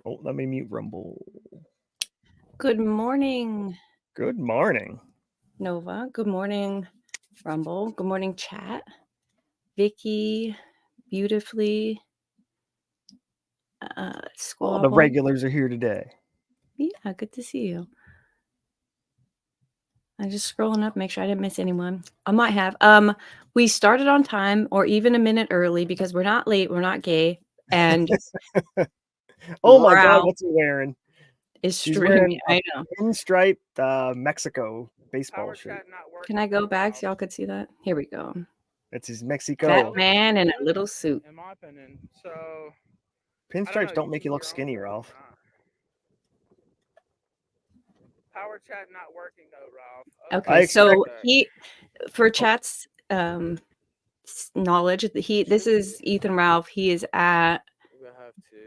Oh, let me mute Rumble. Good morning, Good morning. Nova. Good morning, Rumble. Good morning, chat. Vicky, beautifully. All Squabble. the regulars are here today. Yeah, good to see you. I'm just scrolling up, make sure I didn't miss anyone. I might have. We started on time or even a minute early because we're not late, we're not gay, and oh my God, Ralph what's he wearing? is She's wearing streaming. a I know. pinstriped Mexico baseball shirt. Can I go back so y'all could see that? Here we go. It's his Mexico. Fat man in a little suit. In my opinion. So Pinstripes don't make you look skinny, Ralph. Power chat not working though, Ralph. Okay, so he, for chat's knowledge, this is Ethan Ralph. He is at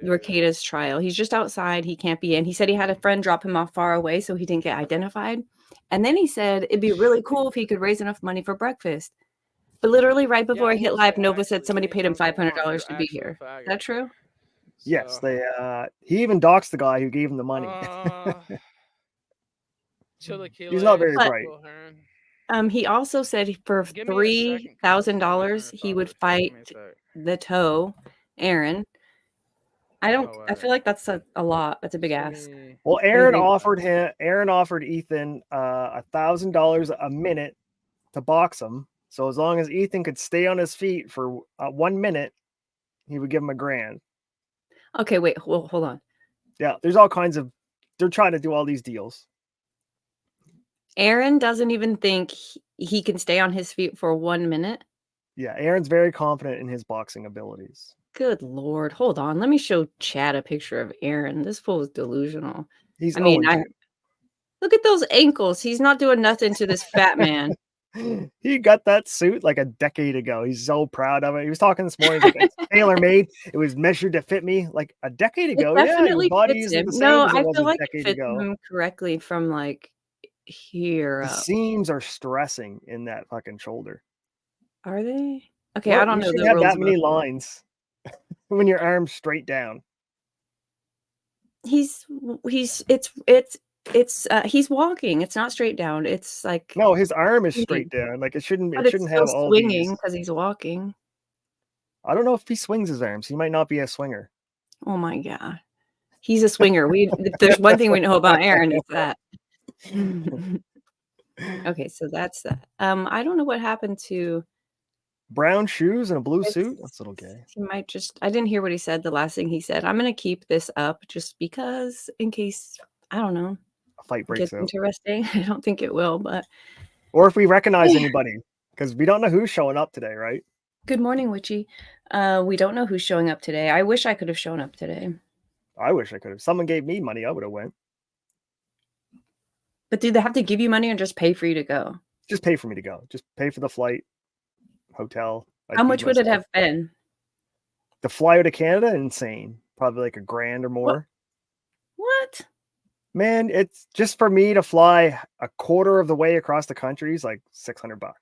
Rekieta's trial. He's just outside. He can't be in. He said he had a friend drop him off far away, so he didn't get identified. And then he said it'd be really cool if he could raise enough money for breakfast. But literally right before I hit live, Nova said somebody paid him $500 to be here. Is that true? Yes, they. He even doxed the guy who gave him the money. He's not very bright. He also said for $3,000 he would fight the toe, Aaron. I feel like that's a lot. That's a big ask. Well, Aaron offered Ethan $1,000 a minute to box him. So as long as Ethan could stay on his feet for 1 minute, he would give him $1,000. Okay, wait, hold on. Yeah, there's all kinds of. They're trying to do all these deals. Aaron doesn't even think he can stay on his feet for 1 minute. Yeah, Aaron's very confident in his boxing abilities. Good Lord. Hold on. Let me show Chad a picture of Aaron. This fool is delusional. Look at those ankles. He's not doing nothing to this fat man. He got that suit like a decade ago. He's so proud of it. He was talking this morning, like, it's tailor-made. It was measured to fit me like a decade ago. It definitely your body fits isn't him. the same No, as it I was feel a like decade it fits ago. him correctly from like here The up. seams are stressing in that fucking shoulder. Are they? Okay, I don't know. You shouldn't have that many lines when your arm's straight down. He's walking. It's not straight down. It's like no, his arm is straight down. Like it shouldn't have all swinging because he's walking. I don't know if he swings his arms. He might not be a swinger. Oh my God, he's a swinger. If there's one thing we know about Aaron, it's that. Okay, so that's that. I don't know what happened to brown shoes and a blue suit. That's a little gay. He might just. I didn't hear what he said. The last thing he said. I'm gonna keep this up just because, in case I don't know, a fight breaks out. Interesting. I don't think it will, but or if we recognize anybody, because we don't know who's showing up today, right? Good morning, Witchy. We don't know who's showing up today. I wish I could have shown up today. I wish I could have. Someone gave me money, I would have went. But do they have to give you money or just pay for you to go? Just pay for me to go. Just pay for the flight, hotel. How much would it have been? The fly out of Canada, insane. Probably like $1,000 or more. What? Man, it's just for me to fly a quarter of the way across the country is like $600.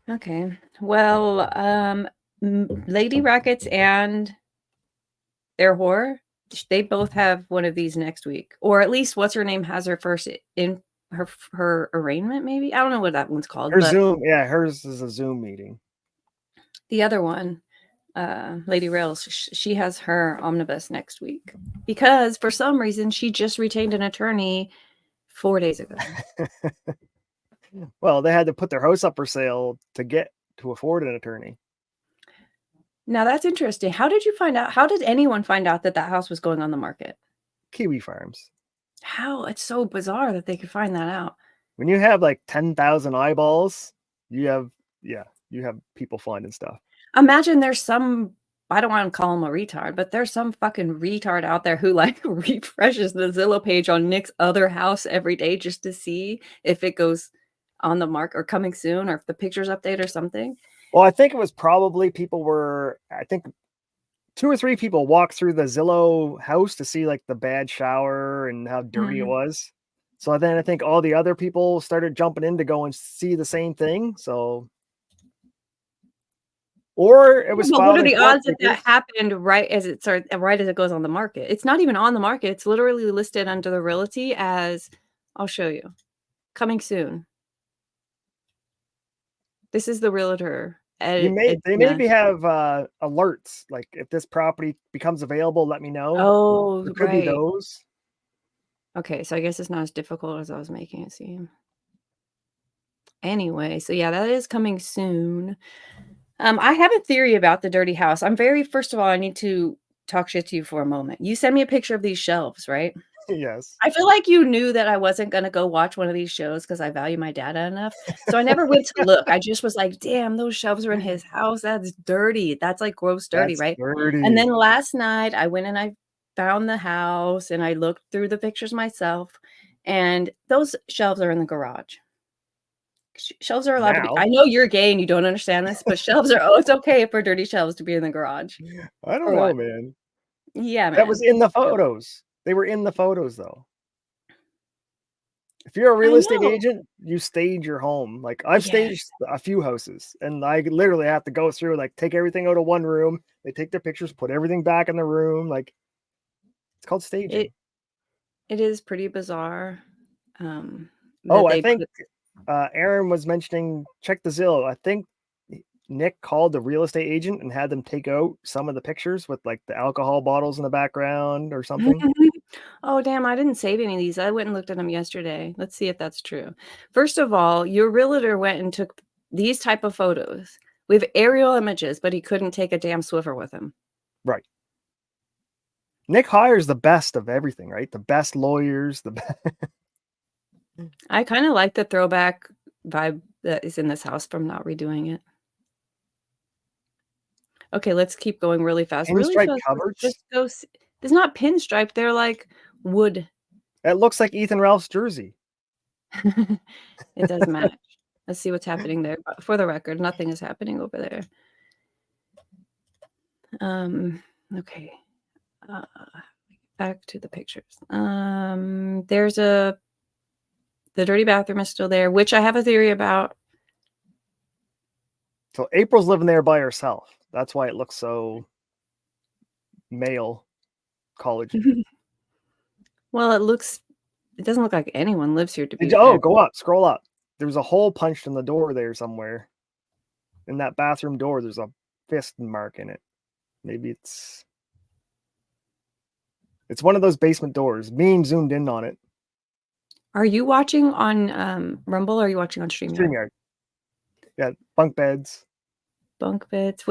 Okay. Well, Lady Rackets and their whore, they both have one of these next week. Or at least what's her name has her first in her arraignment, maybe? I don't know what that one's called. Her Zoom, yeah, hers is a Zoom meeting. The other one, Lady Rails, she has her Omnibus next week. Because for some reason she just retained an attorney 4 days ago. Well, they had to put their house up for sale to afford an attorney. Now that's interesting. How did you find out? How did anyone find out that house was going on the market? Kiwi Farms. How? It's so bizarre that they could find that out. When you have like 10,000 eyeballs, you have people finding stuff. Imagine there's some, I don't want to call him a retard, but there's some fucking retard out there who like refreshes the Zillow page on Nick's other house every day just to see if it goes on the market or coming soon or if the pictures update or something. Well, I think it was probably I think 2 or 3 people walked through the Zillow house to see like the bad shower and how dirty it was. So then I think all the other people started jumping in to go and see the same thing. So Or it was But what filed are in the court odds that papers. happened right as it goes on the market? It's not even on the market. It's literally listed under the realty as, I'll show you, coming soon. This is the realtor. They maybe have alerts, like if this property becomes available, let me know. Oh, There could be right. those. Okay, so I guess it's not as difficult as I was making it seem. Anyway, so yeah, that is coming soon. I have a theory about the dirty house. First of all, I need to talk shit to you for a moment. You sent me a picture of these shelves, right? Yes. I feel like you knew that I wasn't gonna go watch one of these shows because I value my data enough. So I never went to look. I just was like, damn, those shelves are in his house. That's dirty. That's like gross dirty, That's right? dirty. And then last night I went and I found the house and I looked through the pictures myself, and those shelves are in the garage. Shelves are allowed to be. Now, I know you're gay and you don't understand this, but shelves are. Oh, it's okay for dirty shelves to be in the garage. I don't For know, what? man. Yeah, That was man. in the photos. They were in the photos, though. If you're a real I estate know. agent, you stage your home. Like I've Yeah. staged a few houses, and I literally have to go through, like, take everything out of one room. They take their pictures, put everything back in the room. Like it's called staging. It is pretty bizarre. Oh, That I they think put. Aaron was mentioning, check the Zillow. I think Nick called the real estate agent and had them take out some of the pictures with like the alcohol bottles in the background or something. Oh, damn, I didn't save any of these. I went and looked at them yesterday. Let's see if that's true. First of all, your realtor went and took these type of photos. We have aerial images, but he couldn't take a damn Swiffer with him. Right. Nick hires the best of everything, right? The best lawyers, the best. I kind of like the throwback vibe that is in this house from not redoing it. Okay, let's keep going really fast. Really Pinstripe fast. Let's cupboards. just go. There's not pinstripe. They're like wood. It looks like Ethan Ralph's jersey. It does match. Let's see what's happening there. But for the record, nothing is happening over there. Okay. Back to the pictures. There's the dirty bathroom is still there, which I have a theory about. So April's living there by herself. That's why it looks so male college. Well, it doesn't look like anyone lives here, to be Oh, fair. go up, scroll up. There's a hole punched in the door there somewhere. In that bathroom door, there's a fist mark in it. Maybe it's one of those basement doors. Being zoomed in on it. Are you watching on Rumble or are you watching on StreamYard? StreamYard. Yeah, bunk beds. Bunk beds.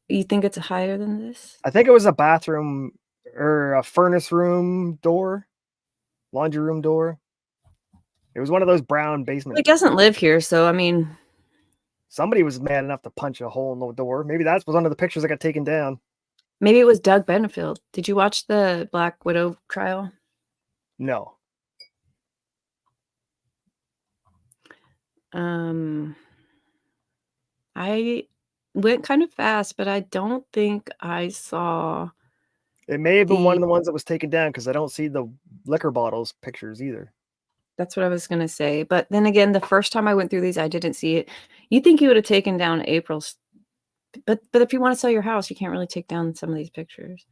You think it's higher than this? I think it was a bathroom or a furnace room door, laundry room door. It was one of those brown basement. It doesn't live here, so I mean, somebody was mad enough to punch a hole in the door. Maybe that was one of the pictures that got taken down. maybe it was Doug Benefield. Did you watch the Black Widow trial? No. I went kind of fast, but I don't think I saw. It may have been one of the ones that was taken down because I don't see the liquor bottles pictures either. That's what I was gonna say. But then again, the first time I went through these, I didn't see it. You think you would have taken down April's, but if you want to sell your house, you can't really take down some of these pictures.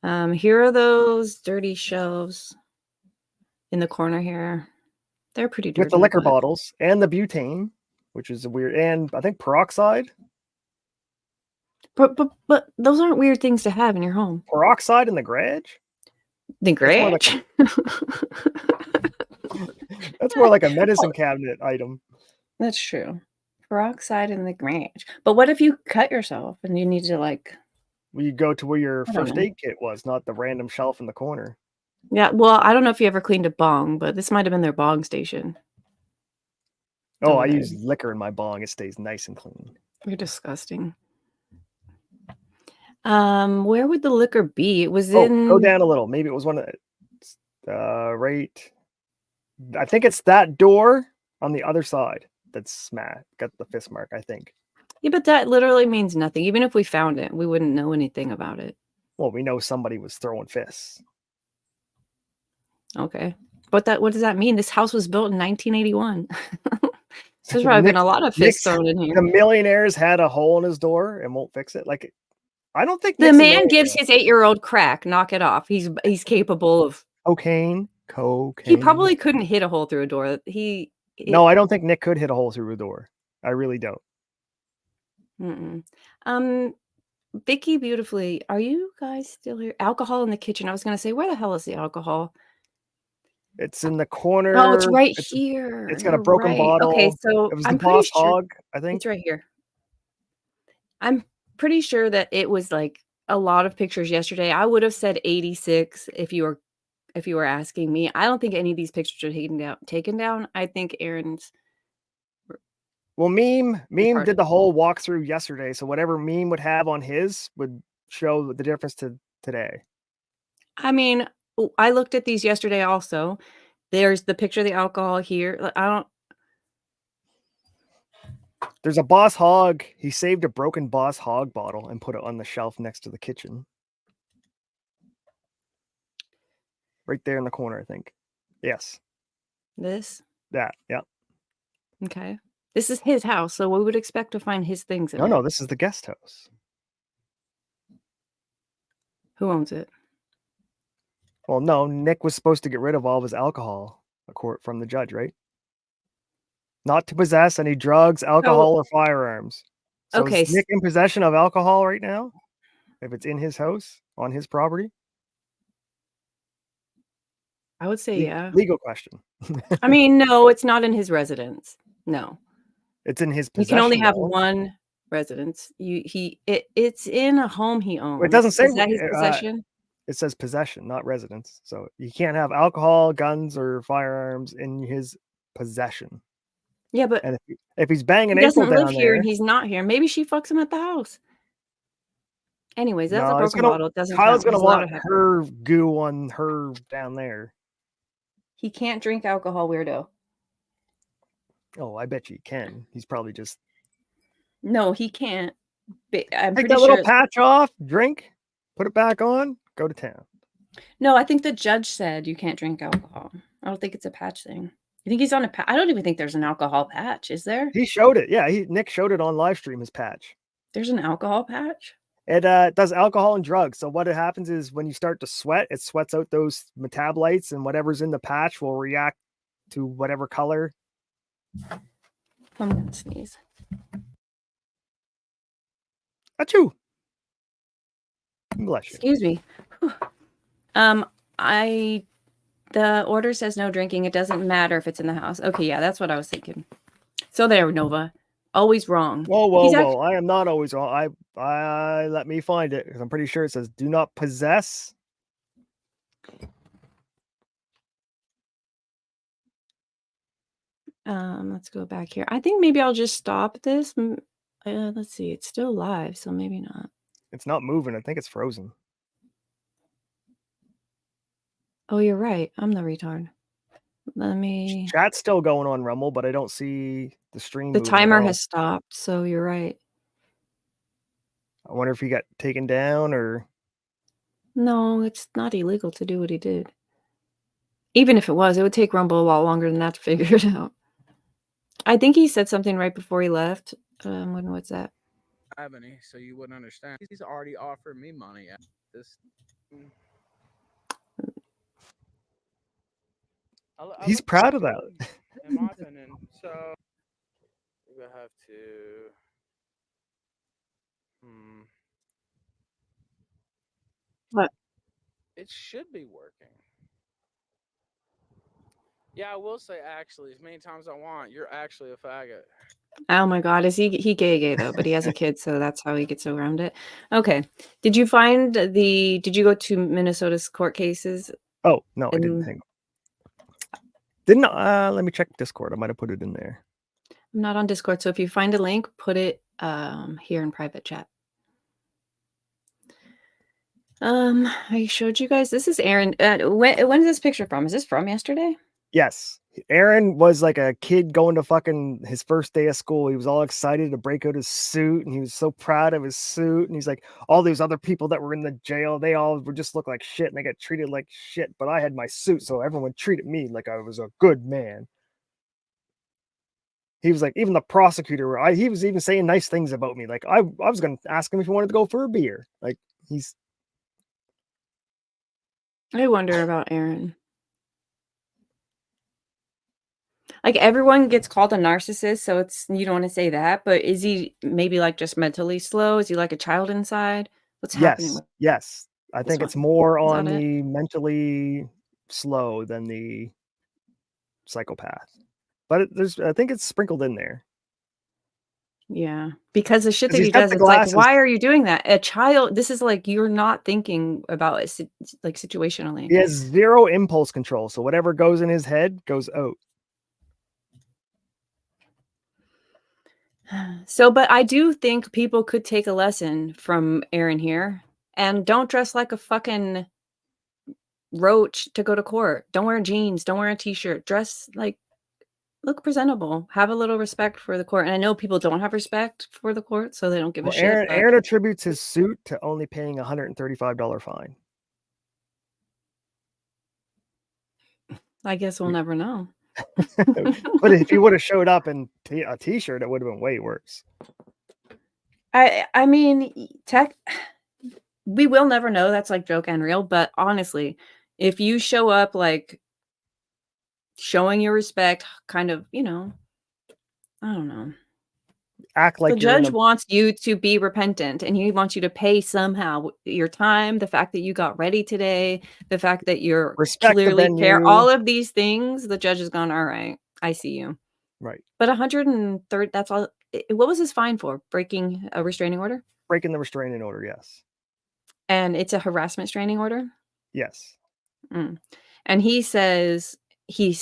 Here are those dirty shelves in the corner here. They're pretty dirty. With the liquor bottles and the butane, which is weird, and I think peroxide. But those aren't weird things to have in your home. Peroxide in the garage? The garage? That's more like a medicine cabinet item. That's true. Peroxide in the garage. But what if you cut yourself and you need to like... Well, you go to where your first aid kit was, not the random shelf in the corner. Yeah, well, I don't know if you ever cleaned a bong, but this might have been their bong station. Oh, I use liquor in my bong. It stays nice and clean. You're disgusting. Where would the liquor be? It was in... go down a little. Maybe it was one of right. I think it's that door on the other side that's got the fist mark, I think. Yeah, but that literally means nothing. Even if we found it, we wouldn't know anything about it. Well, we know somebody was throwing fists. Okay. But what does that mean? This house was built in 1981. There's probably been a lot of fists Nick's, thrown in the here. millionaire's had a hole in his door and won't fix it. Like, I don't think The Nick's a man gives millionaire. his 8-year-old crack. Knock it off. He's capable of cocaine. He probably couldn't hit a hole through a door. No, I don't think Nick could hit a hole through a door. I really don't. Vicky Beautifully, are you guys still here? Alcohol in the kitchen. I was going to say, where the hell is the alcohol? It's in the corner. Oh, it's right here. It's got a broken bottle. Okay, so it was I'm the Boss pretty sure Hog, I think. it's right here. I'm pretty sure that it was like a lot of pictures yesterday. I would have said 86 if you were asking me. I don't think any of these pictures are taken down. I think Aaron's. Well, Meme did the whole walkthrough yesterday, so whatever Meme would have on his would show the difference to today. I mean, I looked at these yesterday also. There's the picture of the alcohol here. There's a Boss Hog. He saved a broken Boss Hog bottle and put it on the shelf next to the kitchen. Right there in the corner, I think. Yes. This? That, yeah. Okay. This is his house, so we would expect to find his things in it. No, this is the guest house. Who owns it? Well, no, Nick was supposed to get rid of all of his alcohol, from the judge, right? Not to possess any drugs, alcohol, or firearms. So okay. Is Nick in possession of alcohol right now? If it's in his house, on his property? I would say yeah. Legal question. I mean, no, it's not in his residence. No. It's in his possession. You can only have one residence. It's in a home he owns. It doesn't say is that his possession. It says possession, not residence. So you can't have alcohol, guns, or firearms in his possession. Yeah, but and if he's banging he April doesn't live down here there, and he's not here. Maybe she fucks him at the house. Anyways, that's a broken bottle. It doesn't. Kyle's gonna want her goo on her down there. He can't drink alcohol, weirdo. Oh, I bet you can. He's probably just. No, he can't. I'm Take that little patch off, drink, put it back on, go to town. No, I think the judge said you can't drink alcohol. I don't think it's a patch thing. You think he's on a patch? I don't even think there's an alcohol patch. Is there? He showed it. Yeah, Nick showed it on live stream, his patch. There's an alcohol patch? It does alcohol and drugs. So what happens is when you start to sweat, it sweats out those metabolites, and whatever's in the patch will react to whatever color. I'm gonna sneeze. Achoo. Bless you. Excuse me. The order says no drinking. It doesn't matter if it's in the house. Okay, yeah, that's what I was thinking. So there, Nova. Always wrong. Whoa. I am not always wrong. I let me find it because I'm pretty sure it says do not possess. Let's go back here. I think maybe I'll just stop this. Let's see. It's still live, so maybe not. It's not moving. I think it's frozen. Oh, you're right. I'm the retard. Let me. Chat's still going on Rumble, but I don't see the stream. The timer has stopped, so you're right. I wonder if he got taken down or. No, it's not illegal to do what he did. Even if it was, it would take Rumble a lot longer than that to figure it out. I think he said something right before he left. What's that? Ebony, so you wouldn't understand. He's already offered me money at this. He's proud of that. In my opinion, so we have to. What? It should be working. Yeah, I will say actually, as many times as I want, you're actually a faggot. Oh my God, is he gay though? But he has a kid, so that's how he gets around it. Okay. Did you go to Minnesota's court cases? Oh no, I didn't think. Let me check Discord. I might have put it in there. I'm not on Discord, so if you find a link, put it here in private chat. I showed you guys. This is Aaron. When is this picture from? Is this from yesterday? Yes. Aaron was like a kid going to fucking his first day of school. He was all excited to break out his suit, and he was so proud of his suit. And he's like, all these other people that were in the jail, they all would just look like shit, and they got treated like shit. But I had my suit, so everyone treated me like I was a good man. He was like, even the prosecutor, he was even saying nice things about me. Like I was going to ask him if he wanted to go for a beer. Like he's. I wonder about Aaron. Like everyone gets called a narcissist, so you don't want to say that, but is he maybe like just mentally slow? Is he like a child inside? What's happening with Yes. I this think it's one? more Is on that it? the mentally slow than the psychopath. But I think it's sprinkled in there. Yeah, because the shit 'Cause that he's he got does, the it's like, glasses. why are you doing that? A child, this is like you're not thinking about it like situationally. He has zero impulse control, so whatever goes in his head goes out. So, but I do think people could take a lesson from Aaron here, and don't dress like a fucking roach to go to court. Don't wear jeans. Don't wear a t-shirt. Dress like, look presentable. Have a little respect for the court. And I know people don't have respect for the court, so they don't give a Well, shit. Aaron attributes his suit to only paying $135 fine. I guess we'll never know. But if he would have showed up in a t-shirt, it would have been way worse. I mean, we will never know. That's like joke and real. But honestly, if you show up like showing your respect, kind of, I don't know. Act like The judge wants you to be repentant, and he wants you to pay somehow your time, the fact that you got ready today, the fact that you're respect the clearly care, venue. all of these things. The judge has gone, all right, I see you. Right. But 130, that's all. What was his fine for? Breaking a restraining order? Breaking the restraining order, yes. And it's a harassment restraining order? Yes. And he says he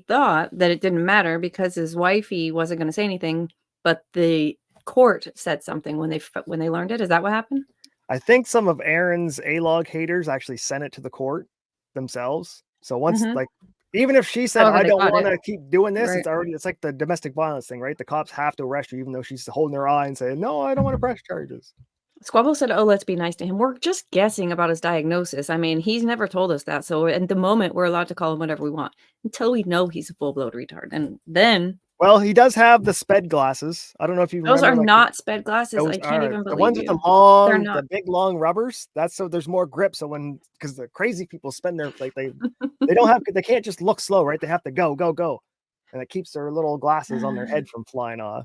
thought that it didn't matter because his wifey wasn't going to say anything, but the court said something when they learned it. Is that what happened? I think some of Aaron's A-log haters actually sent it to the court themselves. So once like even if she said, However, I they don't got want it. to keep doing this, Right. it's like the domestic violence thing, right? The cops have to arrest you even though she's holding her eye and saying, no, I don't want to press charges. Squabble said, oh, let's be nice to him. We're just guessing about his diagnosis. I mean, he's never told us that. So at the moment, we're allowed to call him whatever we want until we know he's a full-blown retard. And then... Well, he does have the sped glasses. I don't know if you Those remember. are not sped glasses. Those I can't even the believe ones you. with the They're not. the big long rubbers. That's so there's more grip. So because the crazy people spend their they can't just look slow, right? They have to go, and it keeps their little glasses on their head from flying off.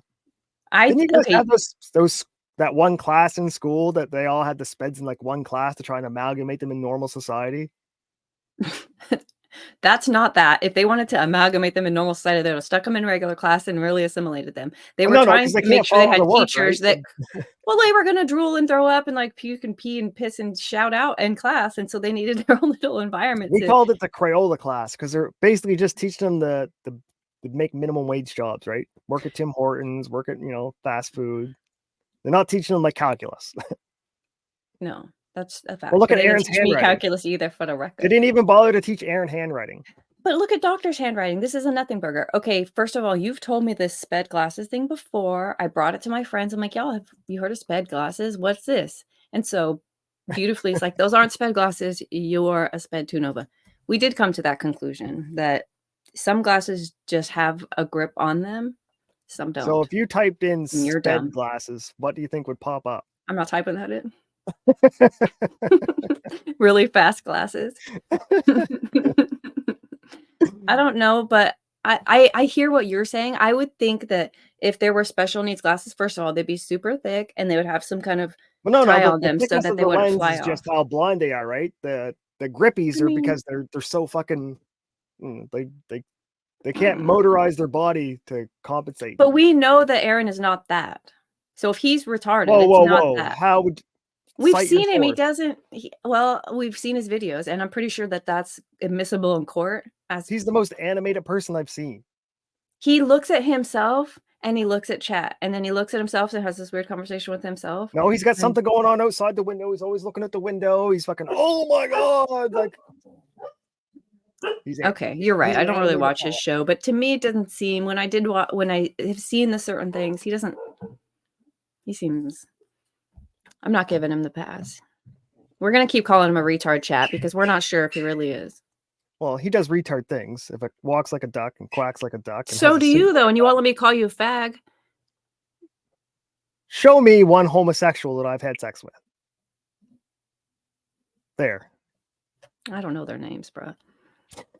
Didn't you guys have those that one class in school that they all had the speds in like one class to try and amalgamate them in normal society? That's not that. If they wanted to amalgamate them in normal society, they would have stuck them in regular class and really assimilated them. They were trying to make sure they had teachers that, well, they were going to drool and throw up and like puke and pee and piss and shout out in class. And so they needed their own little environment. We called it the Crayola class because they're basically just teaching them the make minimum wage jobs, right? Work at Tim Hortons, work at, fast food. They're not teaching them like calculus. No. That's a fact. Well, look at Aaron's handwriting. Calculus either, for the record. They didn't even bother to teach Aaron handwriting. But look at Doctor's handwriting. This is a nothing burger. Okay, first of all, you've told me this sped glasses thing before. I brought it to my friends. I'm like, y'all, have you heard of sped glasses? What's this? And so beautifully, it's like, those aren't sped glasses. You're a sped Tunova. We did come to that conclusion that some glasses just have a grip on them. Some don't. So if you typed in sped glasses, what do you think would pop up? I'm not typing that in. Really fast glasses. I don't know, but I hear what you're saying. I would think that if there were special needs glasses, first of all, they'd be super thick and they would have some kind of tie on them so that they wouldn't fly off. Just how blind they are, right? The grippies are because they're so fucking they can't motorize their body to compensate. But we know that Aaron is not that. So if he's retarded, it's not that. How would we've seen him? He doesn't. We've seen his videos, and I'm pretty sure that that's admissible in court. As he's the most animated person I've seen. He looks at himself and he looks at chat, and then he looks at himself and has this weird conversation with himself. No, he's got something going on outside the window. He's always looking at the window. He's fucking, oh my god, like. Okay, you're right. I don't really watch his show, but to me, it doesn't seem when I have seen the certain things, he seems. I'm not giving him the pass. We're gonna keep calling him a retard, chat, because we're not sure if he really is. Well, he does retard things. If it walks like a duck and quacks like a duck. And So has a do suit. you, though, and you won't let me call you a fag. Show me one homosexual that I've had sex with. There. I don't know their names, bro.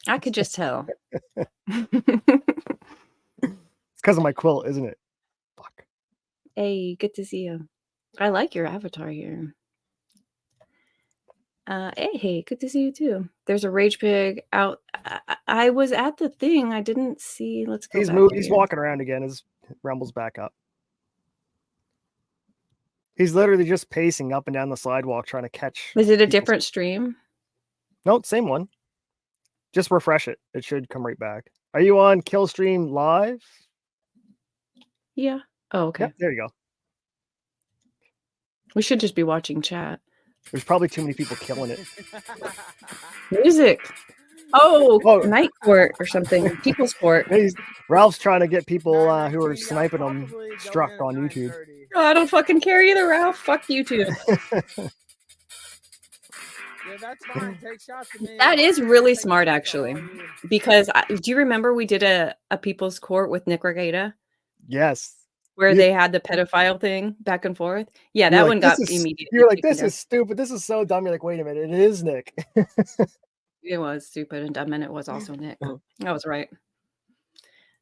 I could just tell. It's because of my quilt, isn't it? Fuck. Hey, good to see you. I like your avatar here. Hey, good to see you too. There's a rage pig out. I was at the thing. I didn't see. Let's go. He's walking around again. His rumble's back up. He's literally just pacing up and down the sidewalk trying to catch. Is it a different stream? No, same one. Just refresh it. It should come right back. Are you on Killstream Live? Yeah. Oh, okay. Yep, there you go. We should just be watching chat. There's probably too many people killing it. Music. Oh, Night Court or something. People's Court. Ralph's trying to get people who are sniping him struck on YouTube. Oh, I don't fucking care either, Ralph. Fuck YouTube. Yeah, that's fine. Take shots at me. That is really smart, actually. Because do you remember we did a People's Court with Nick Rekieta? Yes. Where they had the pedophile thing back and forth? Yeah, that one got immediately. You're like, this is stupid. This is so dumb. You're like, wait a minute. It is Nick. It was stupid and dumb, and it was also Nick. I was right.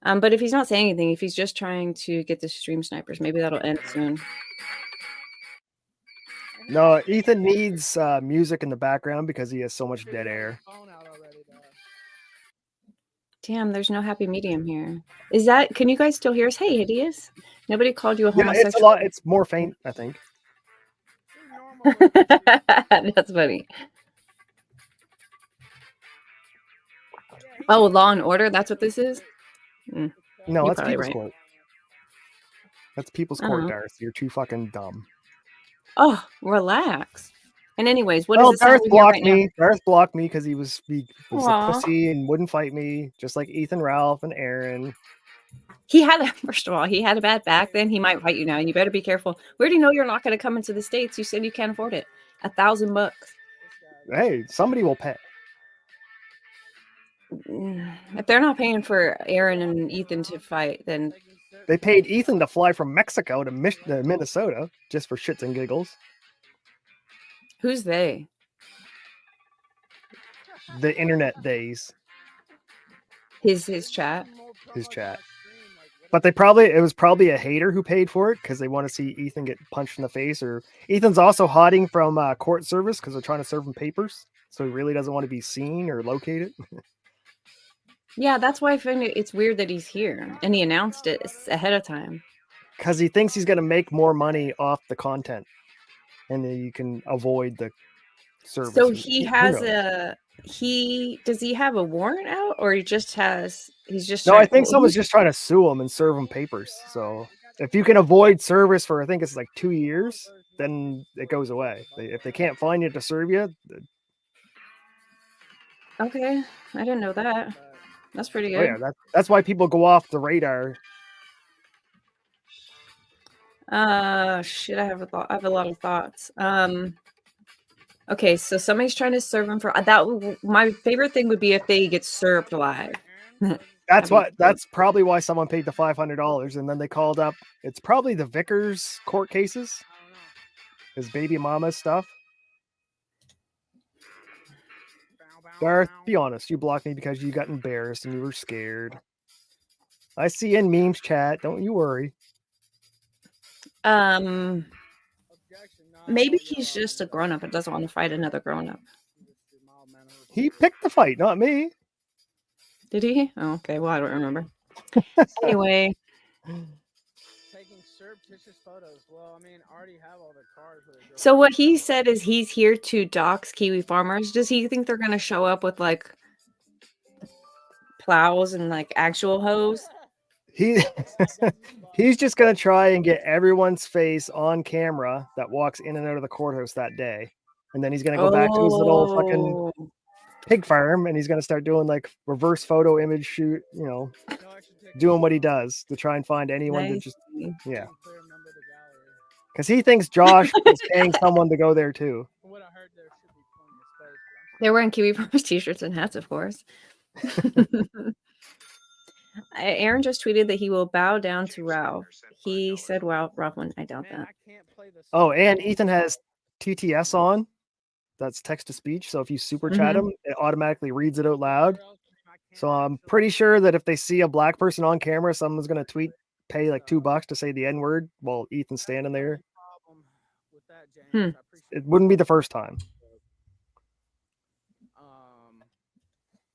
But if he's not saying anything, if he's just trying to get the stream snipers, maybe that'll end soon. No, Ethan needs music in the background because he has so much dead air. Damn, there's no happy medium here. Is that? Can you guys still hear us? Hey, hideous. Nobody called you a homosexual. It's a lot. It's more faint, I think. That's funny. Oh, Law and Order. That's what this is. No, that's People's Court. That's People's Court, Darth. You're too fucking dumb. Oh, relax. And anyways, what is this? Darth blocked me. Darth blocked me because he was a pussy and wouldn't fight me, just like Ethan, Ralph, and Aaron. He had first of all, he had a bad back. Then he might fight you now, and you better be careful. Where do you know you're not going to come into the States? You said you can't afford it. $1,000. Hey, somebody will pay. If they're not paying for Aaron and Ethan to fight, then they paid Ethan to fly from Mexico to Minnesota just for shits and giggles. Who's they? The internet days. His chat. His chat. But it was probably a hater who paid for it because they want to see Ethan get punched in the face. Or Ethan's also hiding from court service because they're trying to serve him papers, so he really doesn't want to be seen or located. Yeah, that's why I find it's weird that he's here and he announced it ahead of time. Because he thinks he's going to make more money off the content, and then you can avoid the service. So he has does he have a warrant out, or he's just no, I think someone's just trying to sue him and serve him papers. So if you can avoid service for, I think it's like 2 years, then it goes away. If they can't find you to serve you. Okay, I didn't know that. That's pretty good. Oh yeah, that's why people go off the radar. Shit, I have a lot of thoughts. Okay, so somebody's trying to serve him for that. My favorite thing would be if they get served live. That's probably why someone paid the $500, and then they called up. It's probably the Vickers court cases, his baby mama stuff. Darth, be honest. You blocked me because you got embarrassed and you were scared. I see in memes chat. Don't you worry. Maybe he's just a grown-up and doesn't want to fight another grown-up. He picked the fight, not me. Did he? Oh, okay. Well, I don't remember. Anyway. Taking surreptitious photos. Well, I mean, I already have all the cars. So what he said is he's here to dox Kiwi farmers. Does he think they're going to show up with like plows and like actual hoes? He's just going to try and get everyone's face on camera that walks in and out of the courthouse that day. And then he's going to go back to his little fucking pig farm, and he's going to start doing like reverse photo image shoot, doing what he does to try and find anyone to just, yeah. Because he thinks Josh is paying someone to go there too. They're wearing Kiwi Promise t-shirts and hats, of course. Aaron just tweeted that he will bow down to Ralph. He said, "Wow, Ralph wouldn't." I doubt Man, that. I can't play this. Oh, and Ethan has TTS on. That's text to speech. So if you super chat him, it automatically reads it out loud. So I'm pretty sure that if they see a black person on camera, someone's gonna tweet, pay like $2 to say the N word while Ethan's standing there. With that, James, I appreciate It wouldn't be the first time.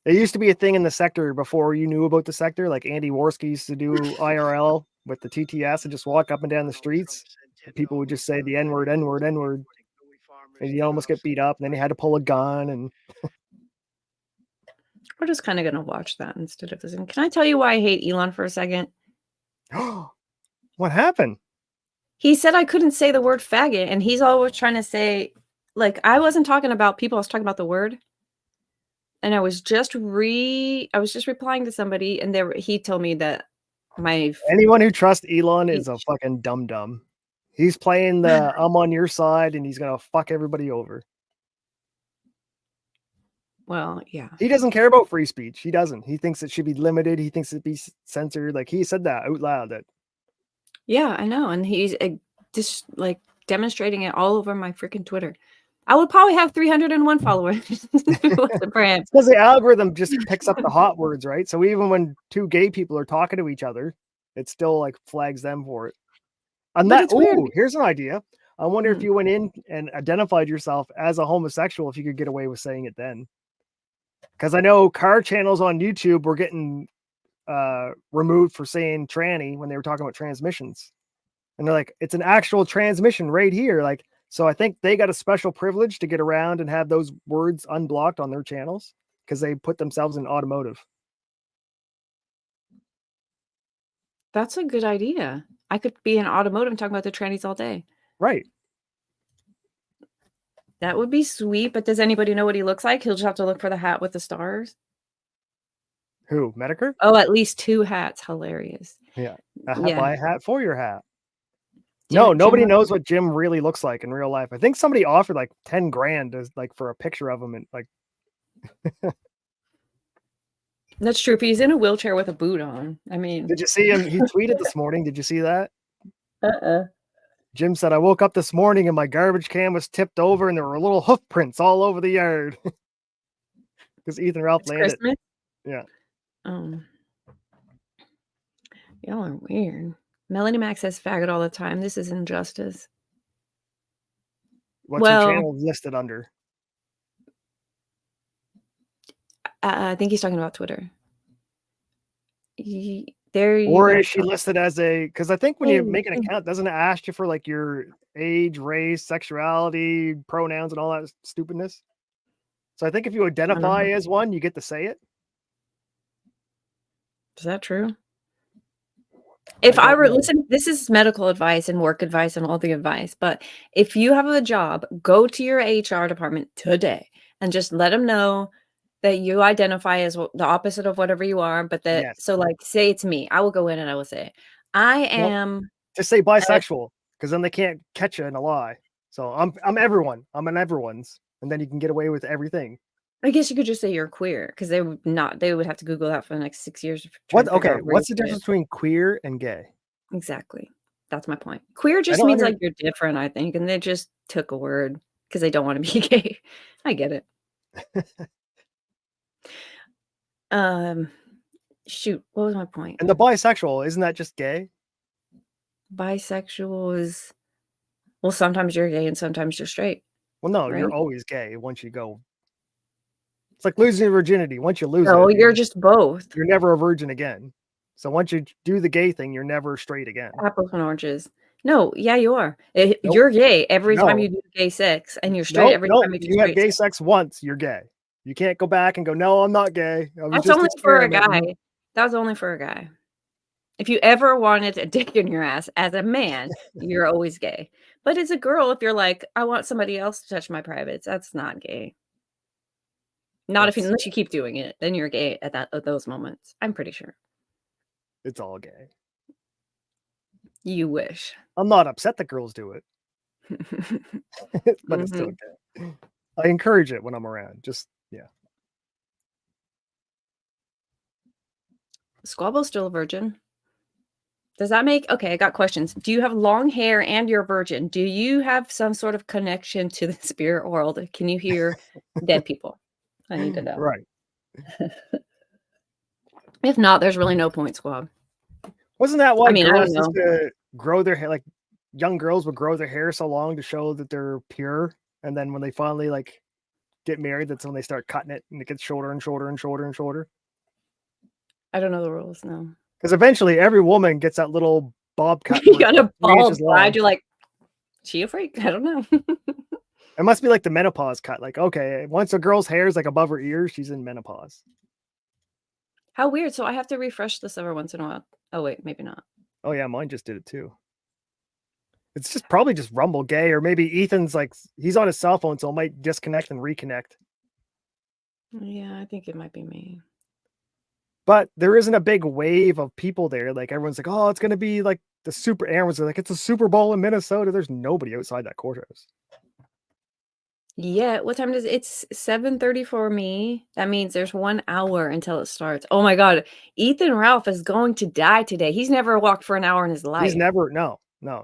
It used to be a thing in the sector before you knew about the sector. Like Andy Worski used to do IRL with the TTS and just walk up and down the streets. And people would just say the N word, N word, N word. And you almost get beat up. And then he had to pull a gun. And we're just kind of going to watch that instead of this. Can I tell you why I hate Elon for a second? What happened? He said I couldn't say the word faggot. And he's always trying to say, like, I wasn't talking about people. I was talking about the word. And I was just replying to somebody, and he told me that anyone who trusts Elon is a fucking dum-dum. He's playing the I'm on your side, and he's gonna fuck everybody over. Well, yeah. He doesn't care about free speech. He doesn't. He thinks it should be limited. He thinks it be censored. Like he said that out loud. That. Yeah, I know, and he's just like demonstrating it all over my freaking Twitter. I would probably have 301 followers if it wasn't for him. Because the algorithm just picks up the hot words, right? So even when two gay people are talking to each other, it still like flags them for it. And that, here's an idea. I wonder if you went in and identified yourself as a homosexual, if you could get away with saying it then. Because I know car channels on YouTube were getting removed for saying tranny when they were talking about transmissions. And they're like, it's an actual transmission right here. Like, so I think they got a special privilege to get around and have those words unblocked on their channels because they put themselves in automotive. That's a good idea. I could be in automotive and talk about the trannies all day. Right. That would be sweet, but does anybody know what he looks like? He'll just have to look for the hat with the stars. Who? Medicare? Oh, at least 2 hats. Hilarious. Yeah. Buy a hat for your hat. Jim, nobody knows what Jim really looks like in real life. I think somebody offered like 10 grand as like for a picture of him and like. That's true. If he's in a wheelchair with a boot on, I mean. Did you see him? He tweeted this morning. Did you see that? Jim said, I woke up this morning and my garbage can was tipped over and there were little hoof prints all over the yard. Because Ethan Ralph landed. Christmas? Yeah. Y'all are weird. Melanie Mac says faggot all the time. This is injustice. What's your channel listed under? I think he's talking about Twitter. Or is she listed as a, because I think when you make an account, doesn't it ask you for like your age, race, sexuality, pronouns, and all that stupidness? So I think if you identify as one, you get to say it. Is that true? If I were, listen, this is medical advice and work advice and all the advice, but if you have a job, go to your HR department today and just let them know that you identify as the opposite of whatever you are, but that, so like, say it's me, I will go in and I will say, I am. Just say bisexual, because then they can't catch you in a lie. So I'm everyone. I'm an everyone's, and then you can get away with everything. I guess you could just say you're queer, because they would have to Google that for the next 6 years. What? Okay, what's the difference between queer and gay? Exactly. That's my point. Queer just means like you're different, I think, and they just took a word because they don't want to be gay. I get it. Shoot, what was my point? And the bisexual, isn't that just gay? Bisexual is, well, sometimes you're gay and sometimes you're straight. Well, no, right? You're always gay once you go. It's like losing your virginity. Once you lose it, you're just both. You're never a virgin again. So once you do the gay thing, you're never straight again. Apples and oranges. No, yeah, you are. You're gay every time you do gay sex, and you're straight every time you do have gay sex once, you're gay. You can't go back and go, no, I'm not gay. That's only for a guy. That was only for a guy. If you ever wanted a dick in your ass as a man, you're always gay. But as a girl, if you're like, I want somebody else to touch my privates, that's not gay. Not unless you keep doing it, then you're gay at those moments. I'm pretty sure. It's all gay. You wish. I'm not upset that girls do it. But it's still gay. I encourage it when I'm around. Just yeah. Squabble's still a virgin. Does that make okay? I got questions. Do you have long hair and you're a virgin? Do you have some sort of connection to the spirit world? Can you hear dead people? I need to know. Right. If not, there's really no point, Squab. Wasn't that why I mean, I girls don't used to grow their hair? Like young girls would grow their hair so long to show that they're pure, and then when they finally like get married, that's when they start cutting it, and it gets shorter and shorter and shorter and shorter. I don't know the rules. No. Because eventually, every woman gets that little bob cut. You got a 3 bald inches long. side. You're like, she a freak? I don't know. It must be like the menopause cut. Like, okay, once a girl's hair is like above her ears, she's in menopause. How weird. So I have to refresh this every once in a while. Oh, wait, maybe not. Oh, yeah, mine just did it too. It's just probably just Rumble gay, or maybe Ethan's like, he's on his cell phone, so it might disconnect and reconnect. Yeah, I think it might be me. But there isn't a big wave of people there. Like, everyone's like, oh, it's going to be like the super, everyone's like, it's a Super Bowl in Minnesota. There's nobody outside that courthouse. Yeah, what time does it's 7:30 for me? That means there's 1 hour until it starts. Oh my God. Ethan Ralph is going to die today. He's never walked for an hour in his life. He's never, no.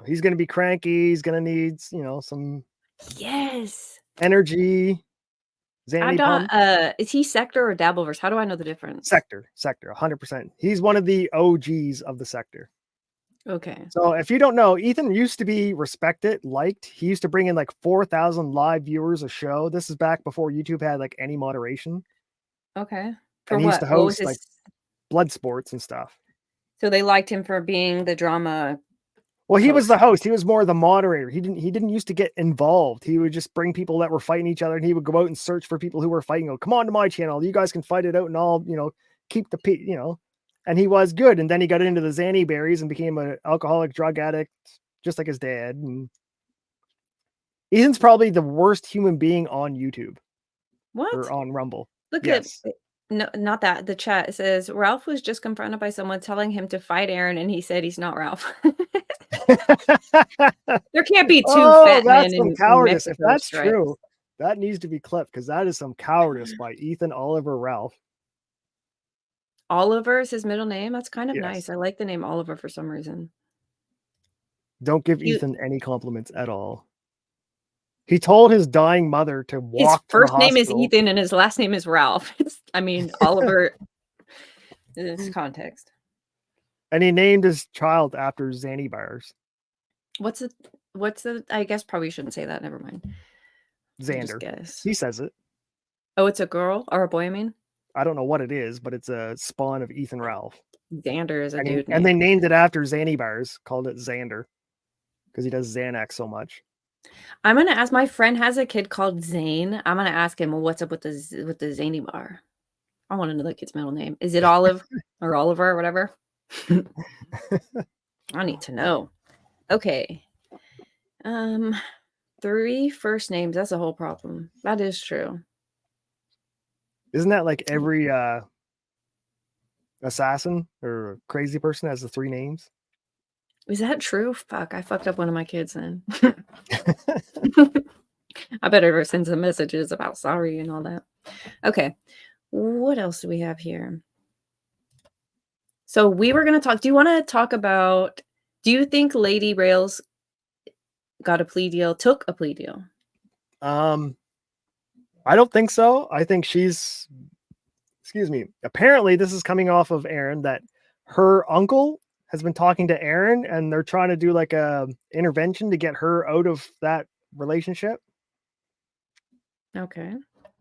He's going to be cranky. He's going to need, some Yes. energy. I Zanny don't, pump. is he sector or Dabbleverse? How do I know the difference? Sector, 100%. He's one of the OGs of the sector. Okay. So if you don't know, Ethan used to be respected, liked. He used to bring in like 4,000 live viewers a show. This is back before YouTube had like any moderation. Okay. For And he used what? to What was host like his... blood sports and stuff. So they liked him for being the drama. Well, he was the host. He was more the moderator. He didn't used to get involved. He would just bring people that were fighting each other, and he would go out and search for people who were fighting. Go, come on to my channel. You guys can fight it out, and I'll keep the And he was good. And then he got into the Zanny berries and became an alcoholic drug addict, just like his dad. And Ethan's probably the worst human being on YouTube. What? Or on Rumble. Look yes. at no, not that. The chat says Ralph was just confronted by someone telling him to fight Aaron, and he said he's not Ralph. There can't be two fat men in cowardice. Mexico, If that's stripes. true, that needs to be clipped because that is some cowardice by Ethan Oliver Ralph. Oliver is his middle name. That's kind of Yes. nice. I like the name Oliver for some reason. Don't give Ethan any compliments at all. He told his dying mother to walk. His first to the name is hospital. Ethan and his last name is Ralph. Oliver is context. And he named his child after Zanny bars. What's the I guess probably shouldn't say that. Never mind. Xander. Guess. He says it. Oh, it's a girl or a boy, I mean? I don't know what it is, but it's a spawn of Ethan Ralph. Xander is a dude name. And they named it after Zanny bars, called it Xander. Because he does Xanax so much. I'm gonna ask. My friend has a kid called Zane. I'm gonna ask him, well, what's up with the Zany bar? I want to know the kid's middle name. Is it Olive or Oliver or whatever? I need to know. Okay. 3 first names. That's a whole problem. That is true. Isn't that like every assassin or crazy person has the 3 names? Is that true? Fuck, I fucked up one of my kids then. I better send some messages about sorry and all that. Okay. What else do we have here? So we were going to talk. Do you want to talk about, do you think Lady Rails took a plea deal? I don't think so. I think apparently this is coming off of Aaron that her uncle has been talking to Aaron and they're trying to do like a intervention to get her out of that relationship. Okay.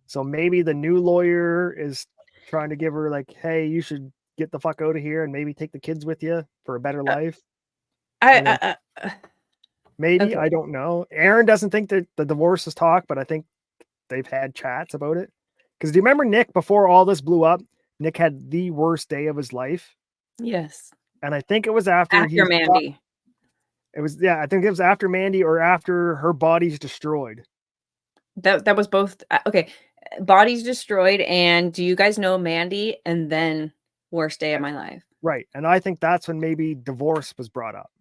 So maybe the new lawyer is trying to give her like, hey, you should get the fuck out of here and maybe take the kids with you for a better life. Maybe, okay. I don't know. Aaron doesn't think that the divorce is talk, but I think they've had chats about it. Because do you remember Nick, before all this blew up, Nick had the worst day of his life? Yes. And I think it was after Mandy. I think it was after Mandy or after her body's destroyed. That was both. Okay. Body's destroyed. And do you guys know Mandy? And then worst day of my life. Right. And I think that's when maybe divorce was brought up.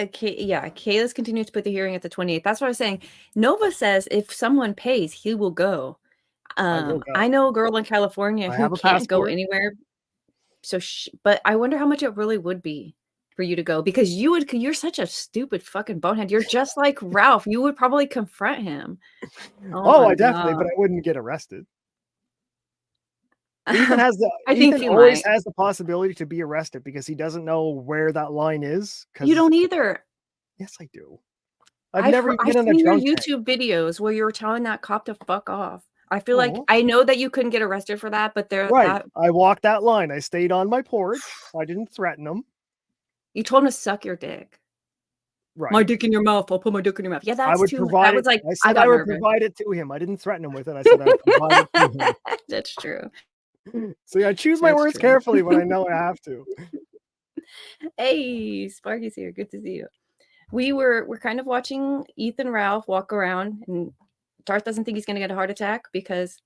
Kayla's continued to put the hearing at the 28th. That's what I was saying. Nova says if someone pays, he will go. I will go. I know a girl in California I who have a can't go passport. anywhere. So, but I wonder how much it really would be for you to go, because you're such a stupid fucking bonehead. You're just like Ralph. You would probably confront him. Oh, my I definitely, but God. I wouldn't get arrested. Ethan I think Ethan you always might. has the possibility to be arrested because he doesn't know where that line is. You don't either. Yes, I do. I've never even I've been in a seen your drunk tank. YouTube videos where you were telling that cop to fuck off. I feel like Oh. I know that you couldn't get arrested for that, but Right. I walked that line. I stayed on my porch. I didn't threaten him. You told him to suck your dick. Right. My dick in your mouth. I'll put my dick in your mouth. Yeah, I that's would too much. provide I was it. like, I said got I would nervous. provide it to him. I didn't threaten him with it. I said I would provide it to him. That's true. So I choose my words carefully when I know I have to. Hey, Sparky's here. Good to see you. We're kind of watching Ethan Ralph walk around, and Darth doesn't think he's gonna get a heart attack because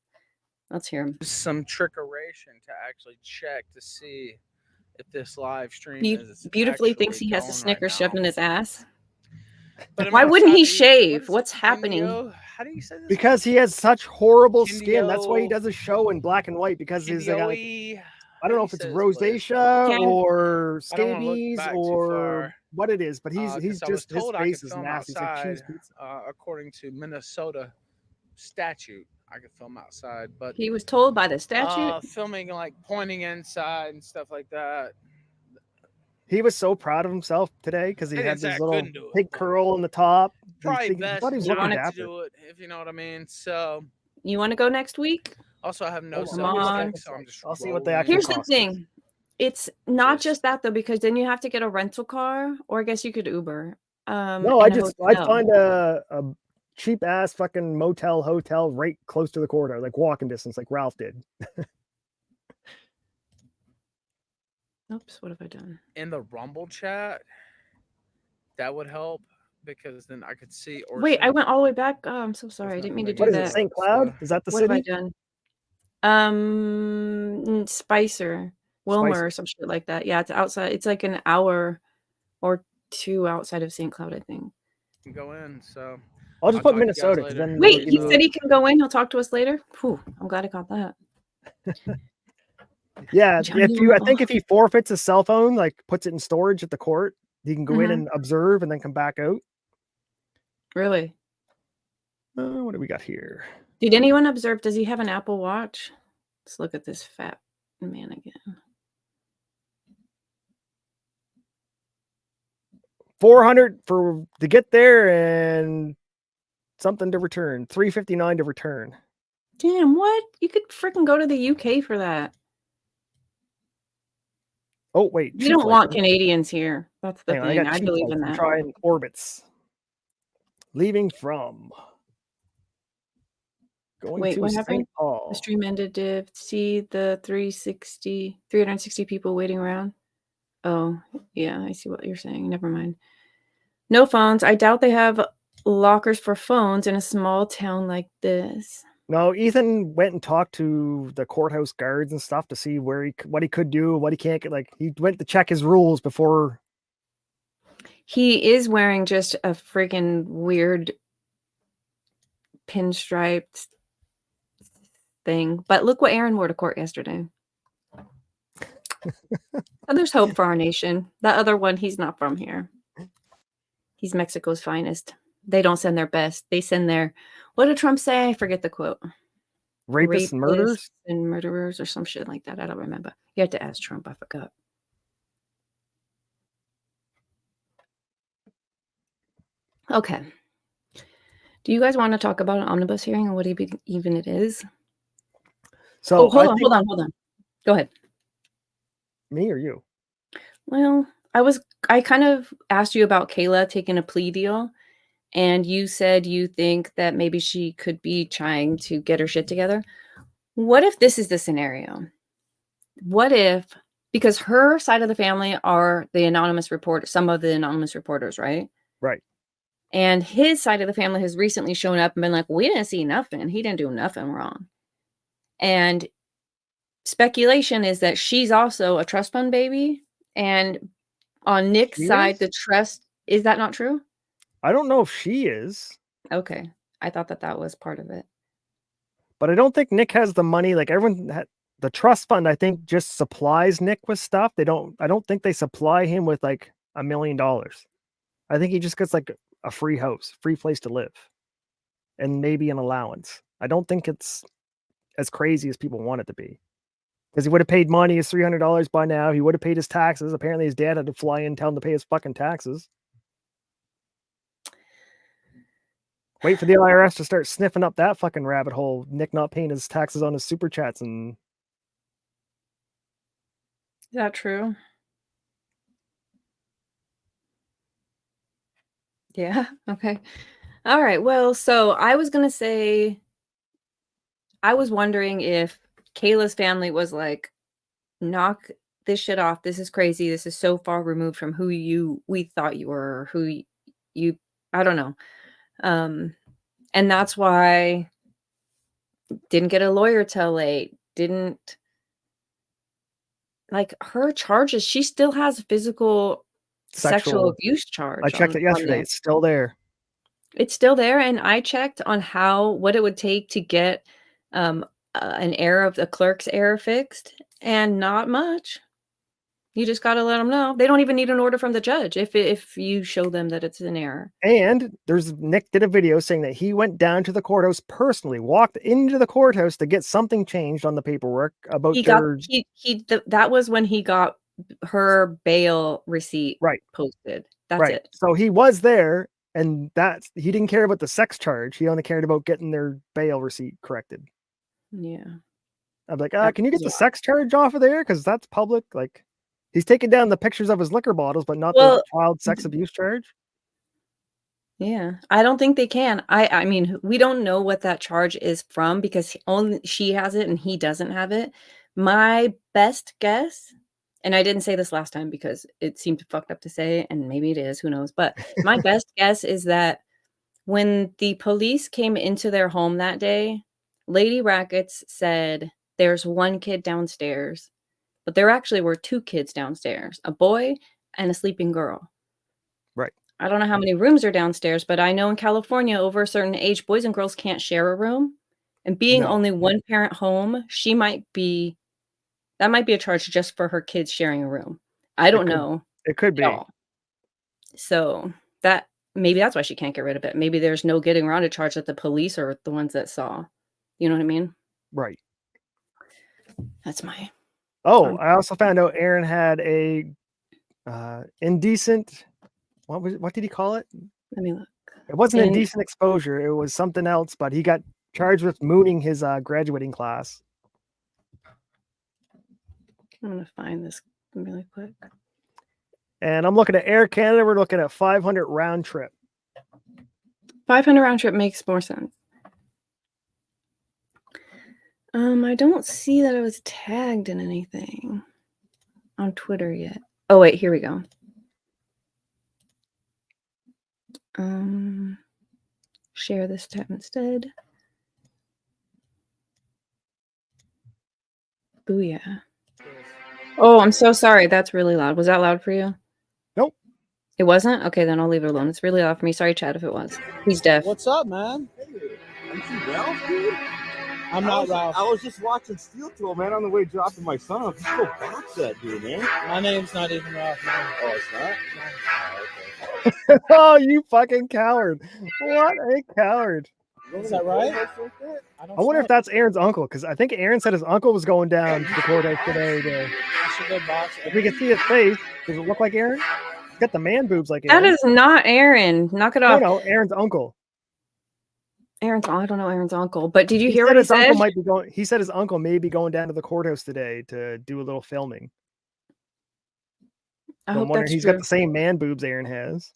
let's hear him. Some trickeration to actually check to see if this live stream is Beautifully thinks he has a going Snickers right shoved now. in his ass. But Why wouldn't he outside shave? What's happening? How do you say this? Because he has such horrible skin. That's why he does a show in black and white, because his I don't know if it's rosacea or scabies or what it is, but he's just, his face is nasty. It's like cheese pizza. According to Minnesota statute, I could film outside, but he was told by the statute filming like pointing inside and stuff like that. He was so proud of himself today because he had this little pig pig curl in the top. Probably best thought he was not looking to do it, if you know what I mean. So you want to go next week? Also, I have no Come on. so I'm just I'll see what they actually Here's cost the thing. It's not just that though, because then you have to get a rental car, or I guess you could Uber. No, I find a cheap ass fucking hotel right close to the courthouse, like walking distance, like Ralph did. Oops, what have I done? In the Rumble chat, that would help because then I could see. Wait, I went all the way back. Oh, I'm so sorry. I didn't mean to do what that. Is it, St. Cloud? Is that the what city? What have I done? Spicer, Wilmer, or some shit like that. Yeah, it's outside. It's like an hour or two outside of St. Cloud, I think. Go in, so I'll just put Minnesota. Then wait, he said he can go in. He'll talk to us later. Whew, I'm glad I got that. Yeah, I think if he forfeits his cell phone, like puts it in storage at the court, he can go in and observe and then come back out. Really? What do we got here? Did anyone observe? Does he have an Apple Watch? Let's look at this fat man again. 400 to get there and something to return. 359 to return. Damn, what? You could freaking go to the UK for that. Oh, wait. You don't want Canadians here. That's the thing. I believe in that. I'm trying orbits. Leaving from. Wait, what happened? The stream ended. Did see the 360 people waiting around? Oh, yeah, I see what you're saying. Never mind. No phones. I doubt they have lockers for phones in a small town like this. No, Ethan went and talked to the courthouse guards and stuff to see what he could do, what he can't get. Like, he went to check his rules before. He is wearing just a freaking weird pinstriped thing. But look what Aaron wore to court yesterday. And there's hope for our nation. That other one, he's not from here. He's Mexico's finest. They don't send their best. They send their, what did Trump say? I forget the quote. Rapists and murderers? And murderers or some shit like that. I don't remember. You have to ask Trump. I forgot. Okay. Do you guys want to talk about an omnibus hearing and what even it is? So hold on. Go ahead. Me or you? Well, I kind of asked you about Kayla taking a plea deal, and you said you think that maybe she could be trying to get her shit together. What if this is the scenario? What if, because her side of the family are the anonymous reporters, some of the anonymous reporters, right? Right. And his side of the family has recently shown up and been like, we didn't see nothing. He didn't do nothing wrong. And speculation is that she's also a trust fund baby. And on Nick's side, the trust Is that not true? I don't know if she is, Okay. I thought that was part of it. but I don't think Nick has the money. Like the trust fund, I think just supplies Nick with stuff. I don't think they supply him with like $1 million. I think he just gets like a free house, free place to live, and maybe an allowance. I don't think it's as crazy as people want it to be. Because he would have paid money, his $300 by now. He would have paid his taxes. Apparently his dad had to fly in, tell him to pay his fucking taxes. Wait for the IRS to start sniffing up that fucking rabbit hole. Nick not paying his taxes on his super chats. And Is that true? Yeah. Okay. All right. Well, so I was going to say, I was wondering if Kayla's family was like, knock this shit off. This is crazy. This is so far removed from who we thought you were, or who you, I don't know. And that's why didn't get a lawyer till late. Didn't like her charges. She still has physical sexual abuse charge. I checked it yesterday. It's still there. It's still there. And I checked on what it would take to get an error of the clerk's error fixed, and not much. You just got to let them know. They don't even need an order from the judge if you show them that it's an error. And Nick did a video saying that he went down to the courthouse personally, walked into the courthouse to get something changed on the paperwork about that was when he got her bail receipt posted. That's it. So he was there, and he didn't care about the sex charge. He only cared about getting their bail receipt corrected. Yeah. I'm like, can you get the sex charge off of there? Because that's public. Like, he's taking down the pictures of his liquor bottles, but not the child sex abuse charge. Yeah, I don't think they can. I mean, we don't know what that charge is from, because only she has it and he doesn't have it. My best guess, and I didn't say this last time because it seemed fucked up to say, and maybe it is, who knows, but my best guess is that when the police came into their home that day, Lady Rackets said there's one kid downstairs, but there actually were two kids downstairs, a boy and a sleeping girl. Right. I don't know how many rooms are downstairs, but I know in California, over a certain age, boys and girls can't share a room. And being only one parent home, that might be a charge just for her kids sharing a room. I don't know. It could be. So maybe that's why she can't get rid of it. Maybe there's no getting around a charge that the police are the ones that saw. You know what I mean? Right. That's my... I also found out Aaron had a indecent... What did he call it? Let me look. It wasn't indecent exposure. It was something else, but he got charged with mooning his graduating class. I'm going to find this really quick. And I'm looking at Air Canada. We're looking at 500 round trip. 500 round trip makes more sense. I don't see that I was tagged in anything on Twitter yet. Oh, wait, here we go. Share this tab instead. Booyah. Oh, I'm so sorry. That's really loud. Was that loud for you? Nope. It wasn't? Okay, then I'll leave it alone. It's really loud for me. Sorry, Chad, if it was. He's deaf. What's up, man? Hey, aren't you Ralph, dude? I'm not Ralph. I was just watching Steel Tool, man, on the way dropping my son off. Just go box that dude, man. My name's not even Ralph, man. Oh, it's not? No. Oh, okay. Oh, you fucking coward. What a coward. Is that right? I wonder if that's Aaron's uncle, because I think Aaron said his uncle was going down to the courthouse today. If we can see his face, does it look like Aaron? He's got the man boobs like Aaron. That is not Aaron. Knock it off. No, Aaron's uncle. I don't know Aaron's uncle, but did you hear what he his said? Uncle might be going. He said his uncle may be going down to the courthouse today to do a little filming. I hope that's he's true. got the same man boobs Aaron has.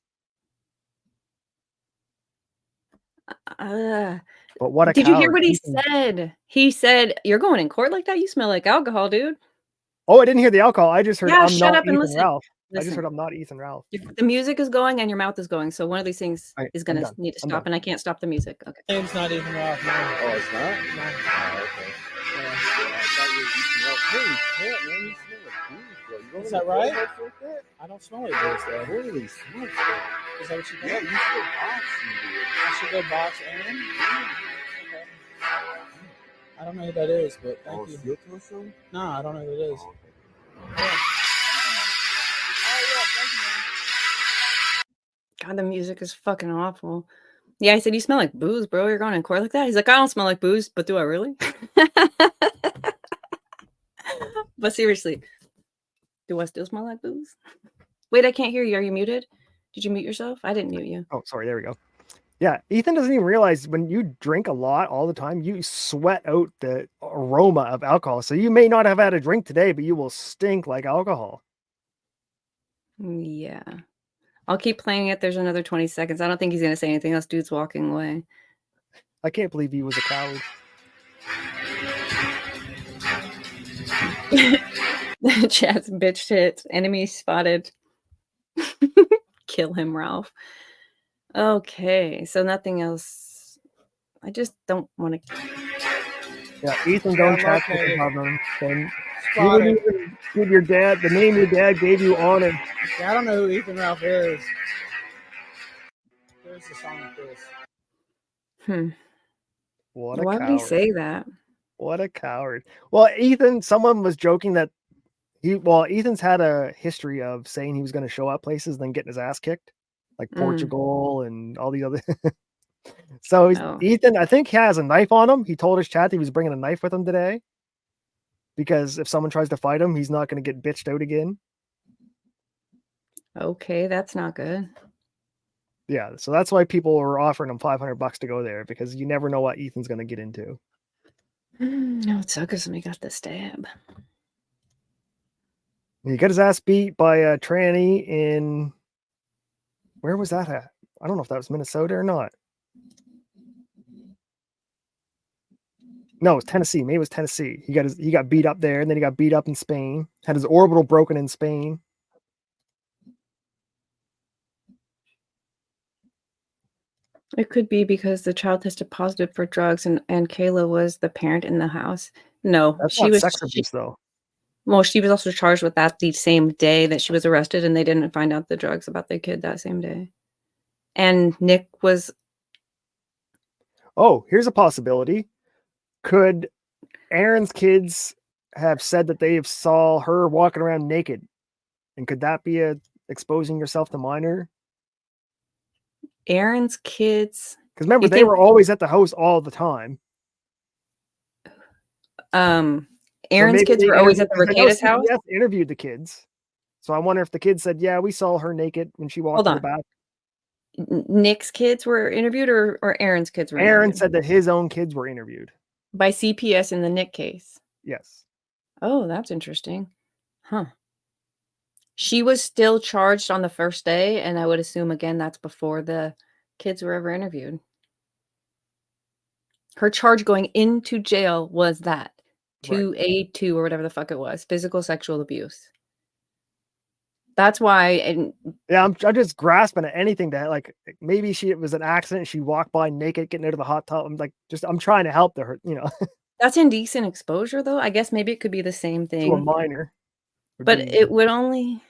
But what a Did coward. You hear what he said? He said, "You're going in court like that? You smell like alcohol, dude." Oh, I didn't hear the alcohol. I just heard I'm shut not up and Ethan listen. Ralph. Listen. I just heard I'm not Ethan Ralph. The music is going and your mouth is going, so one of these things is going to need to stop, and I can't stop the music. Okay. My name's not even Ralph, man. Oh, it's not? No. Oh, okay. Yeah, I thought you were Ethan Ralph. Hey, man, you smell like booze, bro. You Is that right? Like that? I don't smell like this though. Holy smokes! Is that what you Yeah, think? you should box, dude. I should go box Aaron. Okay. I don't know who that is, but thank you. Steel Toe Show? No, I don't know who it is. Oh, okay. Yeah. Oh yeah, thank you, man. God, the music is fucking awful. Yeah, I said, you smell like booze, bro. You're going in court like that? He's like, I don't smell like booze, but do I really? But seriously, do I still smell like booze? Wait, I can't hear you. Are you muted? Did you mute yourself? I didn't mute you. Oh, sorry. There we go. Yeah, Ethan doesn't even realize when you drink a lot all the time, you sweat out the aroma of alcohol. So you may not have had a drink today, but you will stink like alcohol. Yeah. I'll keep playing it. There's another 20 seconds. I don't think he's going to say anything else. Dude's walking away. I can't believe he was a coward. Chat's bitch tits. Enemy spotted. Kill him, Ralph. Okay, so nothing else. I just don't want to. Yeah, Ethan, don't I'm chat okay. with him. Then you Spotted. wouldn't even give your dad the name your dad gave you honor. Yeah, I don't know who Ethan Ralph is. There's the song with this. What a Why coward. would he say that? What a coward. Well, Ethan, someone was joking that Ethan's had a history of saying he was going to show up places and then getting his ass kicked, like Portugal and all the other. So Ethan, I think, has a knife on him. He told his chat that he was bringing a knife with him today because if someone tries to fight him, he's not going to get bitched out again. Okay, that's not good. Yeah, so that's why people were offering him $500 to go there because you never know what Ethan's going to get into. No, it sucks when he got the stab. He got his ass beat by a tranny in, where was that at? I don't know if that was Minnesota or not. No, it was Tennessee. Maybe it was Tennessee. He got beat up there, and then he got beat up in Spain. Had his orbital broken in Spain. It could be because the child tested positive for drugs, and Kayla was the parent in the house. No, That's she not was sex abuse, though. Well, she was also charged with that the same day that she was arrested, and they didn't find out the drugs about the kid that same day. And Nick was. Oh, here's a possibility. Could Aaron's kids have said that they saw her walking around naked? And could that be exposing yourself to minor? Aaron's kids. Because remember, they were always at the house all the time. Aaron's kids were always at the Rekieta's house. CPS interviewed the kids. So I wonder if the kids said, yeah, we saw her naked when she walked in the back. Nick's kids were interviewed or Aaron's kids were interviewed? Aaron said that his own kids were interviewed. By CPS in the Nick case? Yes. Oh, that's interesting. Huh. She was still charged on the first day, and I would assume, again, that's before the kids were ever interviewed. Her charge going into jail was that. 2A2 or whatever the fuck it was. Physical sexual abuse. That's why. And yeah, I'm just grasping at anything that, like, maybe it was an accident. She walked by naked, getting out of the hot tub. I'm trying to help her, That's indecent exposure, though. I guess maybe it could be the same thing. To a minor. But it would only.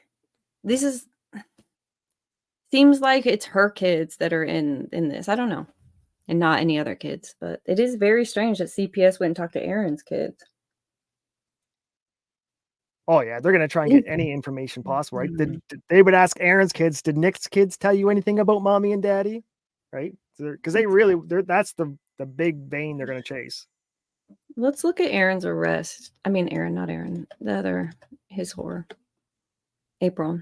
Seems like it's her kids that are in this. I don't know. And not any other kids. But it is very strange that CPS went and talked to Aaron's kids. Oh, yeah. They're going to try and get any information possible, right? They would ask Aaron's kids, did Nick's kids tell you anything about mommy and daddy? Right? Because that's the big vein they're going to chase. Let's look at Aaron's arrest. I mean, Aaron, not Aaron. The other, his whore. April.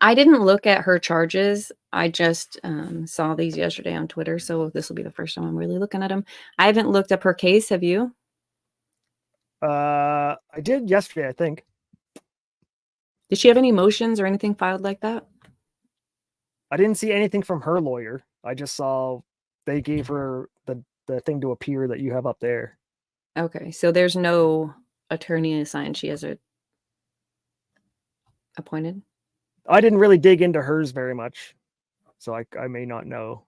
I didn't look at her charges. I just saw these yesterday on Twitter, so this will be the first time I'm really looking at them. I haven't looked up her case. Have you? I did yesterday, I think. Did she have any motions or anything filed like that? I didn't see anything from her lawyer. I just saw they gave her the thing to appear that you have up there. Okay, so there's no attorney assigned. She has a appointed. I didn't really dig into hers very much, so I may not know.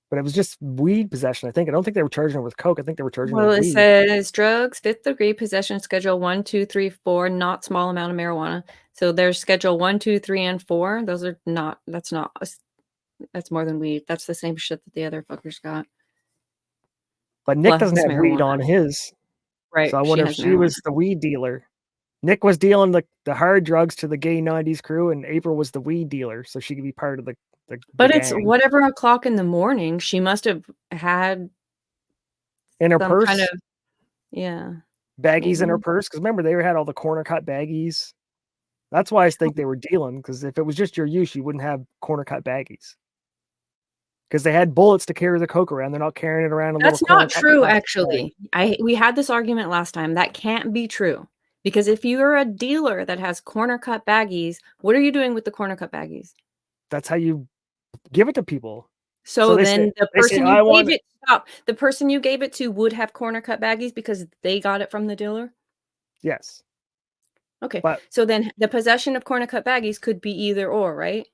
But it was just weed possession, I think. I don't think they were charging her with coke. I think they were charging her Well, with it weed. says drugs, 5th degree possession, schedule 1, 2, 3, 4, not small amount of marijuana. So there's schedule 1, 2, 3, and 4. Those are not, that's more than weed. That's the same shit that the other fuckers got. But Nick Plus doesn't have weed marijuana. on his. Right. So I wonder if has she marijuana. was the weed dealer. Nick was dealing the hard drugs to the gay 90s crew, and April was the weed dealer, so she could be part of the But it's gang. whatever o'clock in the morning. She must have had In her some purse, kind of, yeah. baggies in her maybe. purse, because remember, they had all the corner cut baggies. That's why I think they were dealing, because if it was just your use, you wouldn't have corner cut baggies. Because they had bullets to carry the coke around. They're not carrying it around a That's little corner not cut true, plastic actually. bag. We had this argument last time. That can't be true. Because if you're a dealer that has corner cut baggies, what are you doing with the corner cut baggies? That's how you give it to people. So they then say- the they say, person "I you want gave it, stop. The person you gave it to would have corner cut baggies because they got it from the dealer? Yes. Okay. But So then the possession of corner cut baggies could be either or, right?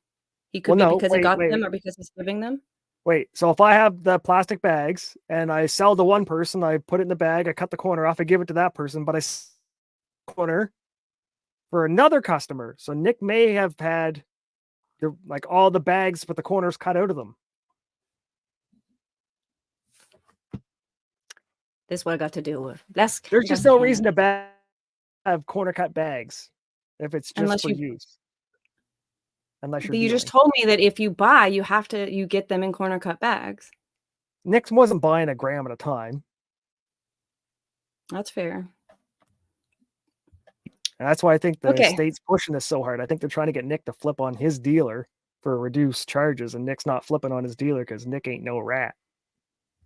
He could Well, be no, because he wait, got wait. them or because he's giving them. wait, so if I have the plastic bags and I sell to one person, I put it in the bag, I cut the corner off, I give it to that person, but I corner for another customer. So Nick may have had like all the bags with the corners cut out of them. This is what I got to deal with. There's just no reason to have corner cut bags if it's just Unless for you- use. Unless you're But you just dealing. told me that if you buy, you get them in corner cut bags. Nick wasn't buying a gram at a time. That's fair. And that's why I think the Okay. state's pushing this so hard. I think they're trying to get Nick to flip on his dealer for reduced charges, and Nick's not flipping on his dealer because Nick ain't no rat.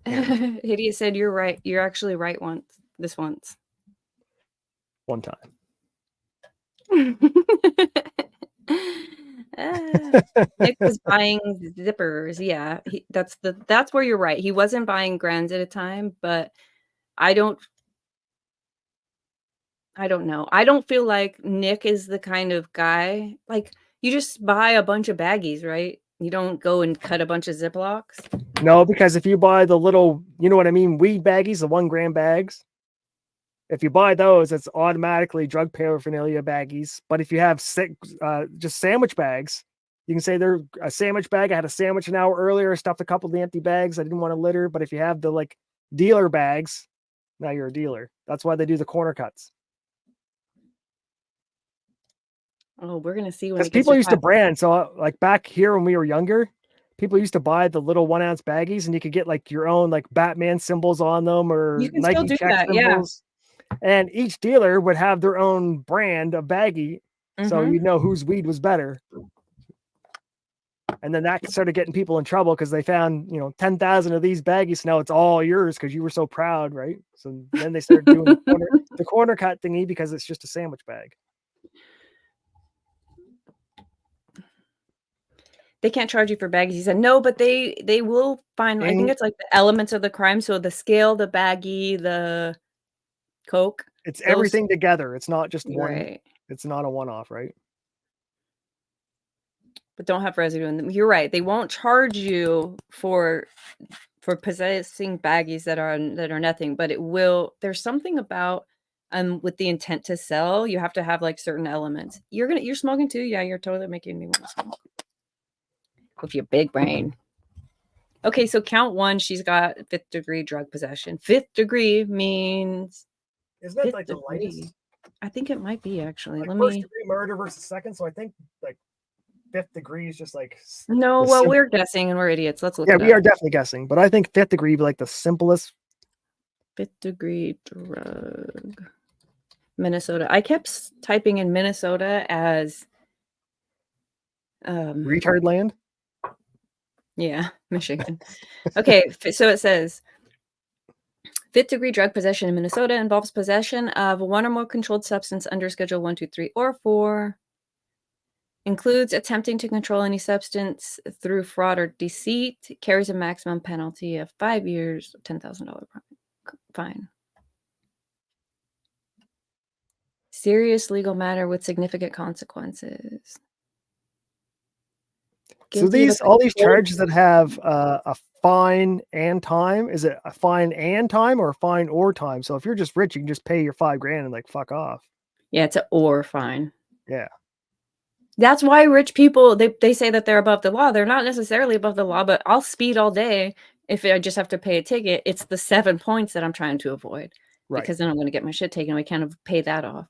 Hideous said you're right. You're actually right once. One time. Nick was buying zippers. Yeah, that's where you're right. He wasn't buying grams at a time, but I don't know. I don't feel like Nick is the kind of guy, like, you just buy a bunch of baggies, right? You don't go and cut a bunch of Ziplocs. No, because if you buy the little, you know what I mean, weed baggies, the 1 gram bags, if you buy those, it's automatically drug paraphernalia baggies. But if you have just sandwich bags, you can say they're a sandwich bag. I had a sandwich an hour earlier, stuffed a couple of the empty bags. I didn't want to litter. But if you have the like dealer bags, now you're a dealer. That's why they do the corner cuts. Oh, we're gonna see when Because it gets people used to five. brand. So like back here when we were younger, people used to buy the little 1 ounce baggies, and you could get like your own like Batman symbols on them or You can still Nike do check that, yeah. symbols. And each dealer would have their own brand of baggie, so Mhm. you know whose weed was better. And then that started getting people in trouble because they found 10,000 of these baggies. Now it's all yours because you were so proud, right? So then they started doing the corner cut thingy because it's just a sandwich bag. They can't charge you for baggies. He said no, but they will find. I think And it's like the elements of the crime. So the scale, the baggie, the coke. it's everything together. It's not just one. Right. It's not a one-off, right? But don't have residue in them. You're right. They won't charge you for possessing baggies that are nothing, but it will. There's something about with the intent to sell, you have to have like certain elements. You're smoking too? Yeah, you're totally making me want to smoke. With your big brain. Okay, so count 1, she's got 5th degree drug possession. 5th degree means Isn't that fifth like the degree. lightest? I think it might be actually. Like Let first me. degree murder versus second. So I think like 5th degree is just like No, the well, sim- we're guessing and we're idiots. Let's look yeah, it we up. are definitely guessing, but I think 5th degree would be like the simplest. 5th degree drug. Minnesota. I kept typing in Minnesota as Retard land. yeah, Michigan. Okay, so it says 5th degree drug possession in Minnesota involves possession of 1 or more controlled substance under Schedule 1, 2, 3, or 4. Includes attempting to control any substance through fraud or deceit. Carries a maximum penalty of 5 years, $10,000 fine. Serious legal matter with significant consequences. So all these charges that have a fine and time, is it a fine and time or a fine or time? So if you're just rich, you can just pay your $5,000 and like fuck off. Yeah, it's an or fine. Yeah. That's why rich people, they say that they're above the law. They're not necessarily above the law, but I'll speed all day if I just have to pay a ticket. It's the 7 points that I'm trying to avoid. Right. Because then I'm going to get my shit taken. We can't pay that off.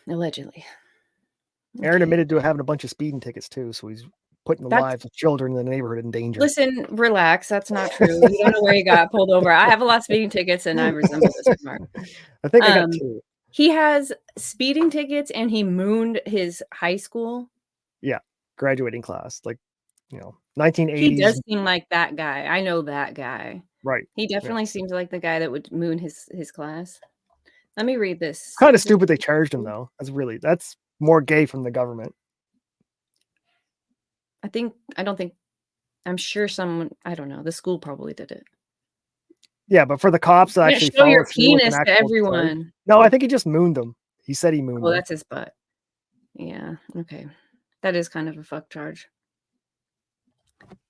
Allegedly. Aaron admitted to having a bunch of speeding tickets too, so he's putting the lives of children in the neighborhood in danger. Listen, relax. That's not true. You don't know where he got pulled over. I have a lot of speeding tickets, and I resemble this remark. I think I got 2. He has speeding tickets, and he mooned his high school. Yeah, graduating class, like 1980s. He does seem like that guy. I know that guy. Right. He definitely seems like the guy that would moon his class. Let me read this. Kind of stupid they charged him though. That's more gay from the government. I'm sure someone, I don't know, the school probably did it. Yeah, but for the cops to actually show your penis to everyone. Charge, no, I think he just mooned them. He said he mooned them. That's his butt. Yeah, okay. That is kind of a fuck charge.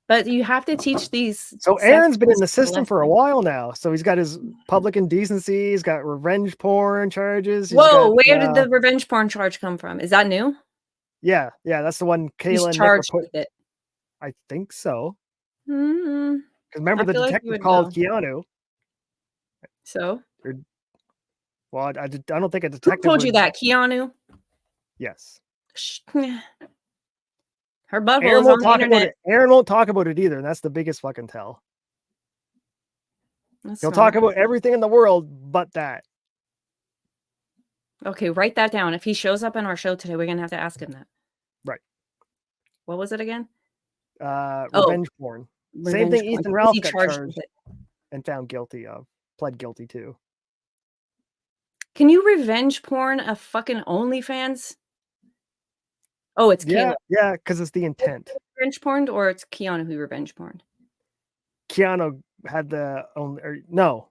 But you have to teach these. So Aaron's been in the system for a while now. So he's got his public indecency. He's got revenge porn charges. Whoa, where did the revenge porn charge come from? Is that new? Yeah, that's the one Kayla He's charged with it. I think so. Mm-hmm. Because remember the detective called Keanu. So? Well, I don't think a detective Who told you that? Keanu? Yes. Her butthole is on the internet. Aaron won't talk about it either, and that's the biggest fucking tell. He'll talk about everything in the world but that. Okay, write that down. If he shows up in our show today, we're going to have to ask him that. Right. What was it again? Revenge porn. Same thing Ethan Ralph got charged and found guilty of. Pled guilty to. Can you revenge porn a fucking OnlyFans? Oh, it's Caleb. Yeah, because it's the intent. Revenge porn, or it's Keanu who revenge porn? Keanu had no.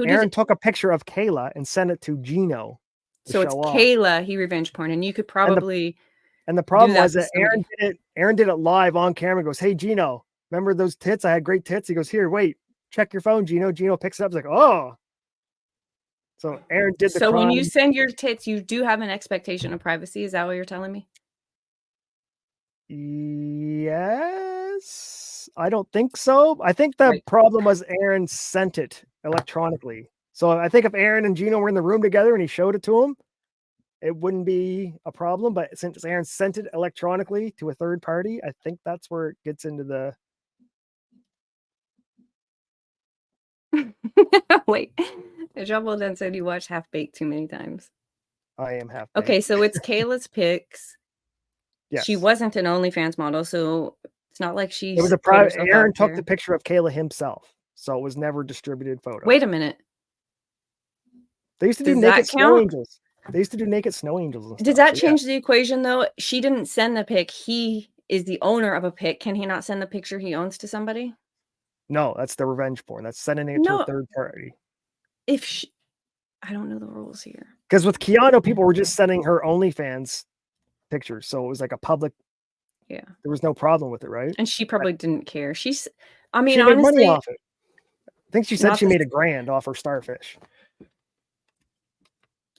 Aaron took a picture of Kayla and sent it to Gino. So it's Kayla, he revenge porn, and you could probably. And the problem was that Aaron did it live on camera. Goes, "Hey Gino, remember those tits? I had great tits." He goes, "Here, wait, check your phone, Gino." Gino picks it up. He's like, "Oh." So Aaron did the. So when you send your tits, you do have an expectation of privacy. Is that what you're telling me? Yes, I don't think so. I think the problem was Aaron sent it electronically. So I think if Aaron and Gino were in the room together and he showed it to him, it wouldn't be a problem. But since Aaron sent it electronically to a third party, I think that's where it gets into the. Wait, Jumbo then said you watched Half Baked too many times. I am Half Baked. Okay, so it's Kayla's pics. Yes. She wasn't an OnlyFans model, so it's not like she. It was a private. Aaron took the picture of Kayla himself, so it was never distributed photo. Wait a minute. They used to do naked snow angels. They used to do naked snow angels. Did that change the equation though? She didn't send the pic. He is the owner of a pic. Can he not send the picture he owns to somebody? No, that's the revenge porn. That's sending it to a third party. I don't know the rules here. Because with Keanu, people were just sending her OnlyFans pictures, so it was like a public. Yeah, there was no problem with it, right? And she probably didn't care. She honestly, made money off it. I think she said she made $1,000 off her starfish.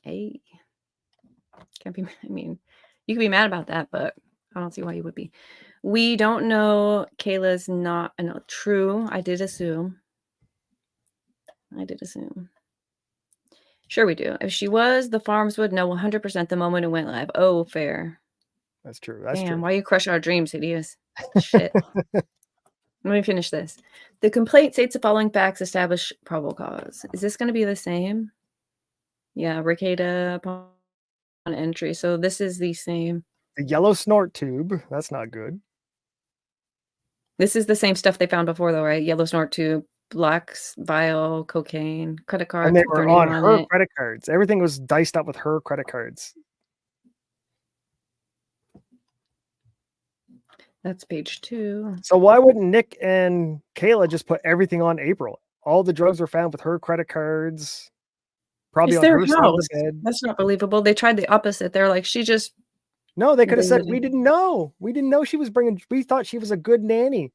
Hey, can't be. I mean, you can be mad about that, but I don't see why you would be. We don't know. Kayla's not true. I did assume. Sure, we do. If she was, the farms would know 100% the moment it went live. Oh, fair. That's true. Damn, why you crush our dreams, hideous? Shit. Let me finish this. The complaint states the following facts establish probable cause. Is this going to be the same? Yeah, Rekieta upon entry. So this is the same. The yellow snort tube. That's not good. This is the same stuff they found before, though, right? Yellow snort tube, black vial, cocaine, credit card. And they were on her credit cards. Everything was diced up with her credit cards. That's page 2. So why wouldn't Nick and Kayla just put everything on April? All the drugs were found with her credit cards. Probably on her side of the bed. That's not believable. They tried the opposite. They're like, she just No, they could have said, Visiting. we didn't know. We didn't know she was bringing, we thought she was a good nanny.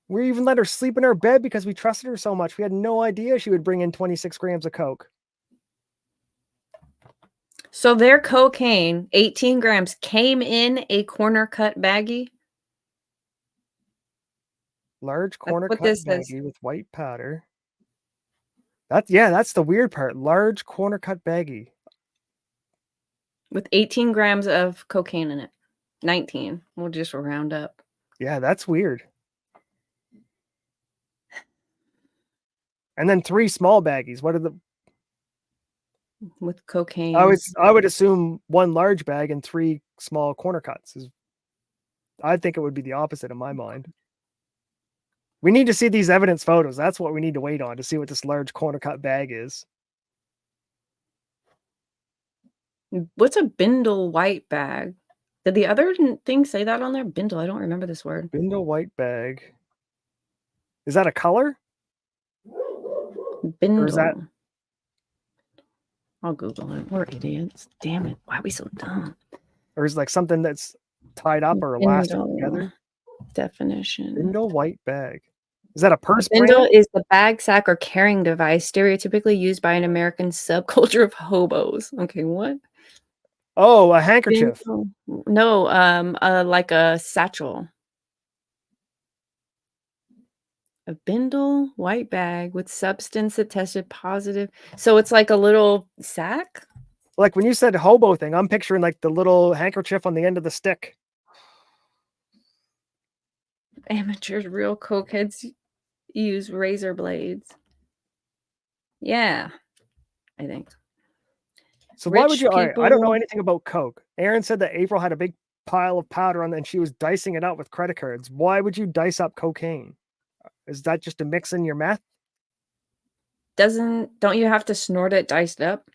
We even let her sleep in her bed because we trusted her so much. We had no idea she would bring in 26 grams of coke. So their cocaine, 18 grams, came in a corner cut baggie. Large corner what cut this says. baggie with white powder. That's the weird part. Large corner cut baggie. With 18 grams of cocaine in it. 19. We'll just round up. Yeah, that's weird. And then 3 small baggies. What are the... With cocaine. I would assume 1 large bag and 3 small corner cuts. I think it would be the opposite in my mind. We need to see these evidence photos. That's what we need to wait on to see what this large corner cut bag is. What's a bindle white bag? Did the other thing say that on there? Bindle. I don't remember this word. Bindle white bag. Is that a color? Bindle. Or is that... I'll Google it. We're idiots. Damn it. Why are we so dumb? Or is it like something that's tied up or elastic together? Definition. Bindle white bag. Is that a purse Bindle brand? is the bag, sack, or carrying device stereotypically used by an American subculture of hobos. Okay, what? Oh, a handkerchief. Bindle. No, like a satchel. A bindle white bag with substance that tested positive. So it's like a little sack? Like when you said hobo thing, I'm picturing like the little handkerchief on the end of the stick. Amateurs, real cokeheads use razor blades. Yeah, I think. So why would you? I don't know people- anything about coke. Aaron said that April had a big pile of powder on, and she was dicing it out with credit cards. Why would you dice up cocaine? Is that just to mix in your meth? Don't you have to snort it diced up?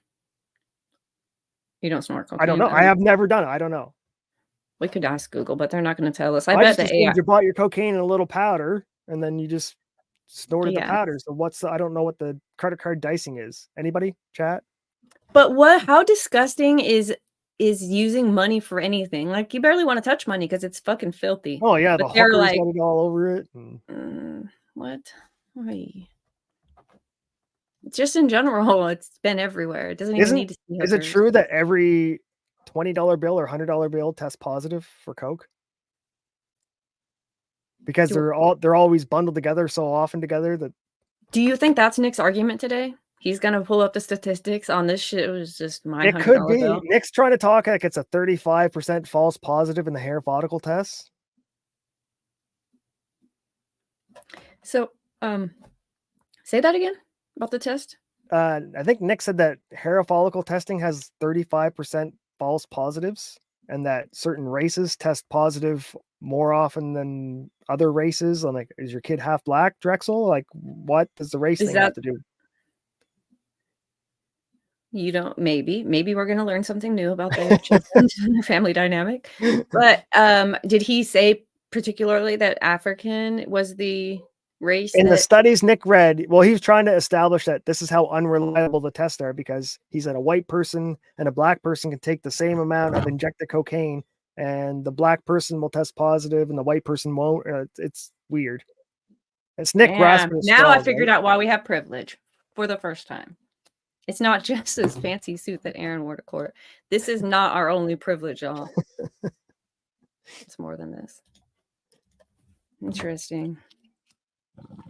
You don't snort cocaine. I don't know. I have never done it. I don't know. We could ask Google, but they're not going to tell us. I just bet the assumed AI. you bought your cocaine in a little powder, and then you just snorted the Yeah. powder. So I don't know what the credit card dicing is. Anybody? Chat? But how disgusting is using money for anything? Like, you barely want to touch money because it's fucking filthy. Oh yeah, But the they're hookers like, got it all over it. And... what? Why? Just in general, it's been everywhere. It doesn't even need to see Is it hookers. true that every $20 bill or $100 bill tests positive for coke? Because they're always bundled together so often together that... Do you think that's Nick's argument today? He's gonna pull up the statistics on this shit. It was just my It could $100 be. bill. Nick's trying to talk like it's a 35% false positive in the hair follicle test. So, say that again about the test. I think Nick said that hair follicle testing has 35% false positives, and that certain races test positive more often than other races. And like, is your kid half black, Drexel? Like, what does the race thing have to do? You don't. Maybe we're gonna learn something new about their children's family dynamic. But did he say particularly that African was the race In the studies Nick read, well, he was trying to establish that this is how unreliable the tests are, because he said a white person and a black person can take the same amount of injected cocaine, and the black person will test positive and the white person won't. It's weird. It's Nick grasping. Now I figured out why we have privilege for the first time. It's not just this fancy suit that Aaron wore to court. This is not our only privilege, y'all. It's more than this. Interesting.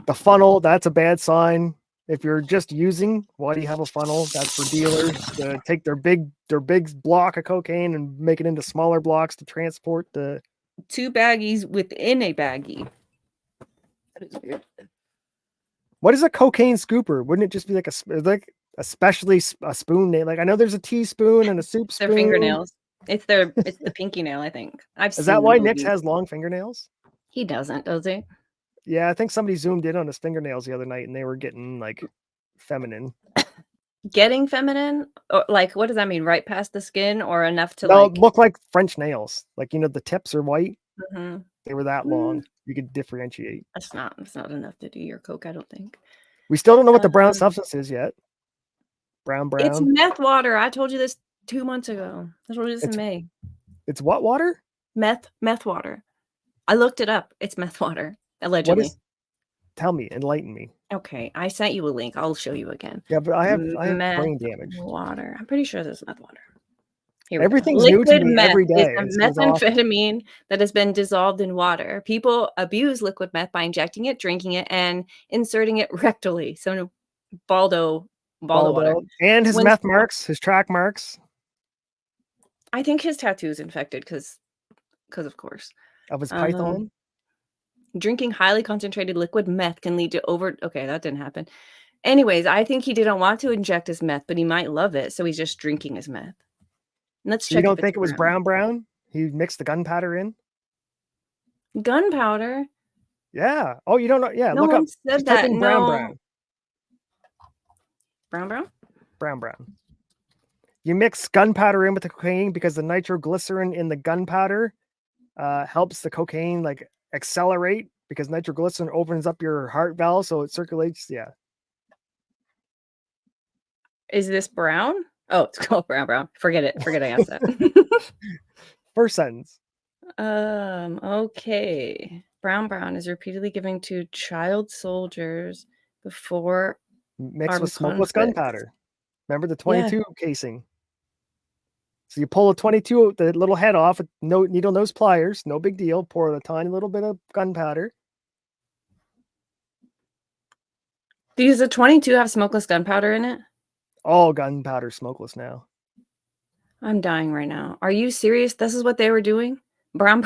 The funnel, that's a bad sign. If you're just using, why do you have a funnel? That's for dealers to take their big block of cocaine and make it into smaller blocks to transport the... 2 baggies within a baggie. That is weird. What is a cocaine scooper? Wouldn't it just be like especially a spoon name? Like, I know there's a teaspoon and a soup spoon. Their fingernails. It's the pinky nail, I think. Is that why Nick's has long fingernails? He doesn't, does he? Yeah, I think somebody zoomed in on his fingernails the other night and they were getting like feminine. Getting feminine? Or like, what does that mean? Right past the skin or enough to They'll look like French nails. Like, you know, the tips are white. Mm-hmm. They were that long. You could differentiate. That's not enough to do your coke, I don't think. We still don't know what the brown substance is yet. Brown. It's meth water. I told you this 2 months ago. That's what it is in May. It's what water? Meth water. I looked it up. It's meth water, allegedly. Tell me, enlighten me. Okay, I sent you a link. I'll show you again. Yeah, but I have Meth brain damage. water. I'm pretty sure this is meth water. Here we go. Everything's new to Liquid me meth every day. is a methamphetamine that has been dissolved in water. People abuse liquid meth by injecting it, drinking it, and inserting it rectally. So Baldo water. And his meth marks, his track marks. I think his tattoo is infected because of course. Of his python. Drinking highly concentrated liquid meth can lead to okay, that didn't happen. Anyways, I think he didn't want to inject his meth, but he might love it, so he's just drinking his meth. Let's check. You don't think it was brown? He mixed the gunpowder in? Gunpowder? Yeah. Oh, you don't know? Yeah, no look one up. Said that. Brown. Brown? You mix gunpowder in with the cocaine because the nitroglycerin in the gunpowder helps the cocaine like accelerate because nitroglycerin opens up your heart valve so it circulates. Yeah. Is this brown? Oh, it's called brown. Forget it. I asked that. First sentence. Okay. Brown is repeatedly given to child soldiers before mixed with smokeless gunpowder. Remember the 22 casing? So you pull a 22, the little head off with no needle nose pliers, no big deal. Pour a tiny little bit of gunpowder. Does the 22 have smokeless gunpowder in it? All gunpowder smokeless now. I'm dying right now. Are you serious? This is what they were doing? Brown.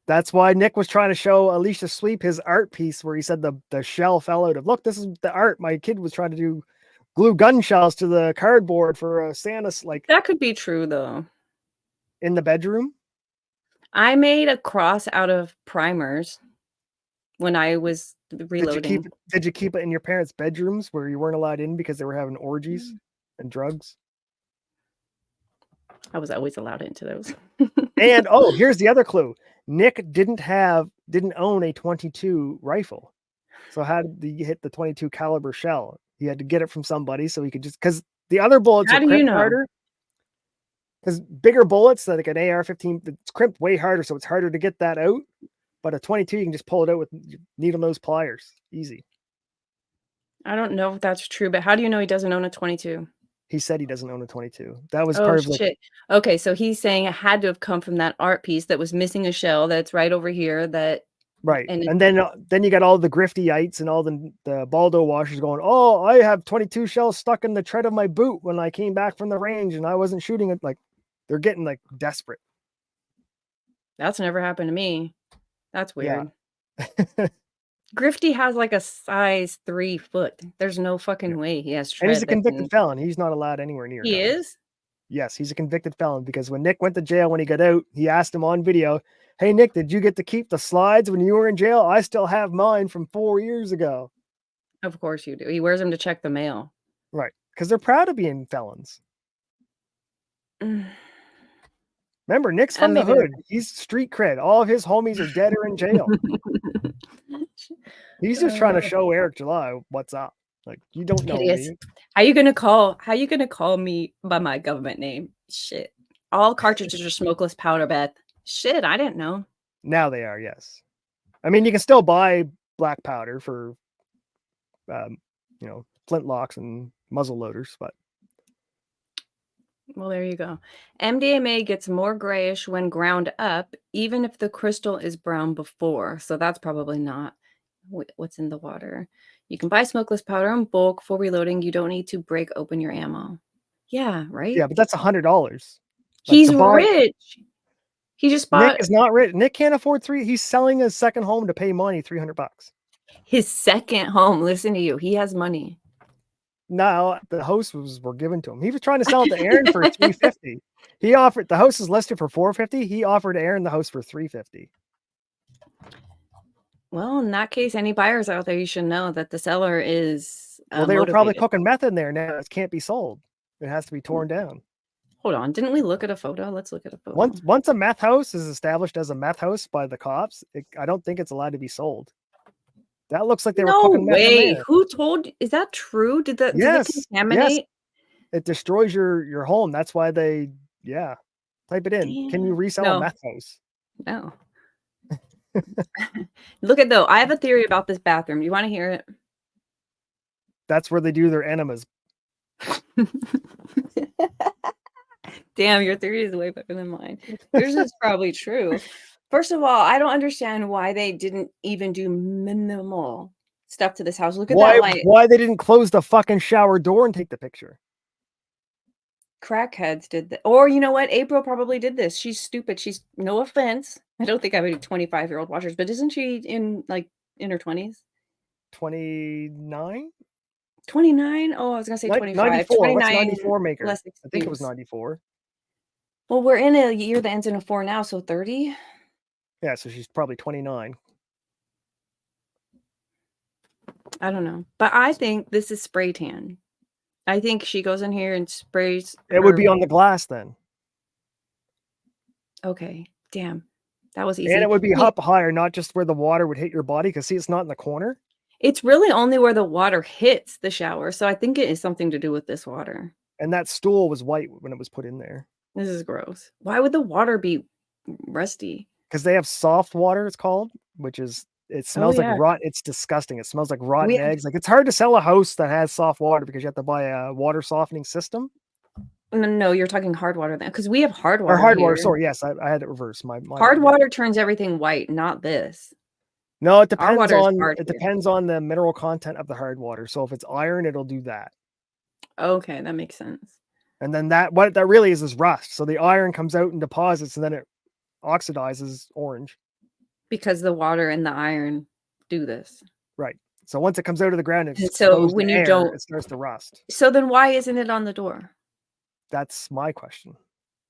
That's why Nick was trying to show Alicia Sweep his art piece where he said the shell fell out of. Look, this is the art. My kid was trying to do glue gun shells to the cardboard for Santa's. Like that could be true though. In the bedroom, I made a cross out of primers when I was reloading. Did you keep it in your parents' bedrooms where you weren't allowed in because they were having orgies and drugs? I was always allowed into those. And here's the other clue. Nick didn't own a 22 rifle. So how did he hit the 22 caliber shell? He had to get it from somebody so he could just because the other bullets are crimped harder. Because bigger bullets like an AR-15, it's crimped way harder, so it's harder to get that out. But a 22, you can just pull it out with needle nose pliers. Easy. I don't know if that's true, but how do you know he doesn't own a 22? He said he doesn't own a 22. That was part of shit. Okay, so he's saying it had to have come from that art piece that was missing a shell that's right over here. Right. And then you got all the griftyites and all the Baldo washers going, oh, I have 22 shells stuck in the tread of my boot when I came back from the range and I wasn't shooting it. Like they're getting like desperate. That's never happened to me. That's weird. Yeah. Grifty has like a size 3 foot. There's no fucking way he has. And he's a convicted felon. He's not allowed anywhere near. He is? Yes, he's a convicted felon because when Nick went to jail when he got out, he asked him on video, hey, Nick, did you get to keep the slides when you were in jail? I still have mine from 4 years ago. Of course you do. He wears them to check the mail. Right. Because they're proud of being felons. Remember, Nick's from the hood. He's street cred. All of his homies are dead or in jail. He's just trying to show Eric July what's up. Like, you don't know me. How you gonna call me by my government name? Shit. All cartridges are smokeless powder, Beth. Shit, I didn't know. Now they are, yes. I mean, you can still buy black powder for flintlocks and muzzle loaders, but well, there you go. MDMA gets more grayish when ground up, even if the crystal is brown before. So that's probably not what's in the water. You can buy smokeless powder in bulk for reloading. You don't need to break open your ammo. Yeah, right? Yeah, but that's $100. He's rich. He just bought. Nick is not rich. Nick can't afford He's selling his second home to pay money, $300. His second home. Listen to you. He has money. No, the house were given to him. He was trying to sell it to Aaron for $350. He offered the house is listed for $450. He offered Aaron the house for $350. Well, in that case, any buyers out there, you should know that the seller is. Well, they were probably cooking meth in there. Now it can't be sold. It has to be torn down. Hold on, didn't we look at a photo? Let's look at a photo. Once a meth house is established as a meth house by the cops, I don't think it's allowed to be sold. That looks like they were cooking meth in there. Who told? Is that true? Did it contaminate? Yes. It destroys your home. That's why they type it in. Can you resell a No. meth house? No. Look at though. I have a theory about this bathroom. You want to hear it? That's where they do their enemas. Damn, your theory is way better than mine. Yours is probably true. First of all, I don't understand why they didn't even do minimal stuff to this house. Look at that light. Why they didn't close the fucking shower door and take the picture? Crackheads did that. Or you know what? April probably did this. She's stupid. She's no offense. I don't think I have any 25-year-old watchers, but isn't she in her 20s? 29? 29? Oh, I was gonna say 25. 94. 29, What's 94 make her? less I think it was excuse. 94. Well, we're in a year that ends in a 4 now, so 30. Yeah, so she's probably 29. I don't know. But I think this is spray tan. I think she goes in here and sprays. It would be on the glass then. Okay. Damn. That was easy. And it would be up higher, not just where the water would hit your body, because see, it's not in the corner. It's really only where the water hits the shower. So I think it is something to do with this water. And that stool was white when it was put in there. This is gross. Why would the water be rusty? Because they have soft water, it's called, which is, it smells yeah. like rot. It's disgusting. It smells like rotten eggs. Like, it's hard to sell a house that has soft water because you have to buy a water softening system. No, you're talking hard water then, because we have hard water. Or hard water. here. Sorry, yes, I had it reversed. My hard water turns everything white, not this. No, it Our depends water is on hard it here. depends on the mineral content of the hard water. So if it's iron, it'll do that. Okay, that makes sense. And then what that really is rust. So the iron comes out and deposits, and then it oxidizes orange. Because the water and the iron do this. Right. So once it comes out of the ground, it's so when you don't, it starts to rust. So then why isn't it on the door? That's my question.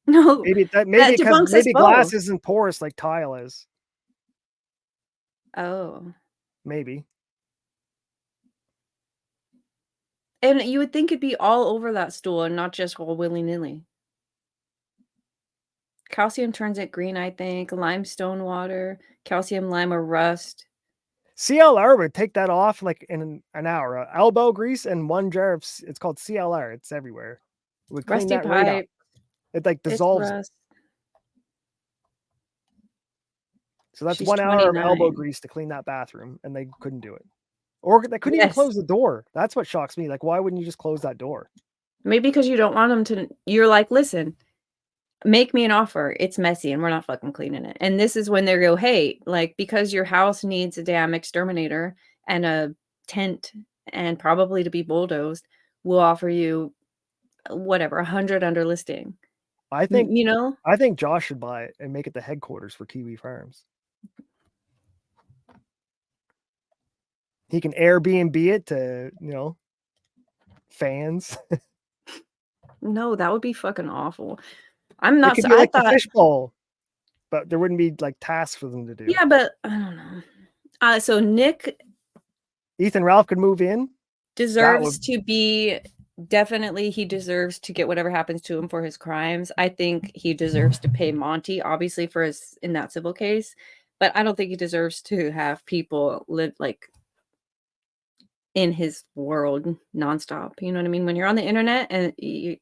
No, maybe debunks us glass both. isn't porous like tile is. Oh, maybe. And you would think it'd be all over that stool and not just all willy-nilly. Calcium turns it green, I think. Limestone water, calcium, lime, or rust. CLR would take that off like in an hour. Elbow grease and one jar of, it's called CLR. It's everywhere. It would clean Rusty that right up. pipe. It like dissolves. Rust. So that's She's 1 hour of 29. elbow grease to clean that bathroom, and they couldn't do it. Or they couldn't even close the door. That's what shocks me. Like, why wouldn't you just close that door? Maybe because you don't want them to. You're like, listen, make me an offer. It's messy and we're not fucking cleaning it. And this is when they go, hey, like, because your house needs a damn exterminator and a tent and probably to be bulldozed, we'll offer you whatever, 100 under listing. I think, I think Josh should buy it and make it the headquarters for Kiwi Farms. He can Airbnb it to, fans. No, that would be fucking awful. I'm not. It could be like the fishbowl, but there wouldn't be like tasks for them to do. Yeah, but I don't know. So Ethan Ralph could move in. Deserves to be. Definitely, he deserves to get whatever happens to him for his crimes. I think he deserves to pay Monty, obviously, for his in that civil case. But I don't think he deserves to have people live like in his world nonstop. You know what I mean? When you're on the internet and I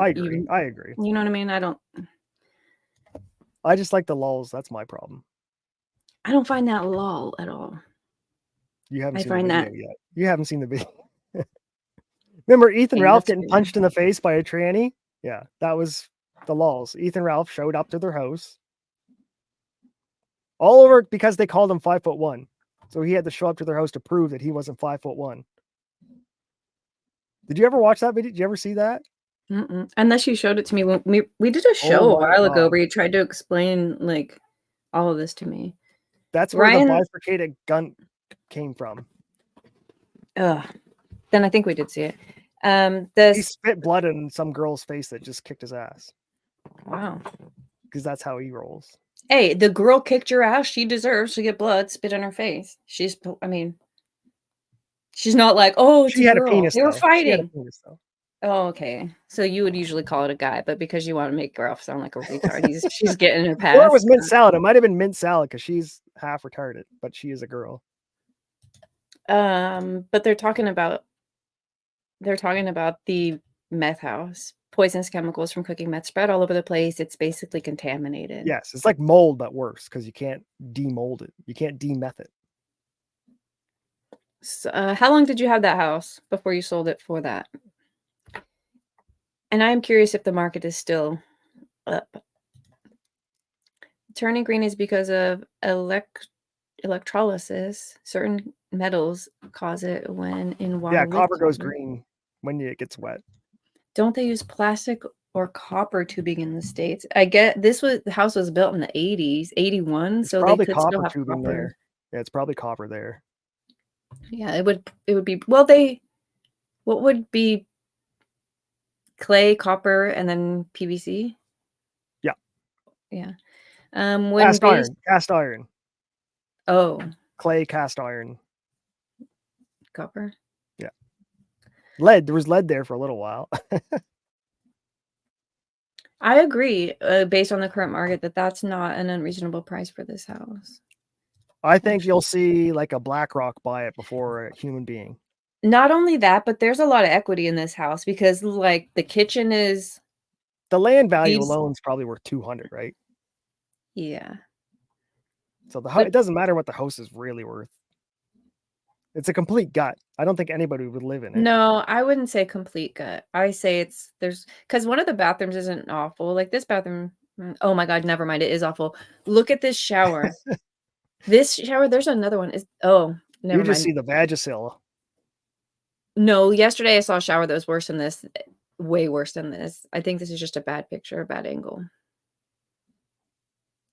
agree. I agree. You know what I mean? I just like the lulls. That's my problem. I don't find that lull at all. You haven't seen the video yet. You haven't seen the video. Remember Ethan Ralph getting punched in the face by a tranny? Yeah, that was the lulls. Ethan Ralph showed up to their house. All over because they called him 5'1". So he had to show up to their house to prove that he wasn't 5'1". Did you ever watch that video? Did you ever see that? Mm-mm. Unless you showed it to me when we did a show a while ago where you tried to explain like all of this to me. That's where the bifurcated gun came from. Then I think we did see it. He spit blood in some girl's face that just kicked his ass. Wow. Because that's how he rolls. Hey, the girl kicked your ass. She deserves to get blood spit in her face. She's not like, oh, she had a penis. They were fighting. Penis, oh, okay. So you would usually call it a guy, but because you want to make Ralph sound like a retard, she's getting her pass. Or it was mint salad. It might have been mint salad because she's half retarded, but she is a girl. But they're talking about they're talking about the meth house. Poisonous chemicals from cooking meth spread all over the place. It's basically contaminated. Yes, it's like mold, but worse because you can't demold it. You can't demeth it. So, how long did you have that house before you sold it for that? And I'm curious if the market is still up. Turning green is because of electrolysis. Certain metals cause it when in water. Yeah, copper goes liquid. green when it gets wet. Don't they use plastic or copper tubing in the States? I get the house was built in the 80s, 81, It's so they probably could still copper have tubing copper. there. Yeah, it's probably copper there. Yeah, it would be what would be clay, copper, and then PVC? Yeah. Yeah. When Cast iron. Oh, Clay, cast iron. copper. Yeah. Lead. There was lead there for a little while. I agree, based on the current market, that's not an unreasonable price for this house. I think you'll see like a BlackRock buy it before a human being. Not only that, but there's a lot of equity in this house because like the kitchen is The land value alone is probably worth 200, right? Yeah. So it doesn't matter what the house is really worth. It's a complete gut. I don't think anybody would live in it. No, I wouldn't say complete gut. I say because one of the bathrooms isn't awful. Like this bathroom, oh my God, never mind. It is awful. Look at this shower. This shower, there's another one. Never You just mind. see the Vagisil. No, yesterday I saw a shower that was worse than this, way worse than this. I think this is just a bad picture, a bad angle.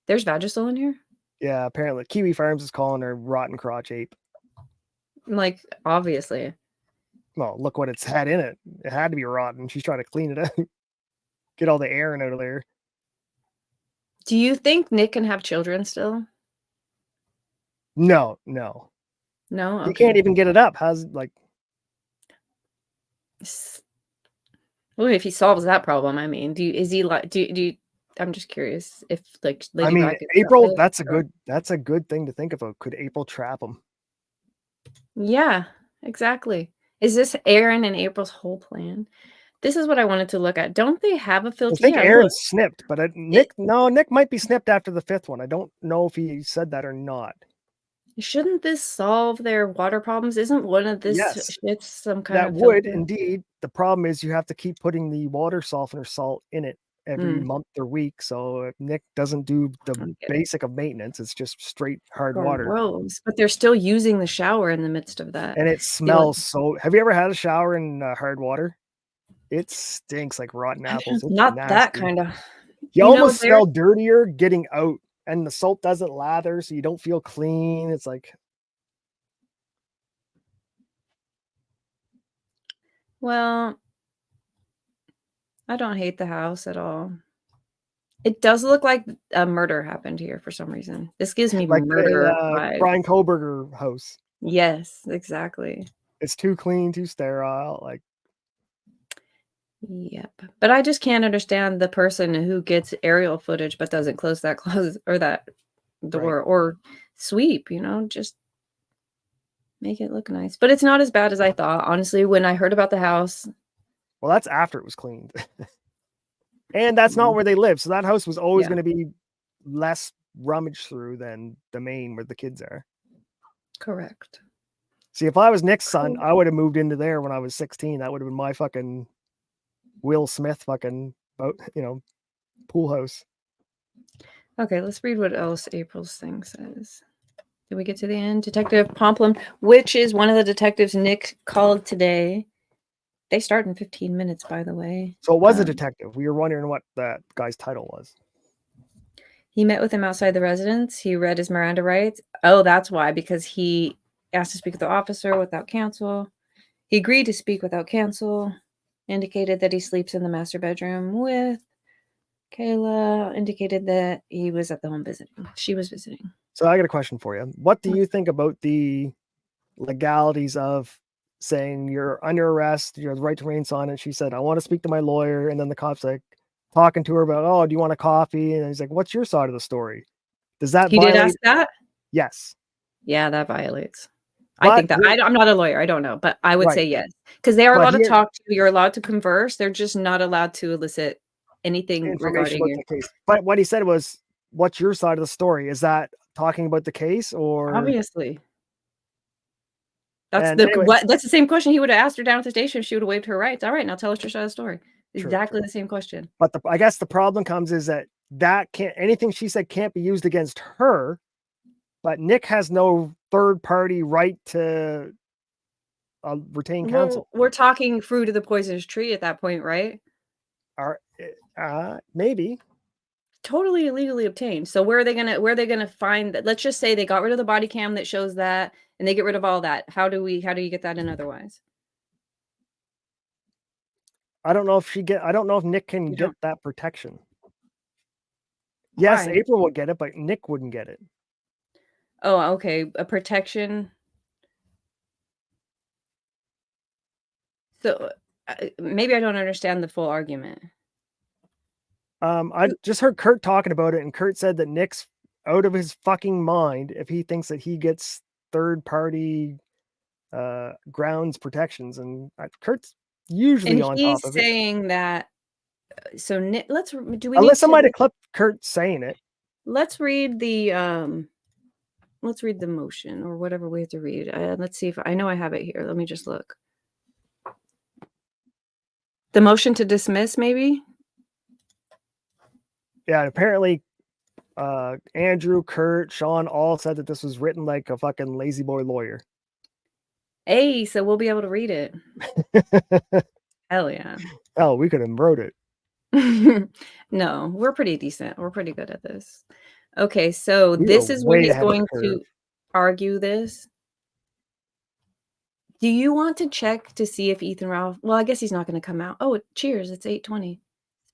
There's Vagisil in here? Yeah, apparently. Kiwi Farms is calling her rotten crotch ape. Like, obviously. Well, look what it's had in it. It had to be rotten. She's trying to clean it up. Get all the air out of there. Do you think Nick can have children still? No. No? You Okay. can't even get it up. How's like... Well, if he solves that problem, I mean, I'm just curious if like Lady Rock April, that's a good thing to think about. Could April trap him? Yeah, exactly. Is this Aaron and April's whole plan? This is what I wanted to look at. Don't they have a filter? I think Aaron's snipped, but Nick might be snipped after the 5th one. I don't know if he said that or not. Shouldn't this solve their water problems? Isn't one of this shit some kind of that would filter? indeed. The problem is you have to keep putting the water softener salt in it every month or week. So if Nick doesn't do the basic of maintenance, it's just straight hard water. But they're still using the shower in the midst of that. And it smells so... Have you ever had a shower in hard water? It stinks like rotten apples. It's Not nasty. that kind of... You almost smell dirtier getting out, and the soap doesn't lather, so you don't feel clean. It's like... Well, I don't hate the house at all. It does look like a murder happened here for some reason. This gives me like murder the vibes. Brian Koberger house. Yes, exactly. It's too clean, too sterile. Like... Yep. But I just can't understand the person who gets aerial footage but doesn't close that closet or that door or sweep, just make it look nice. But it's not as bad as I thought. Honestly, when I heard about the house. Well, that's after it was cleaned. And that's not where they live. So that house was always going to be less rummaged through than the main where the kids are. Correct. See, if I was Nick's son, I would have moved into there when I was 16. That would have been my fucking Will Smith fucking boat, pool house. Okay, let's read what else April's thing says. Did we get to the end? Detective Pomplum, which is one of the detectives Nick called today. They start in 15 minutes, by the way. So it was a detective. We were wondering what that guy's title was. He met with him outside the residence. He read his Miranda rights. Oh, that's why, because he asked to speak with the officer without counsel. He agreed to speak without counsel. Indicated that he sleeps in the master bedroom with Kayla. Indicated that he was at the home visiting. She was visiting. So I got a question for you. What do you think about the legalities of saying you're under arrest, you have the right to remain silent? She said, I want to speak to my lawyer. And then the cop's like talking to her about, oh, do you want a coffee? And he's like, what's your side of the story? Does that He did ask that? Yes. Yeah, that violates. I think that I'm not a lawyer. I don't know, but I would say yes, because they are allowed to talk to you. You're allowed to converse. They're just not allowed to elicit anything regarding about the case. But what he said was, "What's your side of the story? Is that talking about the case or?" Obviously, that's the same question he would have asked her down at the station if she would have waived her rights. All right, now tell us your side of the story. Exactly the same question. But I guess the problem comes is that anything she said can't be used against her. But Nick has no third party right to retain counsel. Well, we're talking fruit of the poisonous tree at that point, right? Maybe. Totally illegally obtained. So where are they gonna find that? Let's just say they got rid of the body cam that shows that, and they get rid of all that. How do you get that in otherwise? I don't know if Nick can get that protection. Yes, April would get it, but Nick wouldn't get it. Oh, okay. A protection. So maybe I don't understand the full argument. I just heard Kurt talking about it, and Kurt said that Nick's out of his fucking mind if he thinks that he gets third party grounds protections, and Kurt's usually on top of it. He's saying that. So Nick, unless somebody clipped Kurt saying it. Let's read the motion or whatever we have to read. Let's see if I know I have it here. Let me just look. The motion to dismiss, maybe. Yeah, apparently Andrew, Kurt, Sean all said that this was written like a fucking lazy boy lawyer. Hey, so we'll be able to read it. Hell yeah. Oh, we could have wrote it. No, we're pretty decent. We're pretty good at this. Okay, so this is when he's going to argue this. Do you want to check to see if Ethan Ralph? Well, I guess he's not going to come out. Oh, cheers! It's 8:20,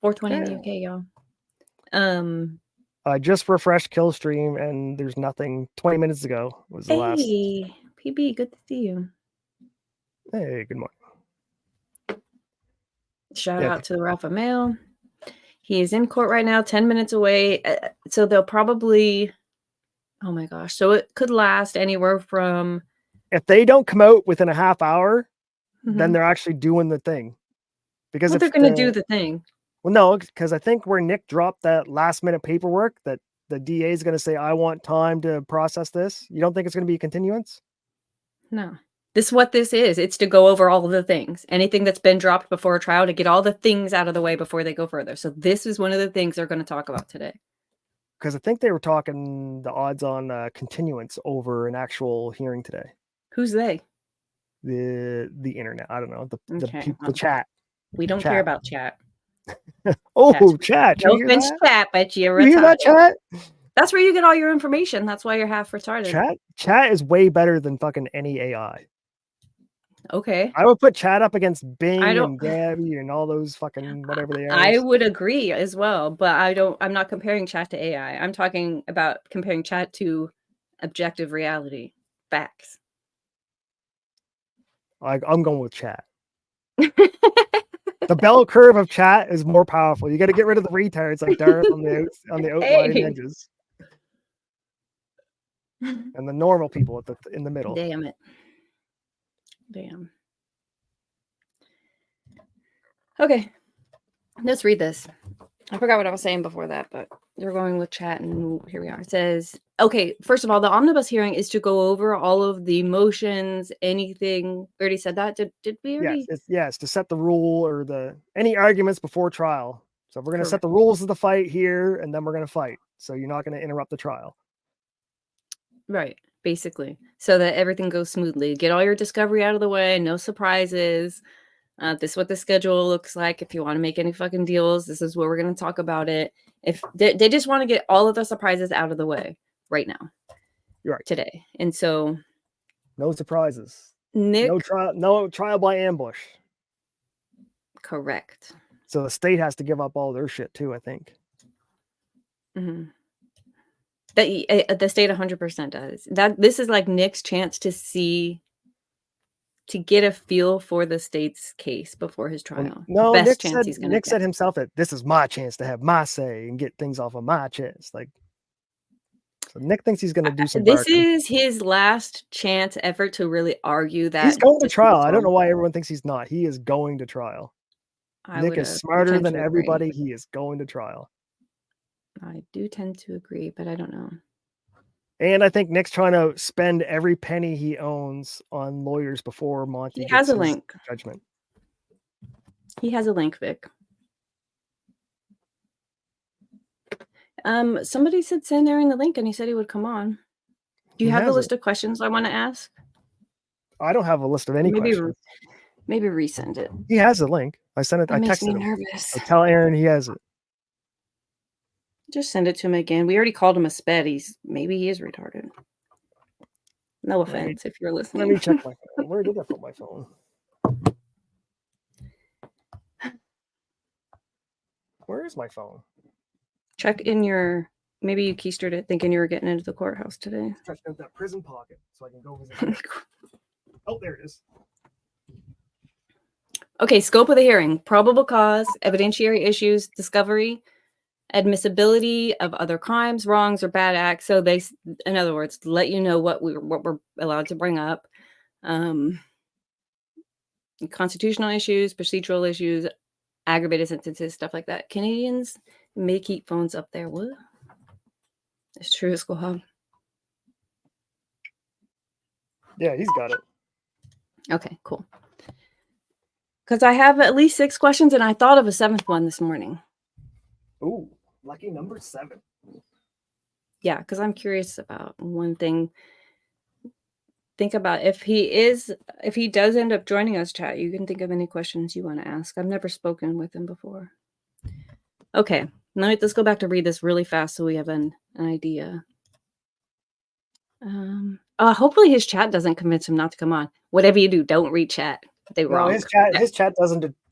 4:20 in the UK, y'all. I just refreshed Killstream and there's nothing. 20 minutes ago was the last. Hey, PB, good to see you. Hey, good morning. Shout out to the Rafa Mail. He is in court right now, 10 minutes away. So they'll probably, oh my gosh. So it could last anywhere from. If they don't come out within a half hour, then they're actually doing the thing. Because they're going to do the thing. Well, no, because I think where Nick dropped that last minute paperwork that the DA is going to say, I want time to process this. You don't think it's going to be a continuance? No. This is what this is. It's to go over all of the things. Anything that's been dropped before a trial, to get all the things out of the way before they go further. So this is one of the things they're going to talk about today. Because I think they were talking the odds on continuance over an actual hearing today. Who's they? The internet. I don't know. The chat. We don't care about chat. Oh, chat. No offense, chat, but you're you hear that, chat? That's where you get all your information. That's why you're half retarded. Chat is way better than fucking any AI. Okay. I would put chat up against Bing and Gabby and all those fucking whatever they are. I would agree as well, but I'm not comparing chat to AI. I'm talking about comparing chat to objective reality, facts. I'm going with chat. The bell curve of chat is more powerful. You got to get rid of the retards like Darth on the outlying edges. And the normal people in the middle. Damn it. Damn. Okay. Let's read this. I forgot what I was saying before that, but you're going with chat and here we are. It says, okay, first of all, the omnibus hearing is to go over all of the motions, anything. We already said that. Did we already? Yes, to set the rule or any arguments before trial. So we're going to set the rules of the fight here and then we're going to fight. So you're not going to interrupt the trial. Right. Basically. So that everything goes smoothly. Get all your discovery out of the way. No surprises. This is what the schedule looks like. If you want to make any fucking deals, this is where we're going to talk about it. If they just want to get all of the surprises out of the way right now. You're right. Today. And so. No surprises. Nick. No trial by ambush. Correct. So the state has to give up all their shit too, I think. Mm-hmm. The state 100% does. This is like Nick's chance to get a feel for the state's case before his trial. No, Nick said himself that this is my chance to have my say and get things off of my chest. Like, So Nick thinks he's going to do some This barking. is his last chance effort to really argue that He's going to trial. I don't dismissal. know why everyone thinks he's not. He is going to trial. I Nick would, is smarter tend than to agree. everybody. He is going to trial. I do tend to agree, but I don't know. And I think Nick's trying to spend every penny he owns on lawyers before Monty He gets has a his link. judgment. He has a link, Vic. Somebody said send Aaron the link, and he said he would come on. Do you He have the has list of questions I want to ask? I don't have a list of any questions. Maybe resend it. He has a link. I sent it. That I makes me texted him. nervous. So tell Aaron he has it. Just send it to him again. We already called him a sped. Maybe he is retarded. No offense if you're listening. Let me check my phone. Where did I put my phone? Where is my phone? Check in your. Maybe you keistered it thinking you were getting into the courthouse today. Stretched out that prison pocket so I can go visit. Oh, there it is. Okay, scope of the hearing: probable cause, evidentiary issues, discovery, admissibility of other crimes, wrongs, or bad acts. So they, in other words, let you know what we're allowed to bring up. Constitutional issues, procedural issues, aggravated sentences, stuff like that. Canadians may keep phones up there. What? It's true, Squab. Yeah, he's got it. Okay, cool. Because I have at least 6 questions, and I thought of a 7th one this morning. Ooh, lucky number 7. Yeah, because I'm curious about one thing. Think about if he does end up joining us, chat, you can think of any questions you want to ask. I've never spoken with him before. Okay, let's go back to read this really fast so we have an idea. Hopefully his chat doesn't convince him not to come on. Whatever you do, don't read chat. They No, wrong. his chat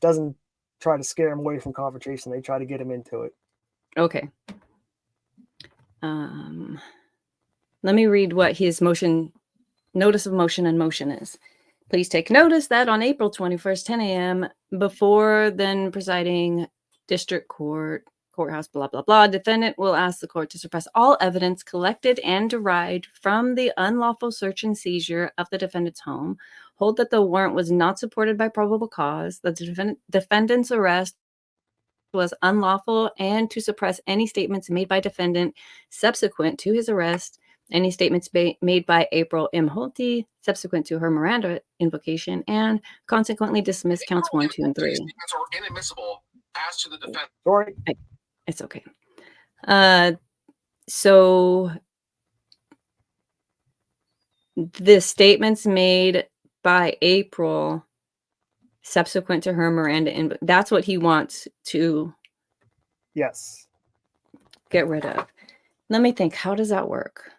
doesn't try to scare him away from confrontation. They try to get him into it. Okay. Let me read what his notice of motion and motion is. Please take notice that on April 21st, 10 a.m., before then presiding district courthouse, blah, blah, blah, defendant will ask the court to suppress all evidence collected and derived from the unlawful search and seizure of the defendant's home, hold that the warrant was not supported by probable cause, that the defendant's arrest was unlawful, and to suppress any statements made by defendant subsequent to his arrest, any statements made by April M. Holte subsequent to her Miranda invocation, and consequently dismiss counts 1, 2, and 3. Statements are inadmissible as to the defense. Sorry. It's okay. So the statements made by April subsequent to her Miranda, that's what he wants to Yes. get rid of. Let me think. How does that work?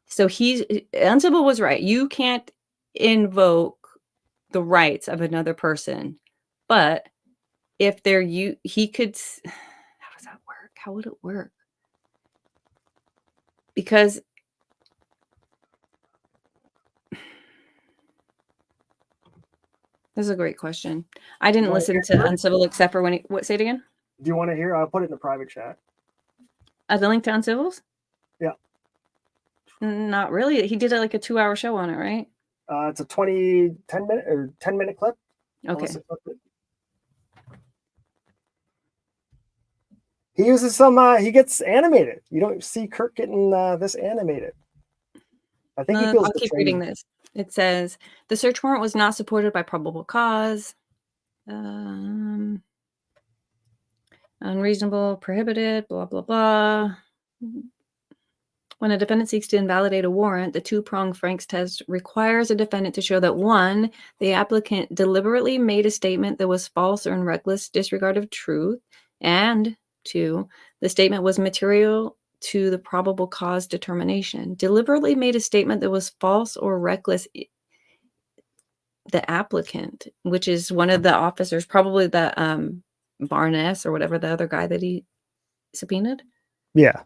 So Uncivil was right. You can't invoke the rights of another person, but if he could. How does that work? How would it work? Because this is a great question. I didn't listen to Uncivil except for when say it again? Do you want to hear? I'll put it in the private chat. The link to Uncivils? Yeah. Not really. He did like a 2-hour show on it, right? It's a 10-minute clip. Okay. He uses some. He gets animated. You don't see Kirk getting this animated. I think he feels. I'll keep reading this. It says the search warrant was not supported by probable cause. Unreasonable, prohibited, blah, blah, blah. When a defendant seeks to invalidate a warrant, the 2-pronged Frank's test requires a defendant to show that 1, the applicant deliberately made a statement that was false or in reckless disregard of truth, and 2, the statement was material to the probable cause determination. Deliberately made a statement that was false or reckless. The applicant, which is one of the officers, probably the Barnes or whatever the other guy that he subpoenaed. Yeah.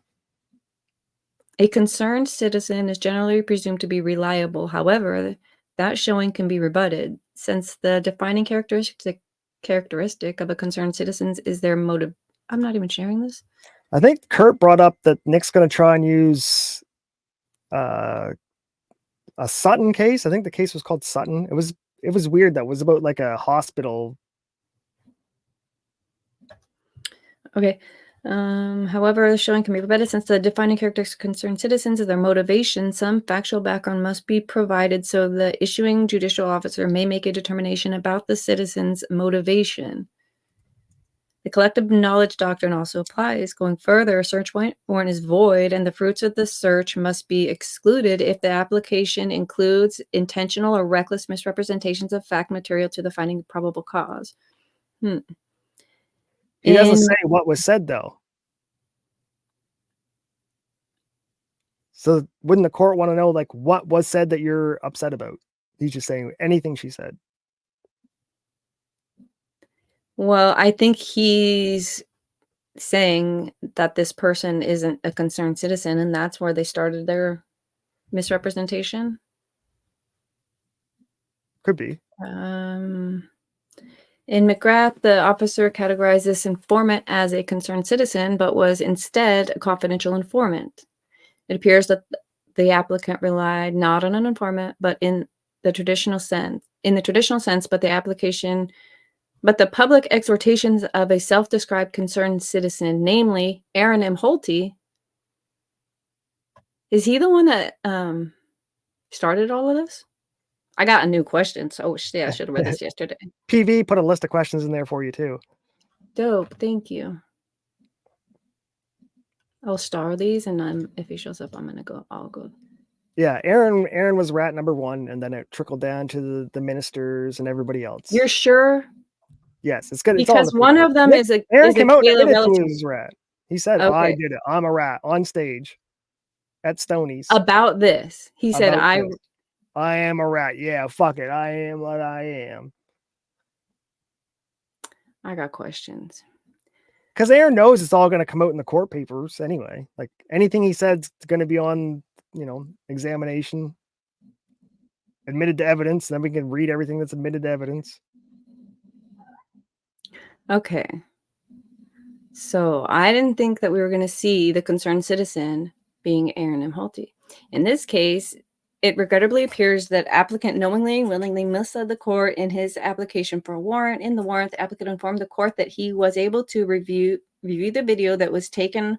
A concerned citizen is generally presumed to be reliable. However, that showing can be rebutted since the defining characteristic of a concerned citizen is their motive. I'm not even sharing this. I think Kurt brought up that Nick's going to try and use a Sutton case. I think the case was called Sutton. It was weird. That was about like a hospital. Okay. However, the showing can be prevented since the defining characteristics concern citizens of their motivation. Some factual background must be provided so the issuing judicial officer may make a determination about the citizen's motivation. The collective knowledge doctrine also applies. Going further, a search warrant is void, and the fruits of the search must be excluded if the application includes intentional or reckless misrepresentations of fact material to the finding of probable cause. He doesn't say what was said, though. So wouldn't the court want to know, like, what was said that you're upset about? He's just saying anything she said. Well, I think he's saying that this person isn't a concerned citizen, and that's where they started their misrepresentation. Could be. In McGrath, the officer categorized this informant as a concerned citizen, but was instead a confidential informant. It appears that the applicant relied not on an informant, but in the traditional sense, but the public exhortations of a self-described concerned citizen, namely Aaron M. Holty. Is he the one that started all of this? I got a new question, so yeah, I should have read this yesterday. PV put a list of questions in there for you too. Dope, thank you. I'll star these, and if he shows up, I'll go. Yeah, Aaron was rat number 1, and then it trickled down to the ministers and everybody else. You're sure? Yes, it's good. Because one of them is a Aaron came out and admitted relative. he was a rat. He said, Okay. I did it. I'm a rat on stage at Stoney's. About this. He said, I am a rat. Yeah, fuck it. I am what I am. I got questions. Because Aaron knows it's all going to come out in the court papers anyway. Like anything he said's going to be on, examination, admitted to evidence. Then we can read everything that's admitted to evidence. Okay. So I didn't think that we were going to see the concerned citizen being Aaron M. Holty. In this case, it regrettably appears that applicant knowingly and willingly misled the court in his application for a warrant. In the warrant, the applicant informed the court that he was able to review the video that was taken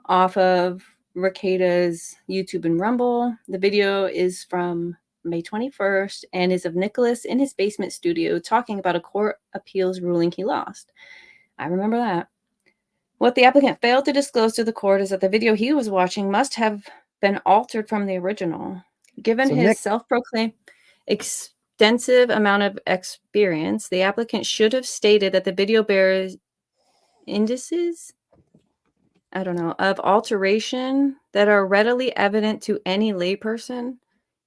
off of Rekieta's YouTube and Rumble. The video is from May 21st and is of Nicholas in his basement studio talking about a court appeals ruling he lost. I remember that. What the applicant failed to disclose to the court is that the video he was watching must have been altered from the original. Given his self-proclaimed extensive amount of experience, the applicant should have stated that the video bears indices, of alteration that are readily evident to any layperson,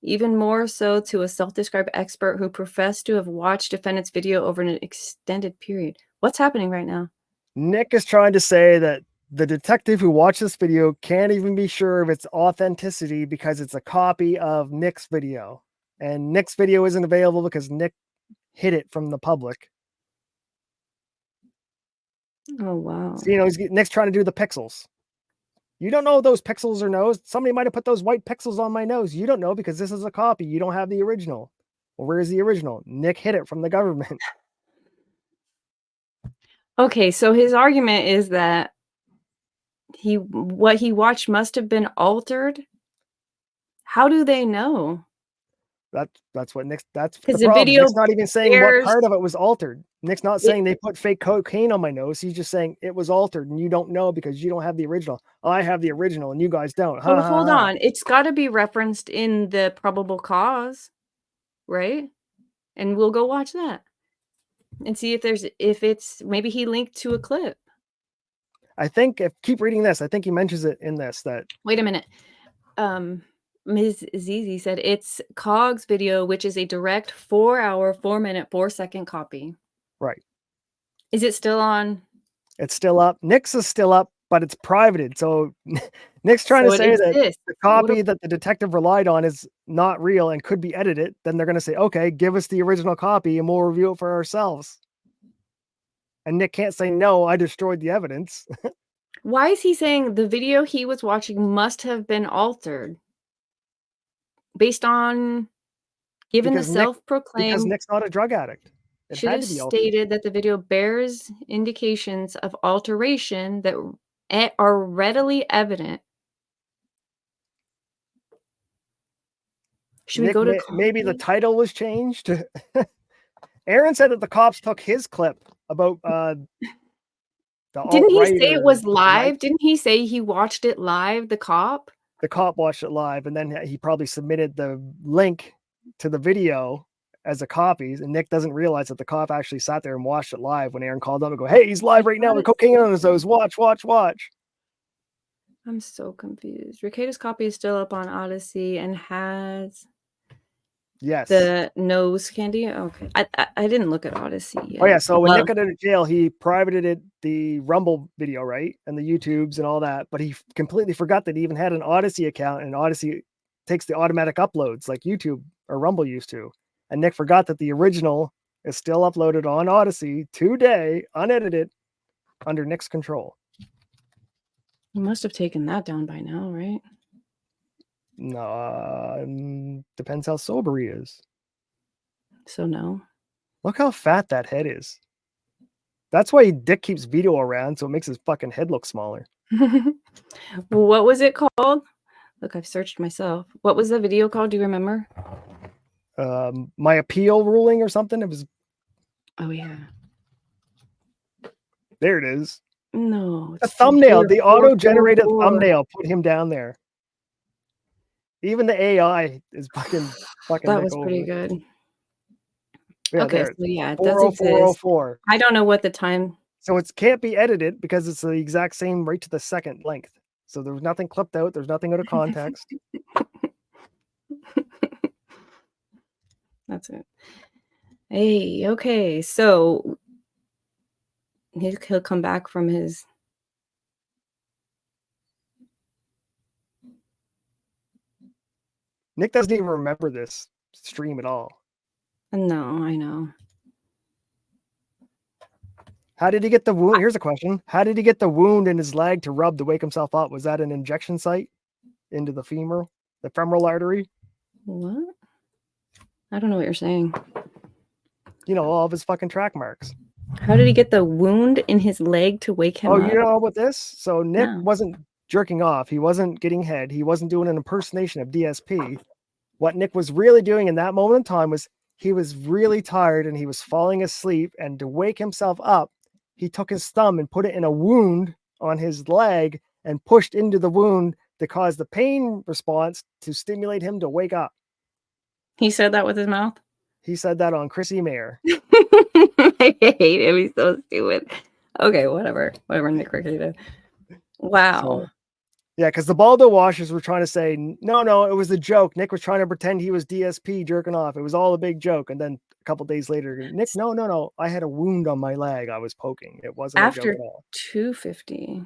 even more so to a self-described expert who professed to have watched defendant's video over an extended period. What's happening right now? Nick is trying to say that the detective who watched this video can't even be sure of its authenticity because it's a copy of Nick's video. And Nick's video isn't available because Nick hid it from the public. Oh, wow. So, Nick's trying to do the pixels. You don't know those pixels are nose. Somebody might have put those white pixels on my nose. You don't know because this is a copy. You don't have the original. Well, where is the original? Nick hid it from the government. Okay, so his argument is that what he watched must have been altered. How do they know? That's what Nick's. That's the the problem. video Nick's not even saying what part of it was altered. Nick's not saying they put fake cocaine on my nose. He's just saying it was altered, and you don't know because you don't have the original. I have the original, and you guys don't. Well, hold on. It's got to be referenced in the probable cause, right? And we'll go watch that and see if it's maybe he linked to a clip. I think keep reading this. I think he mentions it in this. That wait a minute. Ms. Zizi said it's Cog's video, which is a direct 4-hour, 4-minute, 4-second copy. Right. Is it still on? It's still up. Nick's is still up, but it's privated. So Nick's trying to say that the copy that the detective relied on is not real and could be edited. Then they're going to say, okay, give us the original copy and we'll review it for ourselves. And Nick can't say, no, I destroyed the evidence. Why is he saying the video he was watching must have been altered? based on given Because the Nick- because self-proclaimed Nick's not a drug addict. It should had have to be altered. stated that the video bears indications of alteration that are readily evident. Should we Nick, go to maybe the copy? title was changed? Aaron said that the cops took his clip about the Didn't he alt-right say it or was the live? right. Didn't he say he watched it live, the cop? The cop watched it live, and then he probably submitted the link to the video as a copy, and Nick doesn't realize that the cop actually sat there and watched it live when Aaron called up and go, "Hey, he's live right now with cocaine on his nose. Watch, watch, watch." I'm so confused. Rekieta's copy is still up on Odyssey and has Yes. the nose candy. Okay, I didn't look at Odyssey yet. Oh yeah, so when Well, Nick got out of jail, he privated the Rumble video, right, and the YouTubes and all that, but he completely forgot that he even had an Odyssey account, and Odyssey takes the automatic uploads like YouTube or Rumble used to. And Nick forgot that the original is still uploaded on Odyssey today, unedited, under Nick's control. he must have taken that down by now, right? No, depends how sober he is. So no. Look how fat that head is. That's why Dick keeps video around, so it makes his fucking head look smaller. What was it called? Look, I've searched myself. What was the video called? Do you remember? My appeal ruling or something. It was. Oh yeah. There it is. No. A it's thumbnail. The 444. auto-generated thumbnail put him down there. Even the AI is fucking. That Nick was pretty over. good. Yeah, Okay, there. so yeah, it does 40404. exist. I don't know what the time. So it can't be edited because it's the exact same right to the second length. So there was nothing clipped out. There's nothing out of context. That's it. Hey, okay, so he'll come back from his. Nick doesn't even remember this stream at all. No, I know. How did he get the wound? Here's a question. How did he get the wound in his leg to rub to wake himself up? Was that an injection site into the femoral artery? What? I don't know what you're saying. You know, all of his fucking track marks. How did he get the wound in his leg to wake him up? You know about this? So Nick No. wasn't jerking off. He wasn't getting head. He wasn't doing an impersonation of DSP. What Nick was really doing in that moment in time was he was really tired and he was falling asleep. And to wake himself up, he took his thumb and put it in a wound on his leg and pushed into the wound to cause the pain response to stimulate him to wake up. He said that with his mouth? He said that on Chrissy Mayer. I hate him. He's so stupid. Okay, whatever. Whatever, Nick Rekieta. Wow. So, yeah, because the Baldo washers were trying to say, no, it was a joke. Nick was trying to pretend he was DSP jerking off. It was all a big joke. And then a couple days later, Nick, no. I had a wound on my leg. I was poking. It wasn't After a joke at all. 250.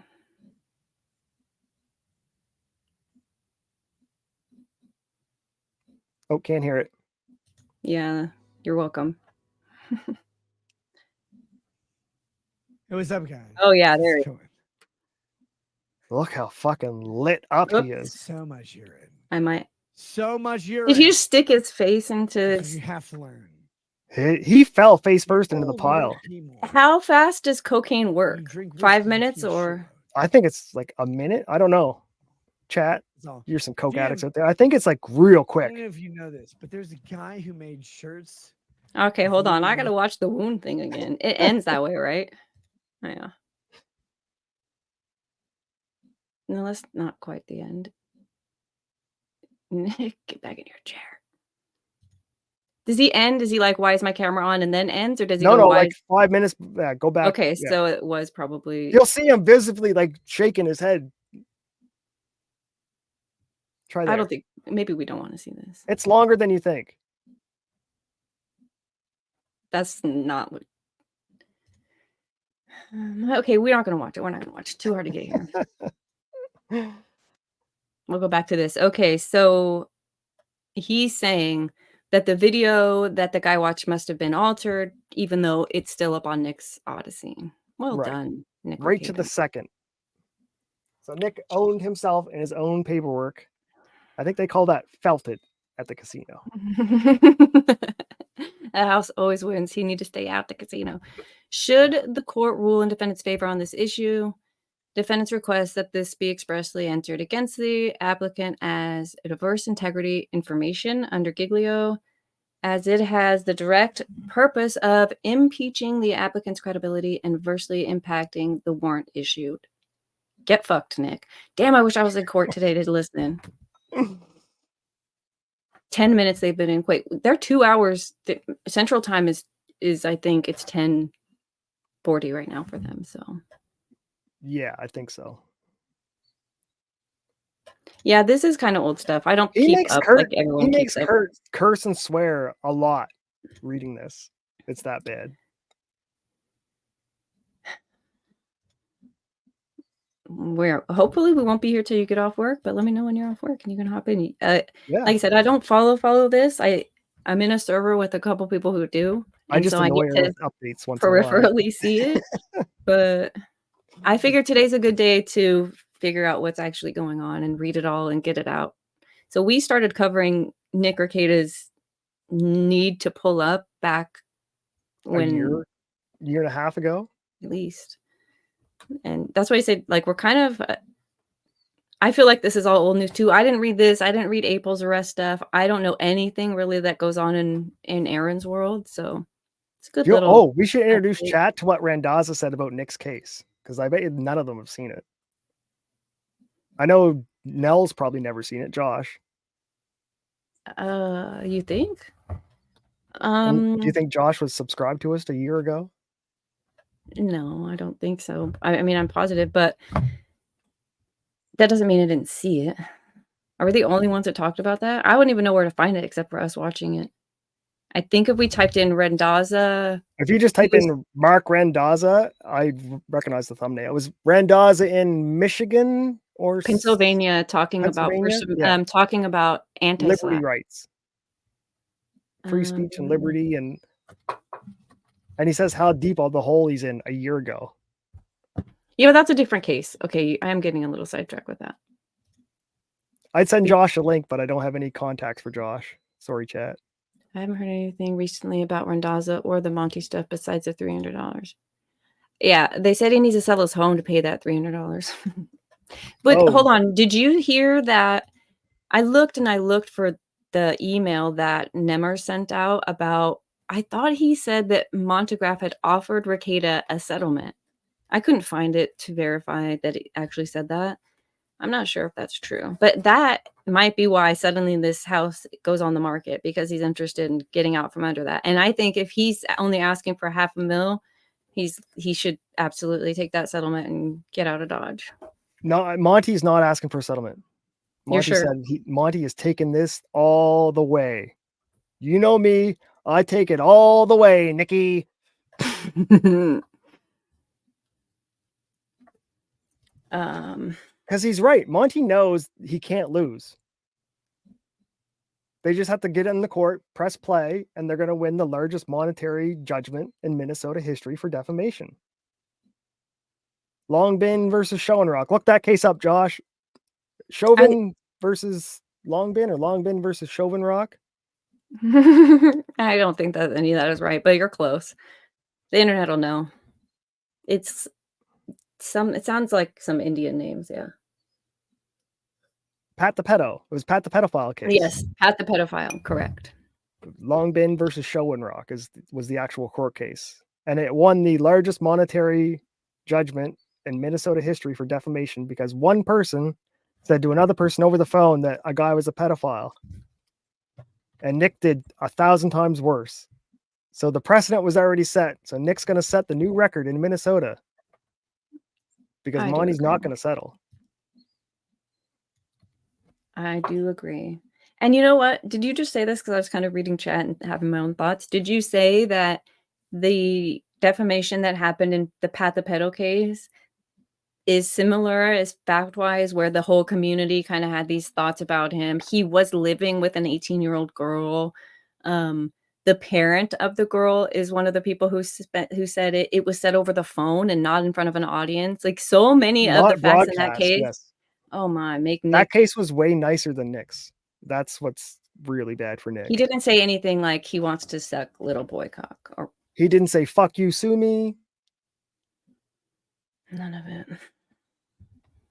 Oh, can't hear it. Yeah, you're welcome. Hey, what's up, guys? Oh, yeah, there he is. Look how fucking lit up he is. So much urine. I might. So much urine. Did he just stick his face into You have to learn. He fell face first into the pile. How fast does cocaine You work? drink 5 whiskey, minutes keep or? shit. I think it's like a minute. I don't know. Chat. That's all. You're some coke Damn. addicts out there. I think it's like real I quick. don't know if you know this, but there's a guy who made shirts. Okay, hold on. I gotta watch the wound thing again. It ends that way, right? Oh, yeah. No, that's not quite the end. Nick, get back in your chair. Does he end? Is he like, why is my camera on, and then ends, or does he No, go, why? like 5 minutes. Go back. Okay, Yeah. so it was probably. You'll see him visibly like shaking his head. Try that. I don't think. Maybe we don't want to see this. It's longer than you think. That's not what. Okay, we're not gonna watch it. We're not gonna watch it. Too hard to get here. We'll go back to this. Okay, so he's saying that the video that the guy watched must have been altered, even though it's still up on Nick's Odyssey. Well Right. done, Nick. Right to the Rekieta. second. So Nick owned himself in his own paperwork. I think they call that felted. at the casino. The house always wins. You need to stay out the casino. Should the court rule in defendant's favor on this issue, defendants request that this be expressly entered against the applicant as adverse integrity information under Giglio, as it has the direct purpose of impeaching the applicant's credibility and adversely impacting the warrant issued. Get fucked, Nick. Damn, I wish I was in court today to listen. 10 minutes they've been in. Wait, they're 2 hours. Central time is I think it's 10:40 right now for them. So Yeah, I think so. yeah, this is kind of old stuff. I don't He keep makes up Kurt, like he everyone makes keeps up. Kurt curse and swear a lot reading this. It's that bad. Hopefully we won't be here till you get off work, but let me know when you're off work and you can hop in. Yeah. Like I said, I don't follow this. I'm in a server with a couple people who do, I and just so I annoy get her to with updates once in a while. peripherally see it. But I figured today's a good day to figure out what's actually going on and read it all and get it out. So we started covering Nick Rekieta's need to pull up back when year and a half ago. at least. And that's why I said, like, we're kind of, I feel like this is all old news too. I didn't read this. I didn't read April's arrest stuff. I don't know anything really that goes on in Aaron's world. So it's a good little. Oh, we should introduce update. chat to what Randazza said about Nick's case, because I bet you none of them have seen it. I know Nell's probably never seen it. Josh, You think? do you think Josh was subscribed to us a year ago? No, I don't think so. I mean, I'm positive, but that doesn't mean I didn't see it. Are we the only ones that talked about that? I wouldn't even know where to find it except for us watching it. I think if we typed in Randazza, If you just type in Mark Randazza, I recognize the thumbnail. It was Randazza in Michigan or Pennsylvania, talking about Pennsylvania? talking about liberty anti-SLAPP. rights, free speech and liberty, and he says how deep all the hole he's in a year ago. Yeah, but that's a different case. Okay, I am getting a little sidetracked with that. I'd send Josh a link, but I don't have any contacts for Josh. Sorry, chat. I haven't heard anything recently about Randazza or the Monty stuff besides the $300. Yeah, they said he needs to sell his home to pay that $300. But hold on, did you hear that? I looked for the email that Nemmer sent out about, I thought he said that Montegraph had offered Rekieta a settlement. I couldn't find it to verify that it actually said that. I'm not sure if that's true, but that might be why suddenly this house goes on the market, because he's interested in getting out from under that. And I think if he's only asking for $500,000, he should absolutely take that settlement and get out of Dodge. No, Monty's not asking for a settlement. Monty said Monty is taking this all the way. You know me, I take it all the way, Nikki. Because he's right. Monty knows he can't lose. They just have to get in the court, press play, and they're going to win the largest monetary judgment in Minnesota history for defamation. Longbin versus Schoenrock. Look that case up, Josh. Chauvin versus Longbin, or Longbin versus Chauvinrock. I don't think that any of that is right, but you're close. The internet will know. It sounds like some Indian names, yeah. Pat the pedo. It was Pat the pedophile case. Yes, Pat the pedophile, correct. Longbin versus Schoenrock was the actual court case. And it won the largest monetary judgment in Minnesota history for defamation because one person said to another person over the phone that a guy was a pedophile. And Nick did 1,000 times worse. So the precedent was already set. So Nick's going to set the new record in Minnesota because Monty's not going to settle. I do agree. And you know what? Did you just say this? Because I was kind of reading chat and having my own thoughts. Did you say that the defamation that happened in the Pat the Pedo case is similar as fact-wise, where the whole community kind of had these thoughts about him? He was living with an 18-year-old girl. The parent of the girl is one of the people who said it was said over the phone and not in front of an audience. Like so many of the facts in that case. Yes. Oh my, that case was way nicer than Nick's. That's what's really bad for Nick. He didn't say anything like he wants to suck little boy cock, or He didn't say "fuck you, sue me." none of it.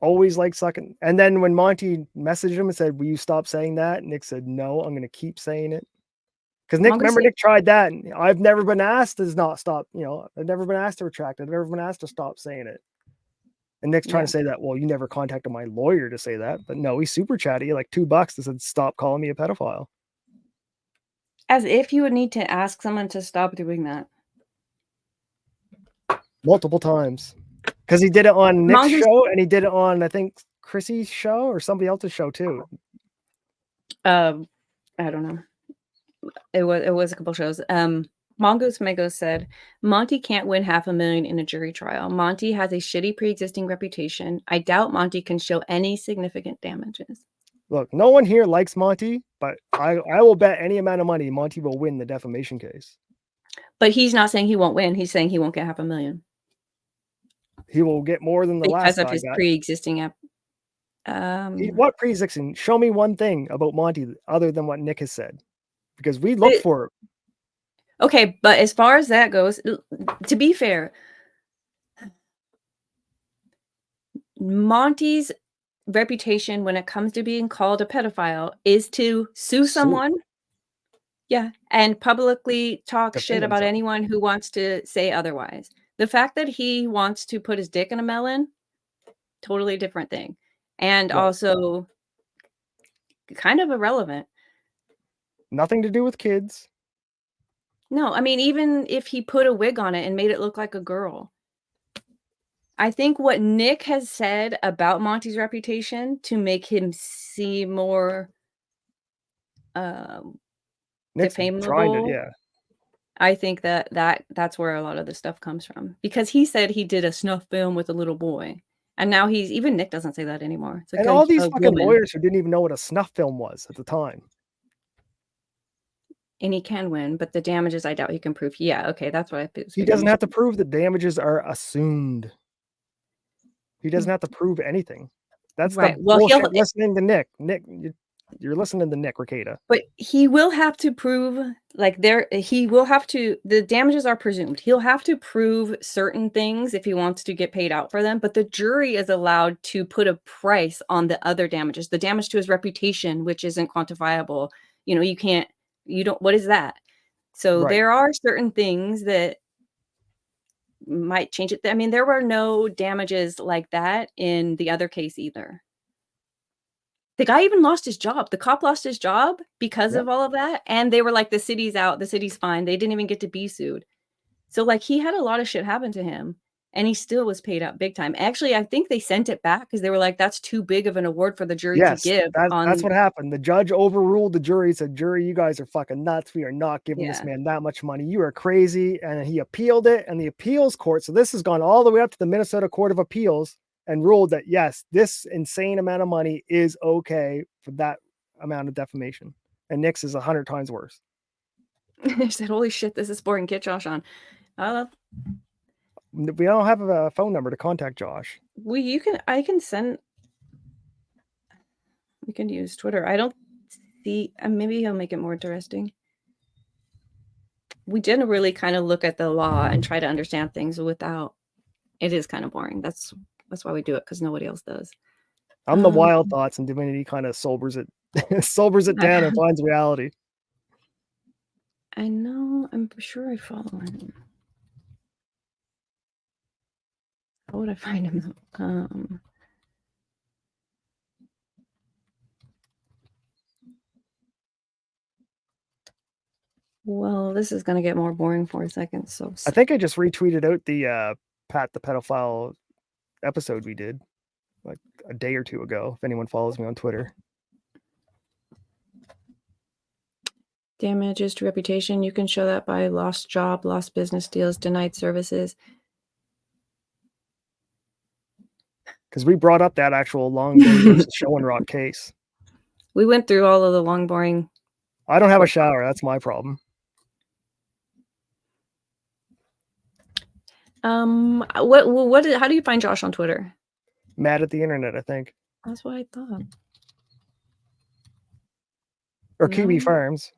Always like sucking. And then when Monty messaged him and said, "Will you stop saying that?" Nick said, "No, I'm going to keep saying it." Because Nick, remember, Nick tried that. And I've never been asked to not stop. I've never been asked to retract it. I've never been asked to stop saying it. And Nick's trying to say that, well, you never contacted my lawyer to say that. But no, he super chatty, like $2 that said, "Stop calling me a pedophile." As if you would need to ask someone to stop doing that. Multiple times. Because he did it on Nick's show, and he did it on, I think, Chrissy's show or somebody else's show too. I don't know. It was a couple shows. Mongoose Mego said, Monty can't win $500,000 in a jury trial. Monty has a shitty pre-existing reputation. I doubt Monty can show any significant damages. Look, no one here likes Monty, but I will bet any amount of money Monty will win the defamation case. But he's not saying he won't win. He's saying he won't get $500,000. He will get more than the last because of guy his got. Pre-existing What pre-existing? Show me one thing about Monty other than what Nick has said, because we look for it. Okay, but as far as that goes, to be fair, Monty's reputation when it comes to being called a pedophile is to sue someone. Yeah, and publicly talk shit about anyone who wants to say otherwise. The fact that he wants to put his dick in a melon, totally different thing. And also kind of irrelevant. Nothing to do with kids. No, I mean, even if he put a wig on it and made it look like a girl. I think what Nick has said about Monty's reputation to make him seem more defamable. Yeah. I think that's where a lot of the stuff comes from, because he said he did a snuff film with a little boy, and now even Nick doesn't say that anymore. It's like, and all these fucking lawyers who didn't even know what a snuff film was at the time. And he can win, but the damages I doubt he can prove. Yeah, okay, that's what I think. He doesn't have to prove that damages are assumed. He doesn't have to prove anything. That's right. The bullshit. Listening to Nick. You're listening to Nick, Rekieta. But he will have to prove, the damages are presumed. He'll have to prove certain things if he wants to get paid out for them, but the jury is allowed to put a price on the other damages. The damage to his reputation, which isn't quantifiable. What is that? So there are certain things that might change it. I mean, there were no damages like that in the other case either. The guy even lost his job. The cop lost his job because of all of that. And they were like, the city's out. The city's fine. They didn't even get to be sued. So he had a lot of shit happen to him. And he still was paid out big time. Actually, I think they sent it back because they were like, that's too big of an award for the jury to give. That's what happened. The judge overruled the jury, said, "Jury, you guys are fucking nuts. We are not giving this man that much money. You are crazy." And he appealed it. And the appeals court, so this has gone all the way up to the Minnesota Court of Appeals, and ruled that, yes, this insane amount of money is okay for that amount of defamation. And Nick's is 100 times worse. They said, holy shit, this is boring. Get Josh on. We don't have a phone number to contact Josh. We can use Twitter. I don't see, maybe he'll make it more interesting. We didn't really kind of look at the law and try to understand things without, it is kind of boring. That's why we do it, because nobody else does. I'm the wild thoughts, and Divinity kind of sobers it down and finds reality. I know. I'm sure I follow him. How would I find him? Well, this is going to get more boring for a second. So I think I just retweeted out the Pat the Pedophile episode we did like a day or two ago, if anyone follows me on Twitter. Damages to reputation. You can show that by lost job, lost business deals, denied services. Because we brought up that actual long versus show and rock case. We went through all of the long, boring. I don't have a shower. That's my problem. How do you find Josh on Twitter? Mad at the internet, I think. That's what I thought. Or Kiwi No. Farms.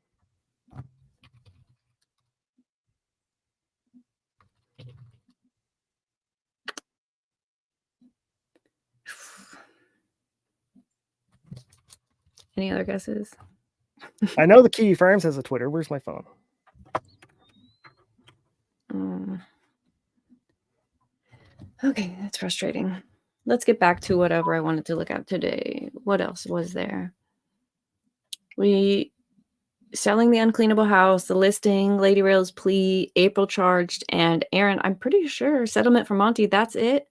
Any other guesses? I know the Kiwi Farms has a Twitter. Where's my phone? Okay, that's frustrating. Let's get back to whatever I wanted to look at today. What else was there? We selling the uncleanable house, the listing, Lady Rail's plea, April charged, and Aaron, I'm pretty sure settlement for Monty. That's it.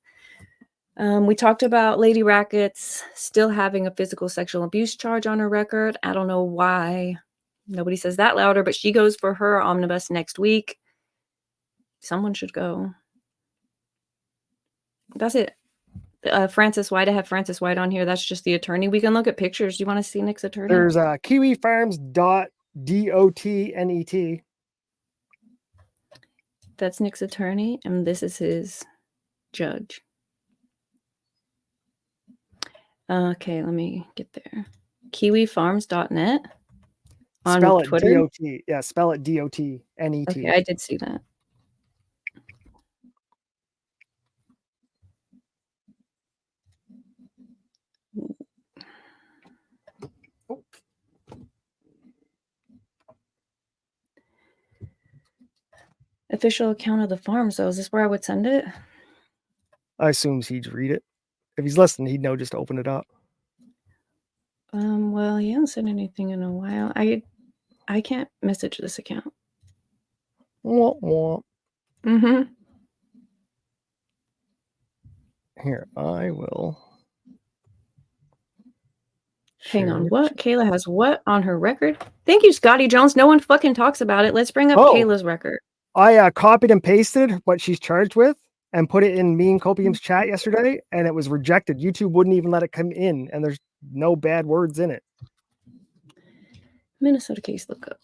We talked about Lady Rackets still having a physical sexual abuse charge on her record. I don't know why nobody says that louder, but she goes for her omnibus next week. Someone should go. That's it. Francis White. I have Francis White on here. That's just the attorney. We can look at pictures. Do you want to see Nick's attorney? There's kiwifarms.dotnet. That's Nick's attorney, and this is his judge. Okay, let me get there. Kiwifarms.net on Spell it Twitter. D-O-T. Yeah, spell it D-O-T-N-E-T. Okay, I did see that. Official account of the farm. So is this where I would send it? I assume he'd read it. If he's listening, he'd know just to open it up. Well, he hasn't said anything in a while. I can't message this account. Wah, wah. Mm-hmm. Here, I will. Hang on. share it. What? Kayla has what on her record? Thank you, Scotty Jones. No one fucking talks about it. Let's bring up Oh. Kayla's record. I copied and pasted what she's charged with and put it in me and Copium's chat yesterday, and it was rejected. YouTube wouldn't even let it come in, and there's no bad words in it. Minnesota case lookup.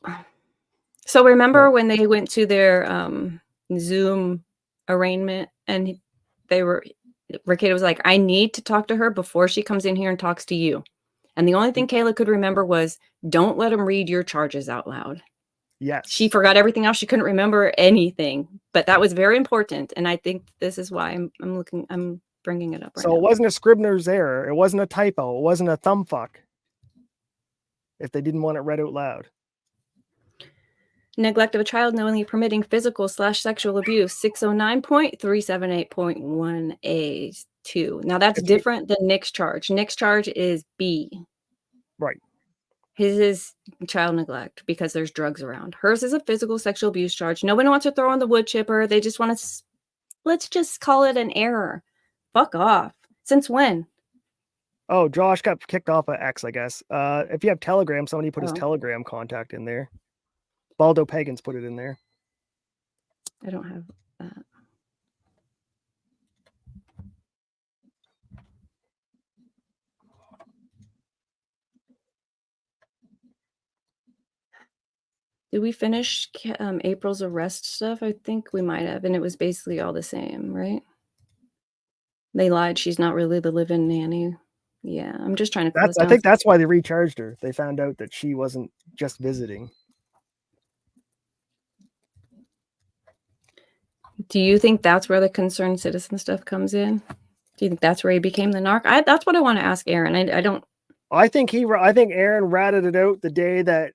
So remember when they went to their Zoom arraignment and Rekieta was like, I need to talk to her before she comes in here and talks to you. And the only thing Kayla could remember was, don't let him read your charges out loud. Yes. She forgot everything else. She couldn't remember anything, but that was very important. And I think this is why I'm bringing it up right So now. it wasn't a Scribner's error. It wasn't a typo. It wasn't a thumb fuck. If they didn't want it read out loud. Neglect of a child knowingly permitting physical/sexual abuse, 609.378.1A2. Now that's different than Nick's charge. Nick's charge is B. Right. His is child neglect because there's drugs around. Hers is a physical sexual abuse charge. Nobody wants to throw on the wood chipper. They just want to, let's just call it an error. Fuck off. Since when? Oh, Josh got kicked off of X, I guess. If you have Telegram, somebody put his Telegram contact in there. Baldo Pagans put it in there. I don't have that. Did we finish April's arrest stuff? I think we might have, and it was basically all the same, right? They lied. She's not really the live-in nanny. Yeah, I'm just trying to. I think that's why they recharged her. They found out that she wasn't just visiting. Do you think that's where the concerned citizen stuff comes in? Do you think that's where he became the narc? That's what I want to ask Aaron. I don't. I think Aaron ratted it out the day that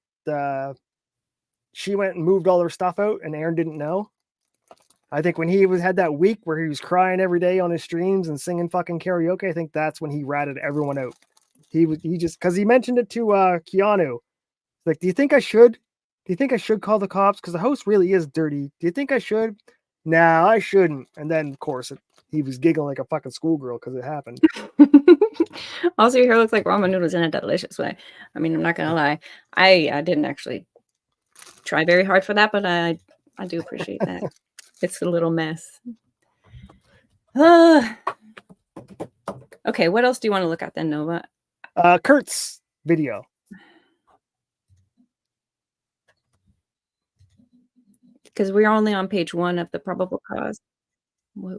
she went and moved all her stuff out, and Aaron didn't know. I think when he had that week where he was crying every day on his streams and singing fucking karaoke, I think that's when he ratted everyone out. He just because he mentioned it to Keanu. Like, do you think I should? Do you think I should call the cops? Because the house really is dirty. Do you think I should? No, I shouldn't. And then, of course, he was giggling like a fucking schoolgirl because it happened. Also, your hair looks like ramen noodles in a delicious way. I mean, I'm not gonna lie. I didn't actually try very hard for that, but I do appreciate that. It's a little mess. Okay, what else do you want to look at then, Nova? Kurt's video. Because we're only on page 1 of the probable cause. Whoa.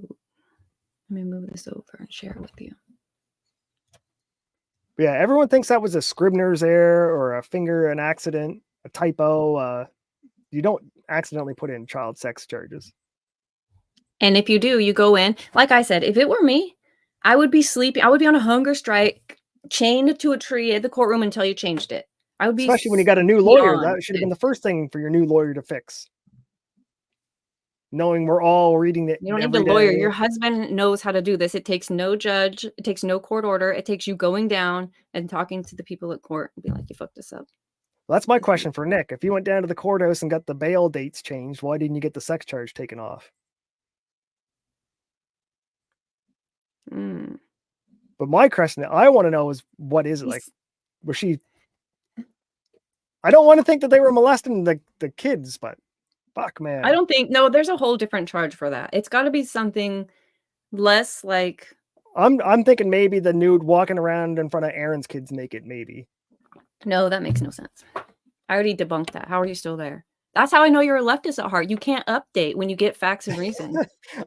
Let me move this over and share it with you. Yeah, everyone thinks that was a Scribner's error or an accident, a typo. You don't accidentally put in child sex charges. And if you do, you go in. Like I said, if it were me, I would be sleeping. I would be on a hunger strike, chained to a tree at the courtroom until you changed it. I would be, especially when you got a new lawyer. beyond That should have been it. the first thing for your new lawyer to fix. Knowing we're all reading it. You don't need every the lawyer. day. Your husband knows how to do this. It takes no judge. It takes no court order. It takes you going down and talking to the people at court and be like, you fucked this up. Well, that's my question for Nick. If you went down to the courthouse and got the bail dates changed, why didn't you get the sex charge taken off? But my question I want to know is, what is it like? Was she? I don't want to think that they were molesting the kids, but fuck, man. I don't think. No, there's a whole different charge for that. It's got to be something less like. I'm thinking maybe the nude walking around in front of Aaron's kids naked, maybe. No, that makes no sense. I already debunked that. How are you still there? That's how I know you're a leftist at heart. You can't update when you get facts and reasons.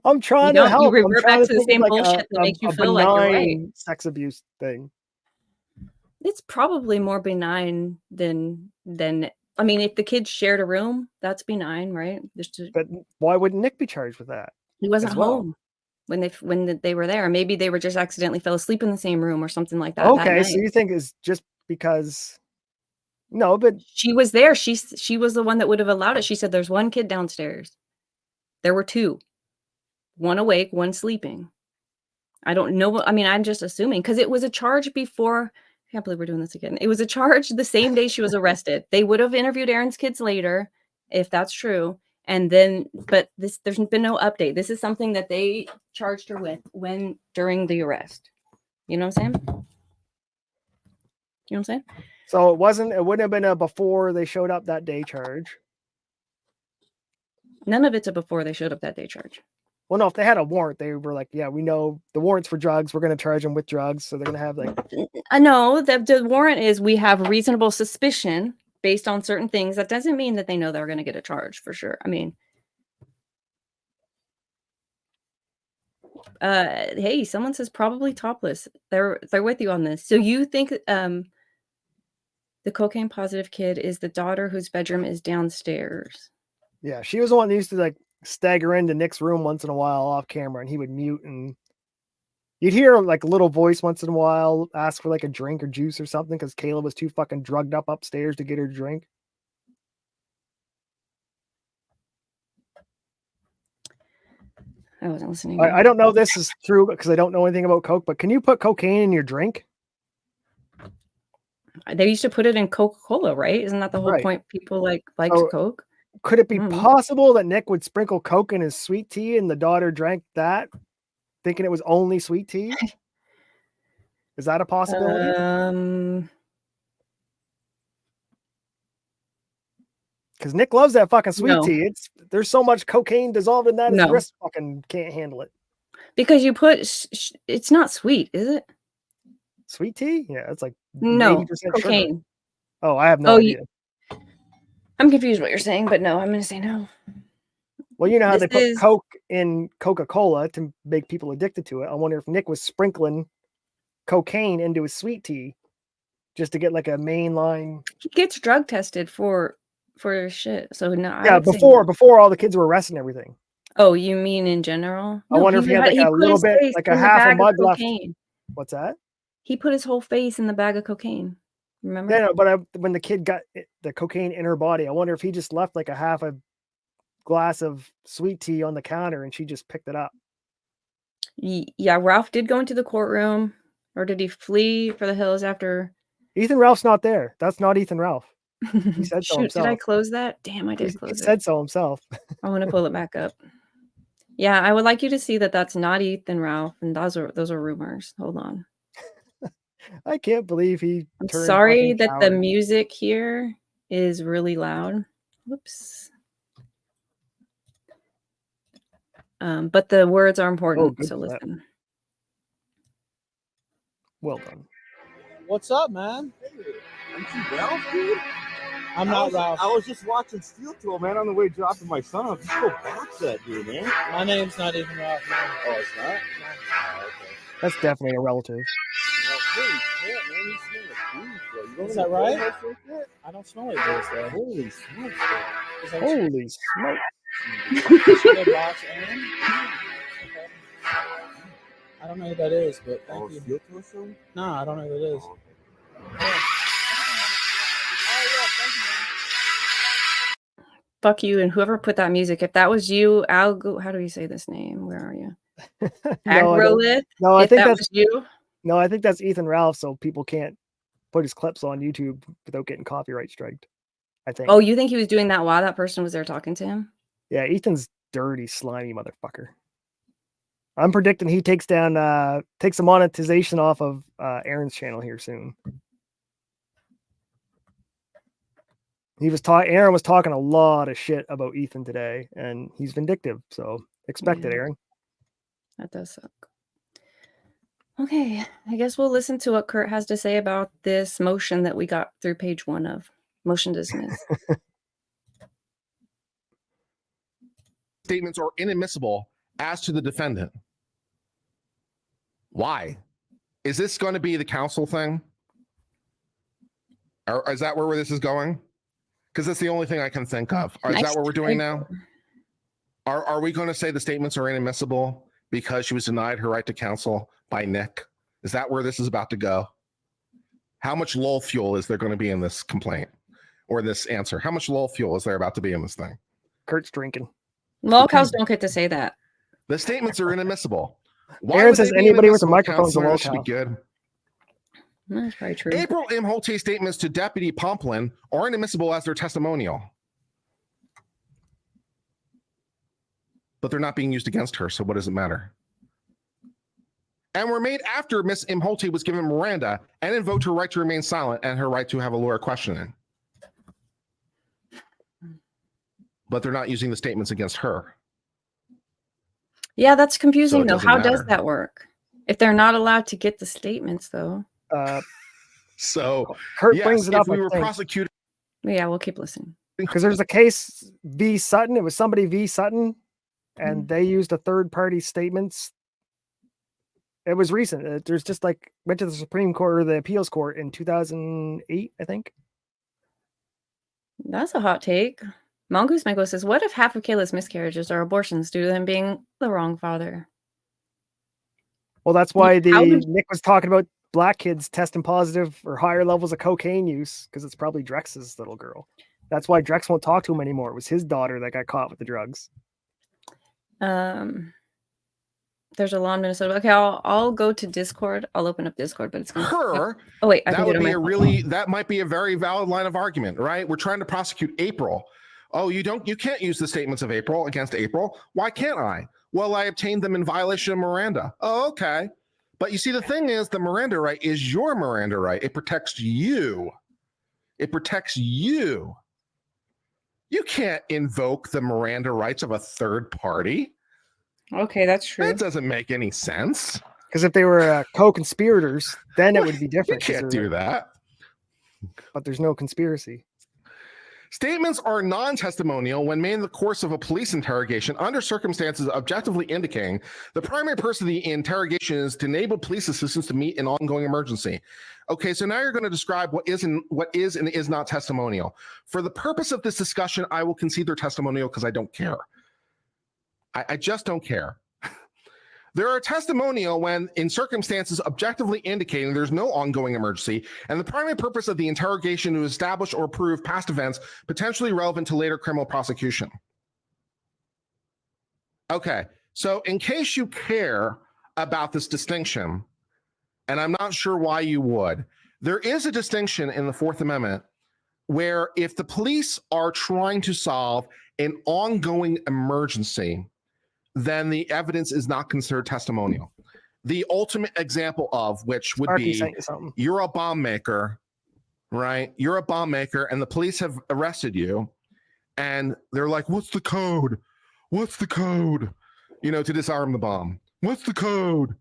I'm trying to help. You revert back to the same like bullshit that makes you feel like you're right. Sex abuse thing. It's probably more benign than. I mean, if the kids shared a room, that's benign, right? But why wouldn't Nick be charged with that? He wasn't home when they were there. Maybe they were just accidentally fell asleep in the same room or something like that. Okay, so you think it's just because? No, but she was there. She was the one that would have allowed it. She said there's one kid downstairs. There were two. One awake, one sleeping. I don't know. I mean, I'm just assuming because it was a charge before. I can't believe we're doing this again. It was a charge the same day she was arrested. They would have interviewed Aaron's kids later, if that's true. And then, but there's been no update. This is something that they charged her with during the arrest. You know what I'm saying? You know what I'm saying? So it wouldn't have been a before they showed up that day charge. None of it's a before they showed up that day charge. Well, no, if they had a warrant, they were like, yeah, we know the warrant's for drugs. We're going to charge them with drugs. So they're going to have like. No, the warrant is we have reasonable suspicion based on certain things. That doesn't mean that they know they're going to get a charge for sure. I mean, hey, someone says probably topless. They're with you on this. So you think the cocaine positive kid is the daughter whose bedroom is downstairs? Yeah, she was the one that used to like stagger into Nick's room once in a while off camera, and he would mute, and you'd hear like a little voice once in a while ask for like a drink or juice or something because Kayla was too fucking drugged up upstairs to get her drink. I wasn't listening. I don't know if this is true because I don't know anything about coke, but can you put cocaine in your drink? They used to put it in Coca-Cola, right? Isn't that the whole point? People liked Coke. Could it be possible that Nick would sprinkle Coke in his sweet tea and the daughter drank that, thinking it was only sweet tea? Is that a possibility? Because Nick loves that fucking sweet tea. There's so much cocaine dissolved in that his wrist fucking can't handle it. Because you put it's not sweet, is it? Sweet tea? Yeah, it's like no cocaine. Sugar. Oh, I have no idea. I'm confused what you're saying, but no, I'm going to say no. Well, you know how they put Coke in Coca-Cola to make people addicted to it. I wonder if Nick was sprinkling cocaine into his sweet tea just to get like a mainline. He gets drug tested for shit. So no. Yeah, before all the kids were arrested and everything. Oh, you mean in general? I wonder if he had like a little bit, like a half a mug left. What's that? He put his whole face in the bag of cocaine. Remember? Yeah, but when the kid got the cocaine in her body, I wonder if he just left like a half a glass of sweet tea on the counter and she just picked it up. Yeah, Ralph did go into the courtroom, or did he flee for the hills after? Ethan Ralph's not there. That's not Ethan Ralph. He said so himself. Did I close that? Damn, I did close it. He said so himself. I want to pull it back up. Yeah, I would like you to see that that's not Ethan Ralph, and those are rumors. Hold on. I can't believe he. I'm sorry that the music here is really loud. Whoops. But the words are important, so listen. Well done. What's up, man? Hey, aren't you Ralph, dude? I'm not Ralph. I was just watching Steel Tool, man, on the way dropping my son off. Just go box that dude, man. My name's not even Ralph, man. Oh, it's not? No. Oh, okay. That's definitely a relative. Holy shit, man! You smell like booze, bro. You don't Is know that right? like that? I don't smell like this though. Holy smokes, bro. Is that Holy smoke! should I box Aaron? Okay. I don't know who that is, but Oh, thank you. filter or something? No, I don't know who that is. Oh, Fuck you and whoever put that music. If that was you, how do you say this name? Where are you? No, I don't- Agrolith? no, I If think that that's was you. no, I think that's Ethan Ralph, so people can't put his clips on YouTube without getting copyright striked. I think. Oh, you think he was doing that while that person was there talking to him? Yeah, Ethan's dirty, slimy motherfucker. I'm predicting he takes the monetization off of Aaron's channel here soon. Aaron was talking a lot of shit about Ethan today, and he's vindictive, so expect it, Yeah. Aaron. That does suck. Okay, I guess we'll listen to what Kurt has to say about this motion that we got through page 1 of. Motion dismissed. Statements are inadmissible as to the defendant. Why? Is this going to be the counsel thing? Or is that where this is going? Because that's the only thing I can think of. Is that what we're doing now? Are we going to say the statements are inadmissible because she was denied her right to counsel by Nick? Is that where this is about to go? How much lol fuel is there going to be in this complaint or this answer? How much lol fuel is there about to be in this thing? Kurt's drinking. Lol cows don't get to say that. The statements are inadmissible. Why Aaron would says they be anybody with a inadmissible? microphone is a Counselor, lol this should be cow. good. That's probably true. April M. Holte's statements to Deputy Pomplin are inadmissible as their testimonial. But they're not being used against her, so what does it matter? And were made after Miss M. Holte was given Miranda and invoked her right to remain silent and her right to have a lawyer questioning. But they're not using the statements against her. Yeah, that's confusing it though. doesn't How does matter. that work? If they're not allowed to get the statements though. So Kurt yes, brings it if up. we were prosecuted, Yeah, we'll keep listening. because there's a case v. Sutton. It was somebody v. Sutton, and they used a third-party statements. It was recent. There's just like went to the Supreme Court or the Appeals Court in 2008, I think. That's a hot take. Mongoose Mango says, what if half of Kayla's miscarriages are abortions due to them being the wrong father? Well, that's why How would- Nick was talking about black kids testing positive for higher levels of cocaine use because it's probably Drex's little girl. That's why Drex won't talk to him anymore. It was his daughter that got caught with the drugs. There's a law in Minnesota. Okay, I'll go to Discord. I'll open up Discord, but it's going her, Oh wait, I that can would get be on my that might be a very valid line of argument, right? We're trying to prosecute April. Oh, you can't use the statements of April against April. Why can't I? Well, I obtained them in violation of Miranda. Oh, okay. But you see, the thing is, the Miranda right is your Miranda right. It protects you. It protects you. You can't invoke the Miranda rights of a third party. Okay, that's true. That doesn't make any sense. Because if they were co-conspirators, then it would be You different. 'cause can't they're- do that. But there's no conspiracy. Statements are non-testimonial when made in the course of a police interrogation under circumstances objectively indicating the primary purpose of the interrogation is to enable police assistance to meet an ongoing emergency. Okay, so now you're going to describe what is and is not testimonial. For the purpose of this discussion, I will concede they're testimonial because I don't care. I just don't care. There are testimonial when in circumstances objectively indicating there's no ongoing emergency and the primary purpose of the interrogation to establish or prove past events potentially relevant to later criminal prosecution. Okay, so in case you care about this distinction, and I'm not sure why you would, there is a distinction in the Fourth Amendment where if the police are trying to solve an ongoing emergency, then the evidence is not considered testimonial. The ultimate example of which would Sparky be sent you something. you're a bomb maker, right? You're a bomb maker and the police have arrested you and they're like, what's the code? What's the code? You know, to disarm the bomb. What's the code?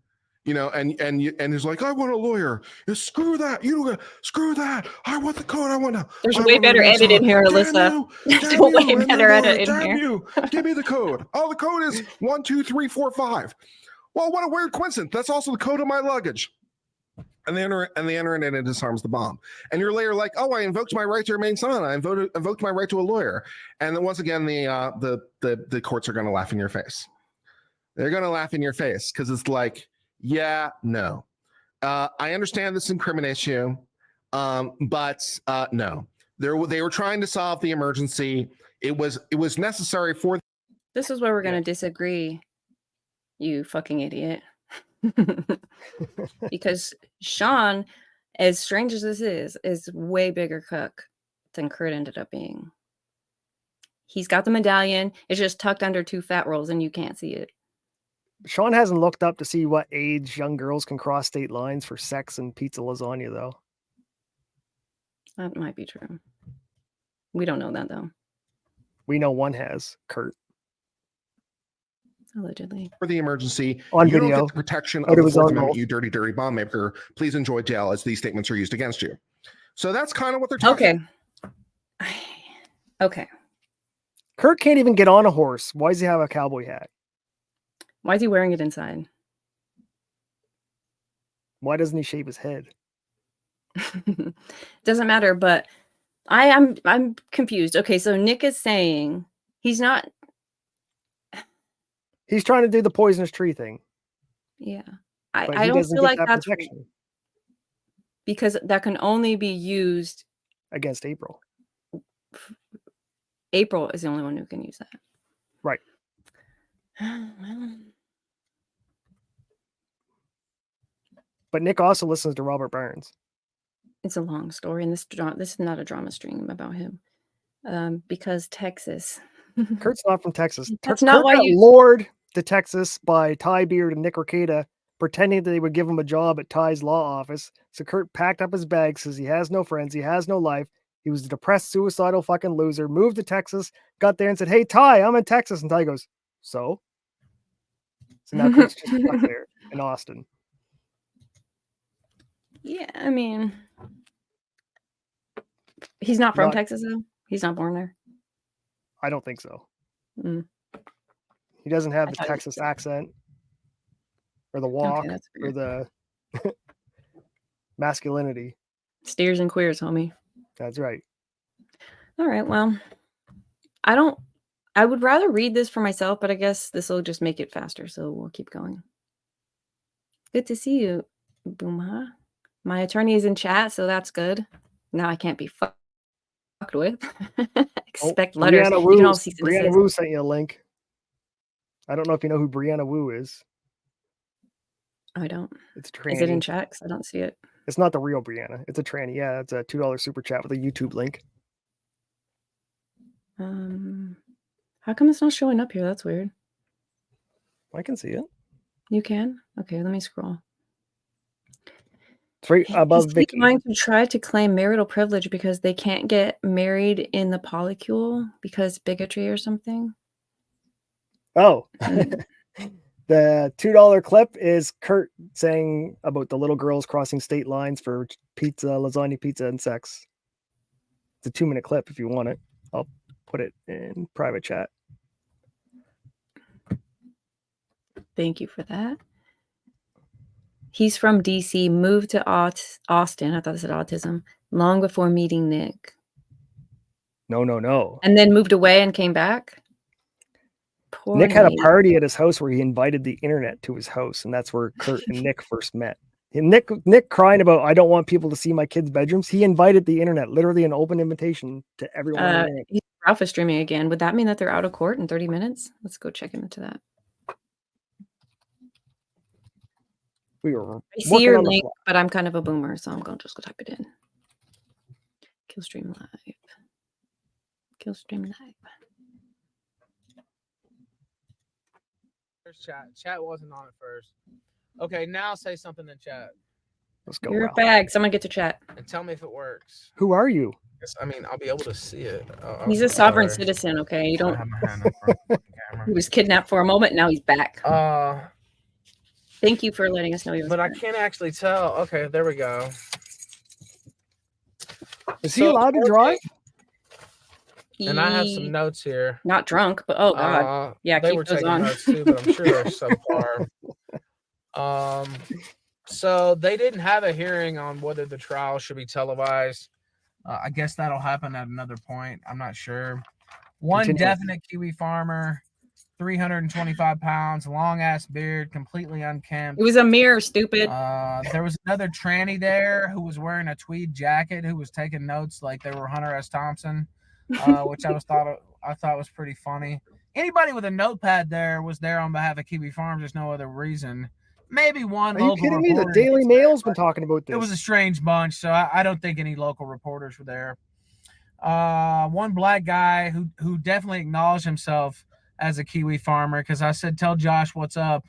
You know, and he's like, I want a lawyer. Screw that. You don't screw that. I want the code. There's a way better edit in here, Alyssa. There's a way better edit in here. You. Give me the code. Oh, the code is 1, 2, 3, 4, 5. Well, what a weird coincidence. That's also the code of my luggage. And they enter it and it disarms the bomb. And you're later like, oh, I invoked my right to remain silent. I invoked my right to a lawyer. And then once again, the courts are going to laugh in your face. They're going to laugh in your face because it's like, yeah, no. I understand this incriminates you, but no. They were trying to solve the emergency. It was necessary for. This is where we're going to disagree, you fucking idiot. Because Sean, as strange as this is way bigger cook than Kurt ended up being. He's got the medallion. It's just tucked under 2 fat rolls and you can't see it. Sean hasn't looked up to see what age young girls can cross state lines for sex and pizza lasagna, though. That might be true. We don't know that, though. We know one has, Kurt. Allegedly. For the emergency, on you video. don't get the protection But of it the was Fourth on Amendment, both. you dirty, dirty bomb maker. Please enjoy jail as these statements are used against you. So that's kind of what they're talking. Okay. Okay. Kurt can't even get on a horse. Why does he have a cowboy hat? Why is he wearing it inside? Why doesn't he shave his head? Doesn't matter, but I'm confused. Okay, so Nick is saying he's not. He's trying to do the poisonous tree thing. Yeah, But I he don't doesn't feel get like that that's protection because that can only be used. against April. April is the only one who can use that. Right. But Nick also listens to Robert Burns. It's a long story, and this is not a drama stream about him, because Texas. Kurt's not from Texas. That's not Kurt why got you. lured to Texas by Ty Beard and Nick Rekieta, pretending that they would give him a job at Ty's law office. So Kurt packed up his bag, says he has no friends, he has no life. He was a depressed, suicidal fucking loser, moved to Texas, got there and said, hey, Ty, I'm in Texas. And Ty goes, so? So now Kurt's just stuck there in Austin. Yeah, I mean, he's not from Texas, though. He's not born there. I don't think so. Mm. He doesn't have I the thought he Texas accent or the walk that's or the masculinity. Steers and queers, homie. That's right. All right, well, I would rather read this for myself, but I guess this will just make it faster, so we'll keep going. Good to see you, Boomha. My attorney is in chat, so that's good. Now I can't be fucked with. Expect letters. Brianna You Wu, can all see Brianna Wu sent you a link. I don't know if you know who Brianna Wu is. I don't. It's tranny. Is it in chat? 'Cause I don't see it. It's not the real Brianna. It's a tranny. Yeah, it's a $2 super chat with a YouTube link. How come it's not showing up here? That's weird. I can see it. You can? Okay, let me scroll. It's right above Is he Vicky. going to try to claim marital privilege because they can't get married in the polycule because bigotry or something? Oh, the $2 clip is Kurt saying about the little girls crossing state lines for pizza, lasagna, pizza, and sex. It's a 2-minute clip if you want it. I'll put it in private chat. Thank you for that. He's from DC, moved to Austin. I thought it said autism. Long before meeting Nick. No. And then moved away and came back. Poor Nick had a Nate. party at his house where he invited the internet to his house, and that's where Kurt and Nick first met. And Nick crying about, I don't want people to see my kids' bedrooms. He invited the internet, literally an open invitation to everyone. On the internet. Ralph is streaming again. Would that mean that they're out of court in 30 minutes? Let's go check into that. We were I see working your on the link, fly. but I'm kind of a boomer, so I'm going to just go type it in. Killstream Live. Killstream Live. Chat wasn't on it first. Okay, now say something in chat Let's go. You're a Ralph. bag. Someone get to chat. and tell me if it works. Who are you? I mean, I'll be able to see it. He's a sovereign citizen, okay? You I don't. have my hand up front of the camera. He was kidnapped for a moment. Now he's back. Thank you for letting us know he was But I back. can't actually tell. Okay, there we go. Is he allowed to drive? And I have some He- notes here. Not drunk, but oh god. Yeah, they keep were those taking on. notes too, but I'm sure they're subpar. So they didn't have a hearing on whether the trial should be televised. I guess that'll happen at another point. I'm not sure. One Continue. definite Kiwi farmer, 325 pounds, long ass beard, completely unkempt. It was a mirror, stupid. There was another tranny there who was wearing a tweed jacket who was taking notes like they were Hunter S. Thompson, which I thought was pretty funny. Anybody with a notepad there was there on behalf of Kiwi Farms. There's no other reason. Maybe one. Are you local kidding me? The reporter Daily was there, Mail's been but talking about this. It was a strange bunch, so I don't think any local reporters were there. One black guy who definitely acknowledged himself as a Kiwi farmer, because I said, tell Josh what's up.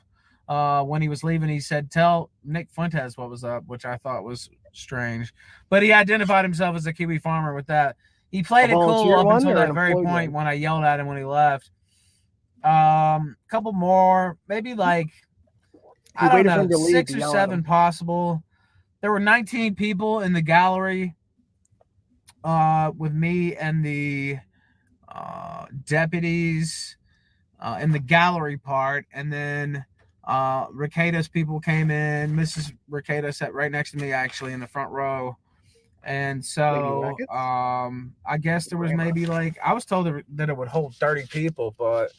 When he was leaving, he said, tell Nick Fuentes what was up, which I thought was strange. But he identified himself as a Kiwi farmer with that. He played it cool up until that very point when I yelled at him when he left. Couple more, maybe like, I don't know, 6 or 7 possible. There were 19 people in the gallery with me and the deputies in the gallery part, and then Rekieta's people came in. Mrs. Rekieta sat right next to me, actually, in the front row. And so I guess there was maybe like, I was told that it would hold 30 people, but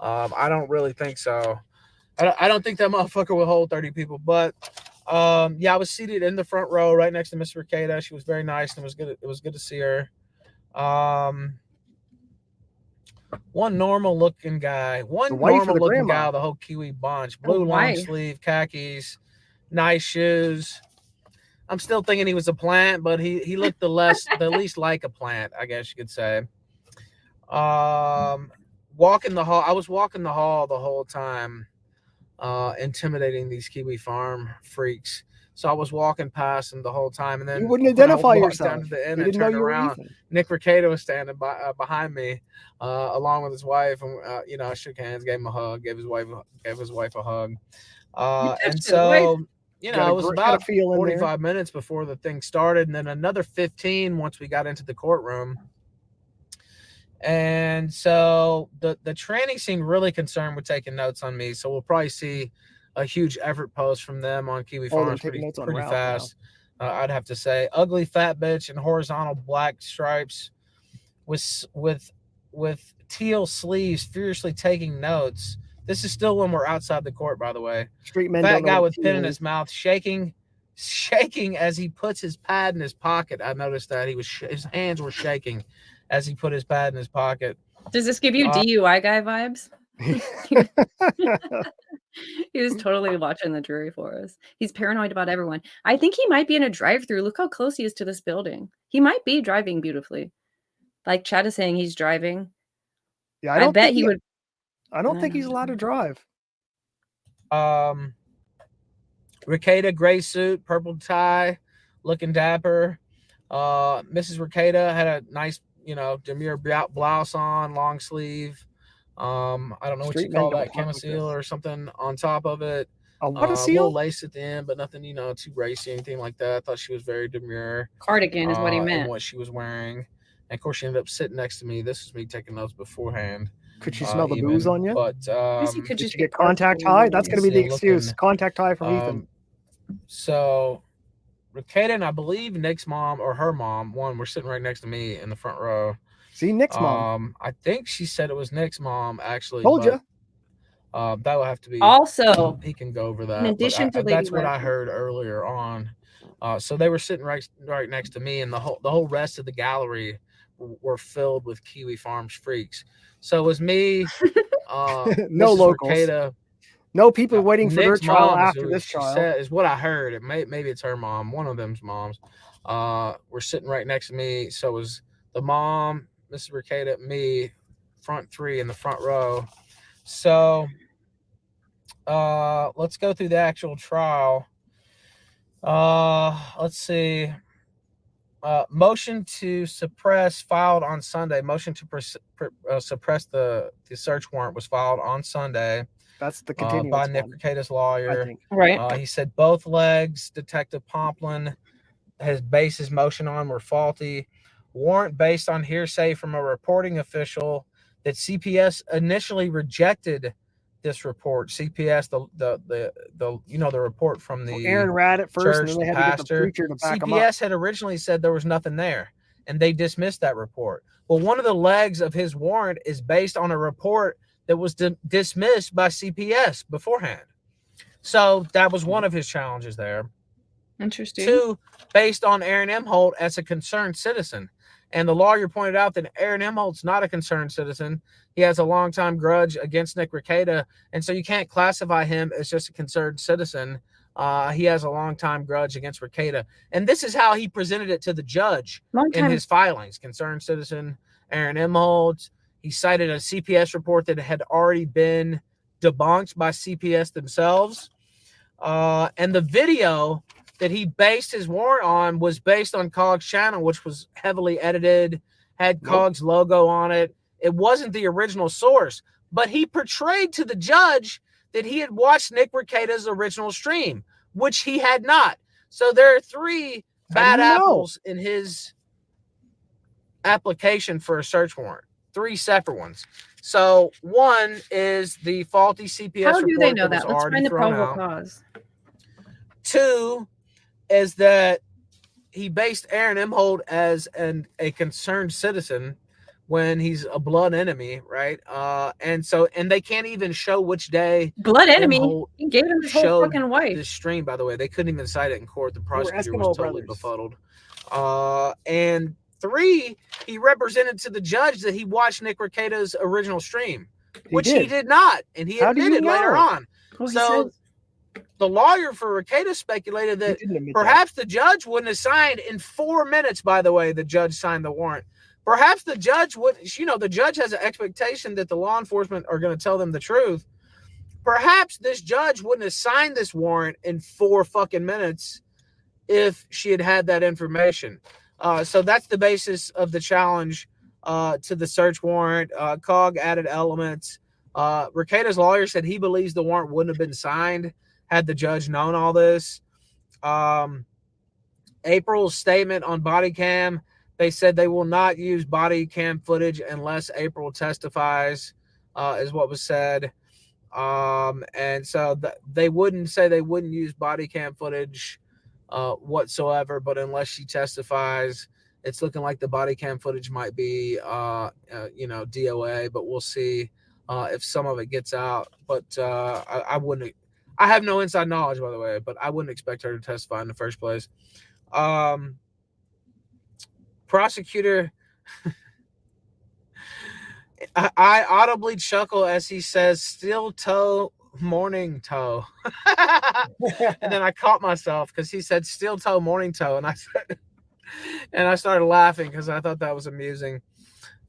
I don't really think so. I don't think that motherfucker will hold 30 people, but yeah, I was seated in the front row right next to Miss Rekieta. She was very nice, and it was good to see her. One normal looking guy, the whole Kiwi bunch, blue long sleeve, khakis, nice shoes. I'm still thinking he was a plant, but he looked the least like a plant, I guess you could say. Walking the hall, I was walking the hall the whole time, intimidating these Kiwi farm freaks. So I was walking past them the whole time, and then you wouldn't identify yourself. Down to the end and turned around. Nick Rekieta was standing behind me, along with his wife, and I shook hands, gave him a hug, gave his wife a hug, and so it was about 45 minutes before the thing started, and then another 15 once we got into the courtroom. And so the tranny seemed really concerned with taking notes on me, so we'll probably see a huge effort post from them on Kiwi Farms pretty fast. I'd have to say, ugly fat bitch in horizontal black stripes with teal sleeves, furiously taking notes. This is still when we're outside the court, by the way. Fat guy with pen in his mouth, shaking as he puts his pad in his pocket. I noticed that his hands were shaking as he put his pad in his pocket. Does this give you DUI guy vibes? He was totally watching the jury for us. He's paranoid about everyone. I think he might be in a drive-through. Look how close he is to this building. He might be driving beautifully. Like Chad is saying, he's driving. Yeah, I bet he would. I don't think he's allowed to drive. Rekieta, gray suit, purple tie, looking dapper. Mrs. Rekieta had a nice, demure blouse on, long sleeve. I don't know what you call that, camisole or something on top of it. What a seal? Little lace at the end, but nothing, too racy, anything like that. I thought she was very demure. Cardigan is what he meant. And what she was wearing. And of course, she ended up sitting next to me. This was me taking notes beforehand. Could she smell the booze on you? But could just get contact high. That's going to be the excuse. Contact high from Ethan. So Rekieta and I believe Nick's mom or her mom, were sitting right next to me in the front row. See, Nick's mom. I think she said it was Nick's mom, actually. Told you. That will have to be. Also, he can go over that. In addition to that's what I heard earlier on. So they were sitting right next to me, and the whole rest of the gallery were filled with Kiwi Farms freaks. So it was me, no locals, Rekieta, no people waiting for their trial after this trial. Is what I heard. Maybe it's her mom, one of them's moms. Were sitting right next to me. So it was the mom, Mrs. Rekieta, me, front three in the front row. So let's go through the actual trial. Let's see. Motion to suppress filed on Sunday. Motion to suppress the search warrant was filed on Sunday. That's the continuance by Nick Rekieta's lawyer. Right. He said both legs Detective Pomplin has based his motion on were faulty. Warrant based on hearsay from a reporting official that CPS initially rejected this report. CPS, the report from the Aaron read it first, and church, then they the had to get the pastor. preacher to back him up. CPS had originally said there was nothing there, and they dismissed that report. Well, one of the legs of his warrant is based on a report that was dismissed by CPS beforehand. So that was one of his challenges there. Interesting. 2, based on Aaron Emholt as a concerned citizen. And the lawyer pointed out that Aaron Emholt's not a concerned citizen. He has a longtime grudge against Nick Rekieta, and so you can't classify him as just a concerned citizen. He has a longtime grudge against Rekieta. And this is how he presented it to the judge in his filings. Concerned citizen, Aaron Emholt. He cited a CPS report that had already been debunked by CPS themselves. And the video that he based his warrant on was based on COG's channel, which was heavily edited, had COG's logo on it. It wasn't the original source, but he portrayed to the judge that he had watched Nick Rekieta's original stream, which he had not. So there are 3 bad apples in his application for a search warrant, 3 separate ones. So one is the faulty CPS report. How do they know that that? was Let's already find the thrown probable out. cause. 2 is that he based Aaron Emholt as a concerned citizen when he's a blood enemy, right? And they can't even show which day blood enemy. Emholt He gave him his whole fucking wife. this stream, by the way. They couldn't even cite it in court. The prosecutor Eskimo was totally brothers. befuddled. And 3, he represented to the judge that he watched Nick Rekieta's original stream, which he did not, and he How do you admitted later know? on. Well, he So says- the lawyer for Rekieta speculated that He didn't admit perhaps the judge wouldn't have signed in 4 minutes. By the way, the judge signed the warrant. Perhaps the judge would, the judge has an expectation that the law enforcement are going to tell them the truth. Perhaps this judge wouldn't have signed this warrant in 4 fucking minutes if she had had that information. So that's the basis of the challenge to the search warrant. COG added elements. Rekieta's lawyer said he believes the warrant wouldn't have been signed had the judge known all this. April's statement on body cam, they said they will not use body cam footage unless April testifies, is what was said. And so they wouldn't use body cam footage whatsoever, but unless she testifies, it's looking like the body cam footage might be, DOA, but we'll see if some of it gets out. But I have no inside knowledge, by the way, but I wouldn't expect her to testify in the first place. Prosecutor, I audibly chuckle as he says, "Steel toe, morning toe," and then I caught myself because he said "steel toe, morning toe," and I started laughing because I thought that was amusing.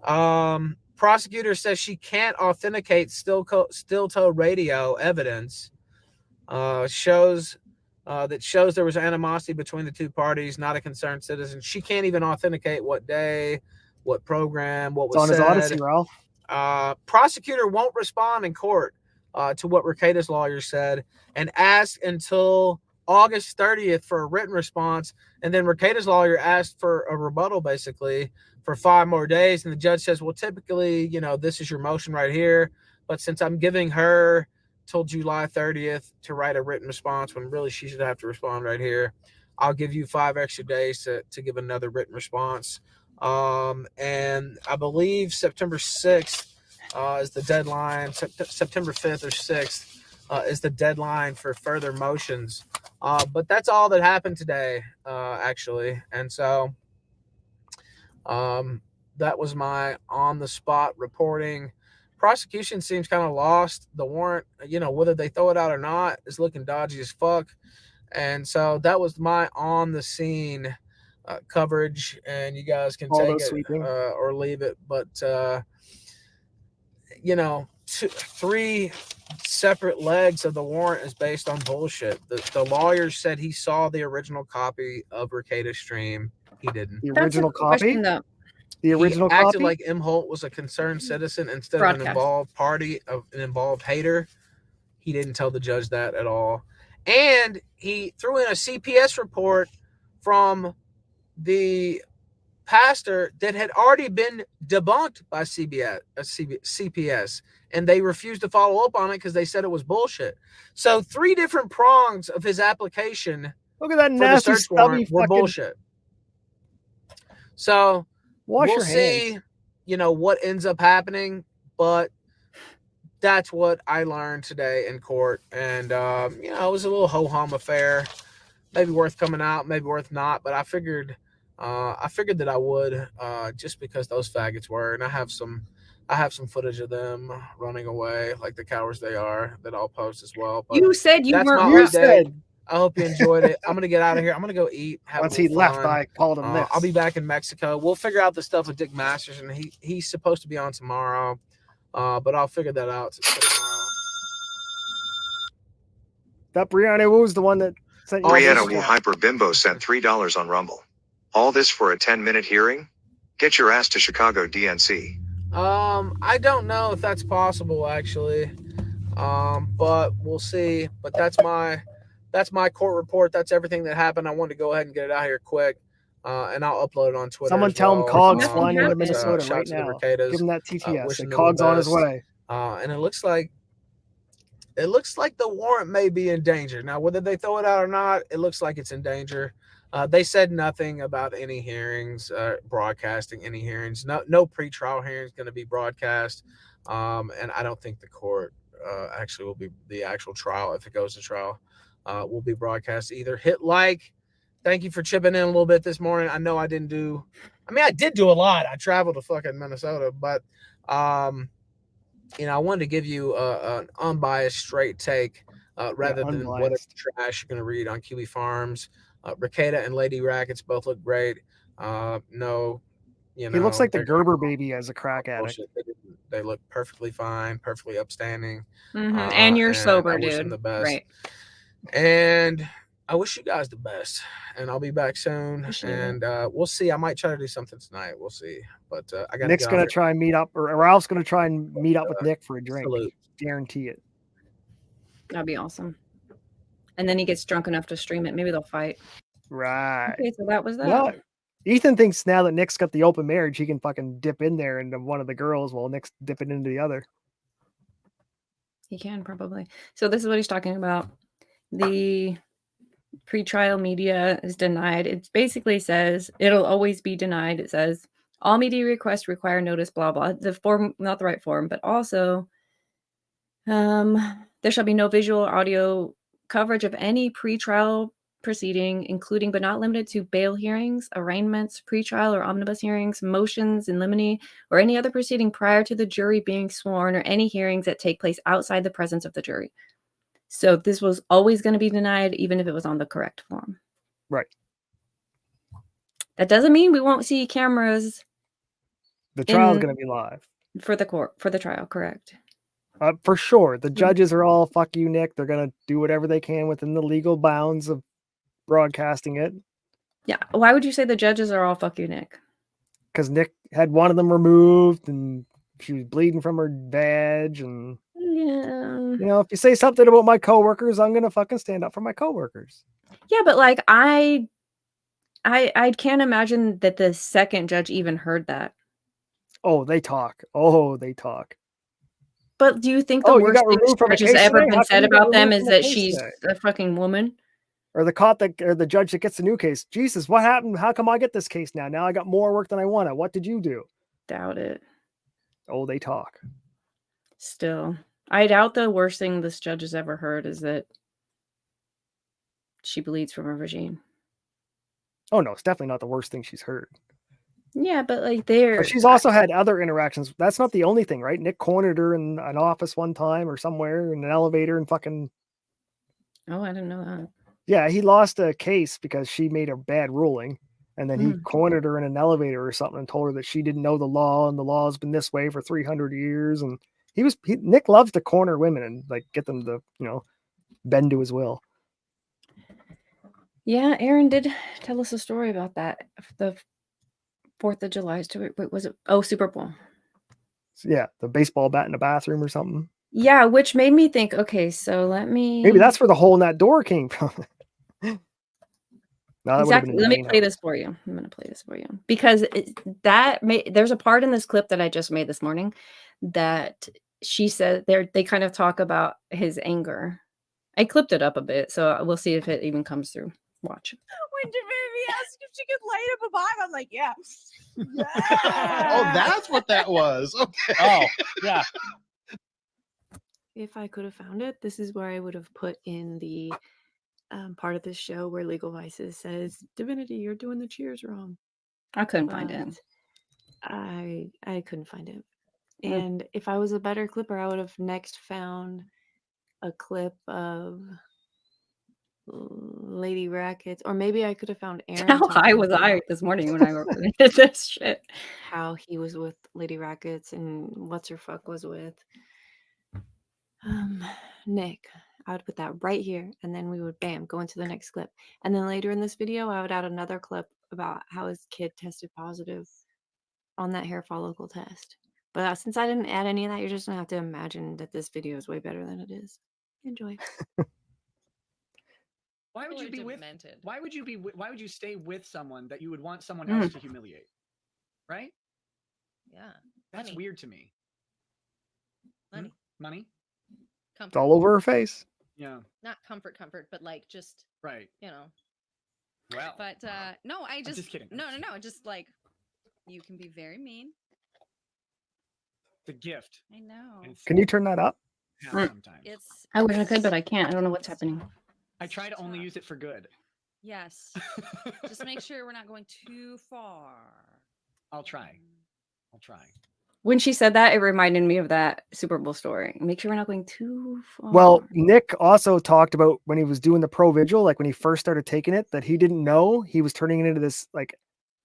Prosecutor says she can't authenticate steel toe radio evidence. Shows there was animosity between the 2 parties, not a concerned citizen. She can't even authenticate what day, what program, what was It's on said. his Odyssey, Ralph. Prosecutor won't respond in court to what Rekieta's lawyer said and asked until August 30th for a written response. And then Rekieta's lawyer asked for a rebuttal, basically, for 5 more days. And the judge says, well, typically, this is your motion right here. But since I'm giving her till July 30th to write a written response when really she should have to respond right here, I'll give you 5 extra days to give another written response. And I believe September 6th is the deadline. September 5th or 6th is the deadline for further motions. But that's all that happened today, actually. And so that was my on-the-spot reporting. Prosecution seems kind of lost. The warrant, whether they throw it out or not, is looking dodgy as fuck. And so that was my on-the-scene coverage, and you guys can take it or leave it. But, 3 separate legs of the warrant is based on bullshit. The lawyer said he saw the original copy of Rekieta's stream. He didn't. The original copy? The original he acted copy? like Emholt was a concerned citizen instead of an involved party, of an involved hater. He didn't tell the judge that at all. And he threw in a CPS report from the pastor that had already been debunked by CPS, and they refused to follow up on it because they said it was bullshit. So 3 different prongs of his application Look at that for the nasty search stubby warrant were fucking. bullshit. So Wash we'll your see, hands. what ends up happening, but that's what I learned today in court. And, it was a little ho-hum affair, maybe worth coming out, maybe worth not, but I figured that I would, just because those faggots were, and I have some footage of them running away like the cowards they are that I'll post as well. But You said you that's weren't. my You whole day. said I hope you enjoyed it. I'm gonna get out of here. I'm gonna go eat. Have once a he little left, fun. I called him this. I'll be back in Mexico. We'll figure out the stuff with Dick Masters, and he's supposed to be on tomorrow, but I'll figure that out tomorrow. That Brianna was the one that sent you. Brianna Wu Hyper Bimbo sent $3 on Rumble. All this for a 10-minute hearing? Get your ass to Chicago DNC. I don't know if that's possible actually, but we'll see. But that's my court report. That's everything that happened. I wanted to go ahead and get it out here quick, and I'll upload it on Twitter. Someone as tell him well. Cog's Nothing flying into happened. Minnesota Shout right to the now. Reketas, Give him that TTS. wishing And them Cog's the on his best. way. And it looks like the warrant may be in danger. Now, whether they throw it out or not, it looks like it's in danger. They said nothing about any hearings, broadcasting any hearings. No pretrial hearings going to be broadcast. And I don't think the court actually will be the actual trial, if it goes to trial, will be broadcast either. Hit like. Thank you for chipping in a little bit this morning. I know I did do a lot. I traveled to fucking Minnesota, but I wanted to give you an unbiased, straight take rather than whatever unbiased trash you're going to read on Kiwi Farms. Rekieta and Lady Rackets both look great. He looks like the Gerber baby as a crack addict. They look perfectly fine, perfectly upstanding. And you're sober, I wish dude. them the best. Right. And I wish you guys the best. And I'll be back soon. Appreciate it. And we'll see. I might try to do something tonight. We'll see. But I got Nick's gonna try and meet up, or Ralph's gonna try and meet up with Nick for a drink. Salute. Guarantee it. That'd be awesome. And then he gets drunk enough to stream it. Maybe they'll fight. Right. Okay, so that was that. No, Ethan thinks now that Nick's got the open marriage, he can fucking dip in there into one of the girls while Nick's dipping into the other. He can probably. So this is what he's talking about. The pretrial media is denied. It basically says it'll always be denied. It says all media requests require notice, blah, blah. The form, not the right form, but also there shall be no visual or audio coverage of any pretrial proceeding, including but not limited to bail hearings, arraignments, pretrial or omnibus hearings, motions in limine, or any other proceeding prior to the jury being sworn, or any hearings that take place outside the presence of the jury. So this was always going to be denied, even if it was on the correct form. Right. That doesn't mean we won't see cameras. The trial's going to be live. For the trial, correct. For sure. The judges are all, fuck you, Nick. They're going to do whatever they can within the legal bounds of broadcasting it. Yeah. Why would you say the judges are all fuck you, Nick? Because Nick had one of them removed and she was bleeding from her vag. And, if you say something about my coworkers, I'm going to fucking stand up for my coworkers. Yeah, but like I can't imagine that the second judge even heard that. Oh, they talk. But do you think the worst thing the judge has ever been said about them is that she's a fucking woman? Or the judge that gets the new case. Jesus, what happened? How come I get this case now? Now I got more work than I wanted. What did you do? Doubt it. Oh, they talk. Still, I doubt the worst thing this judge has ever heard is that she bleeds from a vagina. Oh no, it's definitely not the worst thing she's heard. Yeah, but like But she's also had other interactions. That's not the only thing, right? Nick cornered her in an office one time or somewhere in an elevator and fucking. Oh, I didn't know that. Yeah, he lost a case because she made a bad ruling, and then he cornered her in an elevator or something and told her that she didn't know the law and the law has been this way for 300 years. And Nick loves to corner women and like get them to bend to his will. Yeah, Aaron did tell us a story about that. The 4th of July. Wait, was it? Oh, Super Bowl. Yeah, the baseball bat in the bathroom or something. Yeah, which made me think, okay, so maybe that's where the hole in that door came from. No, that would have Exactly. been the Let me main play house. this for you. I'm going to play this for you because there's a part in this clip that I just made this morning that she said they kind of talk about his anger. I clipped it up a bit, so we'll see if it even comes through. Watch. When Divinity asked if she could light up a vibe, I'm like, yeah. Oh, that's what that was. Okay. Oh, yeah. If I could have found it, this is where I would have put in the part of this show where Legal Vices says, Divinity, you're doing the cheers wrong. I couldn't find it. I couldn't find it. And if I was a better clipper, I would have next found a clip of Lady Rackets, or maybe I could have found Aaron. How high was I this morning when I did this shit? How he was with Lady Rackets and what's her fuck was with Nick. I would put that right here, and then we would bam go into the next clip. And then later in this video, I would add another clip about how his kid tested positive on that hair follicle test. But since I didn't add any of that, you're just gonna have to imagine that this video is way better than it is. Enjoy. Why would you be with? Why would you be? Why would you stay with someone that you would want someone else to humiliate? Right? Yeah. That's Money. weird to me. Money. Money? It's all over her face. Yeah. Not comfort, but like just right. You know. Well. But no, I'm just kidding. No. Just like you can be very mean. The gift. I know. Can you turn that up? Sometimes. I wish I could, but I can't. I don't know what's happening. I try to only use it for good. Yes. Just make sure we're not going too far. I'll try. When she said that, it reminded me of that Super Bowl story. Make sure we're not going too far. Well, Nick also talked about when he was doing the pro vigil, like when he first started taking it, that he didn't know he was turning it into this like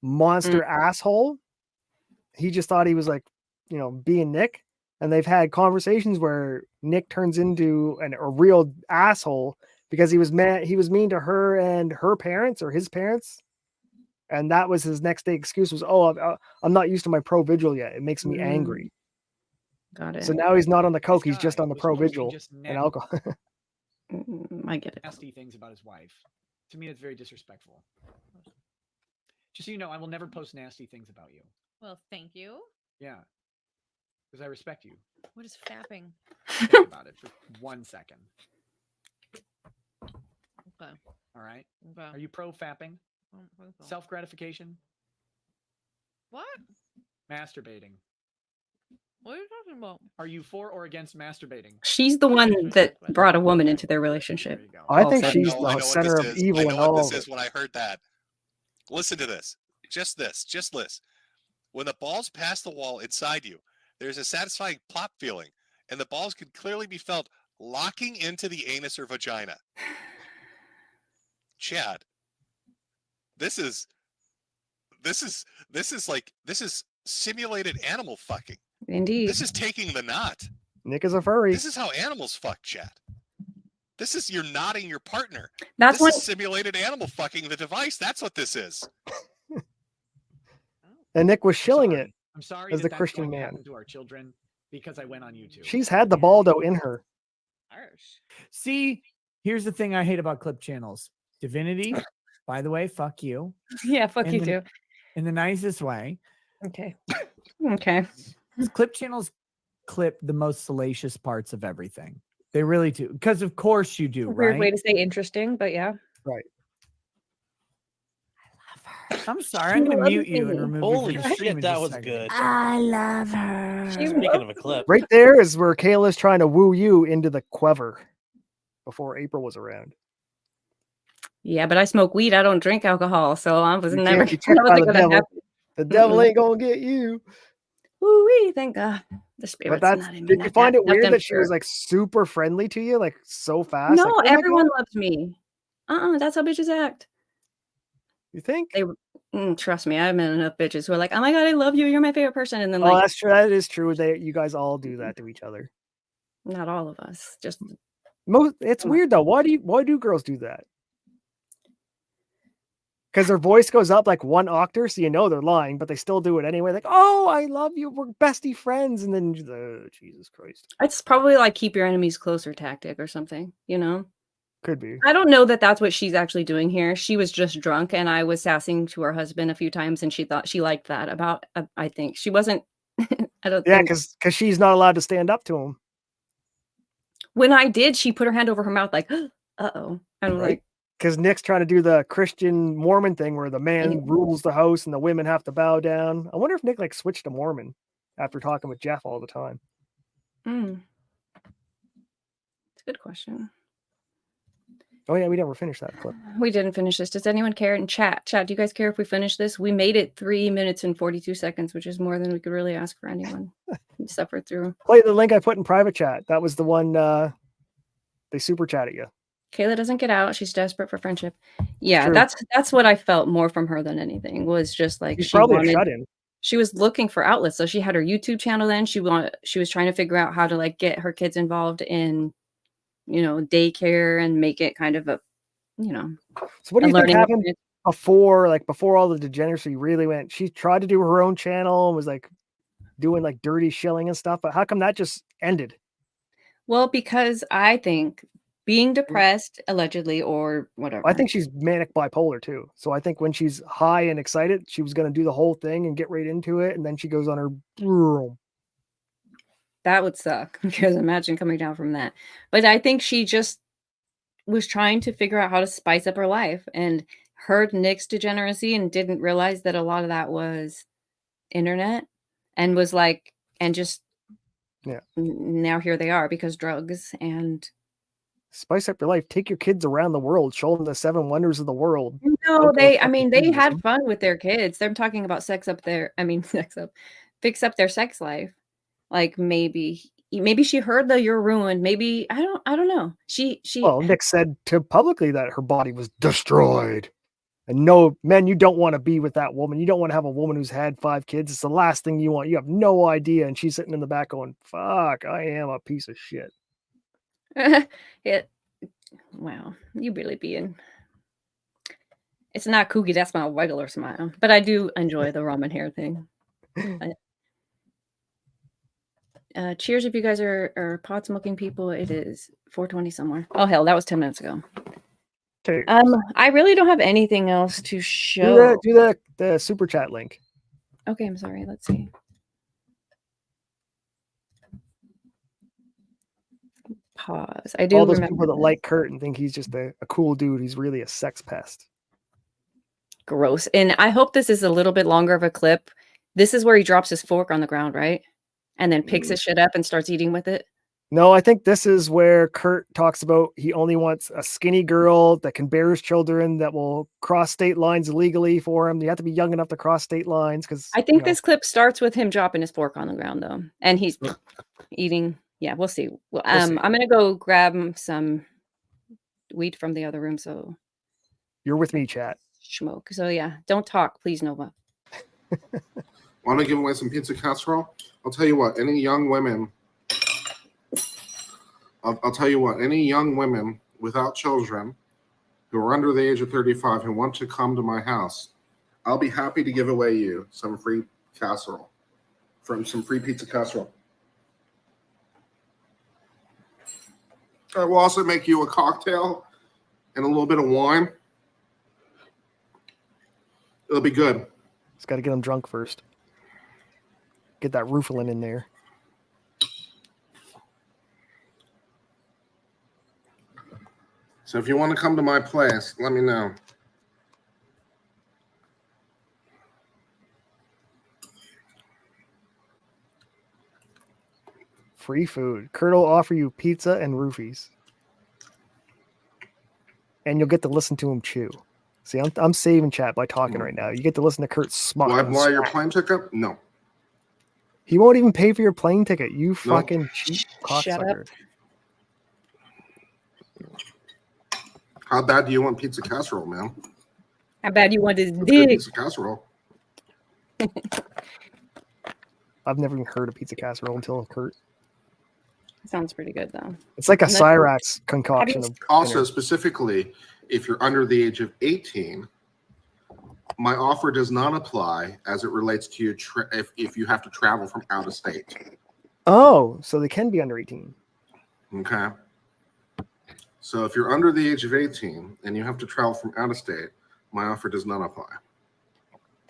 monster asshole. He just thought he was like, being Nick. And they've had conversations where Nick turns into a real asshole because he was mean to her and her parents or his parents. And that was his next day excuse was, I'm not used to my pro vigil yet. It makes me angry. Got it. So now he's not on the coke. He's just on the pro vigil and alcohol. I get it. Nasty things about his wife. To me, it's very disrespectful. Just so you know, I will never post nasty things about you. Well, thank you. Yeah. Because I respect you. What is fapping? Think about it for 1 second. Okay. All right. Okay. Are you pro fapping? Self-gratification? What? Masturbating. What are you talking about? Are you for or against masturbating? She's the one that brought a woman into their relationship. I think she's I know the center what of this is. evil I in know what all this of is it. when I heard that. Listen to this. Just this. When the balls pass the wall inside you, there's a satisfying plop feeling, and the balls can clearly be felt locking into the anus or vagina. Chad, this is simulated animal fucking. Indeed. This is taking the knot. Nick is a furry. This is how animals fuck, Chad. This is you're knotting your partner. That's this is simulated animal fucking the device. That's what this is. And Nick was shilling it I'm sorry as the that's Christian going to man. happen to our children because I went on YouTube. She's had the Baldo in her. See, here's the thing I hate about clip channels. Divinity, by the way, fuck you. Yeah, fuck you too. In the nicest way. Okay. Okay. Clip channels clip the most salacious parts of everything. They really do. Because of course you do, Weird right? way to say interesting, but yeah. Right. I'm sorry, I'm going to mute you and remove Holy you from the stream shit, in that just a was second. good. I love her. Speaking of a clip. Right there is where Kayla's trying to woo you into the quiver before April was around. Yeah, but I smoke weed. I don't drink alcohol, so I was You never. can't be tricked by the gonna devil. happen. The devil ain't gonna get you. Woo-wee, thank God. The spirit's But not in me. did you find it Not weird them that she was spirit. like super friendly to you, like so fast? No, like, "Oh my everyone God." loves me. That's how bitches act. You think? They trust me. I've met enough bitches who are like, "Oh my God, I love you. You're my favorite person," and then Oh, like, that's true. That is true. You guys all do that to each other. not all of us. Just It's weird though. Why do girls do that? Because their voice goes up like one octave, so you know they're lying, but they still do it anyway. Like, oh, I love you. We're bestie friends. And then, Jesus Christ. it's probably like keep your enemies closer tactic or something. You know. Could be. I don't know that that's what she's actually doing here. She was just drunk, and I was sassing to her husband a few times, and she thought she liked that about. I think she wasn't. I don't. Yeah, think because she's not allowed to stand up to him. when I did, she put her hand over her mouth like, "Uh-oh," and I'm like, Because Nick's trying to do the Christian Mormon thing where the man Yeah. rules the house and the women have to bow down. I wonder if Nick like switched to Mormon after talking with Jeff all the time. It's a good question. Oh yeah, we never finished that clip. We didn't finish this. Does anyone care in chat? Chat, do you guys care if we finish this? We made it 3 minutes and 42 seconds, which is more than we could really ask for anyone. We suffered through. Play the link I put in private chat. That was the one they super chatted you. Kayla doesn't get out. She's desperate for friendship. Yeah, True. that's what I felt more from her than anything. Was just like She's she probably wanted. a shut-in. She was looking for outlets. So she had her YouTube channel. Then she was trying to figure out how to like get her kids involved in, daycare and make it kind of a, So what do a you think learning happened experience. before all the degeneracy really went? She tried to do her own channel and was like doing like dirty shilling and stuff, but how come that just ended? Well, because I think being depressed, allegedly, or whatever. I think she's manic bipolar too. So I think when she's high and excited, she was going to do the whole thing and get right into it, and then she goes on her. That would suck, because imagine coming down from that. But I think she just was trying to figure out how to spice up her life and heard Nick's degeneracy and didn't realize that a lot of that was internet, and was like, and just now here they are because drugs and Spice up your life. Take your kids around the world. Show them the 7 wonders of the world. no, they had fun with their kids. They're talking about fix up their sex life. Like maybe she heard that you're ruined. Maybe I don't know. Well, Nick said publicly that her body was destroyed. And no, men, you don't want to be with that woman. You don't want to have a woman who's had 5 kids. It's the last thing you want. You have no idea. And she's sitting in the back going, fuck, I am a piece of shit. Wow, you really being. It's not kooky. That's my regular smile. But I do enjoy the ramen hair thing. Cheers if you guys are pot smoking people. It is 4:20 somewhere. Oh hell, that was 10 minutes ago. I really don't have anything else to show. Do the super chat link. Okay, I'm sorry. Let's see. Pause. I do all those remember people that this. like Kurt and think he's just a cool dude. He's really a sex pest. Gross. And I hope this is a little bit longer of a clip. This is where he drops his fork on the ground, right? And then picks his shit up and starts eating with it. No, I think this is where Kurt talks about he only wants a skinny girl that can bear his children, that will cross state lines illegally for him. You have to be young enough to cross state lines because I think this clip starts with him dropping his fork on the ground though. And he's eating. Yeah, we'll see. Well, I'm gonna go grab some weed from the other room. So you're with me, chat. Smoke. So yeah, don't talk, please, Nova. Want to give away some pizza casserole? I'll tell you what. Any young women. I'll tell you what. Any young women without children who are under the age of 35 who want to come to my house, I'll be happy to give away you some free casserole, some free pizza casserole. I will also make you a cocktail and a little bit of wine. It'll be good. Just got to get them drunk first. Get that Rufalin in there. So if you want to come to my place, let me know. Free food. Kurt will offer you pizza and roofies. And you'll get to listen to him chew. See, I'm saving chat by talking right now. You get to listen to Kurt smile. Will I buy your plane ticket? No. He won't even pay for your plane ticket. You fucking cheap cocksucker. How bad do you want pizza casserole, man? How bad you want this dick? Pizza casserole. I've never even heard of pizza casserole until Kurt. Sounds pretty good though. It's like a Cyrax concoction. Also, specifically, if you're under the age of 18, my offer does not apply as it relates to if you have to travel from out of state. Oh, so they can be under 18. Okay. So if you're under the age of 18 and you have to travel from out of state, my offer does not apply.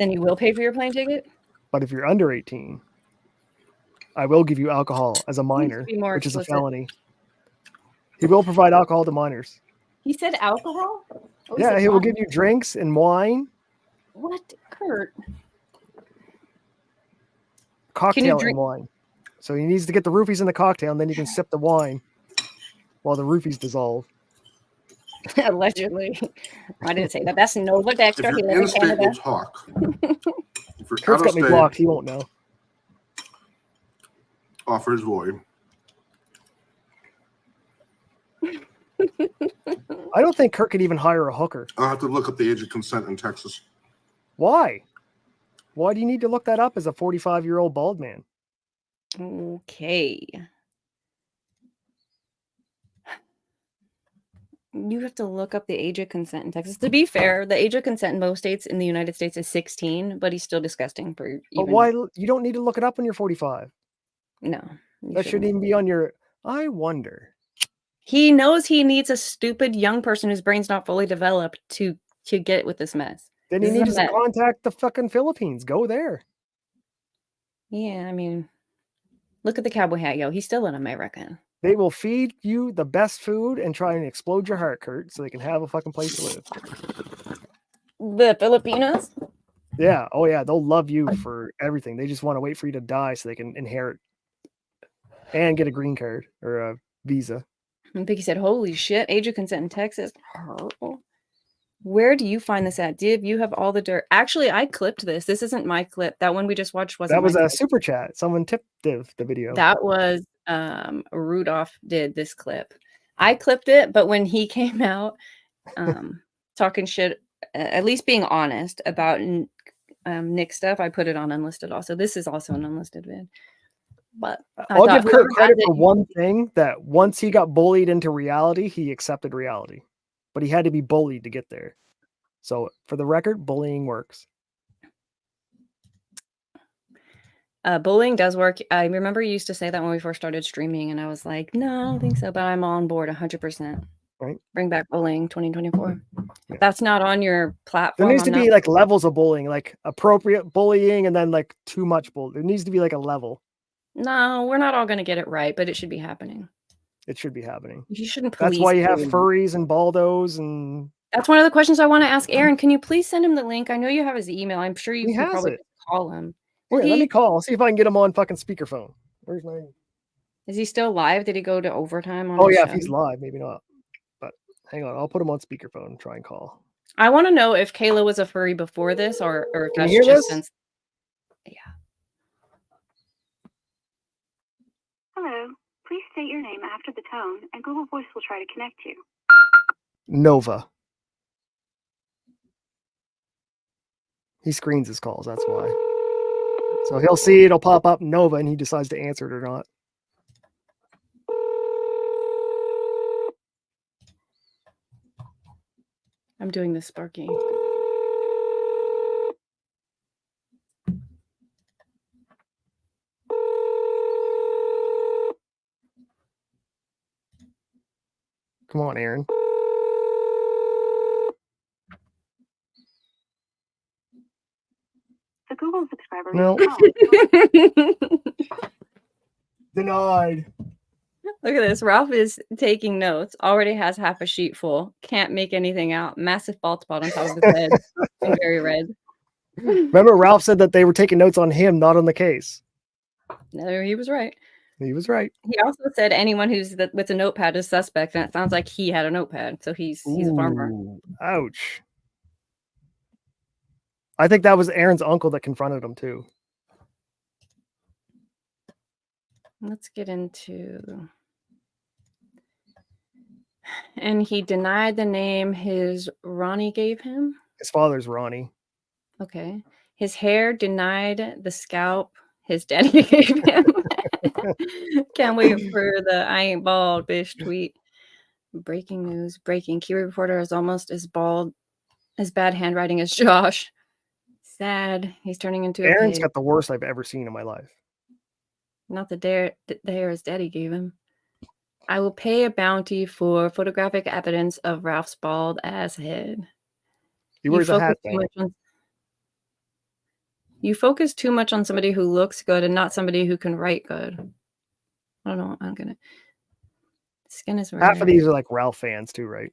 Then you will pay for your plane ticket? But if you're under 18, I will give you alcohol as a minor, be more which is a explicit. felony. He will provide alcohol to minors. He said alcohol? Oh, Yeah, said he will wine. give you drinks and wine, What, Kurt? cocktail and drink- wine. So he needs to get the roofies in the cocktail, and then you can sip the wine while the roofies dissolve. Allegedly. I didn't say that. That's Nova If Dexter. He you're lives in in state, Canada. we'll talk. If you're Kurt's out of got me state, blocked. He won't know. offer is void. I don't think Kurt could even hire a hooker. I'll have to look up the age of consent in Texas. Why? Why do you need to look that up as a 45-year-old bald man? Okay. You have to look up the age of consent in Texas. To be fair, the age of consent in most states in the United States is 16, but he's still disgusting for even. But why? You don't need to look it up when you're 45. No. That shouldn't even be on your. I wonder. He knows he needs a stupid young person whose brain's not fully developed to get with this mess. Then he This is a needs to mess. contact the fucking Philippines. Go there. Yeah, I mean, look at the cowboy hat, yo. He's still in America. They will feed you the best food and try and explode your heart, Kurt, so they can have a fucking place to live. The Filipinos? Yeah. Oh, yeah. They'll love you for everything. They just want to wait for you to die so they can inherit and get a green card or a visa. And Piggy said, holy shit, age of consent in Texas. Where do you find this at? Div, you have all the dirt. Actually, I clipped this. This isn't my clip. That one we just watched wasn't That was my a clip. super chat. Someone tipped Div the video. That was Rudolph did this clip. I clipped it, but when he came out talking shit, at least being honest about Nick stuff, I put it on unlisted also. This is also an unlisted vid. But I'll give Kurt credit for one thing, that once he got bullied into reality, he accepted reality. But he had to be bullied to get there. So for the record, bullying works. Bullying does work. I remember you used to say that when we first started streaming, and I was like, no, I don't think so, but I'm on board 100%. Right. Bring back bullying 2024. If that's not on your platform. There needs to be like levels of bullying, like appropriate bullying and then like too much bullying. There needs to be like a level. No, we're not all going to get it right, but it should be happening. It should be happening. You shouldn't police. That's why you have bullying. furries and baldos and. That's one of the questions I want to ask Aaron. Can you please send him the link? I know you have his email. I'm sure you He can has probably it. call him. Wait, let me call. I'll see if I can get him on fucking speakerphone. Where's my? Is he still live? Did he go to overtime on? Oh his yeah, show? if he's live, maybe not. But hang on, I'll put him on speakerphone and try and call. I want to know if Kayla was a furry before this, or if Can that's you hear just this? since. Hello. Please state your name after the tone, and Google Voice will try to connect you. Nova. He screens his calls, that's why. So he'll see it'll pop up Nova and he decides to answer it or not. I'm doing this, Sparky. Come on, Aaron. The Google subscriber. No. Denied. Look at this. Ralph is taking notes. Already has half a sheet full. Can't make anything out. Massive bald spot on top of his head. And very red. Remember, Ralph said that they were taking notes on him, not on the case. No, he was right. He was right. He also said anyone who's with a notepad is suspect, and it sounds like he had a notepad, so he's a farmer. Ooh, ouch. I think that was Aaron's uncle that confronted him too. Let's get into. And he denied the name his Ronnie gave him. His father's Ronnie. Okay. His hair denied the scalp his daddy gave him. Can't wait for the I ain't bald bitch tweet. Breaking news. Breaking. Kiwi reporter is almost as bald, as bad handwriting as Josh. Sad. He's turning into a Aaron's pig. got the worst I've ever seen in my life. Not the hair his daddy gave him. I will pay a bounty for photographic evidence of Ralph's bald ass head. He wears a hat, you focus too much on somebody who looks good and not somebody who can write good. I don't know. I'm gonna. Skin is Half of these are like Ralph fans too, right?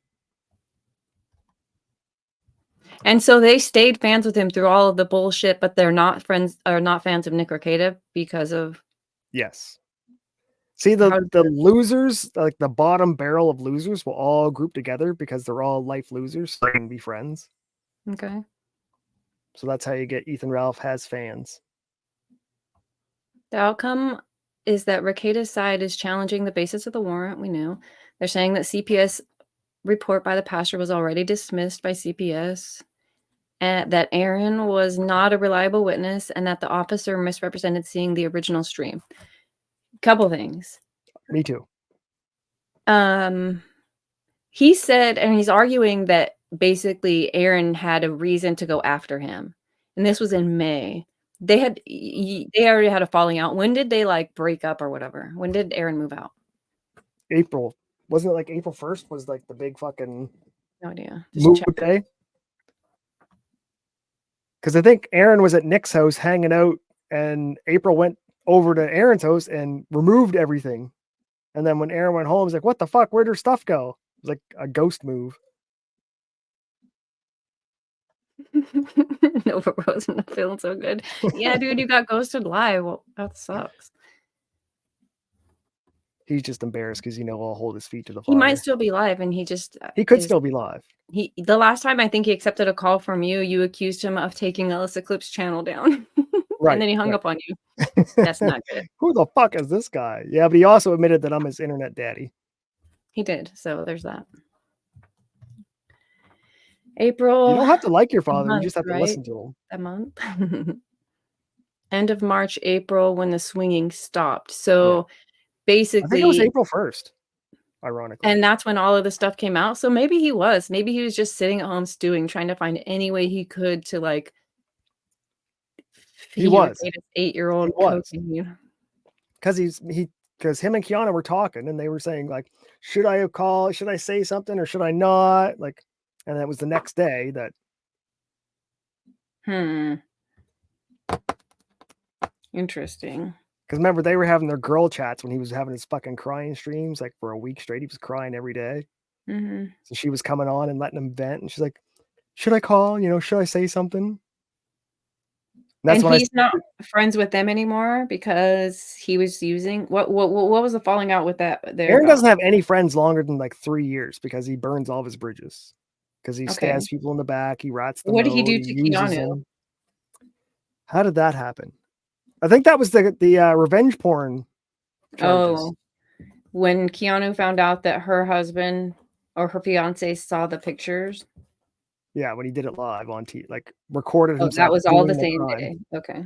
And so they stayed fans with him through all of the bullshit, but they're not friends or not fans of Nick Rekieta because of. Yes. See, the losers, like the bottom barrel of losers, will all group together because they're all life losers, so they can be friends. Okay. So that's how you get Ethan Ralph has fans. The outcome is that Rekieta's side is challenging the basis of the warrant. We knew. They're saying that CPS report by the pastor was already dismissed by CPS, and that Aaron was not a reliable witness, and that the officer misrepresented seeing the original stream. Couple things. Me too. He said, and he's arguing that basically Aaron had a reason to go after him, and this was in May. They already had a falling out. When did they like break up or whatever? When did Aaron move out? April. Wasn't it like April 1st was like the big fucking no idea move day? Because I think Aaron was at Nick's house hanging out, and April went over to Aaron's house and removed everything. And then when Aaron went home, he's like, "What the fuck? Where'd her stuff go?" It was like a ghost move. No, but Rose not feeling so good. Yeah, dude, you got ghosted live. Well, that sucks. He's just embarrassed because I'll hold his feet to the fire. He might still be live, and he just could still be live. The last time I think he accepted a call from you, you accused him of taking Ellis Eclipse channel down. Right. And then he hung up on you. That's not good. Who the fuck is this guy? Yeah, but he also admitted that I'm his internet daddy. He did. So there's that. April. You don't have to like your father. Month, You just have to listen to him. A month. End of March, April, when the swinging stopped. So basically, I think it was April 1st. Ironically. And that's when all of the stuff came out. So maybe he was just sitting at home stewing, trying to find any way he could to like. He was 8-year-old cocaine. Because because him and Kiana were talking, and they were saying like, should I call? Should I say something or should I not? Like, and that was the next day that. Interesting. Because remember, they were having their girl chats when he was having his fucking crying streams, like for a week straight. He was crying every day. Mm-hmm. So she was coming on and letting him vent, and she's like, "Should I call? Should I say something?" And he's not friends with them anymore because he was using what was the falling out with that? Aaron doesn't have any friends longer than like 3 years because he burns all of his bridges. Because he stabs people in the back, he rats them. What did he do to Keanu? How did that happen? I think that was the revenge porn charges. Oh, when Keanu found out that her husband or her fiance saw the pictures. Yeah, when he did it live on TV, like recorded himself. That was all the same day. Okay.